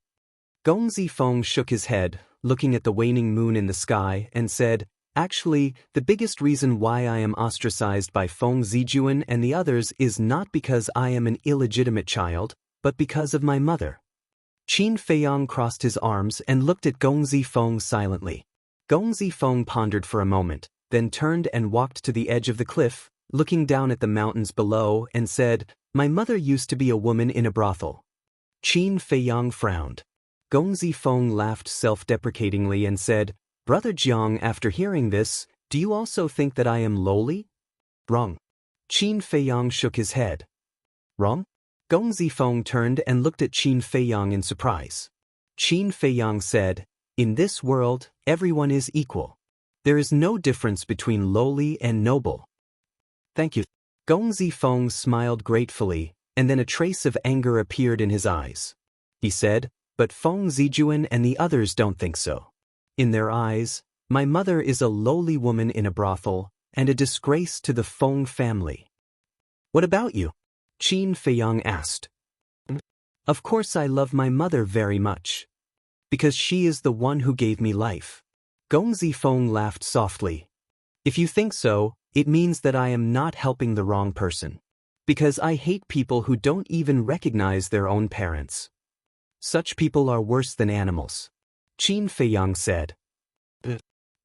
A: Gong Zifeng shook his head, looking at the waning moon in the sky, and said, actually, the biggest reason why I am ostracized by Feng Zijuan and the others is not because I am an illegitimate child, but because of my mother. Qin Feiyang crossed his arms and looked at Gong Zifeng silently. Gong Zifeng pondered for a moment, then turned and walked to the edge of the cliff, looking down at the mountains below, and said, my mother used to be a woman in a brothel. Qin Feiyang frowned. Gong Zifeng laughed self-deprecatingly and said, Brother Jiang, after hearing this, do you also think that I am lowly? Wrong. Qin Feiyang shook his head. Wrong? Gong Zifeng turned and looked at Qin Feiyang in surprise. Qin Feiyang said, in this world, everyone is equal. There is no difference between lowly and noble. Thank you. Gong Zifeng smiled gratefully, and then a trace of anger appeared in his eyes. He said, but Feng Zijuan and the others don't think so. In their eyes, my mother is a lowly woman in a brothel, and a disgrace to the Feng family. What about you? Qin Feiyang asked. Of course I love my mother very much. Because she is the one who gave me life. Gong Zifeng laughed softly. If you think so, it means that I am not helping the wrong person. Because I hate people who don't even recognize their own parents. Such people are worse than animals. Qin Feiyang said.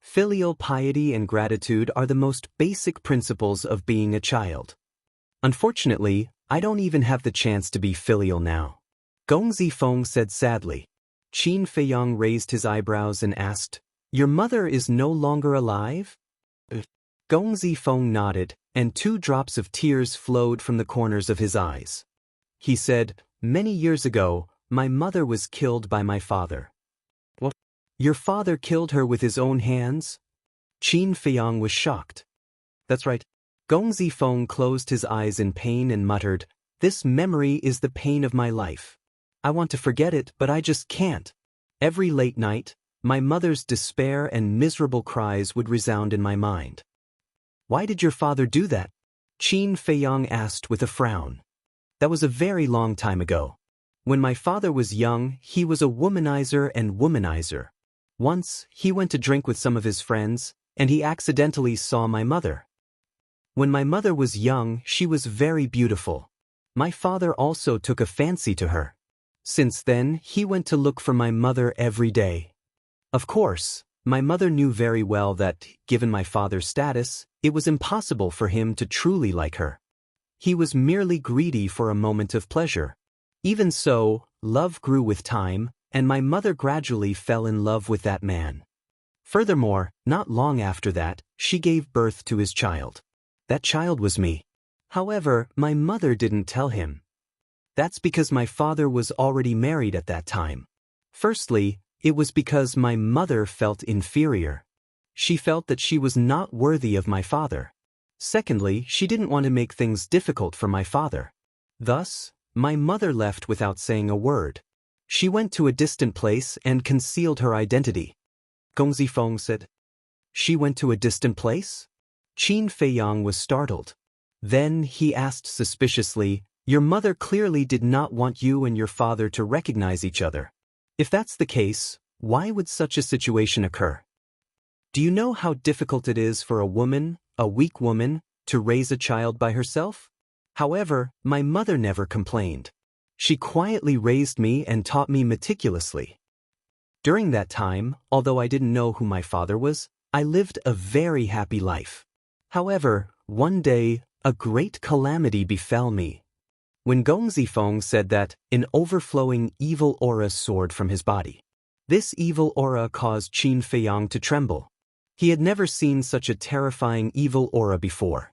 A: Filial piety and gratitude are the most basic principles of being a child. Unfortunately, I don't even have the chance to be filial now. Gong Zifeng said sadly. Qin Feiyang raised his eyebrows and asked, your mother is no longer alive? Gong Zifeng nodded, and 2 drops of tears flowed from the corners of his eyes. He said, many years ago, my mother was killed by my father. What? Your father killed her with his own hands? Qin Feiyang was shocked. That's right. Gong Zifeng closed his eyes in pain and muttered, this memory is the pain of my life. I want to forget it, but I just can't. Every late night, my mother's despair and miserable cries would resound in my mind. Why did your father do that? Qin Feiyang asked with a frown. That was a very long time ago. When my father was young, he was a womanizer and womanizer. Once, he went to drink with some of his friends, and he accidentally saw my mother. When my mother was young, she was very beautiful. My father also took a fancy to her. Since then, he went to look for my mother every day. Of course, my mother knew very well that, given my father's status, it was impossible for him to truly like her. He was merely greedy for a moment of pleasure. Even so, love grew with time, and my mother gradually fell in love with that man. Furthermore, not long after that, she gave birth to his child. That child was me. However, my mother didn't tell him. That's because my father was already married at that time. Firstly, it was because my mother felt inferior. She felt that she was not worthy of my father. Secondly, she didn't want to make things difficult for my father. Thus, my mother left without saying a word. She went to a distant place and concealed her identity. Gong Zifeng said. She went to a distant place? Qin Feiyang was startled. Then he asked suspiciously, your mother clearly did not want you and your father to recognize each other. If that's the case, why would such a situation occur? Do you know how difficult it is for a woman, a weak woman, to raise a child by herself? However, my mother never complained. She quietly raised me and taught me meticulously. During that time, although I didn't know who my father was, I lived a very happy life. However, one day, a great calamity befell me. When Gong Zifeng said that, an overflowing evil aura soared from his body. This evil aura caused Qin Feiyang to tremble. He had never seen such a terrifying evil aura before.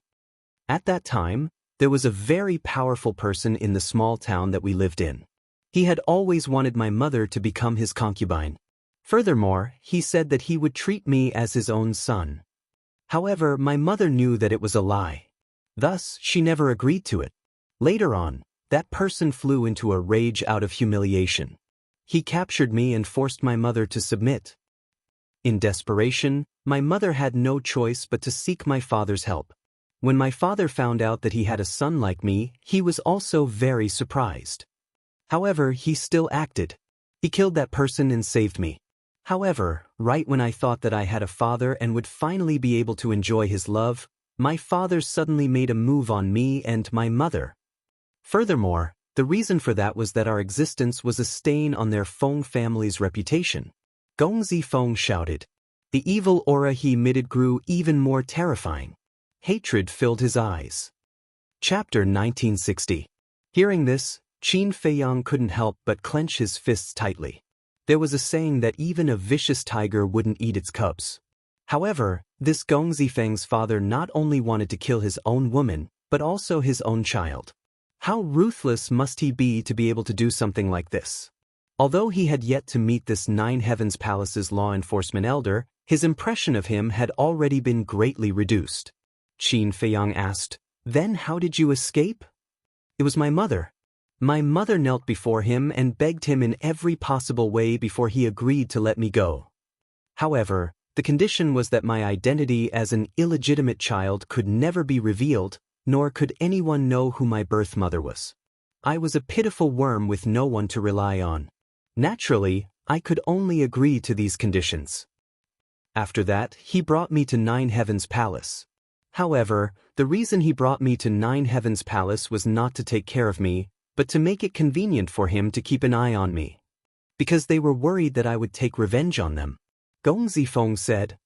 A: At that time, there was a very powerful person in the small town that we lived in. He had always wanted my mother to become his concubine. Furthermore, he said that he would treat me as his own son. However, my mother knew that it was a lie. Thus, she never agreed to it. Later on, that person flew into a rage out of humiliation. He captured me and forced my mother to submit. In desperation, my mother had no choice but to seek my father's help. When my father found out that he had a son like me, he was also very surprised. However, he still acted. He killed that person and saved me. However, right when I thought that I had a father and would finally be able to enjoy his love, my father suddenly made a move on me and my mother. Furthermore, the reason for that was that our existence was a stain on their Feng family's reputation. Gong Zifeng shouted. The evil aura he emitted grew even more terrifying. Hatred filled his eyes. Chapter 1960. Hearing this, Qin Feiyang couldn't help but clench his fists tightly. There was a saying that even a vicious tiger wouldn't eat its cubs. However, this Gong Zifeng's father not only wanted to kill his own woman, but also his own child. How ruthless must he be to be able to do something like this? Although he had yet to meet this Nine Heavens Palace's law enforcement elder, his impression of him had already been greatly reduced. Qin Feiyang asked, "Then how did you escape?" "It was my mother. My mother knelt before him and begged him in every possible way before he agreed to let me go. However, the condition was that my identity as an illegitimate child could never be revealed, nor could anyone know who my birth mother was. I was a pitiful worm with no one to rely on. Naturally, I could only agree to these conditions. After that, he brought me to Nine Heavens Palace. However, the reason he brought me to Nine Heavens Palace was not to take care of me, but to make it convenient for him to keep an eye on me. Because they were worried that I would take revenge on them. Gong Zifeng said,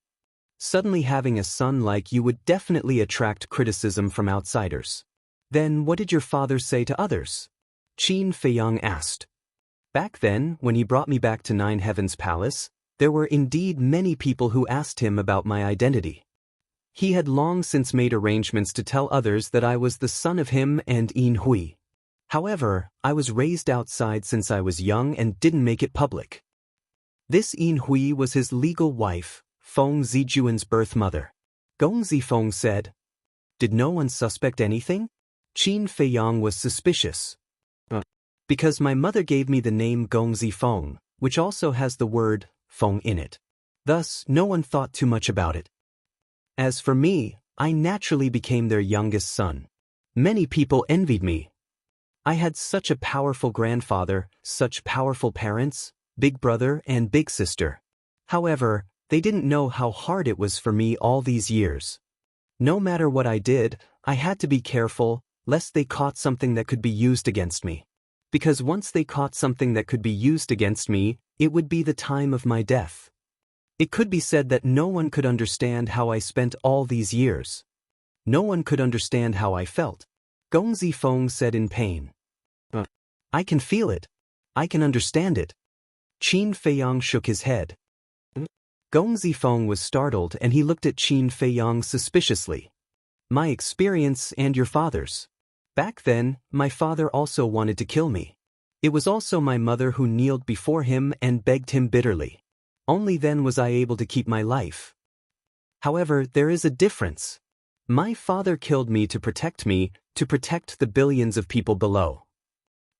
A: "Suddenly having a son like you would definitely attract criticism from outsiders. Then what did your father say to others?" Qin Feiyang asked. Back then, when he brought me back to Nine Heavens Palace, there were indeed many people who asked him about my identity. He had long since made arrangements to tell others that I was the son of him and Yin Hui. However, I was raised outside since I was young and didn't make it public. This Yin Hui was his legal wife, Feng Zijuan's birth mother. Gong Zifeng said, "Did no one suspect anything?" Qin Feiyang was suspicious. Because my mother gave me the name Gong Zifeng, which also has the word Feng in it. Thus, no one thought too much about it. As for me, I naturally became their youngest son. Many people envied me. I had such a powerful grandfather, such powerful parents, big brother and big sister. However, they didn't know how hard it was for me all these years. No matter what I did, I had to be careful, lest they caught something that could be used against me. Because once they caught something that could be used against me, it would be the time of my death. It could be said that no one could understand how I spent all these years. No one could understand how I felt. Gong Zifeng said in pain. I can feel it. I can understand it. Qin Feiyang shook his head. Gong Zifeng was startled and he looked at Qin Feiyang suspiciously. My experience and your father's. Back then, my father also wanted to kill me. It was also my mother who kneeled before him and begged him bitterly. Only then was I able to keep my life. However, there is a difference. My father killed me, to protect the billions of people below.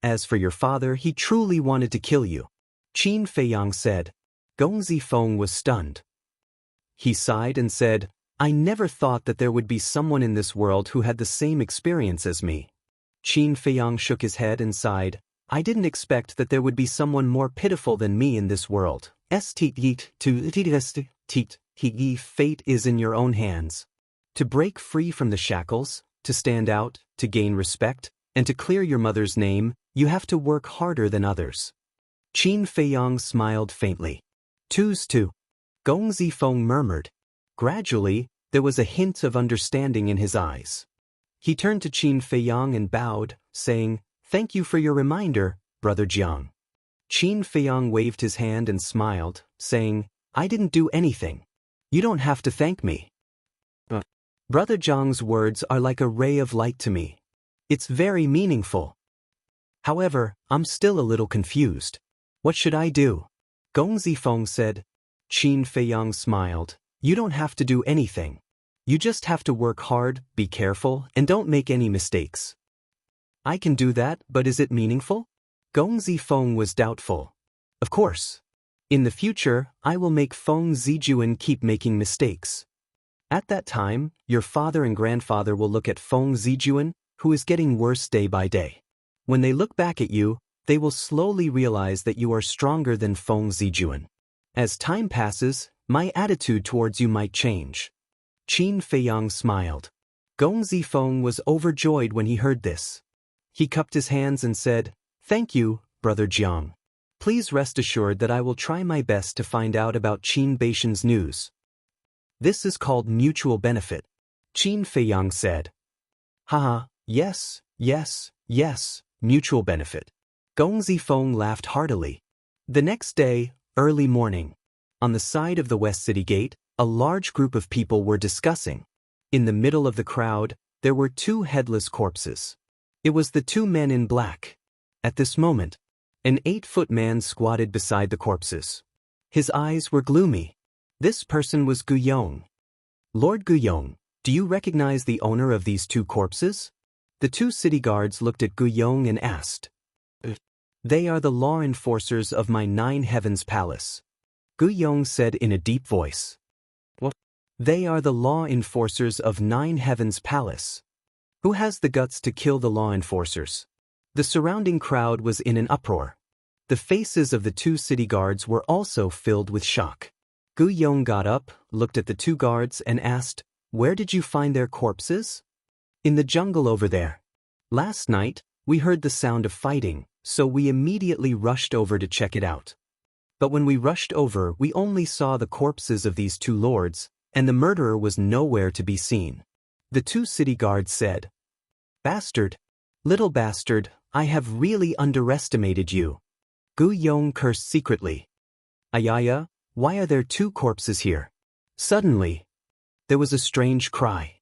A: As for your father, he truly wanted to kill you. Qin Feiyang said. Gong Zifeng was stunned. He sighed and said, I never thought that there would be someone in this world who had the same experience as me. Qin Feiyang shook his head and sighed. I didn't expect that there would be someone more pitiful than me in this world. Fate is in your own hands. To break free from the shackles, to stand out, to gain respect, and to clear your mother's name, you have to work harder than others. Qin Feiyang smiled faintly. Twos too. Gong Zifeng murmured. Gradually, there was a hint of understanding in his eyes. He turned to Qin Feiyang and bowed, saying, Thank you for your reminder, Brother Jiang. Qin Feiyang waved his hand and smiled, saying, I didn't do anything. You don't have to thank me. Brother Jiang's words are like a ray of light to me. It's very meaningful. However, I'm still a little confused. What should I do? Gong Zifeng said. Qin Feiyang smiled. You don't have to do anything. You just have to work hard, be careful, and don't make any mistakes. I can do that, but is it meaningful? Gong Zifeng was doubtful. Of course. In the future, I will make Feng Zijuan keep making mistakes. At that time, your father and grandfather will look at Feng Zijuan, who is getting worse day by day. When they look back at you, they will slowly realize that you are stronger than Feng Zijuan. As time passes, my attitude towards you might change. Qin Feiyang smiled. Gong Zifeng was overjoyed when he heard this. He cupped his hands and said, Thank you, Brother Jiang. Please rest assured that I will try my best to find out about Qin Beishan's news. This is called mutual benefit. Qin Feiyang said. Haha, yes, mutual benefit. Gong Zifeng laughed heartily. The next day, early morning. On the side of the West City Gate, a large group of people were discussing. In the middle of the crowd, there were two headless corpses. It was the two men in black. At this moment, an 8-foot man squatted beside the corpses. His eyes were gloomy. This person was Guyong. Lord Guyong, do you recognize the owner of these two corpses? The two city guards looked at Guyong and asked. They are the law enforcers of my 9 Heavens Palace. Guyong said in a deep voice. What? They are the law enforcers of 9 Heavens Palace. Who has the guts to kill the law enforcers? The surrounding crowd was in an uproar. The faces of the two city guards were also filled with shock. Guyong got up, looked at the two guards and asked, Where did you find their corpses? In the jungle over there. Last night, we heard the sound of fighting, so we immediately rushed over to check it out. But when we rushed over, we only saw the corpses of these two lords, and the murderer was nowhere to be seen. The two city guards said, Bastard! Little bastard, I have really underestimated you. Guyong cursed secretly. Ayaya, why are there two corpses here? Suddenly, there was a strange cry.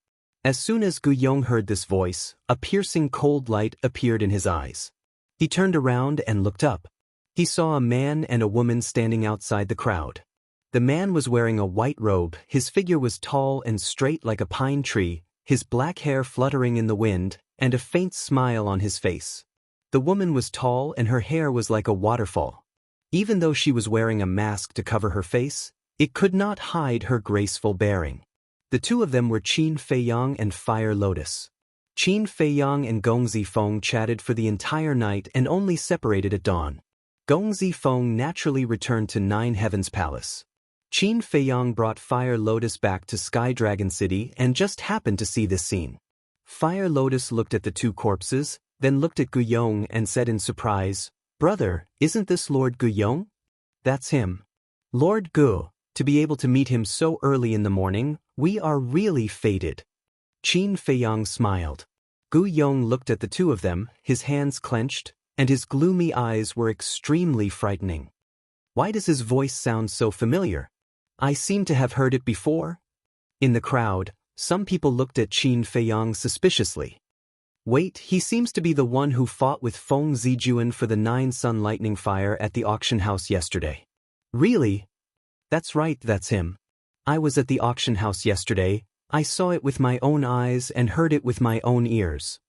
A: As soon as Guyong heard this voice, a piercing cold light appeared in his eyes. He turned around and looked up. He saw a man and a woman standing outside the crowd. The man was wearing a white robe, his figure was tall and straight like a pine tree, his black hair fluttering in the wind, and a faint smile on his face. The woman was tall and her hair was like a waterfall. Even though she was wearing a mask to cover her face, it could not hide her graceful bearing. The two of them were Qin Feiyang and Fire Lotus. Qin Feiyang and Gong Zifeng chatted for the entire night and only separated at dawn. Gong Zifeng naturally returned to 9 Heavens Palace. Qin Feiyang brought Fire Lotus back to Sky Dragon City and just happened to see this scene. Fire Lotus looked at the two corpses, then looked at Guyong and said in surprise, Brother, isn't this Lord Guyong? That's him. Lord Gu, to be able to meet him so early in the morning, we are really fated. Qin Feiyang smiled. Guyong looked at the two of them, his hands clenched, and his gloomy eyes were extremely frightening. Why does his voice sound so familiar? I seem to have heard it before. In the crowd, Some people looked at Qin Feiyang suspiciously. Wait, he seems to be the one who fought with Feng Zijuan for the 9-sun lightning fire at the auction house yesterday. Really? That's right, that's him. I was at the auction house yesterday, I saw it with my own eyes and heard it with my own ears.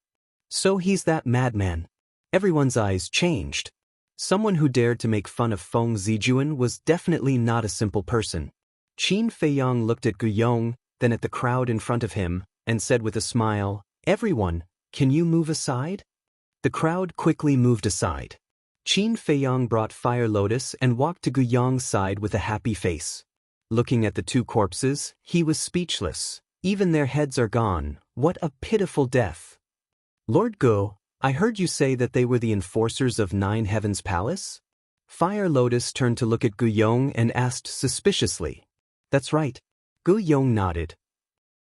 A: So he's that madman. Everyone's eyes changed. Someone who dared to make fun of Feng Zijuan was definitely not a simple person. Qin Feiyang looked at Gu Yong, then at the crowd in front of him, and said with a smile, "Everyone, can you move aside?" The crowd quickly moved aside. Qin Feiyang brought Fire Lotus and walked to Gu Yong's side with a happy face. Looking at the two corpses, he was speechless. Even their heads are gone. What a pitiful death. Lord Gu, I heard you say that they were the enforcers of Nine Heavens Palace? Fire Lotus turned to look at Gu Yong and asked suspiciously. That's right. Gu Yong nodded.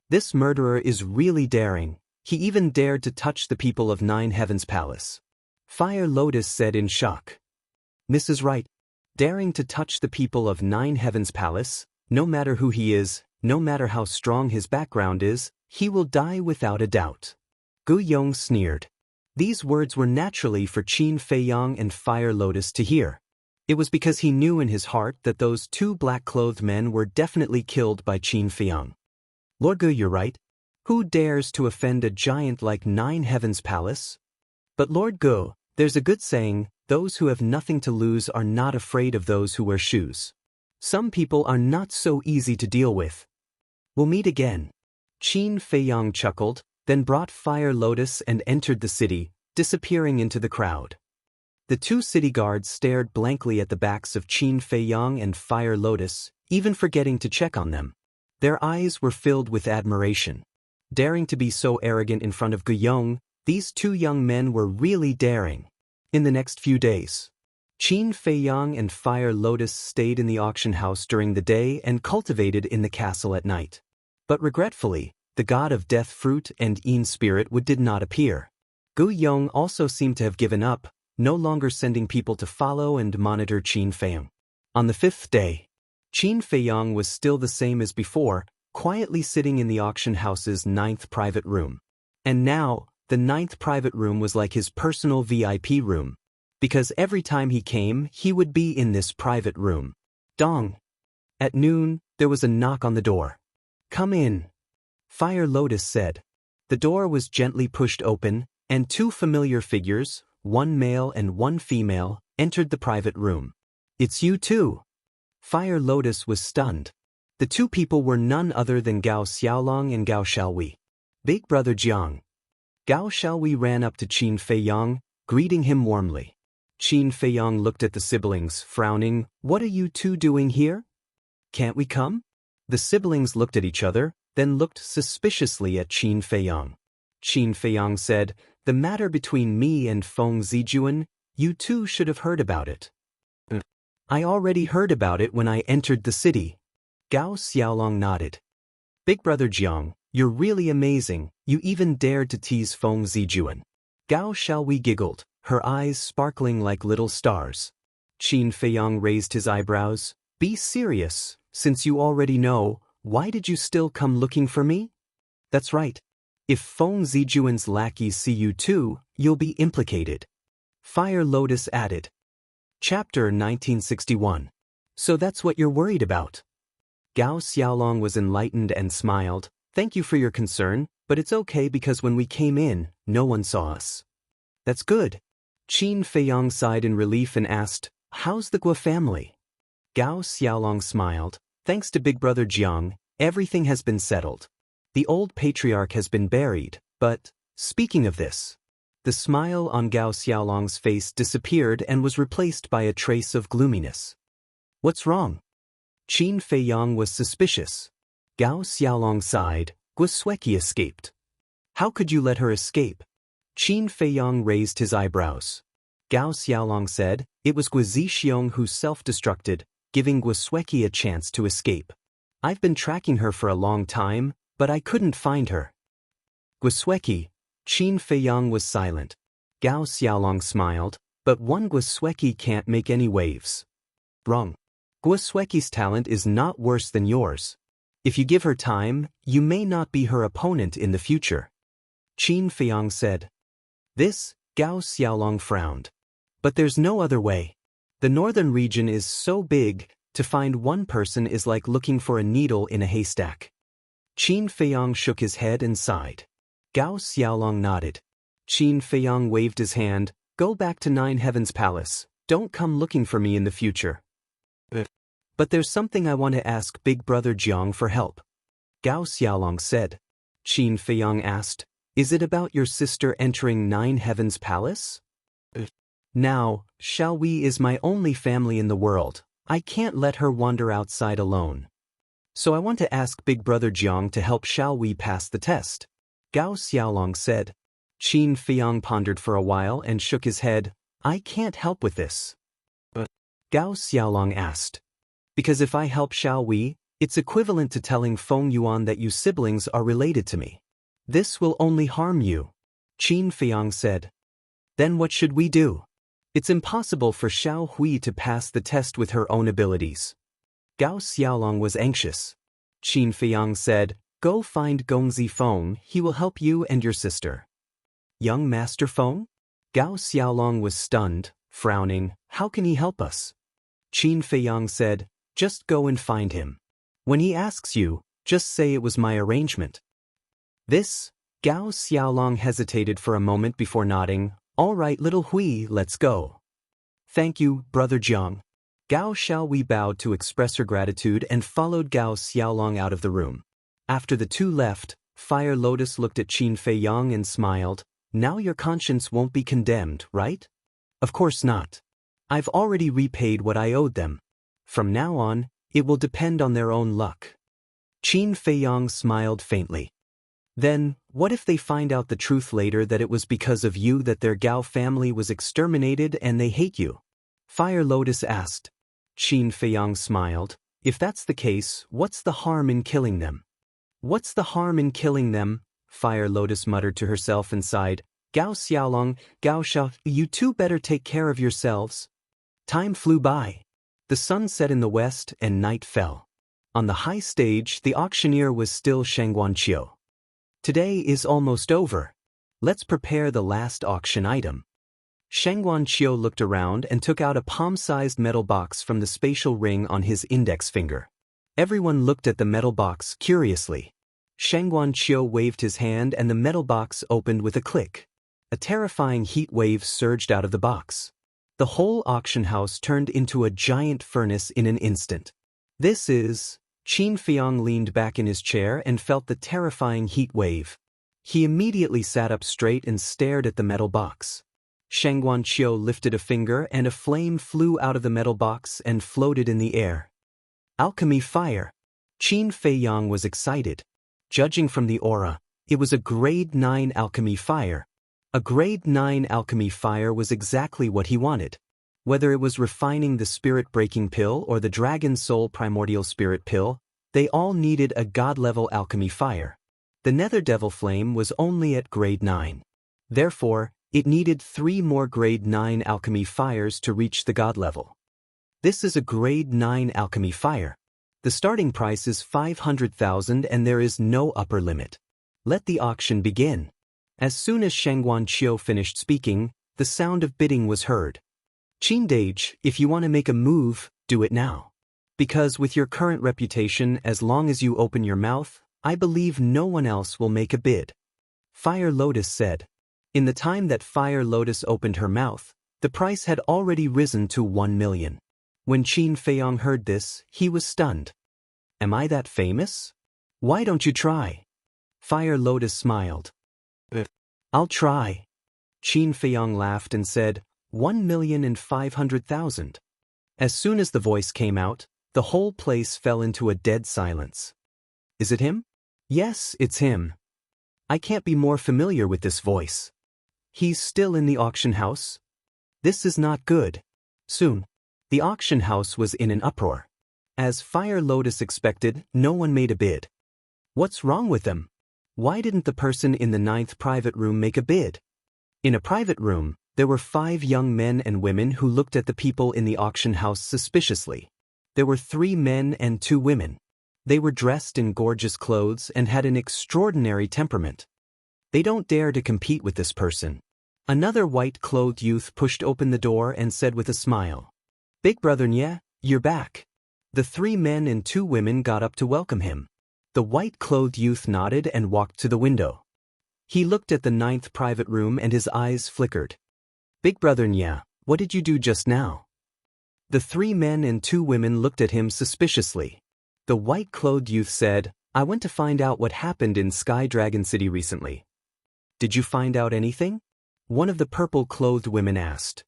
A: This murderer is really daring. He even dared to touch the people of Nine Heavens Palace. Fire Lotus said in shock. Mrs. Right. Daring to touch the people of Nine Heavens Palace, no matter who he is, no matter how strong his background is, he will die without a doubt. Gu Yong sneered. These words were naturally for Qin Feiyang and Fire Lotus to hear. It was because he knew in his heart that those two black-clothed men were definitely killed by Qin Feiyang. Lord Gu, you're right. Who dares to offend a giant like Nine Heavens Palace? But Lord Gu, there's a good saying, those who have nothing to lose are not afraid of those who wear shoes. Some people are not so easy to deal with. We'll meet again. Qin Feiyang chuckled, then brought Fire Lotus and entered the city, disappearing into the crowd. The two city guards stared blankly at the backs of Qin Feiyang and Fire Lotus, even forgetting to check on them. Their eyes were filled with admiration. Daring to be so arrogant in front of Gu Yong, these two young men were really daring. In the next few days, Qin Feiyang and Fire Lotus stayed in the auction house during the day and cultivated in the castle at night. But regretfully, the god of death fruit and Yin spirit did not appear. Gu Yong also seemed to have given up, no longer sending people to follow and monitor Qin Feiyang. On the 5th day, Qin Feiyang was still the same as before, quietly sitting in the auction house's 9th private room. And now, the 9th private room was like his personal VIP room. Because every time he came, he would be in this private room. Dong. At noon, there was a knock on the door. Come in. Fire Lotus said. The door was gently pushed open, and two familiar figures, one male and one female, entered the private room. It's you two. Fire Lotus was stunned. The two people were none other than Gao Xiaolong and Gao Xiaowei. Big brother Jiang. Gao Xiaowei ran up to Qin Feiyang, greeting him warmly. Qin Feiyang looked at the siblings, frowning. What are you two doing here? Can't we come? The siblings looked at each other, then looked suspiciously at Qin Feiyang. Qin Feiyang said, The matter between me and Feng Zijuan, you two should have heard about it. I already heard about it when I entered the city. Gao Xiaolong nodded. Big brother Jiang, you're really amazing, you even dared to tease Feng Zijuan. Gao Xiaowei giggled, her eyes sparkling like little stars. Qin Feiyang raised his eyebrows. Be serious, since you already know, why did you still come looking for me? That's right. If Feng Zijuan's lackeys see you too, you'll be implicated. Fire Lotus added. Chapter 1961. So that's what you're worried about. Gao Xiaolong was enlightened and smiled. Thank you for your concern, but it's okay because when we came in, no one saw us. That's good. Qin Feiyang sighed in relief and asked, How's the Guo family? Gao Xiaolong smiled. Thanks to Big Brother Jiang, everything has been settled. The old patriarch has been buried, but, speaking of this, the smile on Gao Xiaolong's face disappeared and was replaced by a trace of gloominess. What's wrong? Qin Feiyang was suspicious. Gao Xiaolong sighed. Guo Sueki escaped. How could you let her escape? Qin Feiyang raised his eyebrows. Gao Xiaolong said, It was Guo Zixiong who self-destructed, giving Guo Sueki a chance to escape. I've been tracking her for a long time, but I couldn't find her. Guo Sueki. Qin Feiyang was silent. Gao Xiaolong smiled, but one Guo Sueki can't make any waves. Wrong. Guo Sueki's talent is not worse than yours. If you give her time, you may not be her opponent in the future. Qin Feiyang said. This, Gao Xiaolong frowned. But there's no other way. The northern region is so big, to find one person is like looking for a needle in a haystack. Qin Feiyang shook his head and sighed. Gao Xiaolong nodded. Qin Feiyang waved his hand. Go back to Nine Heavens Palace. Don't come looking for me in the future. But there's something I want to ask Big Brother Jiang for help. Gao Xiaolong said. Qin Feiyang asked, is it about your sister entering Nine Heavens Palace? Now, Xiao Wei is my only family in the world. I can't let her wander outside alone. So I want to ask Big Brother Jiang to help Xiao Wei pass the test. Gao Xiaolong said. Qin Feiyang pondered for a while and shook his head. I can't help with this. Gao Xiaolong asked. Because if I help Xiao Wei, it's equivalent to telling Feng Yuan that you siblings are related to me. This will only harm you. Qin Feiyang said. Then what should we do? It's impossible for Xiao Hui to pass the test with her own abilities. Gao Xiaolong was anxious. Qin Feiyang said, go find Gongzi Feng, he will help you and your sister. Young Master Feng? Gao Xiaolong was stunned, frowning, how can he help us? Qin Feiyang said, just go and find him. When he asks you, just say it was my arrangement. This? Gao Xiaolong hesitated for a moment before nodding. All right, little Hui, let's go. Thank you, Brother Jiang. Gao Xiaowei bowed to express her gratitude and followed Gao Xiaolong out of the room. After the two left, Fire Lotus looked at Qin Feiyang and smiled. Now your conscience won't be condemned, right? Of course not. I've already repaid what I owed them. From now on, it will depend on their own luck. Qin Feiyang smiled faintly. Then, what if they find out the truth later that it was because of you that their Gao family was exterminated and they hate you? Fire Lotus asked. Qin Feiyang smiled. If that's the case, what's the harm in killing them? What's the harm in killing them? Fire Lotus muttered to herself and sighed. Gao Xiaolong, Gao Xiao, you two better take care of yourselves. Time flew by. The sun set in the west and night fell. On the high stage, the auctioneer was still Shangguanqiu. Today is almost over. Let's prepare the last auction item. Shangguanqiu looked around and took out a palm-sized metal box from the spatial ring on his index finger. Everyone looked at the metal box curiously. Shangguanqiu waved his hand and the metal box opened with a click. A terrifying heat wave surged out of the box. The whole auction house turned into a giant furnace in an instant. This is... Qin Feiyang leaned back in his chair and felt the terrifying heat wave. He immediately sat up straight and stared at the metal box. Shangguanqiu lifted a finger and a flame flew out of the metal box and floated in the air. Alchemy fire. Qin Feiyang was excited. Judging from the aura, it was a grade 9 alchemy fire. A grade 9 alchemy fire was exactly what he wanted. Whether it was refining the spirit-breaking pill or the dragon soul primordial spirit pill, they all needed a god-level alchemy fire. The nether devil flame was only at grade 9. Therefore, it needed 3 more grade 9 alchemy fires to reach the god level. This is a grade 9 alchemy fire. The starting price is 500,000 and there is no upper limit. Let the auction begin. As soon as Shangguanqiu finished speaking, the sound of bidding was heard. Qindage, if you want to make a move, do it now. Because with your current reputation, as long as you open your mouth, I believe no one else will make a bid. Fire Lotus said. In the time that Fire Lotus opened her mouth, the price had already risen to 1 million. When Qin Feiyang heard this, he was stunned. Am I that famous? Why don't you try? Fire Lotus smiled. I'll try. Qin Feiyang laughed and said, 1,500,000. As soon as the voice came out, the whole place fell into a dead silence. Is it him? Yes, it's him. I can't be more familiar with this voice. He's still in the auction house? This is not good. Soon. The auction house was in an uproar. As Fire Lotus expected, no one made a bid. What's wrong with them? Why didn't the person in the 9th private room make a bid? In a private room, there were 5 young men and women who looked at the people in the auction house suspiciously. There were 3 men and 2 women. They were dressed in gorgeous clothes and had an extraordinary temperament. They don't dare to compete with this person. Another white-clothed youth pushed open the door and said with a smile, "Big brother Nye, you're back." The 3 men and 2 women got up to welcome him. The white-clothed youth nodded and walked to the window. He looked at the 9th private room and his eyes flickered. "Big brother Nye, what did you do just now?" The 3 men and 2 women looked at him suspiciously. The white-clothed youth said, "I went to find out what happened in Sky Dragon City recently." "Did you find out anything?" one of the purple-clothed women asked.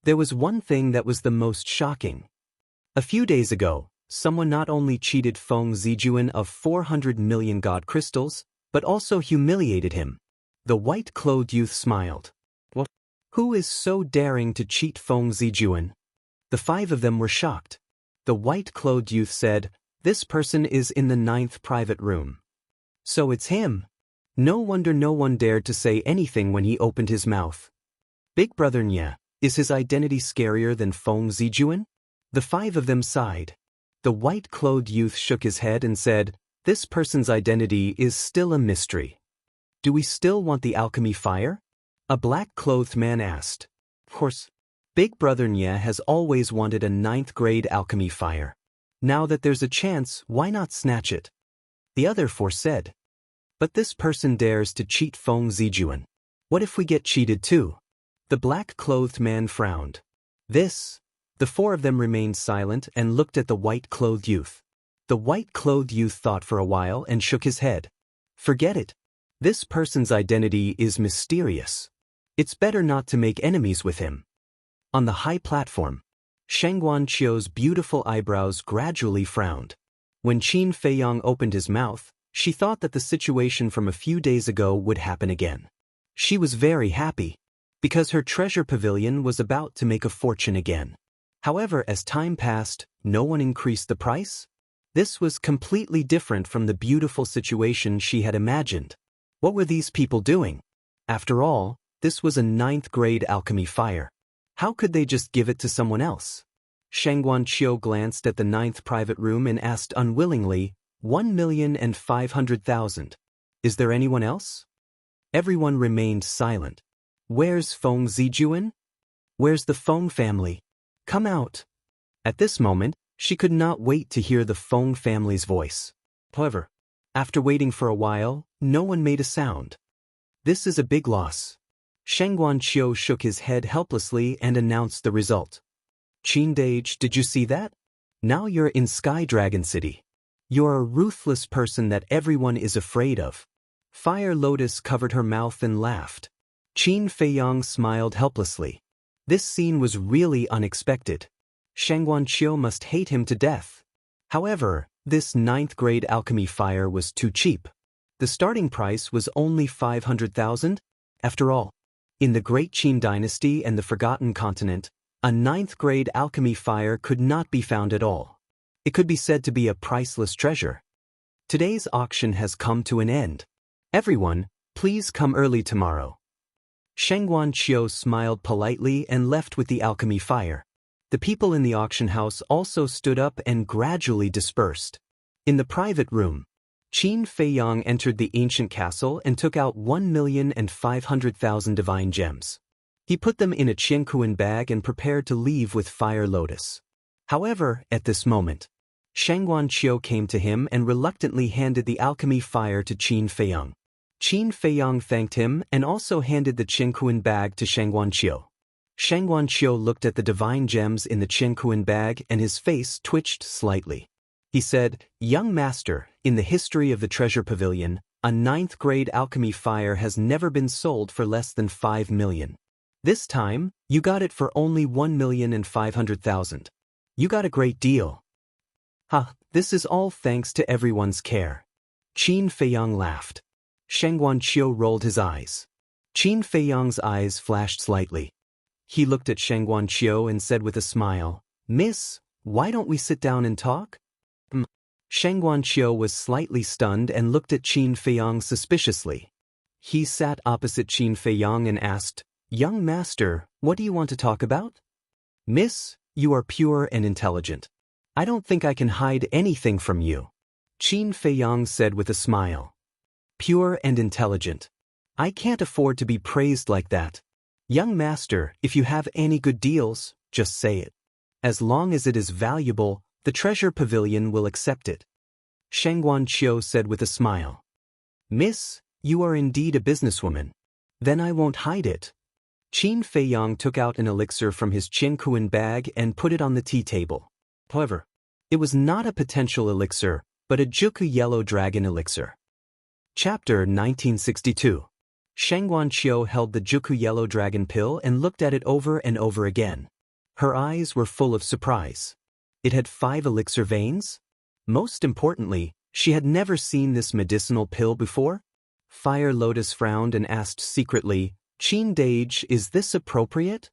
A: "There was one thing that was the most shocking. A few days ago, someone not only cheated Feng Zijuan of 400 million god crystals, but also humiliated him." The white-clothed youth smiled. "What? Who is so daring to cheat Feng Zijuan?" The 5 of them were shocked. The white-clothed youth said, "This person is in the 9th private room." "So it's him." No wonder no one dared to say anything when he opened his mouth. "Big brother Nye, is his identity scarier than Feng Zijuan?" The 5 of them sighed. The white-clothed youth shook his head and said, "This person's identity is still a mystery." "Do we still want the alchemy fire?" a black-clothed man asked. "Of course. Big brother Nye has always wanted a 9th-grade alchemy fire. Now that there's a chance, why not snatch it?" The other 4 said. "But this person dares to cheat Feng Zijuan. What if we get cheated too?" The black-clothed man frowned. The 4 of them remained silent and looked at the white-clothed youth. The white-clothed youth thought for a while and shook his head. "Forget it. This person's identity is mysterious. It's better not to make enemies with him." On the high platform, Shangguan Qiu's beautiful eyebrows gradually frowned. When Qin Feiyang opened his mouth, she thought that the situation from a few days ago would happen again. She was very happy, because her treasure pavilion was about to make a fortune again. However, as time passed, no one increased the price. This was completely different from the beautiful situation she had imagined. What were these people doing? After all, this was a 9th-grade alchemy fire. How could they just give it to someone else? Shangguan Qiu glanced at the 9th private room and asked unwillingly, 1,500,000. "Is there anyone else?" Everyone remained silent. "Where's Feng Zijuan? Where's the Feng family? Come out." At this moment, she could not wait to hear the Feng family's voice. However, after waiting for a while, no one made a sound. "This is a big loss." Shangguan Qiu shook his head helplessly and announced the result. "Qin Dage, did you see that? Now you're in Sky Dragon City. You're a ruthless person that everyone is afraid of." Fire Lotus covered her mouth and laughed. Qin Feiyang smiled helplessly. This scene was really unexpected. Shangguan Qiu must hate him to death. However, this 9th-grade alchemy fire was too cheap. The starting price was only 500,000. After all, in the Great Qin Dynasty and the Forgotten Continent, a 9th-grade alchemy fire could not be found at all. It could be said to be a priceless treasure. Today's auction has come to an end. Everyone, please come early tomorrow. Shangguan Qiu smiled politely and left with the alchemy fire. The people in the auction house also stood up and gradually dispersed. In the private room, Qin Feiyang entered the ancient castle and took out 1,500,000 divine gems. He put them in a Qiankuan bag and prepared to leave with Fire Lotus. However, at this moment, Shangguan Qiu came to him and reluctantly handed the alchemy fire to Qin Feiyang. Qin Feiyang thanked him and also handed the Qiankuan bag to Shangguan Qiu. Shangguan Qiu looked at the divine gems in the Qiankuan bag and his face twitched slightly. He said, "Young master, in the history of the treasure pavilion, a 9th-grade alchemy fire has never been sold for less than 5 million. This time, you got it for only 1,500,000. You got a great deal." This is all thanks to everyone's care." Qin Feiyang laughed. Shangguan Qiu rolled his eyes. Qin Feiyang's eyes flashed slightly. He looked at Shangguan Qiu and said with a smile, "Miss, why don't we sit down and talk?" Shangguan Qiu was slightly stunned and looked at Qin Feiyang suspiciously. He sat opposite Qin Feiyang and asked, "Young master, what do you want to talk about?" "Miss, you are pure and intelligent. I don't think I can hide anything from you." Qin Feiyang said with a smile. Pure and intelligent. I can't afford to be praised like that. Young master, if you have any good deals, just say it. As long as it is valuable, the treasure pavilion will accept it. Shangguan Qiu said with a smile. Miss, you are indeed a businesswoman. Then I won't hide it. Qin Feiyang took out an elixir from his Qingkuan bag and put it on the tea table. However, it was not a potential elixir, but a Juku Yellow Dragon elixir. Chapter 1962. Shangguan Qiu held the Juku Yellow Dragon pill and looked at it over and over again. Her eyes were full of surprise. It had 5 elixir veins? Most importantly, she had never seen this medicinal pill before. Fire Lotus frowned and asked secretly, Qin Dage, is this appropriate?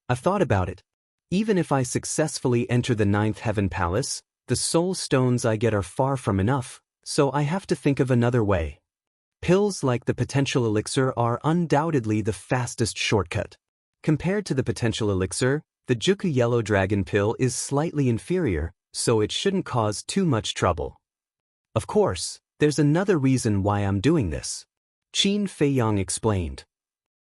A: I've thought about it. Even if I successfully enter the 9th Heaven Palace, the soul stones I get are far from enough, so I have to think of another way. Pills like the potential elixir are undoubtedly the fastest shortcut. Compared to the potential elixir, the Juku Yellow Dragon pill is slightly inferior, so it shouldn't cause too much trouble. Of course, there's another reason why I'm doing this. Qin Feiyang explained.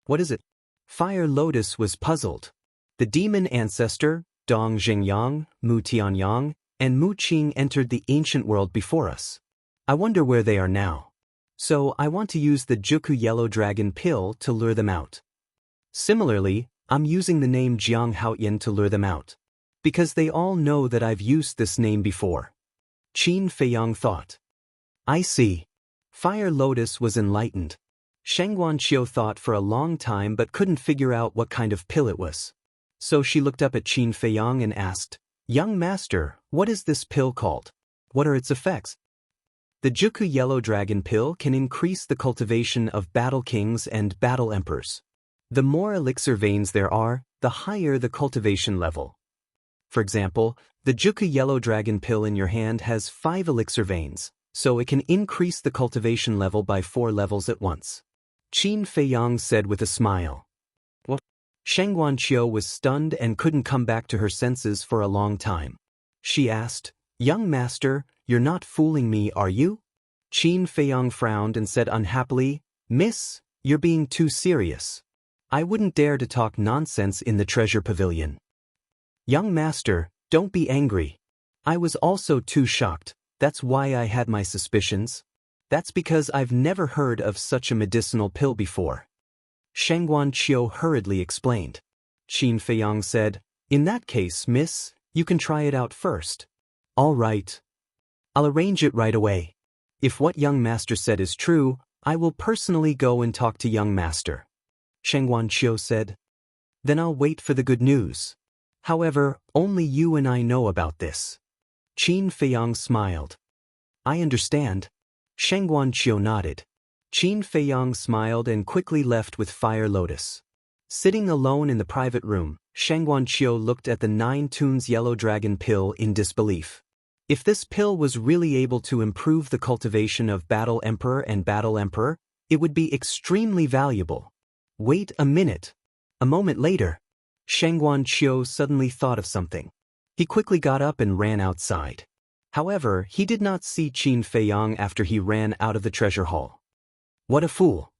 A: What is it? Fire Lotus was puzzled. The demon ancestor, Dong Xingyang, Mu Tianyang, and Mu Qing entered the ancient world before us. I wonder where they are now. So I want to use the Juku Yellow Dragon pill to lure them out. Similarly, I'm using the name Jiang Haoyan to lure them out. Because they all know that I've used this name before. Qin Feiyang thought. I see. Fire Lotus was enlightened. Shangguan Qiu thought for a long time but couldn't figure out what kind of pill it was. So she looked up at Qin Feiyang and asked, Young master, what is this pill called? What are its effects? The Juku Yellow Dragon pill can increase the cultivation of battle kings and battle emperors. The more elixir veins there are, the higher the cultivation level. For example, the Juku Yellow Dragon pill in your hand has 5 elixir veins, so it can increase the cultivation level by 4 levels at once. Qin Feiyang said with a smile. What? Shangguan Qiu was stunned and couldn't come back to her senses for a long time. She asked, Young master, you're not fooling me, are you? Qin Feiyang frowned and said unhappily, Miss, you're being too serious. I wouldn't dare to talk nonsense in the treasure pavilion. Young master, don't be angry. I was also too shocked. That's why I had my suspicions. That's because I've never heard of such a medicinal pill before. Shangguan Qiu hurriedly explained. Qin Feiyang said, In that case, miss, you can try it out first. All right. I'll arrange it right away. If what young master said is true, I will personally go and talk to young master. Shangguan Qiu said. Then I'll wait for the good news. However, only you and I know about this. Qin Feiyang smiled. I understand. Shangguan Qiu nodded. Qin Feiyang smiled and quickly left with Fire Lotus. Sitting alone in the private room, Shangguan Qiu looked at the 9 Tunes Yellow Dragon pill in disbelief. If this pill was really able to improve the cultivation of Battle Emperor and Battle Emperor, it would be extremely valuable. Wait a minute. A moment later, Shangguan Qiu suddenly thought of something. He quickly got up and ran outside. However, he did not see Qin Feiyang after he ran out of the treasure hall. What a fool.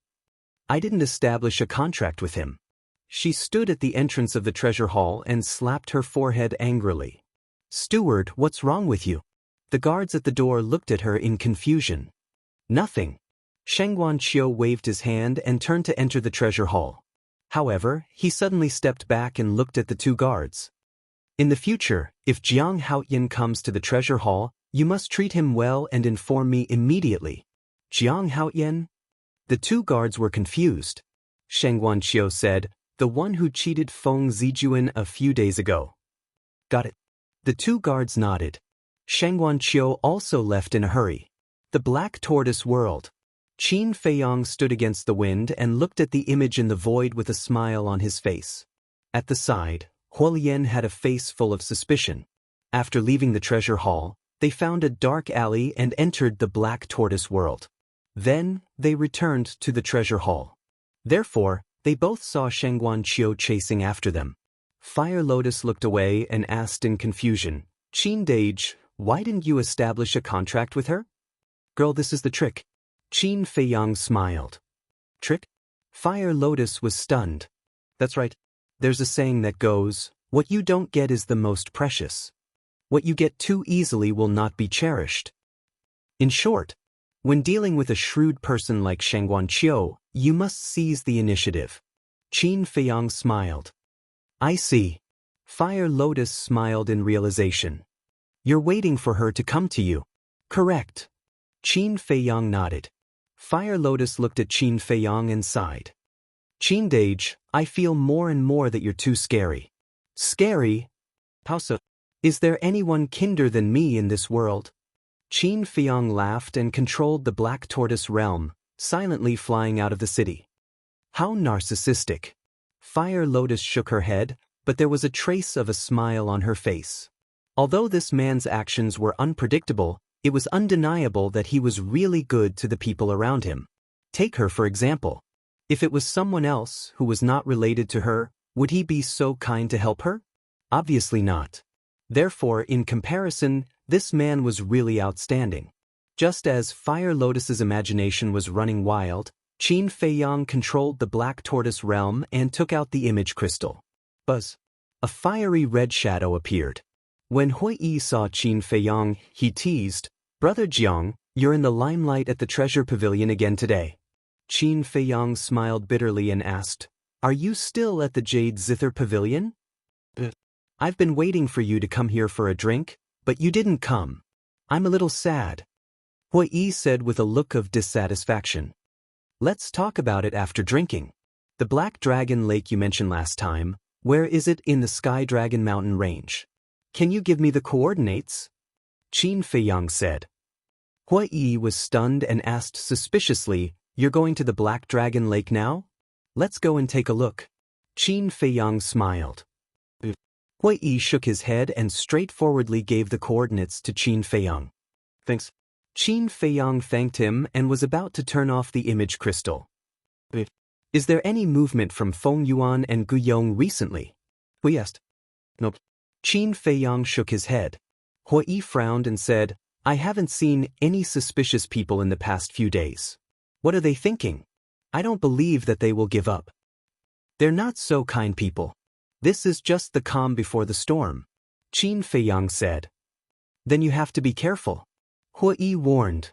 A: I didn't establish a contract with him. She stood at the entrance of the treasure hall and slapped her forehead angrily. Steward, what's wrong with you? The guards at the door looked at her in confusion. Nothing. Shangguan Qiu waved his hand and turned to enter the treasure hall. However, he suddenly stepped back and looked at the 2 guards. In the future, if Jiang Haoyan comes to the treasure hall, you must treat him well and inform me immediately. Jiang Haoyan? The 2 guards were confused. Shangguan Qiu said, the one who cheated Feng Zijuan a few days ago. Got it. The 2 guards nodded. Shangguan Qiu also left in a hurry. The Black Tortoise World. Qin Feiyang stood against the wind and looked at the image in the void with a smile on his face. At the side, Huolian had a face full of suspicion. After leaving the treasure hall, they found a dark alley and entered the Black Tortoise World. Then, they returned to the treasure hall. Therefore, they both saw Shangguan Qiu chasing after them. Fire Lotus looked away and asked in confusion, Qin Dage, why didn't you establish a contract with her? Girl, this is the trick. Qin Feiyang smiled. Trick? Fire Lotus was stunned. That's right. There's a saying that goes, what you don't get is the most precious. What you get too easily will not be cherished. In short, when dealing with a shrewd person like Shangguan Qiu, you must seize the initiative. Qin Feiyang smiled. I see. Fire Lotus smiled in realization. You're waiting for her to come to you. Correct. Qin Feiyang nodded. Fire Lotus looked at Qin Feiyang and sighed. Qin Dage, I feel more and more that you're too scary. Scary? How so? Is there anyone kinder than me in this world? Qin Feiyang laughed and controlled the Black Tortoise realm, silently flying out of the city. How narcissistic. Fire Lotus shook her head, but there was a trace of a smile on her face. Although this man's actions were unpredictable, it was undeniable that he was really good to the people around him. Take her for example. If it was someone else who was not related to her, would he be so kind to help her? Obviously not. Therefore, in comparison, this man was really outstanding. Just as Fire Lotus's imagination was running wild, Qin Feiyang controlled the Black Tortoise realm and took out the image crystal. Buzz. A fiery red shadow appeared. When Hui Yi saw Qin Feiyang, he teased, Brother Jiang, you're in the limelight at the treasure pavilion again today. Qin Feiyang smiled bitterly and asked, Are you still at the Jade Zither Pavilion? I've been waiting for you to come here for a drink, but you didn't come. I'm a little sad. Hui Yi said with a look of dissatisfaction. Let's talk about it after drinking. The Black Dragon Lake you mentioned last time, where is it in the Sky Dragon Mountain range? Can you give me the coordinates? Qin Feiyang said. Hui Yi was stunned and asked suspiciously, You're going to the Black Dragon Lake now? Let's go and take a look. Qin Feiyang smiled. Hui Yi shook his head and straightforwardly gave the coordinates to Qin Feiyang. Thanks. Qin Feiyang thanked him and was about to turn off the image crystal. Is there any movement from Feng Yuan and Gu Yong recently? Hui asked. Nope. Qin Feiyang shook his head. Hui Yi frowned and said, I haven't seen any suspicious people in the past few days. What are they thinking? I don't believe that they will give up. They're not so kind people. This is just the calm before the storm. Qin Feiyang said. Then you have to be careful. Hui Yi warned.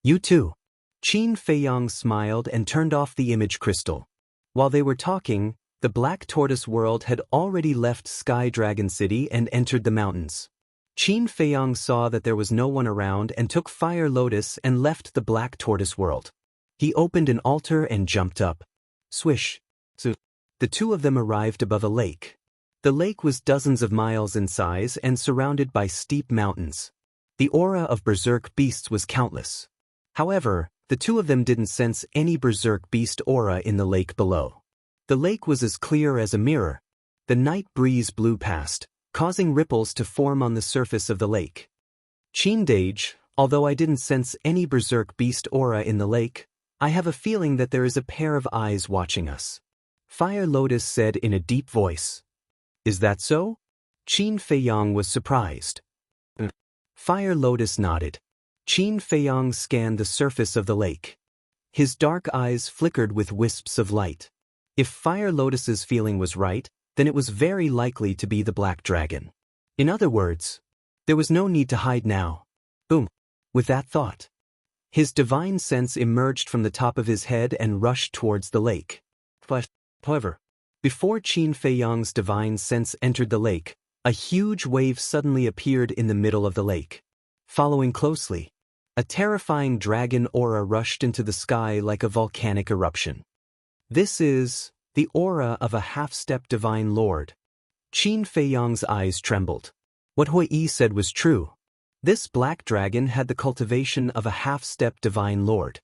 A: You too. Qin Feiyang smiled and turned off the image crystal. While they were talking, the Black Tortoise world had already left Sky Dragon City and entered the mountains. Qin Feiyang saw that there was no one around and took Fire Lotus and left the Black Tortoise world. He opened an altar and jumped up. Swish. So, the two of them arrived above a lake. The lake was dozens of miles in size and surrounded by steep mountains. The aura of berserk beasts was countless. However, the two of them didn't sense any berserk beast aura in the lake below. The lake was as clear as a mirror. The night breeze blew past, causing ripples to form on the surface of the lake. Qin Dage, although I didn't sense any berserk beast aura in the lake, I have a feeling that there is a pair of eyes watching us. Fire Lotus said in a deep voice. Is that so? Qin Feiyang was surprised. Fire Lotus nodded. Qin Feiyang scanned the surface of the lake. His dark eyes flickered with wisps of light. If Fire Lotus's feeling was right, then it was very likely to be the Black Dragon. In other words, there was no need to hide now. Boom. With that thought, his divine sense emerged from the top of his head and rushed towards the lake. However, before Qin Feiyang's divine sense entered the lake, a huge wave suddenly appeared in the middle of the lake. Following closely, a terrifying dragon aura rushed into the sky like a volcanic eruption. This is the aura of a half-step divine lord. Qin Feiyang's eyes trembled. What Hui Yi said was true. This black dragon had the cultivation of a half-step divine lord.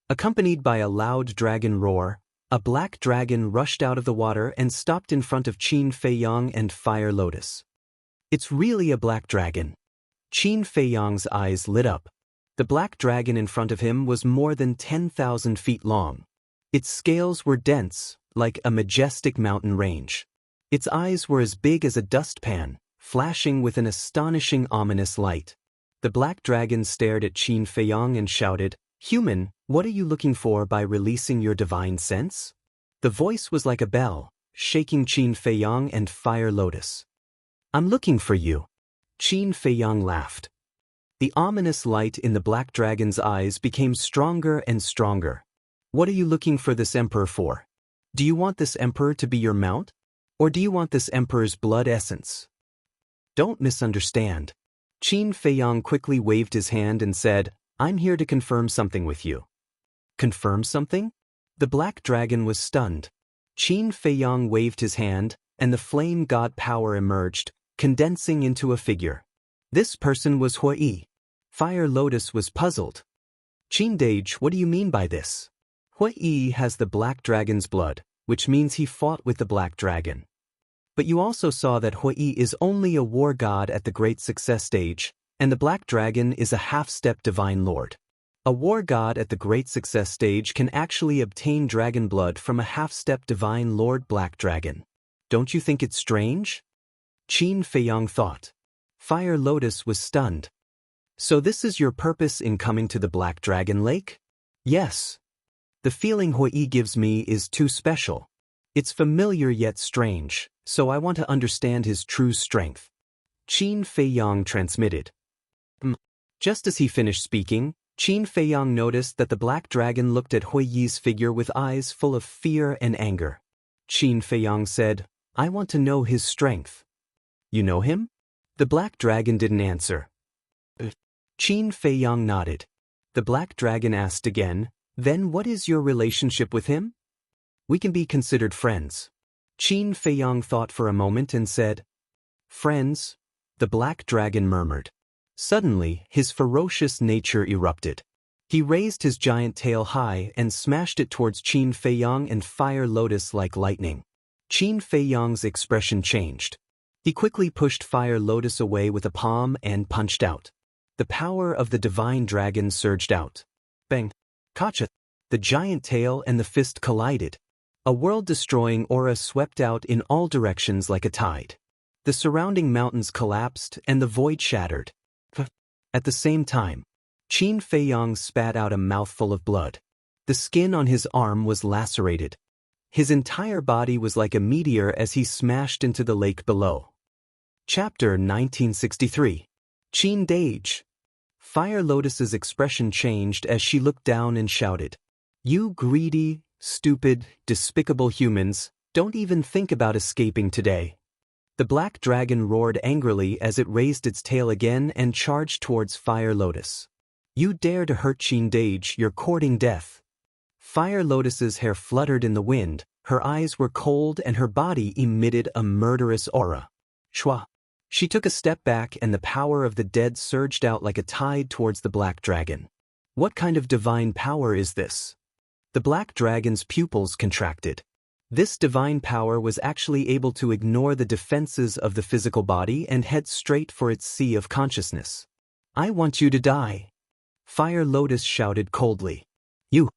A: Accompanied by a loud dragon roar, a black dragon rushed out of the water and stopped in front of Qin Feiyang and Fire Lotus. It's really a black dragon. Qin Feiyang's eyes lit up. The black dragon in front of him was more than 10,000 feet long. Its scales were dense, like a majestic mountain range. Its eyes were as big as a dustpan, flashing with an astonishing ominous light. The black dragon stared at Qin Feiyong and shouted, "Human, what are you looking for by releasing your divine sense?" The voice was like a bell, shaking Qin Feiyong and Fire Lotus. "I'm looking for you." Qin Feiyong laughed. The ominous light in the black dragon's eyes became stronger and stronger. "What are you looking for this emperor for? Do you want this emperor to be your mount? Or do you want this emperor's blood essence?" "Don't misunderstand." Qin Feiyong quickly waved his hand and said, "I'm here to confirm something with you." "Confirm something?" The black dragon was stunned. Qin Feiyong waved his hand, and the flame god power emerged, condensing into a figure. This person was Hui. Fire Lotus was puzzled. "Qin Dage, what do you mean by this?" "Hui has the black dragon's blood, which means he fought with the black dragon. But you also saw that Hui is only a war god at the Great Success stage, and the black dragon is a half-step divine lord. A war god at the Great Success stage can actually obtain dragon blood from a half-step divine lord black dragon. Don't you think it's strange?" Qin Feiyong thought. Fire Lotus was stunned. "So this is your purpose in coming to the Black Dragon Lake?" "Yes. The feeling Hui gives me is too special. It's familiar yet strange, so I want to understand his true strength." Qin Feiyong transmitted. Just as he finished speaking, Qin Feiyong noticed that the black dragon looked at Hui's figure with eyes full of fear and anger. Qin Feiyong said, "I want to know his strength." "You know him?" The black dragon didn't answer. Qin Feiyong nodded. The black dragon asked again, "Then what is your relationship with him?" "We can be considered friends." Qin Feiyong thought for a moment and said, "Friends?" The black dragon murmured. Suddenly, his ferocious nature erupted. He raised his giant tail high and smashed it towards Qin Feiyong and Fire Lotus like lightning. Qin Feiyong's expression changed. He quickly pushed Fire Lotus away with a palm and punched out. The power of the divine dragon surged out. Bang! Kacha! The giant tail and the fist collided. A world-destroying aura swept out in all directions like a tide. The surrounding mountains collapsed and the void shattered. At the same time, Qin Feiyong spat out a mouthful of blood. The skin on his arm was lacerated. His entire body was like a meteor as he smashed into the lake below. Chapter 1963. Qin Dage. Fire Lotus's expression changed as she looked down and shouted, "You greedy, stupid, despicable humans, don't even think about escaping today." The black dragon roared angrily as it raised its tail again and charged towards Fire Lotus. "You dare to hurt Qin Dage, you're courting death." Fire Lotus's hair fluttered in the wind, her eyes were cold and her body emitted a murderous aura. Shwa! She took a step back and the power of the dead surged out like a tide towards the black dragon. What kind of divine power is this? The black dragon's pupils contracted. This divine power was actually able to ignore the defenses of the physical body and head straight for its sea of consciousness. "I want you to die." Fire Lotus shouted coldly. "You!"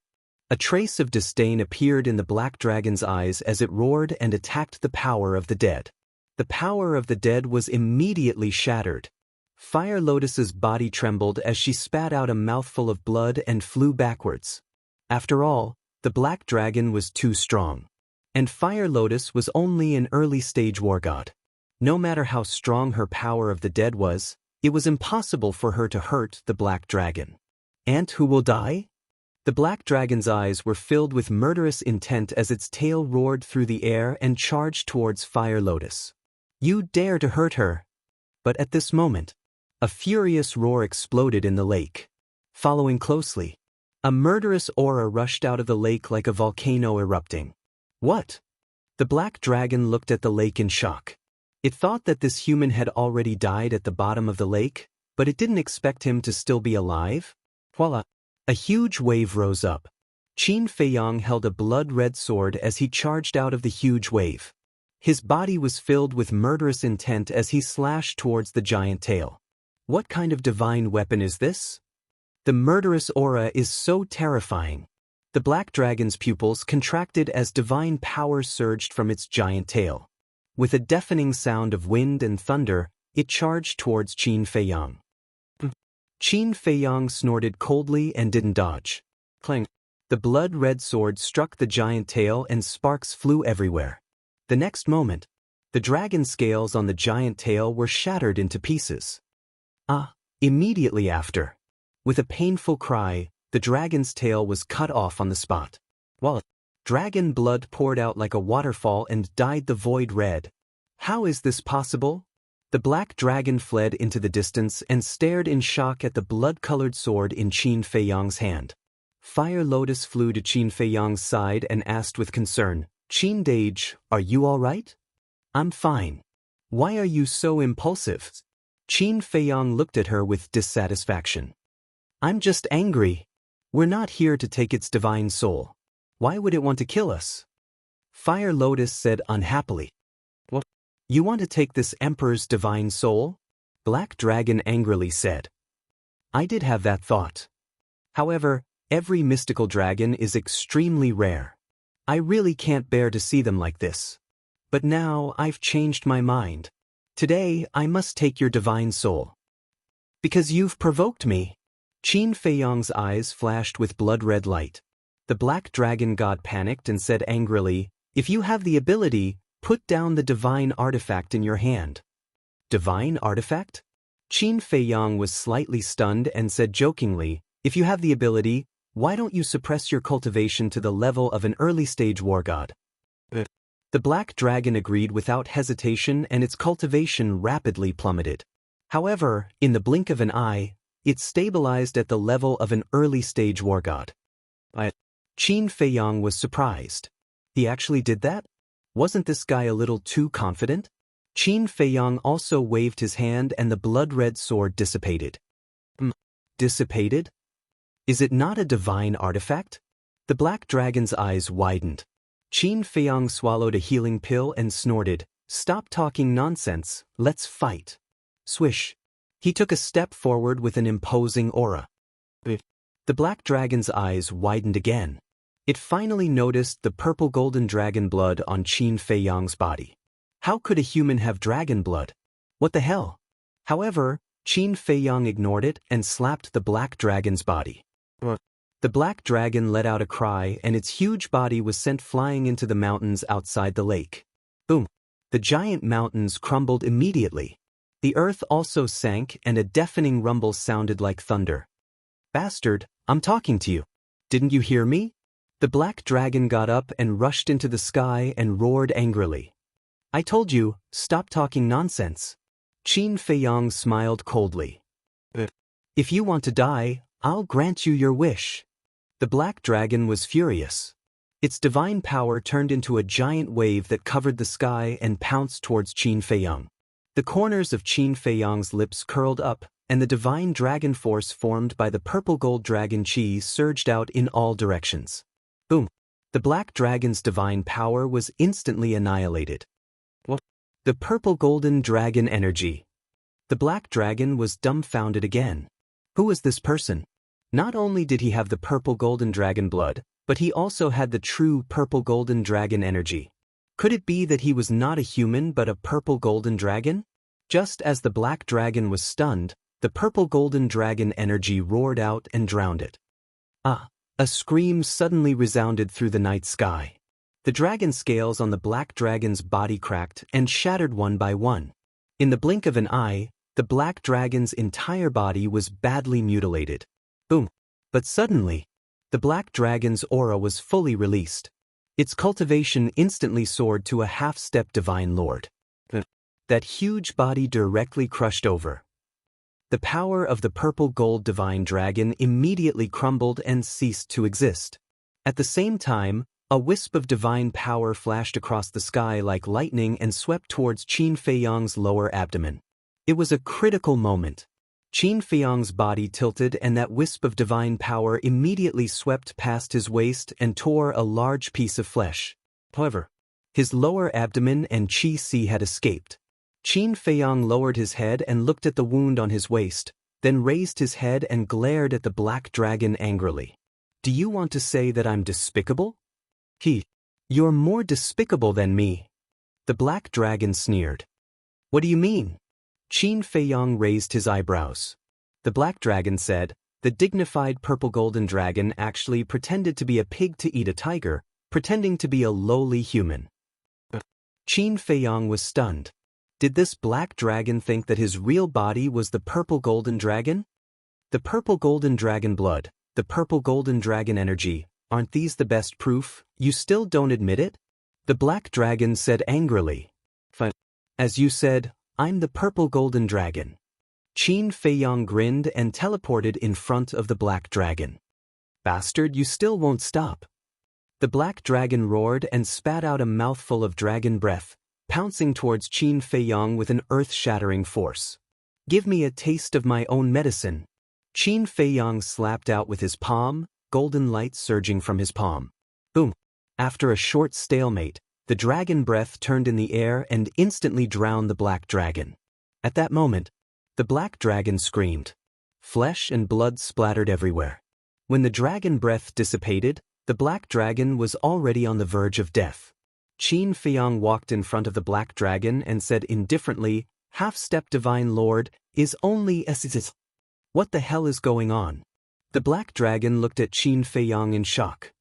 A: A trace of disdain appeared in the black dragon's eyes as it roared and attacked the power of the dead. The power of the dead was immediately shattered. Fire Lotus's body trembled as she spat out a mouthful of blood and flew backwards. After all, the black dragon was too strong. And Fire Lotus was only an early-stage war god. No matter how strong her power of the dead was, it was impossible for her to hurt the black dragon. "And who will die?" The black dragon's eyes were filled with murderous intent as its tail roared through the air and charged towards Fire Lotus. "You dare to hurt her!" But at this moment, a furious roar exploded in the lake. Following closely, a murderous aura rushed out of the lake like a volcano erupting. "What?" The black dragon looked at the lake in shock. It thought that this human had already died at the bottom of the lake, but it didn't expect him to still be alive. Voila! A huge wave rose up. Qin Feiyong held a blood-red sword as he charged out of the huge wave. His body was filled with murderous intent as he slashed towards the giant tail. What kind of divine weapon is this? The murderous aura is so terrifying. The black dragon's pupils contracted as divine power surged from its giant tail. With a deafening sound of wind and thunder, it charged towards Qin Feiyong. Qin Feiyang snorted coldly and didn't dodge. Clang. The blood-red sword struck the giant tail and sparks flew everywhere. The next moment, the dragon scales on the giant tail were shattered into pieces. Immediately after, with a painful cry, the dragon's tail was cut off on the spot. While dragon blood poured out like a waterfall and dyed the void red. How is this possible? The black dragon fled into the distance and stared in shock at the blood-colored sword in Qin Feiyang's hand. Fire Lotus flew to Qin Feiyang's side and asked with concern, "Qin Dage, are you all right?" "I'm fine. Why are you so impulsive?" Qin Feiyang looked at her with dissatisfaction. "I'm just angry. We're not here to take its divine soul. Why would it want to kill us?" Fire Lotus said unhappily. "What? You want to take this emperor's divine soul?" Black Dragon angrily said. "I did have that thought. However, every mystical dragon is extremely rare. I really can't bear to see them like this. But now I've changed my mind. Today I must take your divine soul. Because you've provoked me." Qin Feiyang's eyes flashed with blood-red light. The black dragon god panicked and said angrily, "If you have the ability, put down the divine artifact in your hand." "Divine artifact?" Qin Feiyang was slightly stunned and said jokingly, "If you have the ability, why don't you suppress your cultivation to the level of an early-stage war god?" The black dragon agreed without hesitation and its cultivation rapidly plummeted. However, in the blink of an eye, it stabilized at the level of an early-stage war god. Qin Feiyang was surprised. He actually did that? Wasn't this guy a little too confident? Qin Feiyang also waved his hand and the blood-red sword dissipated. Dissipated? Is it not a divine artifact? The black dragon's eyes widened. Qin Feiyang swallowed a healing pill and snorted, "Stop talking nonsense, let's fight." Swish. He took a step forward with an imposing aura. The black dragon's eyes widened again. It finally noticed the purple-golden dragon blood on Qin Feiyang's body. How could a human have dragon blood? What the hell? However, Qin Feiyang ignored it and slapped the black dragon's body. The black dragon let out a cry and its huge body was sent flying into the mountains outside the lake. Boom! The giant mountains crumbled immediately. The earth also sank and a deafening rumble sounded like thunder. "Bastard, I'm talking to you. Didn't you hear me?" The black dragon got up and rushed into the sky and roared angrily. "I told you, stop talking nonsense." Qin Feiyang smiled coldly. "If you want to die, I'll grant you your wish." The black dragon was furious. Its divine power turned into a giant wave that covered the sky and pounced towards Qin Feiyang. The corners of Qin Feiyang's lips curled up, and the divine dragon force formed by the purple-gold dragon chi surged out in all directions. Boom! The black dragon's divine power was instantly annihilated. What? The purple-golden dragon energy. The black dragon was dumbfounded again. Who was this person? Not only did he have the purple-golden dragon blood, but he also had the true purple-golden dragon energy. Could it be that he was not a human but a purple-golden dragon? Just as the black dragon was stunned, the purple-golden dragon energy roared out and drowned it. A scream suddenly resounded through the night sky. The dragon scales on the black dragon's body cracked and shattered one by one. In the blink of an eye, the black dragon's entire body was badly mutilated. Boom! But suddenly, the black dragon's aura was fully released. Its cultivation instantly soared to a half-step divine lord. That huge body directly crushed over. The power of the purple-gold divine dragon immediately crumbled and ceased to exist. At the same time, a wisp of divine power flashed across the sky like lightning and swept towards Qin Feiyang's lower abdomen. It was a critical moment. Qin Feiyang's body tilted and that wisp of divine power immediately swept past his waist and tore a large piece of flesh. However, his lower abdomen and Qi had escaped. Qin Feiyang lowered his head and looked at the wound on his waist, then raised his head and glared at the black dragon angrily. "Do you want to say that I'm despicable?" "You're more despicable than me." The black dragon sneered. "What do you mean?" Qin Feiyang raised his eyebrows. The black dragon said. The dignified purple golden dragon actually pretended to be a pig to eat a tiger, pretending to be a lowly human. Qin Feiyang was stunned. Did this black dragon think that his real body was the purple golden dragon? The purple golden dragon blood, the purple golden dragon energy, aren't these the best proof? You still don't admit it? The black dragon said angrily. As you said, I'm the purple golden dragon. Qin Feiyang grinned and teleported in front of the black dragon. Bastard, you still won't stop. The black dragon roared and spat out a mouthful of dragon breath, pouncing towards Qin Feiyang with an earth-shattering force. Give me a taste of my own medicine. Qin Feiyang slapped out with his palm, golden light surging from his palm. Boom! After a short stalemate, the dragon breath turned in the air and instantly drowned the black dragon. At that moment, the black dragon screamed. Flesh and blood splattered everywhere. When the dragon breath dissipated, the black dragon was already on the verge of death. Qin Feiyang walked in front of the black dragon and said indifferently, "Half-step divine lord, is only s. What the hell is going on?" The black dragon looked at Qin Feiyang in shock.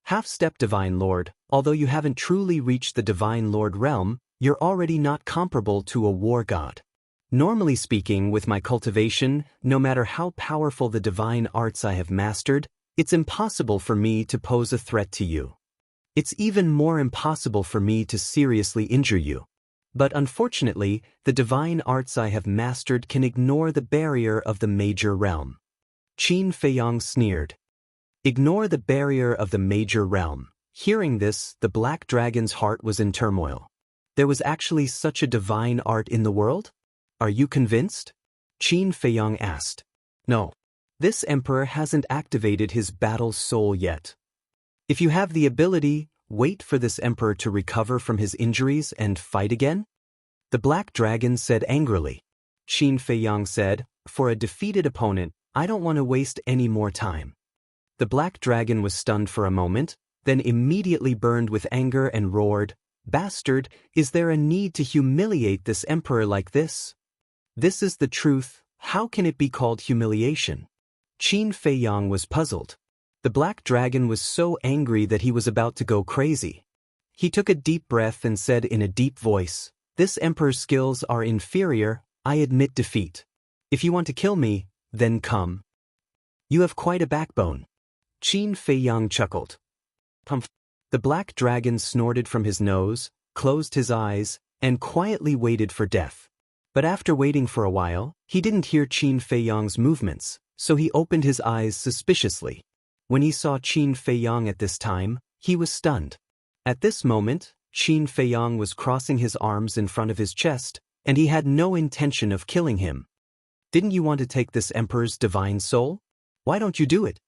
A: "Half-step divine lord, although you haven't truly reached the divine lord realm, you're already not comparable to a war god. Normally speaking, with my cultivation, no matter how powerful the divine arts I have mastered, it's impossible for me to pose a threat to you. It's even more impossible for me to seriously injure you. But unfortunately, the divine arts I have mastered can ignore the barrier of the major realm." Qin Feiyang sneered. Ignore the barrier of the major realm. Hearing this, the black dragon's heart was in turmoil. There was actually such a divine art in the world? Are you convinced? Qin Feiyang asked. No. This emperor hasn't activated his battle soul yet. If you have the ability, wait for this emperor to recover from his injuries and fight again? The black dragon said angrily. Qin Feiyang said, for a defeated opponent, I don't want to waste any more time. The black dragon was stunned for a moment, then immediately burned with anger and roared, Bastard, is there a need to humiliate this emperor like this? This is the truth, how can it be called humiliation? Qin Feiyang was puzzled. The black dragon was so angry that he was about to go crazy. He took a deep breath and said in a deep voice, This emperor's skills are inferior, I admit defeat. If you want to kill me, then come. You have quite a backbone. Qin Feiyang chuckled. Humph. The black dragon snorted from his nose, closed his eyes, and quietly waited for death. But after waiting for a while, he didn't hear Qin Feiyang's movements, so he opened his eyes suspiciously. When he saw Qin Feiyang at this time, he was stunned. At this moment, Qin Feiyang was crossing his arms in front of his chest, and he had no intention of killing him. Didn't you want to take this emperor's divine soul? Why don't you do it?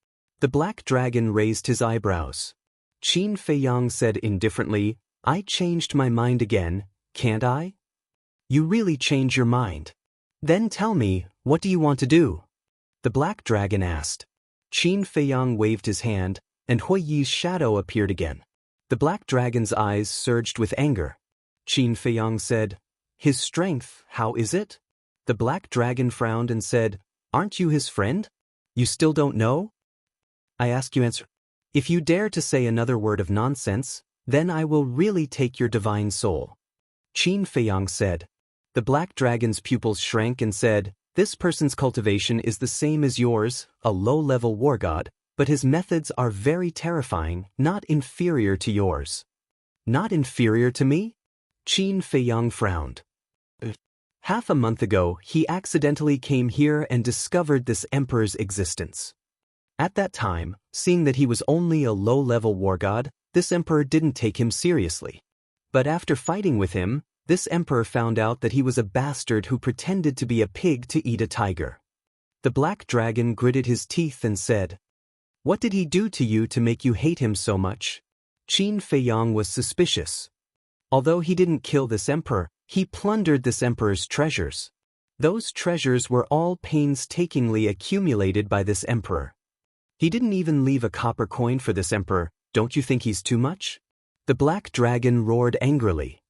A: The black dragon raised his eyebrows. Qin Feiyang said indifferently, I changed my mind again, can't I? You really change your mind. Then tell me, what do you want to do? The black dragon asked. Qin Feiyang waved his hand, and Hui Yi's shadow appeared again. The black dragon's eyes surged with anger. Qin Feiyang said, His strength, how is it? The black dragon frowned and said, Aren't you his friend? You still don't know? I ask you answer. If you dare to say another word of nonsense, then I will really take your divine soul. Qin Feiyang said. The black dragon's pupils shrank and said, This person's cultivation is the same as yours, a low-level war god, but his methods are very terrifying, not inferior to yours. Not inferior to me? Qin Feiyang frowned. Half a month ago, he accidentally came here and discovered this emperor's existence. At that time, seeing that he was only a low-level war god, this emperor didn't take him seriously. But after fighting with him, this emperor found out that he was a bastard who pretended to be a pig to eat a tiger. The black dragon gritted his teeth and said, What did he do to you to make you hate him so much? Qin Feiyang was suspicious. Although he didn't kill this emperor, he plundered this emperor's treasures. Those treasures were all painstakingly accumulated by this emperor. He didn't even leave a copper coin for this emperor. Don't you think he's too much? The black dragon roared angrily.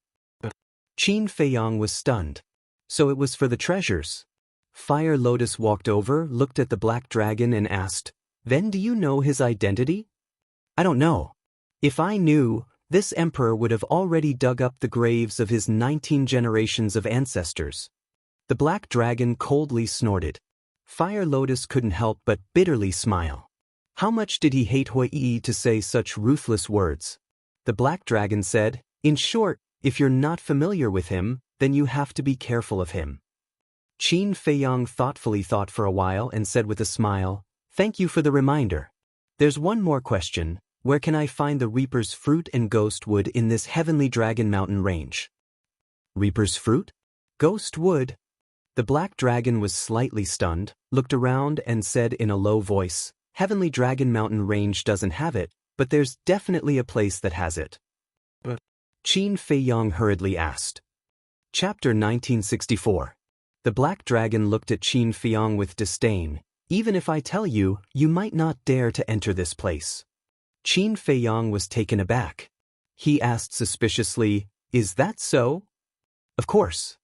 A: Qin Feiyang was stunned. So it was for the treasures. Fire Lotus walked over, looked at the black dragon and asked, "Then do you know his identity?" "I don't know. If I knew, this emperor would have already dug up the graves of his 19 generations of ancestors." The black dragon coldly snorted. Fire Lotus couldn't help but bitterly smile. How much did he hate Hui to say such ruthless words? The black dragon said, "In short, if you're not familiar with him, then you have to be careful of him." Qin Feiyang thoughtfully thought for a while and said with a smile, "Thank you for the reminder. There's one more question. Where can I find the Reaper's Fruit and Ghost Wood in this Heavenly Dragon Mountain range?" Reaper's Fruit? Ghost Wood? The black dragon was slightly stunned, looked around and said in a low voice, "Heavenly Dragon Mountain range doesn't have it, but there's definitely a place that has it." "But?" Qin Feiyang hurriedly asked. Chapter 1964. The black dragon looked at Qin Feiyang with disdain. "Even if I tell you, you might not dare to enter this place." Qin Feiyang was taken aback. He asked suspiciously, "Is that so?" "Of course.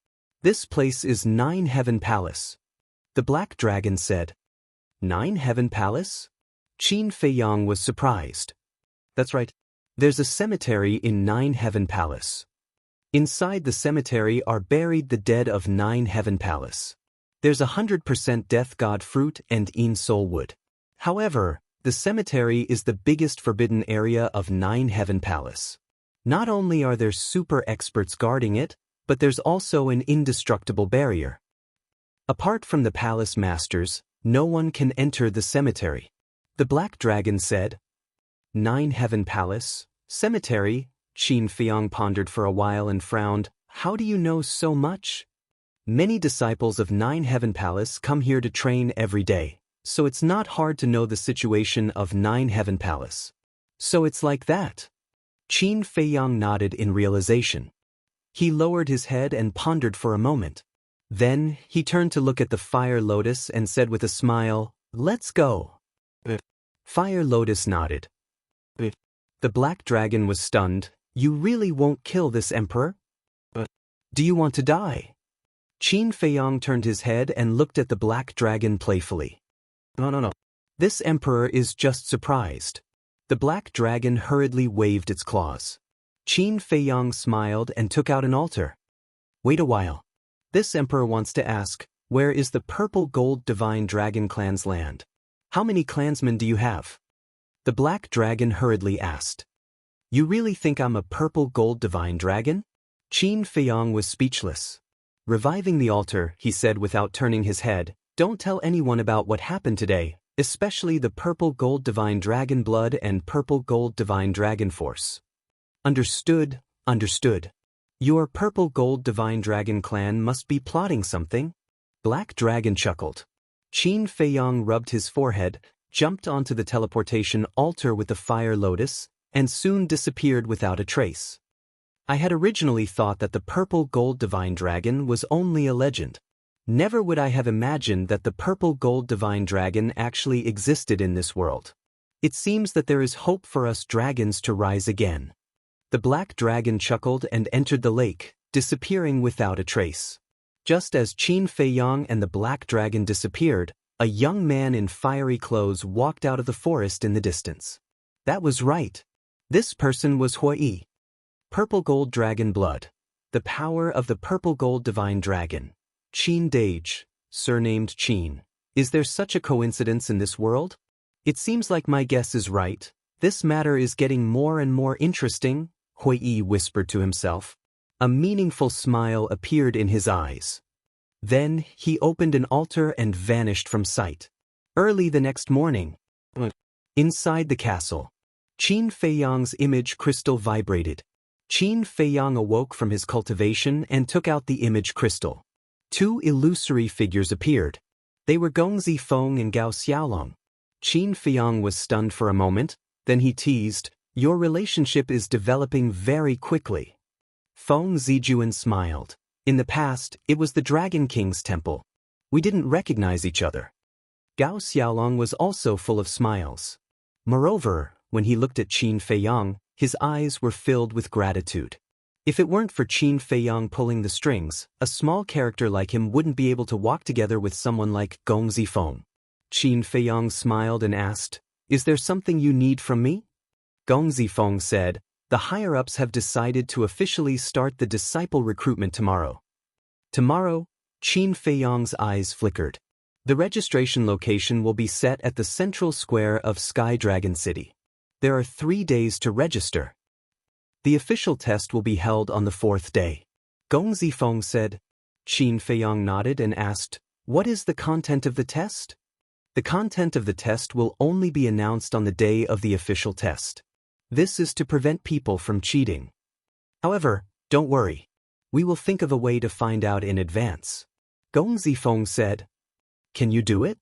A: This place is Nine Heaven Palace." The black dragon said. "Nine Heaven Palace?" Qin Feiyang was surprised. "That's right. There's a cemetery in Nine Heaven Palace. Inside the cemetery are buried the dead of Nine Heaven Palace. There's 100% Death God Fruit and Een Soul Wood. However, the cemetery is the biggest forbidden area of Nine Heaven Palace. Not only are there super experts guarding it, but there's also an indestructible barrier. Apart from the palace masters, no one can enter the cemetery." The black dragon said. "Nine Heaven Palace? Cemetery?" Qin Feiyang pondered for a while and frowned. "How do you know so much?" "Many disciples of Nine Heaven Palace come here to train every day, so it's not hard to know the situation of Nine Heaven Palace." "So it's like that?" Qin Feiyang nodded in realization. He lowered his head and pondered for a moment. Then, he turned to look at the Fire Lotus and said with a smile, "Let's go." Fire Lotus nodded. The black dragon was stunned. "You really won't kill this emperor? But do you want to die?" Qin Feiyang turned his head and looked at the black dragon playfully. No. This emperor is just surprised." The black dragon hurriedly waved its claws. Qin Feiyang smiled and took out an altar. "Wait a while. This emperor wants to ask, where is the Purple Gold Divine Dragon clan's land? How many clansmen do you have?" The black dragon hurriedly asked. "You really think I'm a Purple Gold Divine Dragon?" Qin Feiyang was speechless. Reviving the altar, he said without turning his head, "Don't tell anyone about what happened today, especially the Purple Gold Divine Dragon Blood and Purple Gold Divine Dragon Force." Understood. Your Purple Gold Divine Dragon clan must be plotting something." Black Dragon chuckled. Qin Feiyang rubbed his forehead, jumped onto the teleportation altar with the Fire Lotus, and soon disappeared without a trace. "I had originally thought that the Purple Gold Divine Dragon was only a legend. Never would I have imagined that the Purple Gold Divine Dragon actually existed in this world. It seems that there is hope for us dragons to rise again." The black dragon chuckled and entered the lake, disappearing without a trace. Just as Qin Feiyang and the black dragon disappeared, a young man in fiery clothes walked out of the forest in the distance. That was right. This person was Hui. Purple Gold Dragon Blood. The power of the Purple Gold Divine Dragon. Qin Dage, surnamed Qin. Is there such a coincidence in this world? It seems like my guess is right. This matter is getting more and more interesting, Hui whispered to himself. A meaningful smile appeared in his eyes. Then, he opened an altar and vanished from sight. Early the next morning, inside the castle, Qin Feiyang's image crystal vibrated. Qin Feiyang awoke from his cultivation and took out the image crystal. Two illusory figures appeared. They were Gong Zifeng and Gao Xiaolong. Qin Feiyang was stunned for a moment, then he teased, "Your relationship is developing very quickly." Feng Zijuan smiled. "In the past, it was the Dragon King's temple. We didn't recognize each other." Gao Xiaolong was also full of smiles. Moreover, when he looked at Qin Feiyang, his eyes were filled with gratitude. If it weren't for Qin Feiyang pulling the strings, a small character like him wouldn't be able to walk together with someone like Gong Zifeng. Qin Feiyang smiled and asked, "Is there something you need from me?" Gong Zifeng said, "The higher-ups have decided to officially start the disciple recruitment tomorrow." Tomorrow? Qin Feiyang's eyes flickered. The registration location will be set at the central square of Sky Dragon City. There are 3 days to register. The official test will be held on the 4th day. Gong Zifeng said. Qin Feiyang nodded and asked, "What is the content of the test?" The content of the test will only be announced on the day of the official test. This is to prevent people from cheating. However, don't worry. We will think of a way to find out in advance. Gong Zifeng said. Can you do it?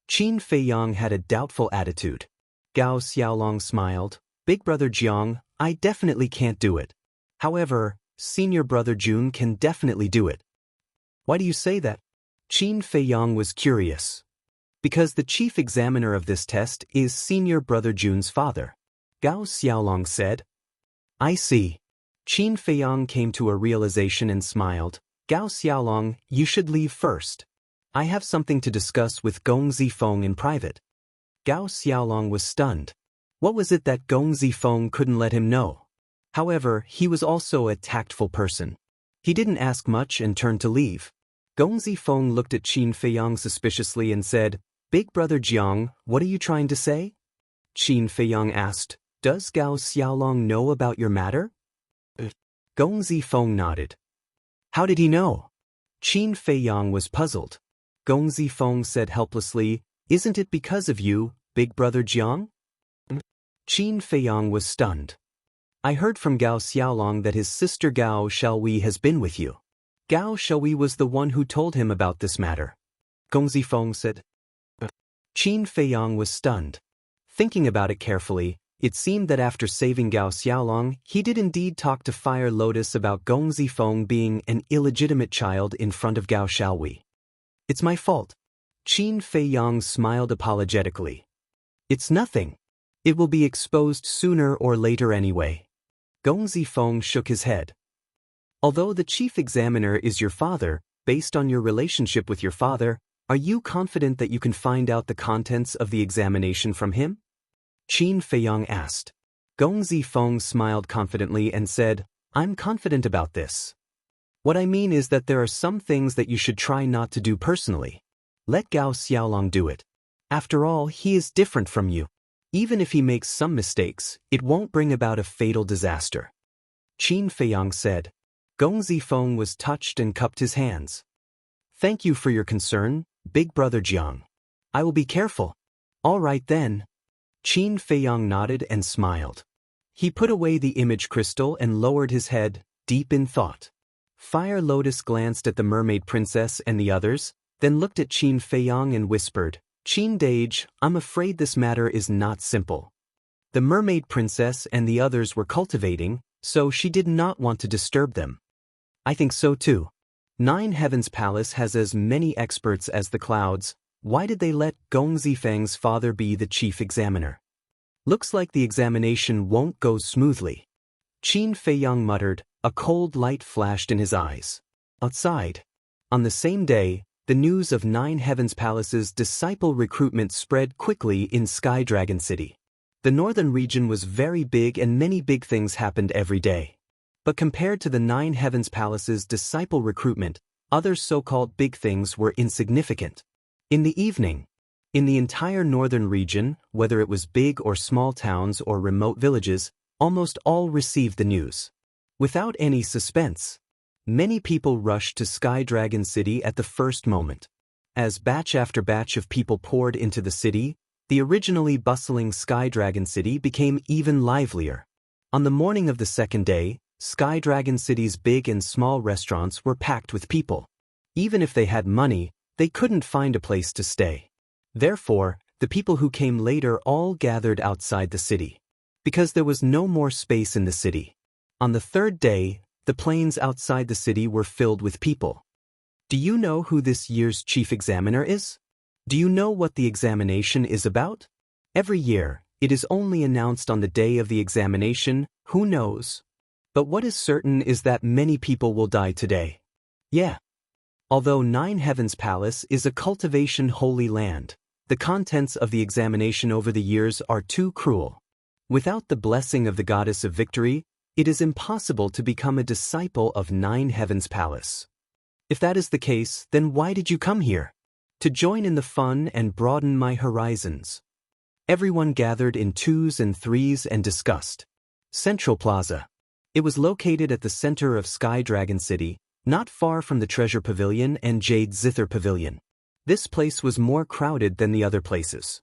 A: Qin Feiyang had a doubtful attitude. Gao Xiaolong smiled. Big brother Jiang, I definitely can't do it. However, senior brother Jun can definitely do it. Why do you say that? Qin Feiyang was curious. Because the chief examiner of this test is senior brother Jun's father. Gao Xiaolong said. I see. Qin Feiyang came to a realization and smiled. Gao Xiaolong, you should leave first. I have something to discuss with Gong Zifeng in private. Gao Xiaolong was stunned. What was it that Gong Zifeng couldn't let him know? However, he was also a tactful person. He didn't ask much and turned to leave. Gong Zifeng looked at Qin Feiyang suspiciously and said, Big brother Jiang, what are you trying to say? Qin Feiyang asked, Does Gao Xiaolong know about your matter? Gong Zifeng nodded. How did he know? Qin Feiyang was puzzled. Gong Zifeng said helplessly, Isn't it because of you, big brother Jiang? Qin Feiyang was stunned. I heard from Gao Xiaolong that his sister Gao Xiaowei has been with you. Gao Xiaowei was the one who told him about this matter. Gong Zifeng said. Qin Feiyang was stunned. Thinking about it carefully, it seemed that after saving Gao Xiaolong, he did indeed talk to Fire Lotus about Gong Zifeng being an illegitimate child in front of Gao Xiaowei. It's my fault. Qin Feiyang smiled apologetically. It's nothing. It will be exposed sooner or later anyway. Gong Zifeng shook his head. Although the chief examiner is your father, based on your relationship with your father, are you confident that you can find out the contents of the examination from him? Qin Feiyang asked. Gong Zifeng smiled confidently and said, I'm confident about this. What I mean is that there are some things that you should try not to do personally. Let Gao Xiaolong do it. After all, he is different from you. Even if he makes some mistakes, it won't bring about a fatal disaster. Qin Feiyang said. Gong Zifeng was touched and cupped his hands. Thank you for your concern, big brother Jiang. I will be careful. All right then. Qin Feiyang nodded and smiled. He put away the image crystal and lowered his head, deep in thought. Fire Lotus glanced at the mermaid princess and the others, then looked at Qin Feiyang and whispered, Qin Dage, I'm afraid this matter is not simple. The mermaid princess and the others were cultivating, so she did not want to disturb them. I think so too. 9 Heavens Palace has as many experts as the clouds. Why did they let Gong Zifeng's father be the chief examiner? Looks like the examination won't go smoothly. Qin Feiyang muttered. A cold light flashed in his eyes. Outside. On the same day, the news of 9 Heavens Palace's disciple recruitment spread quickly in Sky Dragon City. The northern region was very big and many big things happened every day. But compared to the 9 Heavens Palace's disciple recruitment, other so-called big things were insignificant. In the evening, in the entire northern region, whether it was big or small towns or remote villages, almost all received the news. Without any suspense, many people rushed to Sky Dragon City at the first moment. As batch after batch of people poured into the city, the originally bustling Sky Dragon City became even livelier. On the morning of the second day, Sky Dragon City's big and small restaurants were packed with people. Even if they had money, they couldn't find a place to stay. Therefore, the people who came later all gathered outside the city. Because there was no more space in the city. On the third day, the plains outside the city were filled with people. Do you know who this year's chief examiner is? Do you know what the examination is about? Every year, it is only announced on the day of the examination. Who knows? But what is certain is that many people will die today. Yeah. Although Nine Heavens Palace is a cultivation holy land, the contents of the examination over the years are too cruel. Without the blessing of the goddess of victory, it is impossible to become a disciple of Nine Heavens Palace. If that is the case, then why did you come here? To join in the fun and broaden my horizons. Everyone gathered in twos and threes and discussed. Central Plaza. It was located at the center of Sky Dragon City, not far from the Treasure Pavilion and Jade Zither Pavilion. This place was more crowded than the other places.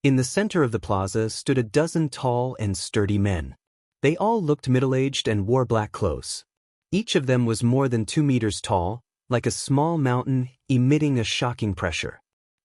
A: In the center of the plaza stood a dozen tall and sturdy men. They all looked middle-aged and wore black clothes. Each of them was more than 2 meters tall, like a small mountain, emitting a shocking pressure.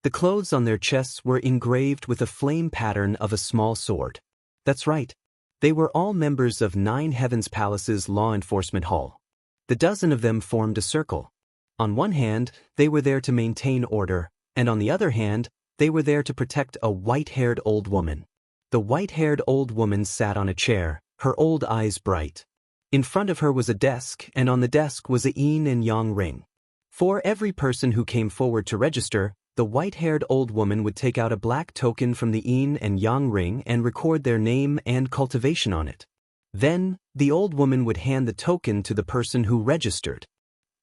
A: The clothes on their chests were engraved with a flame pattern of a small sword. That's right. They were all members of Nine Heavens Palace's Law Enforcement Hall. The dozen of them formed a circle. On one hand, they were there to maintain order, and on the other hand, they were there to protect a white-haired old woman. The white-haired old woman sat on a chair, her old eyes bright. In front of her was a desk, and on the desk was a yin and yang ring. For every person who came forward to register, the white-haired old woman would take out a black token from the yin and yang ring and record their name and cultivation on it. Then, the old woman would hand the token to the person who registered.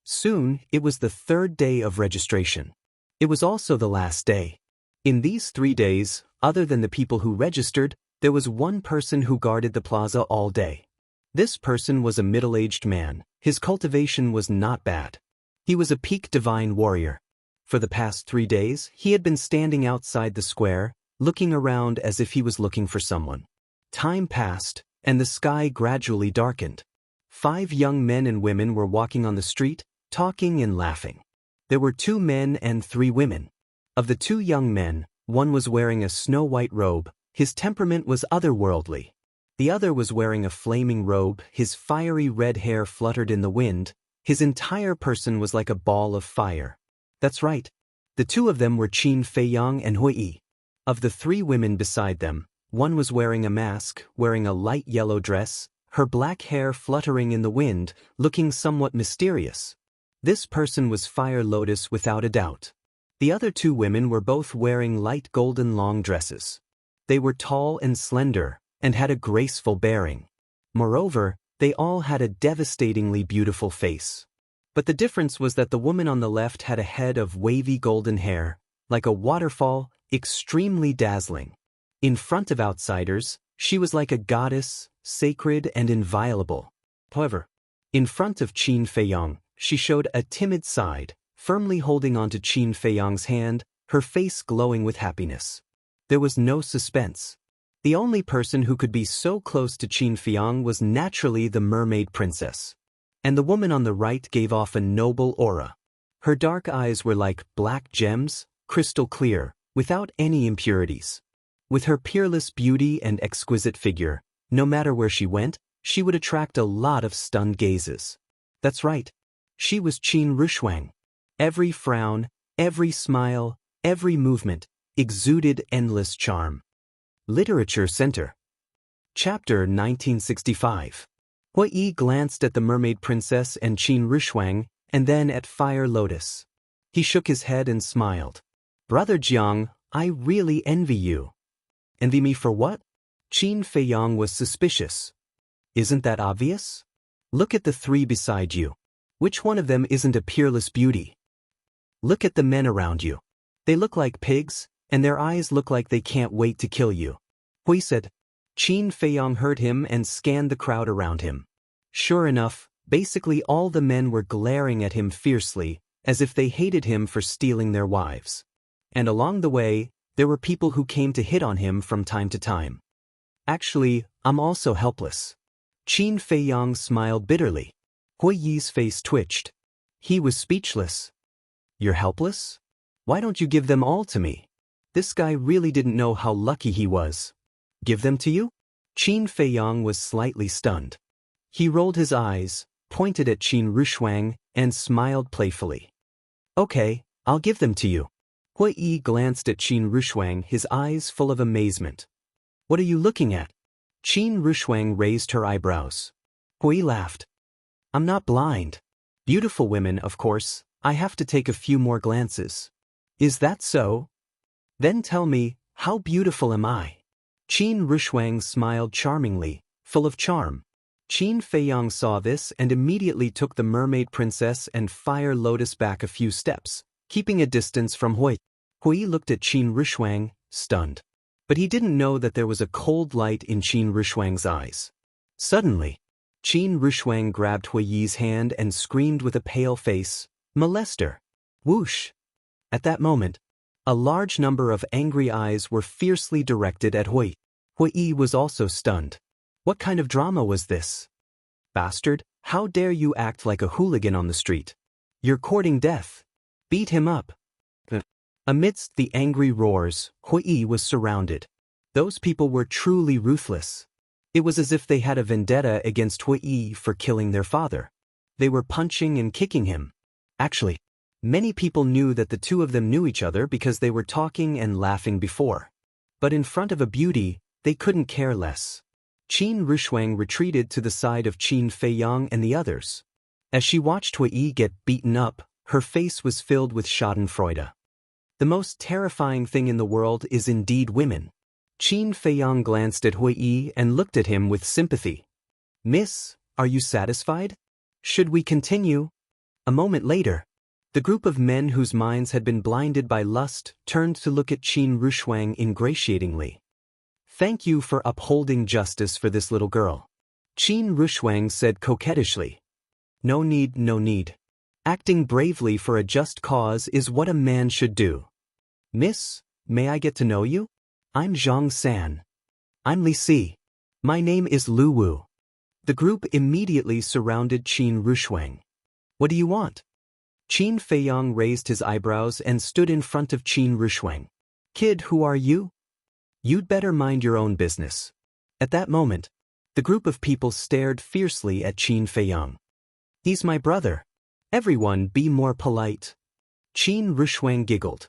A: Soon, it was the 3rd day of registration. It was also the last day. In these 3 days, other than the people who registered, there was one person who guarded the plaza all day. This person was a middle-aged man. His cultivation was not bad. He was a peak divine warrior. For the past 3 days, he had been standing outside the square, looking around as if he was looking for someone. Time passed, and the sky gradually darkened. 5 young men and women were walking on the street, talking and laughing. There were 2 men and 3 women. Of the 2 young men, one was wearing a snow-white robe. His temperament was otherworldly. The other was wearing a flaming robe. His fiery red hair fluttered in the wind. His entire person was like a ball of fire. That's right. The 2 of them were Qin Feiyang and Hui Yi. Of the 3 women beside them, one was wearing a mask, wearing a light yellow dress, her black hair fluttering in the wind, looking somewhat mysterious. This person was Fire Lotus without a doubt. The other 2 women were both wearing light golden long dresses. They were tall and slender, and had a graceful bearing. Moreover, they all had a devastatingly beautiful face. But the difference was that the woman on the left had a head of wavy golden hair, like a waterfall, extremely dazzling. In front of outsiders, she was like a goddess, sacred and inviolable. However, in front of Qin Feiyang, she showed a timid side, firmly holding onto Qin Feiyang's hand, her face glowing with happiness. There was no suspense. The only person who could be so close to Qin Feiyang was naturally the mermaid princess. And the woman on the right gave off a noble aura. Her dark eyes were like black gems, crystal clear, without any impurities. With her peerless beauty and exquisite figure, no matter where she went, she would attract a lot of stunned gazes. That's right. She was Qin Rushuang. Every frown, every smile, every movement exuded endless charm. Literature Center. Chapter 1965. Hui Yi glanced at the mermaid princess and Qin Rushuang, and then at Fire Lotus. He shook his head and smiled. Brother Jiang, I really envy you. Envy me for what? Qin Feiyang was suspicious. Isn't that obvious? Look at the 3 beside you. Which one of them isn't a peerless beauty? Look at the men around you. They look like pigs, and their eyes look like they can't wait to kill you. Hui said. Qin Feiyang heard him and scanned the crowd around him. Sure enough, basically all the men were glaring at him fiercely, as if they hated him for stealing their wives. And along the way, there were people who came to hit on him from time to time. Actually, I'm also helpless. Qin Feiyang smiled bitterly. Hui Yi's face twitched. He was speechless. You're helpless? Why don't you give them all to me? This guy really didn't know how lucky he was. Give them to you? Qin Feiyang was slightly stunned. He rolled his eyes, pointed at Qin Rushuang, and smiled playfully. Okay, I'll give them to you. Hui Yi glanced at Qin Rushuang, his eyes full of amazement. What are you looking at? Qin Rushuang raised her eyebrows. Hui laughed. I'm not blind. Beautiful women, of course, I have to take a few more glances. Is that so? Then tell me, how beautiful am I? Qin Rushuang smiled charmingly, full of charm. Qin Feiyang saw this and immediately took the mermaid princess and fire lotus back a few steps, keeping a distance from Hui. Hui looked at Qin Rushuang, stunned. But he didn't know that there was a cold light in Qin Rushuang's eyes. Suddenly, Qin Rushuang grabbed Hui's hand and screamed with a pale face, "Molester!" Whoosh! At that moment, a large number of angry eyes were fiercely directed at Hui. Hui was also stunned. What kind of drama was this? Bastard, how dare you act like a hooligan on the street? You're courting death. Beat him up. Amidst the angry roars, Hui was surrounded. Those people were truly ruthless. It was as if they had a vendetta against Hui for killing their father. They were punching and kicking him. Actually, many people knew that the two of them knew each other because they were talking and laughing before. But in front of a beauty, they couldn't care less. Qin Rushuang retreated to the side of Qin Feiyang and the others. As she watched Hui get beaten up, her face was filled with schadenfreude. The most terrifying thing in the world is indeed women. Qin Feiyang glanced at Hui and looked at him with sympathy. Miss, are you satisfied? Should we continue? A moment later, the group of men whose minds had been blinded by lust turned to look at Qin Rushuang ingratiatingly. Thank you for upholding justice for this little girl. Qin Rushuang said coquettishly. No need, no need. Acting bravely for a just cause is what a man should do. Miss, may I get to know you? I'm Zhang San. I'm Li Si. My name is Lu Wu. The group immediately surrounded Qin Rushuang. What do you want? Qin Feiyang raised his eyebrows and stood in front of Qin Rushuang. Kid, who are you? You'd better mind your own business. At that moment, the group of people stared fiercely at Qin Feiyang. He's my brother. Everyone be more polite. Qin Rushuang giggled.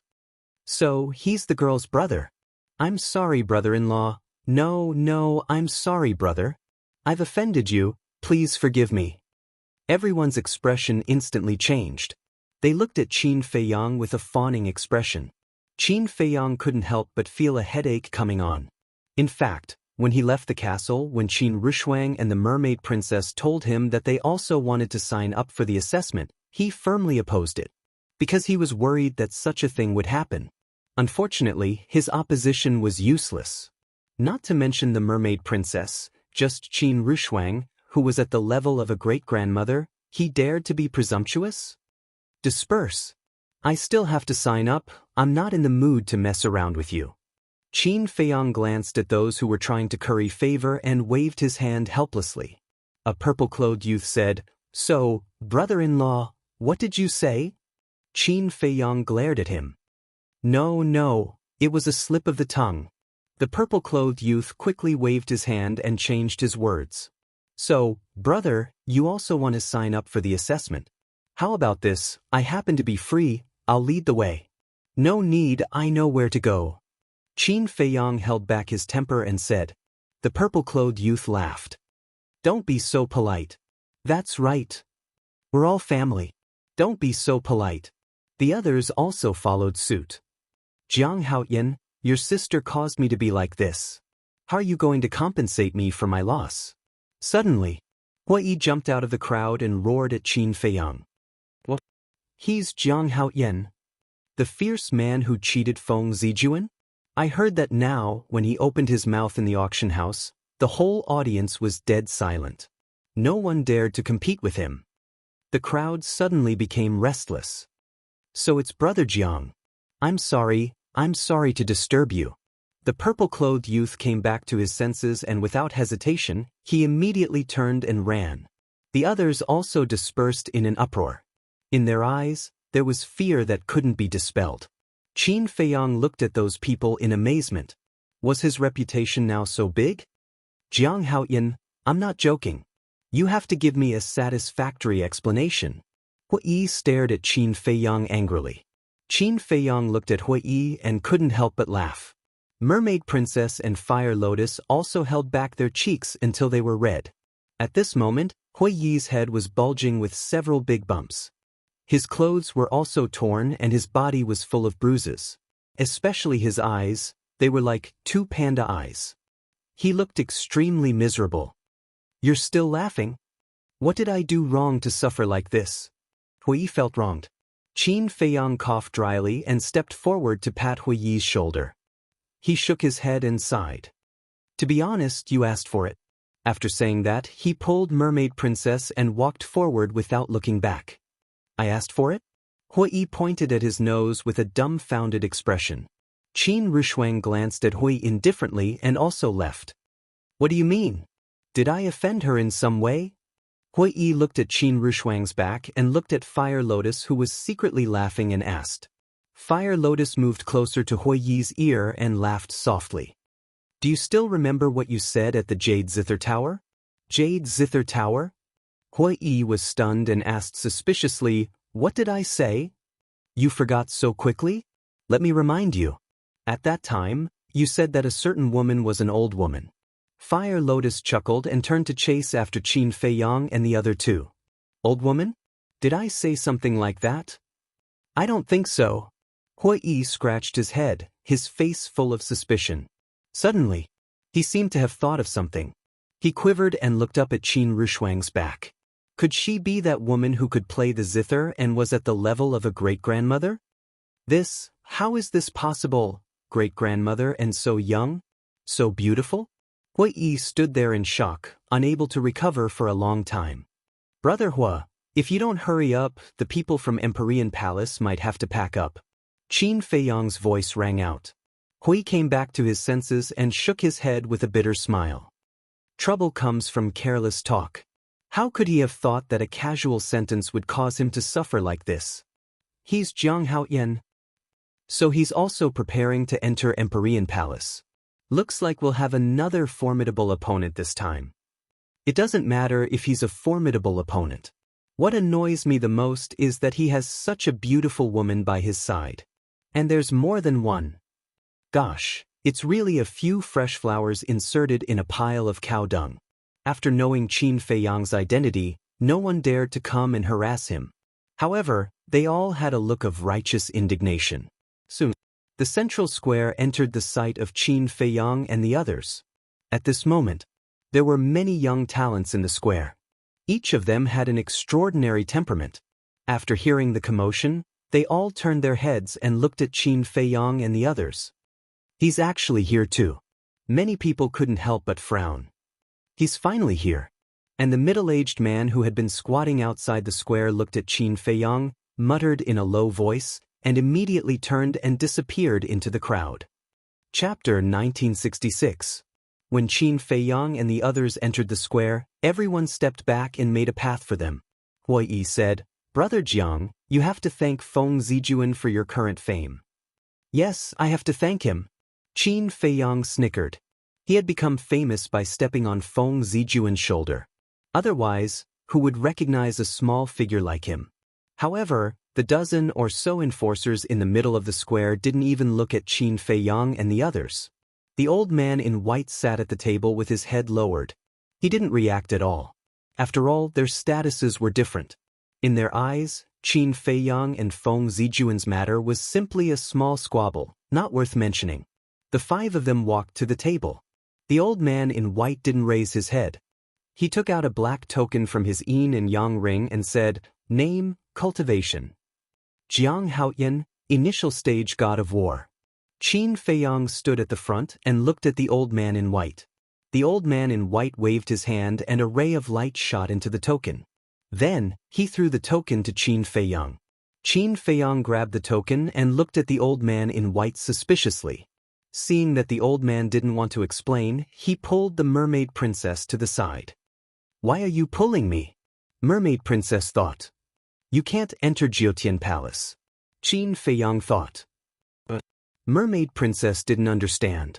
A: So, he's the girl's brother. I'm sorry, brother-in-law. No, I'm sorry, brother. I've offended you, please forgive me. Everyone's expression instantly changed. They looked at Qin Feiyang with a fawning expression. Qin Feiyang couldn't help but feel a headache coming on. In fact, when he left the castle, when Qin Rushuang and the mermaid princess told him that they also wanted to sign up for the assessment, he firmly opposed it. Because he was worried that such a thing would happen. Unfortunately, his opposition was useless. Not to mention the mermaid princess, just Qin Rushuang, who was at the level of a great-grandmother, he dared to be presumptuous? Disperse. I still have to sign up, I'm not in the mood to mess around with you. Qin Feiyang glanced at those who were trying to curry favor and waved his hand helplessly. A purple-clothed youth said, So, brother-in-law, what did you say? Qin Feiyang glared at him. No, it was a slip of the tongue. The purple-clothed youth quickly waved his hand and changed his words. So, brother, you also want to sign up for the assessment. How about this, I happen to be free, I'll lead the way. No need, I know where to go. Qin Feiyang held back his temper and said. The purple-clothed youth laughed. Don't be so polite. That's right. We're all family. Don't be so polite. The others also followed suit. Jiang Haoyan, your sister caused me to be like this. How are you going to compensate me for my loss? Suddenly, Hui jumped out of the crowd and roared at Qin Feiyang. What? He's Jiang Haoyan, the fierce man who cheated Feng Zijuan? I heard that now, when he opened his mouth in the auction house, the whole audience was dead silent. No one dared to compete with him. The crowd suddenly became restless. So it's Brother Jiang. I'm sorry to disturb you. The purple-clothed youth came back to his senses and without hesitation, he immediately turned and ran. The others also dispersed in an uproar. In their eyes, there was fear that couldn't be dispelled. Qin Feiyang looked at those people in amazement. Was his reputation now so big? Jiang Haoyan, I'm not joking. You have to give me a satisfactory explanation. Hui stared at Qin Feiyang angrily. Qin Feiyang looked at Hui and couldn't help but laugh. Mermaid Princess and Fire Lotus also held back their cheeks until they were red. At this moment, Hui Yi's head was bulging with several big bumps. His clothes were also torn and his body was full of bruises. Especially his eyes, they were like two panda eyes. He looked extremely miserable. "You're still laughing? What did I do wrong to suffer like this?" Hui felt wronged. Qin Feiyang coughed dryly and stepped forward to pat Hui Yi's shoulder. He shook his head and sighed. "To be honest, you asked for it." After saying that, he pulled Mermaid Princess and walked forward without looking back. "I asked for it?" Hui Yi pointed at his nose with a dumbfounded expression. Qin Rushuang glanced at Hui indifferently and also left. "What do you mean? Did I offend her in some way?" Hui Yi looked at Qin Rushuang's back and looked at Fire Lotus, who was secretly laughing, and asked. Fire Lotus moved closer to Hui Yi's ear and laughed softly. "Do you still remember what you said at the Jade Zither Tower?" "Jade Zither Tower?" Hui Yi was stunned and asked suspiciously, "What did I say?" "You forgot so quickly? Let me remind you. At that time, you said that a certain woman was an old woman." Fire Lotus chuckled and turned to chase after Qin Feiyang and the other two. "Old woman? Did I say something like that?" "I don't think so." Hui Yi scratched his head, his face full of suspicion. Suddenly, he seemed to have thought of something. He quivered and looked up at Qin Rushuang's back. Could she be that woman who could play the zither and was at the level of a great-grandmother? How is this possible? Great-grandmother and so young? So beautiful? Hui Yi stood there in shock, unable to recover for a long time. "Brother Hua, if you don't hurry up, the people from Empyrean Palace might have to pack up." Qin Feiyang's voice rang out. Hui came back to his senses and shook his head with a bitter smile. Trouble comes from careless talk. How could he have thought that a casual sentence would cause him to suffer like this? He's Jiang Haoyan. So he's also preparing to enter Empyrean Palace. Looks like we'll have another formidable opponent this time. It doesn't matter if he's a formidable opponent. What annoys me the most is that he has such a beautiful woman by his side. And there's more than one. Gosh, it's really a few fresh flowers inserted in a pile of cow dung. After knowing Qin Feiyang's identity, no one dared to come and harass him. However, they all had a look of righteous indignation. Soon, the central square entered the sight of Qin Feiyang and the others. At this moment, there were many young talents in the square. Each of them had an extraordinary temperament. After hearing the commotion, they all turned their heads and looked at Qin Feiyang and the others. He's actually here too. Many people couldn't help but frown. He's finally here. And the middle-aged man who had been squatting outside the square looked at Qin Feiyang, muttered in a low voice, and immediately turned and disappeared into the crowd. Chapter 1966. When Qin Feiyang and the others entered the square, everyone stepped back and made a path for them. Hui Yi said, "Brother Jiang, you have to thank Feng Zijuan for your current fame." "Yes, I have to thank him." Qin Feiyang snickered. He had become famous by stepping on Feng Zijuan's shoulder. Otherwise, who would recognize a small figure like him? However, the dozen or so enforcers in the middle of the square didn't even look at Qin Feiyang and the others. The old man in white sat at the table with his head lowered. He didn't react at all. After all, their statuses were different. In their eyes, Qin Feiyang and Feng Zijuan's matter was simply a small squabble, not worth mentioning. The five of them walked to the table. The old man in white didn't raise his head. He took out a black token from his yin and yang ring and said, "Name, cultivation. Jiang Haoyan, initial stage god of war." Qin Feiyang stood at the front and looked at the old man in white. The old man in white waved his hand and a ray of light shot into the token. Then, he threw the token to Qin Feiyang. Qin Feiyang grabbed the token and looked at the old man in white suspiciously. Seeing that the old man didn't want to explain, he pulled the mermaid princess to the side. "Why are you pulling me?" Mermaid princess thought. "You can't enter Jiutian Palace." Qin Feiyang thought. But mermaid princess didn't understand.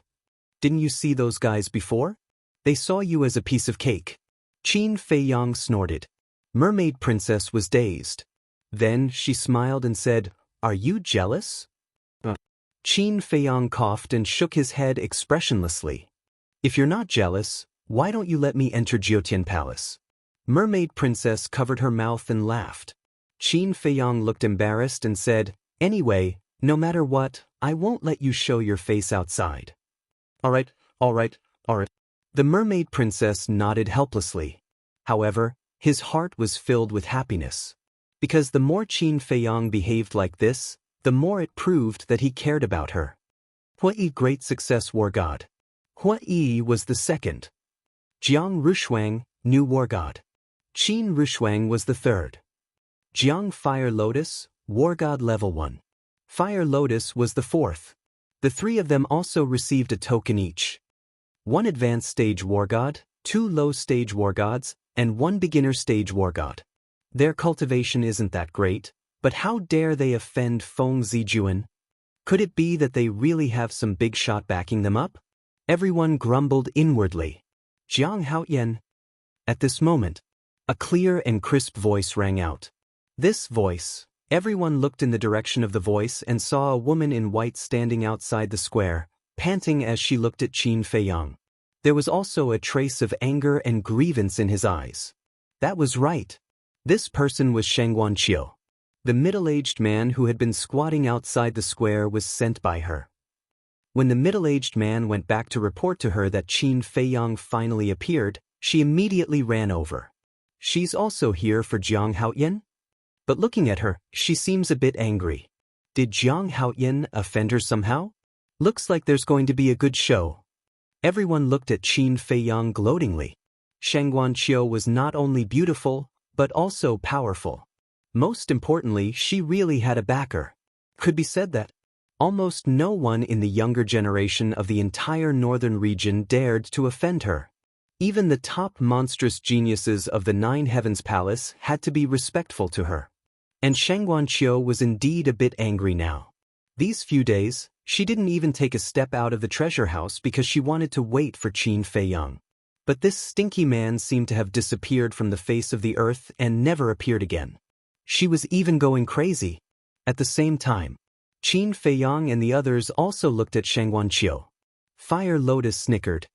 A: "Didn't you see those guys before? They saw you as a piece of cake." Qin Feiyang snorted. Mermaid princess was dazed. Then she smiled and said, "Are you jealous?" Qin Feiyang coughed and shook his head expressionlessly. "If you're not jealous, Why don't you let me enter Jiotian Palace? Mermaid Princess covered her mouth and laughed. Qin Feiyang looked embarrassed and said, "Anyway, no matter what, I won't let you show your face outside." Alright. The Mermaid Princess nodded helplessly. However, his heart was filled with happiness. Because the more Qin Feiyang behaved like this, the more it proved that he cared about her. Hui Great Success War God. Hui was the second. Jiang Rushuang, New War God. Qin Rushuang was the third. Jiang Fire Lotus, War God Level 1. Fire Lotus was the fourth. The three of them also received a token each. One advanced stage War God, two low stage War Gods, and one beginner stage War God. Their cultivation isn't that great, but how dare they offend Feng Zijuan? Could it be that they really have some big shot backing them up? Everyone grumbled inwardly. Jiang Haoyan. At this moment, a clear and crisp voice rang out. This voice, everyone looked in the direction of the voice and saw a woman in white standing outside the square, panting as she looked at Qin Feiyang. There was also a trace of anger and grievance in his eyes. That was right. This person was Shangguan Qiu. The middle-aged man who had been squatting outside the square was sent by her. When the middle-aged man went back to report to her that Qin Feiyang finally appeared, she immediately ran over. She's also here for Jiang Haoyan? But looking at her, she seems a bit angry. Did Jiang Haoyan offend her somehow? Looks like there's going to be a good show. Everyone looked at Qin Feiyang gloatingly. Shangguan Qiu was not only beautiful, but also powerful. Most importantly, she really had a backer. Could be said that almost no one in the younger generation of the entire northern region dared to offend her. Even the top monstrous geniuses of the Nine Heavens Palace had to be respectful to her. And Shangguan Qiu was indeed a bit angry now. These few days, she didn't even take a step out of the treasure house because she wanted to wait for Qin Feiyang. But this stinky man seemed to have disappeared from the face of the earth and never appeared again. She was even going crazy. At the same time, Qin Feiyang and the others also looked at Shangguan Qiu. Fire Lotus snickered.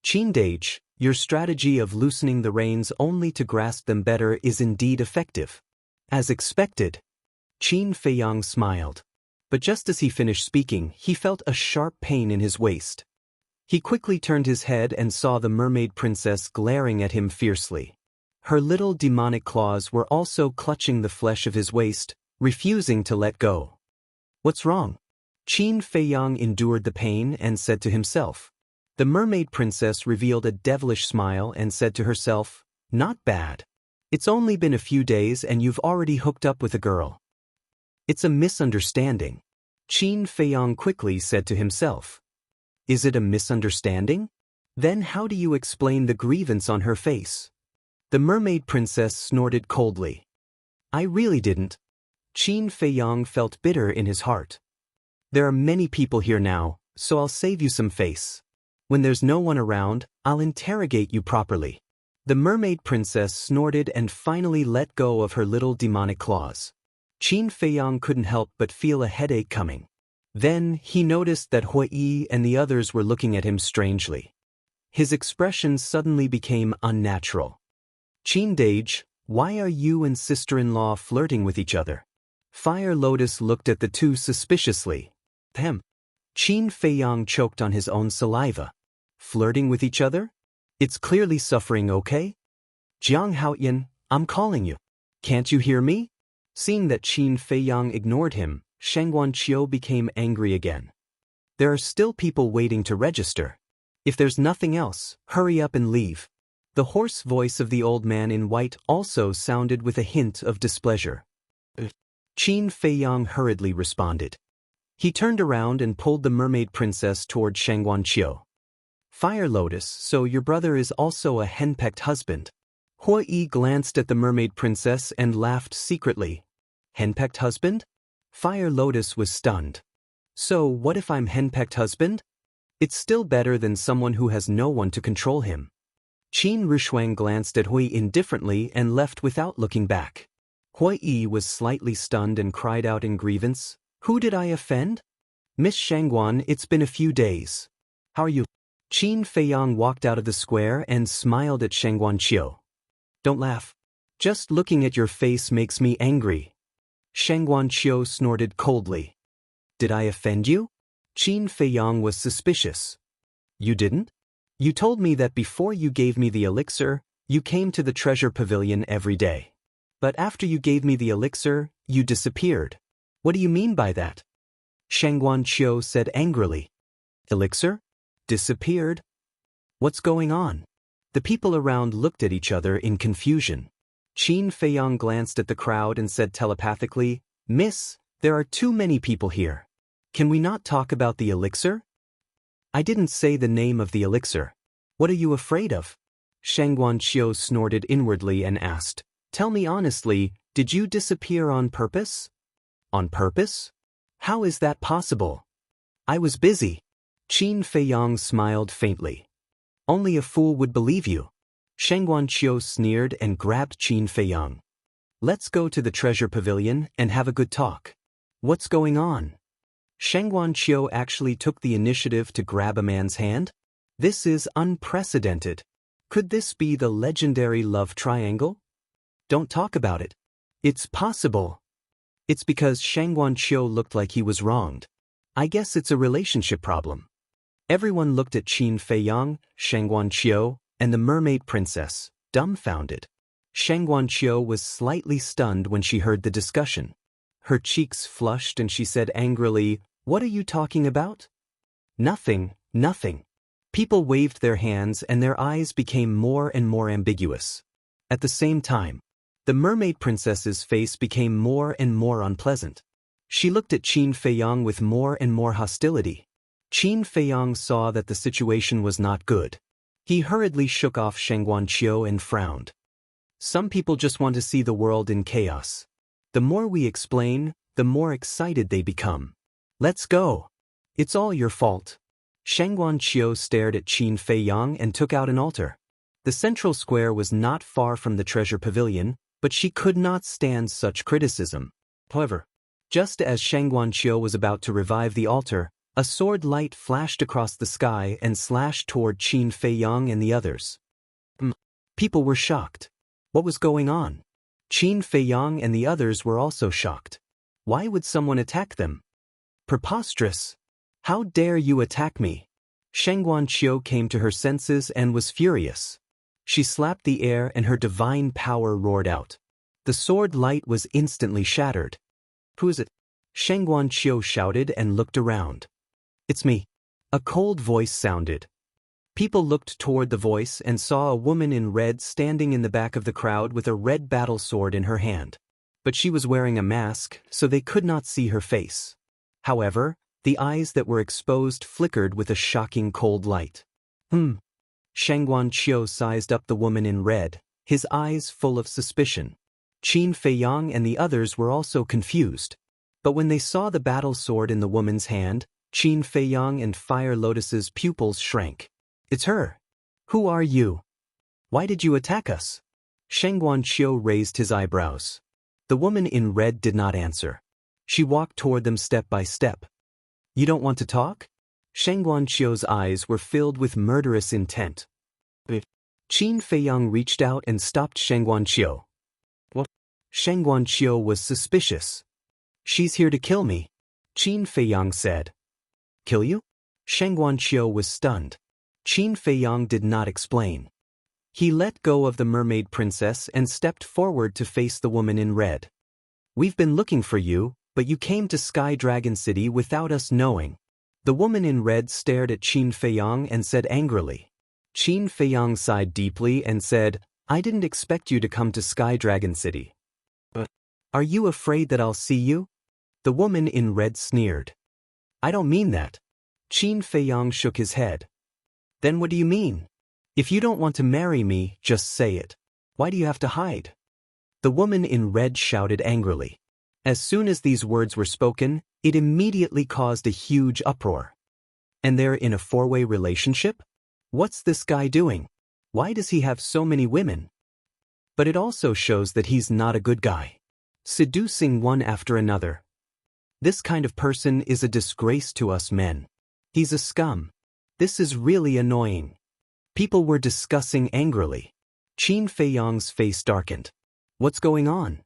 A: Qin Dage, your strategy of loosening the reins only to grasp them better is indeed effective. As expected. Qin Feiyang smiled. But just as he finished speaking, he felt a sharp pain in his waist. He quickly turned his head and saw the mermaid princess glaring at him fiercely. Her little demonic claws were also clutching the flesh of his waist, refusing to let go. What's wrong? Qin Feiyang endured the pain and said to himself. The mermaid princess revealed a devilish smile and said to herself, "Not bad. It's only been a few days and you've already hooked up with a girl." It's a misunderstanding. Qin Feiyang quickly said to himself. Is it a misunderstanding? Then how do you explain the grievance on her face? The mermaid princess snorted coldly. I really didn't. Qin Feiyang felt bitter in his heart. There are many people here now, so I'll save you some face. When there's no one around, I'll interrogate you properly. The mermaid princess snorted and finally let go of her little demonic claws. Qin Feiyang couldn't help but feel a headache coming. Then he noticed that Hui and the others were looking at him strangely. His expression suddenly became unnatural. Qin Dage, why are you and sister-in-law flirting with each other? Fire Lotus looked at the two suspiciously. Qin Feiyang choked on his own saliva. Flirting with each other? It's clearly suffering, okay? Jiang Haoyan, I'm calling you. Can't you hear me? Seeing that Qin Feiyang ignored him, Shangguan Qiu became angry again. There are still people waiting to register. If there's nothing else, hurry up and leave. The hoarse voice of the old man in white also sounded with a hint of displeasure. Qin Feiyang hurriedly responded. He turned around and pulled the mermaid princess toward Shangguan Qiu. Fire Lotus, so your brother is also a henpecked husband. Hui glanced at the mermaid princess and laughed secretly. Henpecked husband? Fire Lotus was stunned. So what if I'm henpecked husband? It's still better than someone who has no one to control him. Qin Rushuang glanced at Hui indifferently and left without looking back. Hui was slightly stunned and cried out in grievance, Who did I offend? Miss Shangguan, it's been a few days. How are you? Qin Feiyang walked out of the square and smiled at Sheng Guanqiu. Don't laugh. Just looking at your face makes me angry. Sheng Guanqiu snorted coldly. Did I offend you? Qin Feiyang was suspicious. You didn't? You told me that before you gave me the elixir, you came to the treasure pavilion every day. But after you gave me the elixir, you disappeared. What do you mean by that? Sheng Guanqiu said angrily. Elixir? Disappeared? What's going on? The people around looked at each other in confusion. Qin Feiyang glanced at the crowd and said telepathically, Miss, there are too many people here. Can we not talk about the elixir? I didn't say the name of the elixir. What are you afraid of? Sheng Guanqiu snorted inwardly and asked, Tell me honestly, did you disappear on purpose? On purpose? How is that possible? I was busy. Qin Feiyang smiled faintly. Only a fool would believe you. Sheng Guanqiu sneered and grabbed Qin Feiyang. Let's go to the treasure pavilion and have a good talk. What's going on? Sheng Guanqiu actually took the initiative to grab a man's hand? This is unprecedented. Could this be the legendary love triangle? Don't talk about it. It's possible. It's because Sheng Guanqiu looked like he was wronged. I guess it's a relationship problem. Everyone looked at Qin Feiyang, Sheng Guanqiu, and the mermaid princess, dumbfounded. Sheng Guanqiu was slightly stunned when she heard the discussion. Her cheeks flushed and she said angrily, What are you talking about? Nothing, nothing. People waved their hands and their eyes became more and more ambiguous. At the same time, the mermaid princess's face became more and more unpleasant. She looked at Qin Feiyang with more and more hostility. Qin Feiyang saw that the situation was not good. He hurriedly shook off Sheng Guanqiu and frowned. Some people just want to see the world in chaos. The more we explain, the more excited they become. Let's go. It's all your fault. Sheng Guanqiu stared at Qin Feiyang and took out an altar. The central square was not far from the treasure pavilion, but she could not stand such criticism. However, just as Sheng Guanqiu was about to revive the altar, a sword light flashed across the sky and slashed toward Qin Feiyang and the others. People were shocked. What was going on? Qin Feiyang and the others were also shocked. Why would someone attack them? Preposterous! How dare you attack me? Sheng Guanqiu came to her senses and was furious. She slapped the air and her divine power roared out. The sword light was instantly shattered. Who is it? Sheng Guanqiu shouted and looked around. It's me. A cold voice sounded. People looked toward the voice and saw a woman in red standing in the back of the crowd with a red battle sword in her hand. But she was wearing a mask, so they could not see her face. However, the eyes that were exposed flickered with a shocking cold light. Sheng Guanqiu sized up the woman in red, his eyes full of suspicion. Qin Feiyang and the others were also confused. But when they saw the battle sword in the woman's hand, Qin Feiyang and Fire Lotus's pupils shrank. It's her. Who are you? Why did you attack us? Sheng Guanqiu raised his eyebrows. The woman in red did not answer. She walked toward them step by step. You don't want to talk? Sheng Guanqiu's eyes were filled with murderous intent. Qin Feiyang reached out and stopped Sheng Guanqiu. What? Sheng Guanqiu was suspicious. She's here to kill me, Qin Feiyang said. Kill you? Sheng Guanqiu was stunned. Qin Feiyang did not explain. He let go of the mermaid princess and stepped forward to face the woman in red. We've been looking for you, but you came to Sky Dragon City without us knowing. The woman in red stared at Qin Feiyang and said angrily. Qin Feiyang sighed deeply and said, I didn't expect you to come to Sky Dragon City. But are you afraid that I'll see you? The woman in red sneered. I don't mean that. Qin Feiyang shook his head. Then what do you mean? If you don't want to marry me, just say it. Why do you have to hide? The woman in red shouted angrily. As soon as these words were spoken, it immediately caused a huge uproar. And they're in a four-way relationship? What's this guy doing? Why does he have so many women? But it also shows that he's not a good guy. Seducing one after another. This kind of person is a disgrace to us men. He's a scum. This is really annoying. People were discussing angrily. Qin Feiyang's face darkened. What's going on?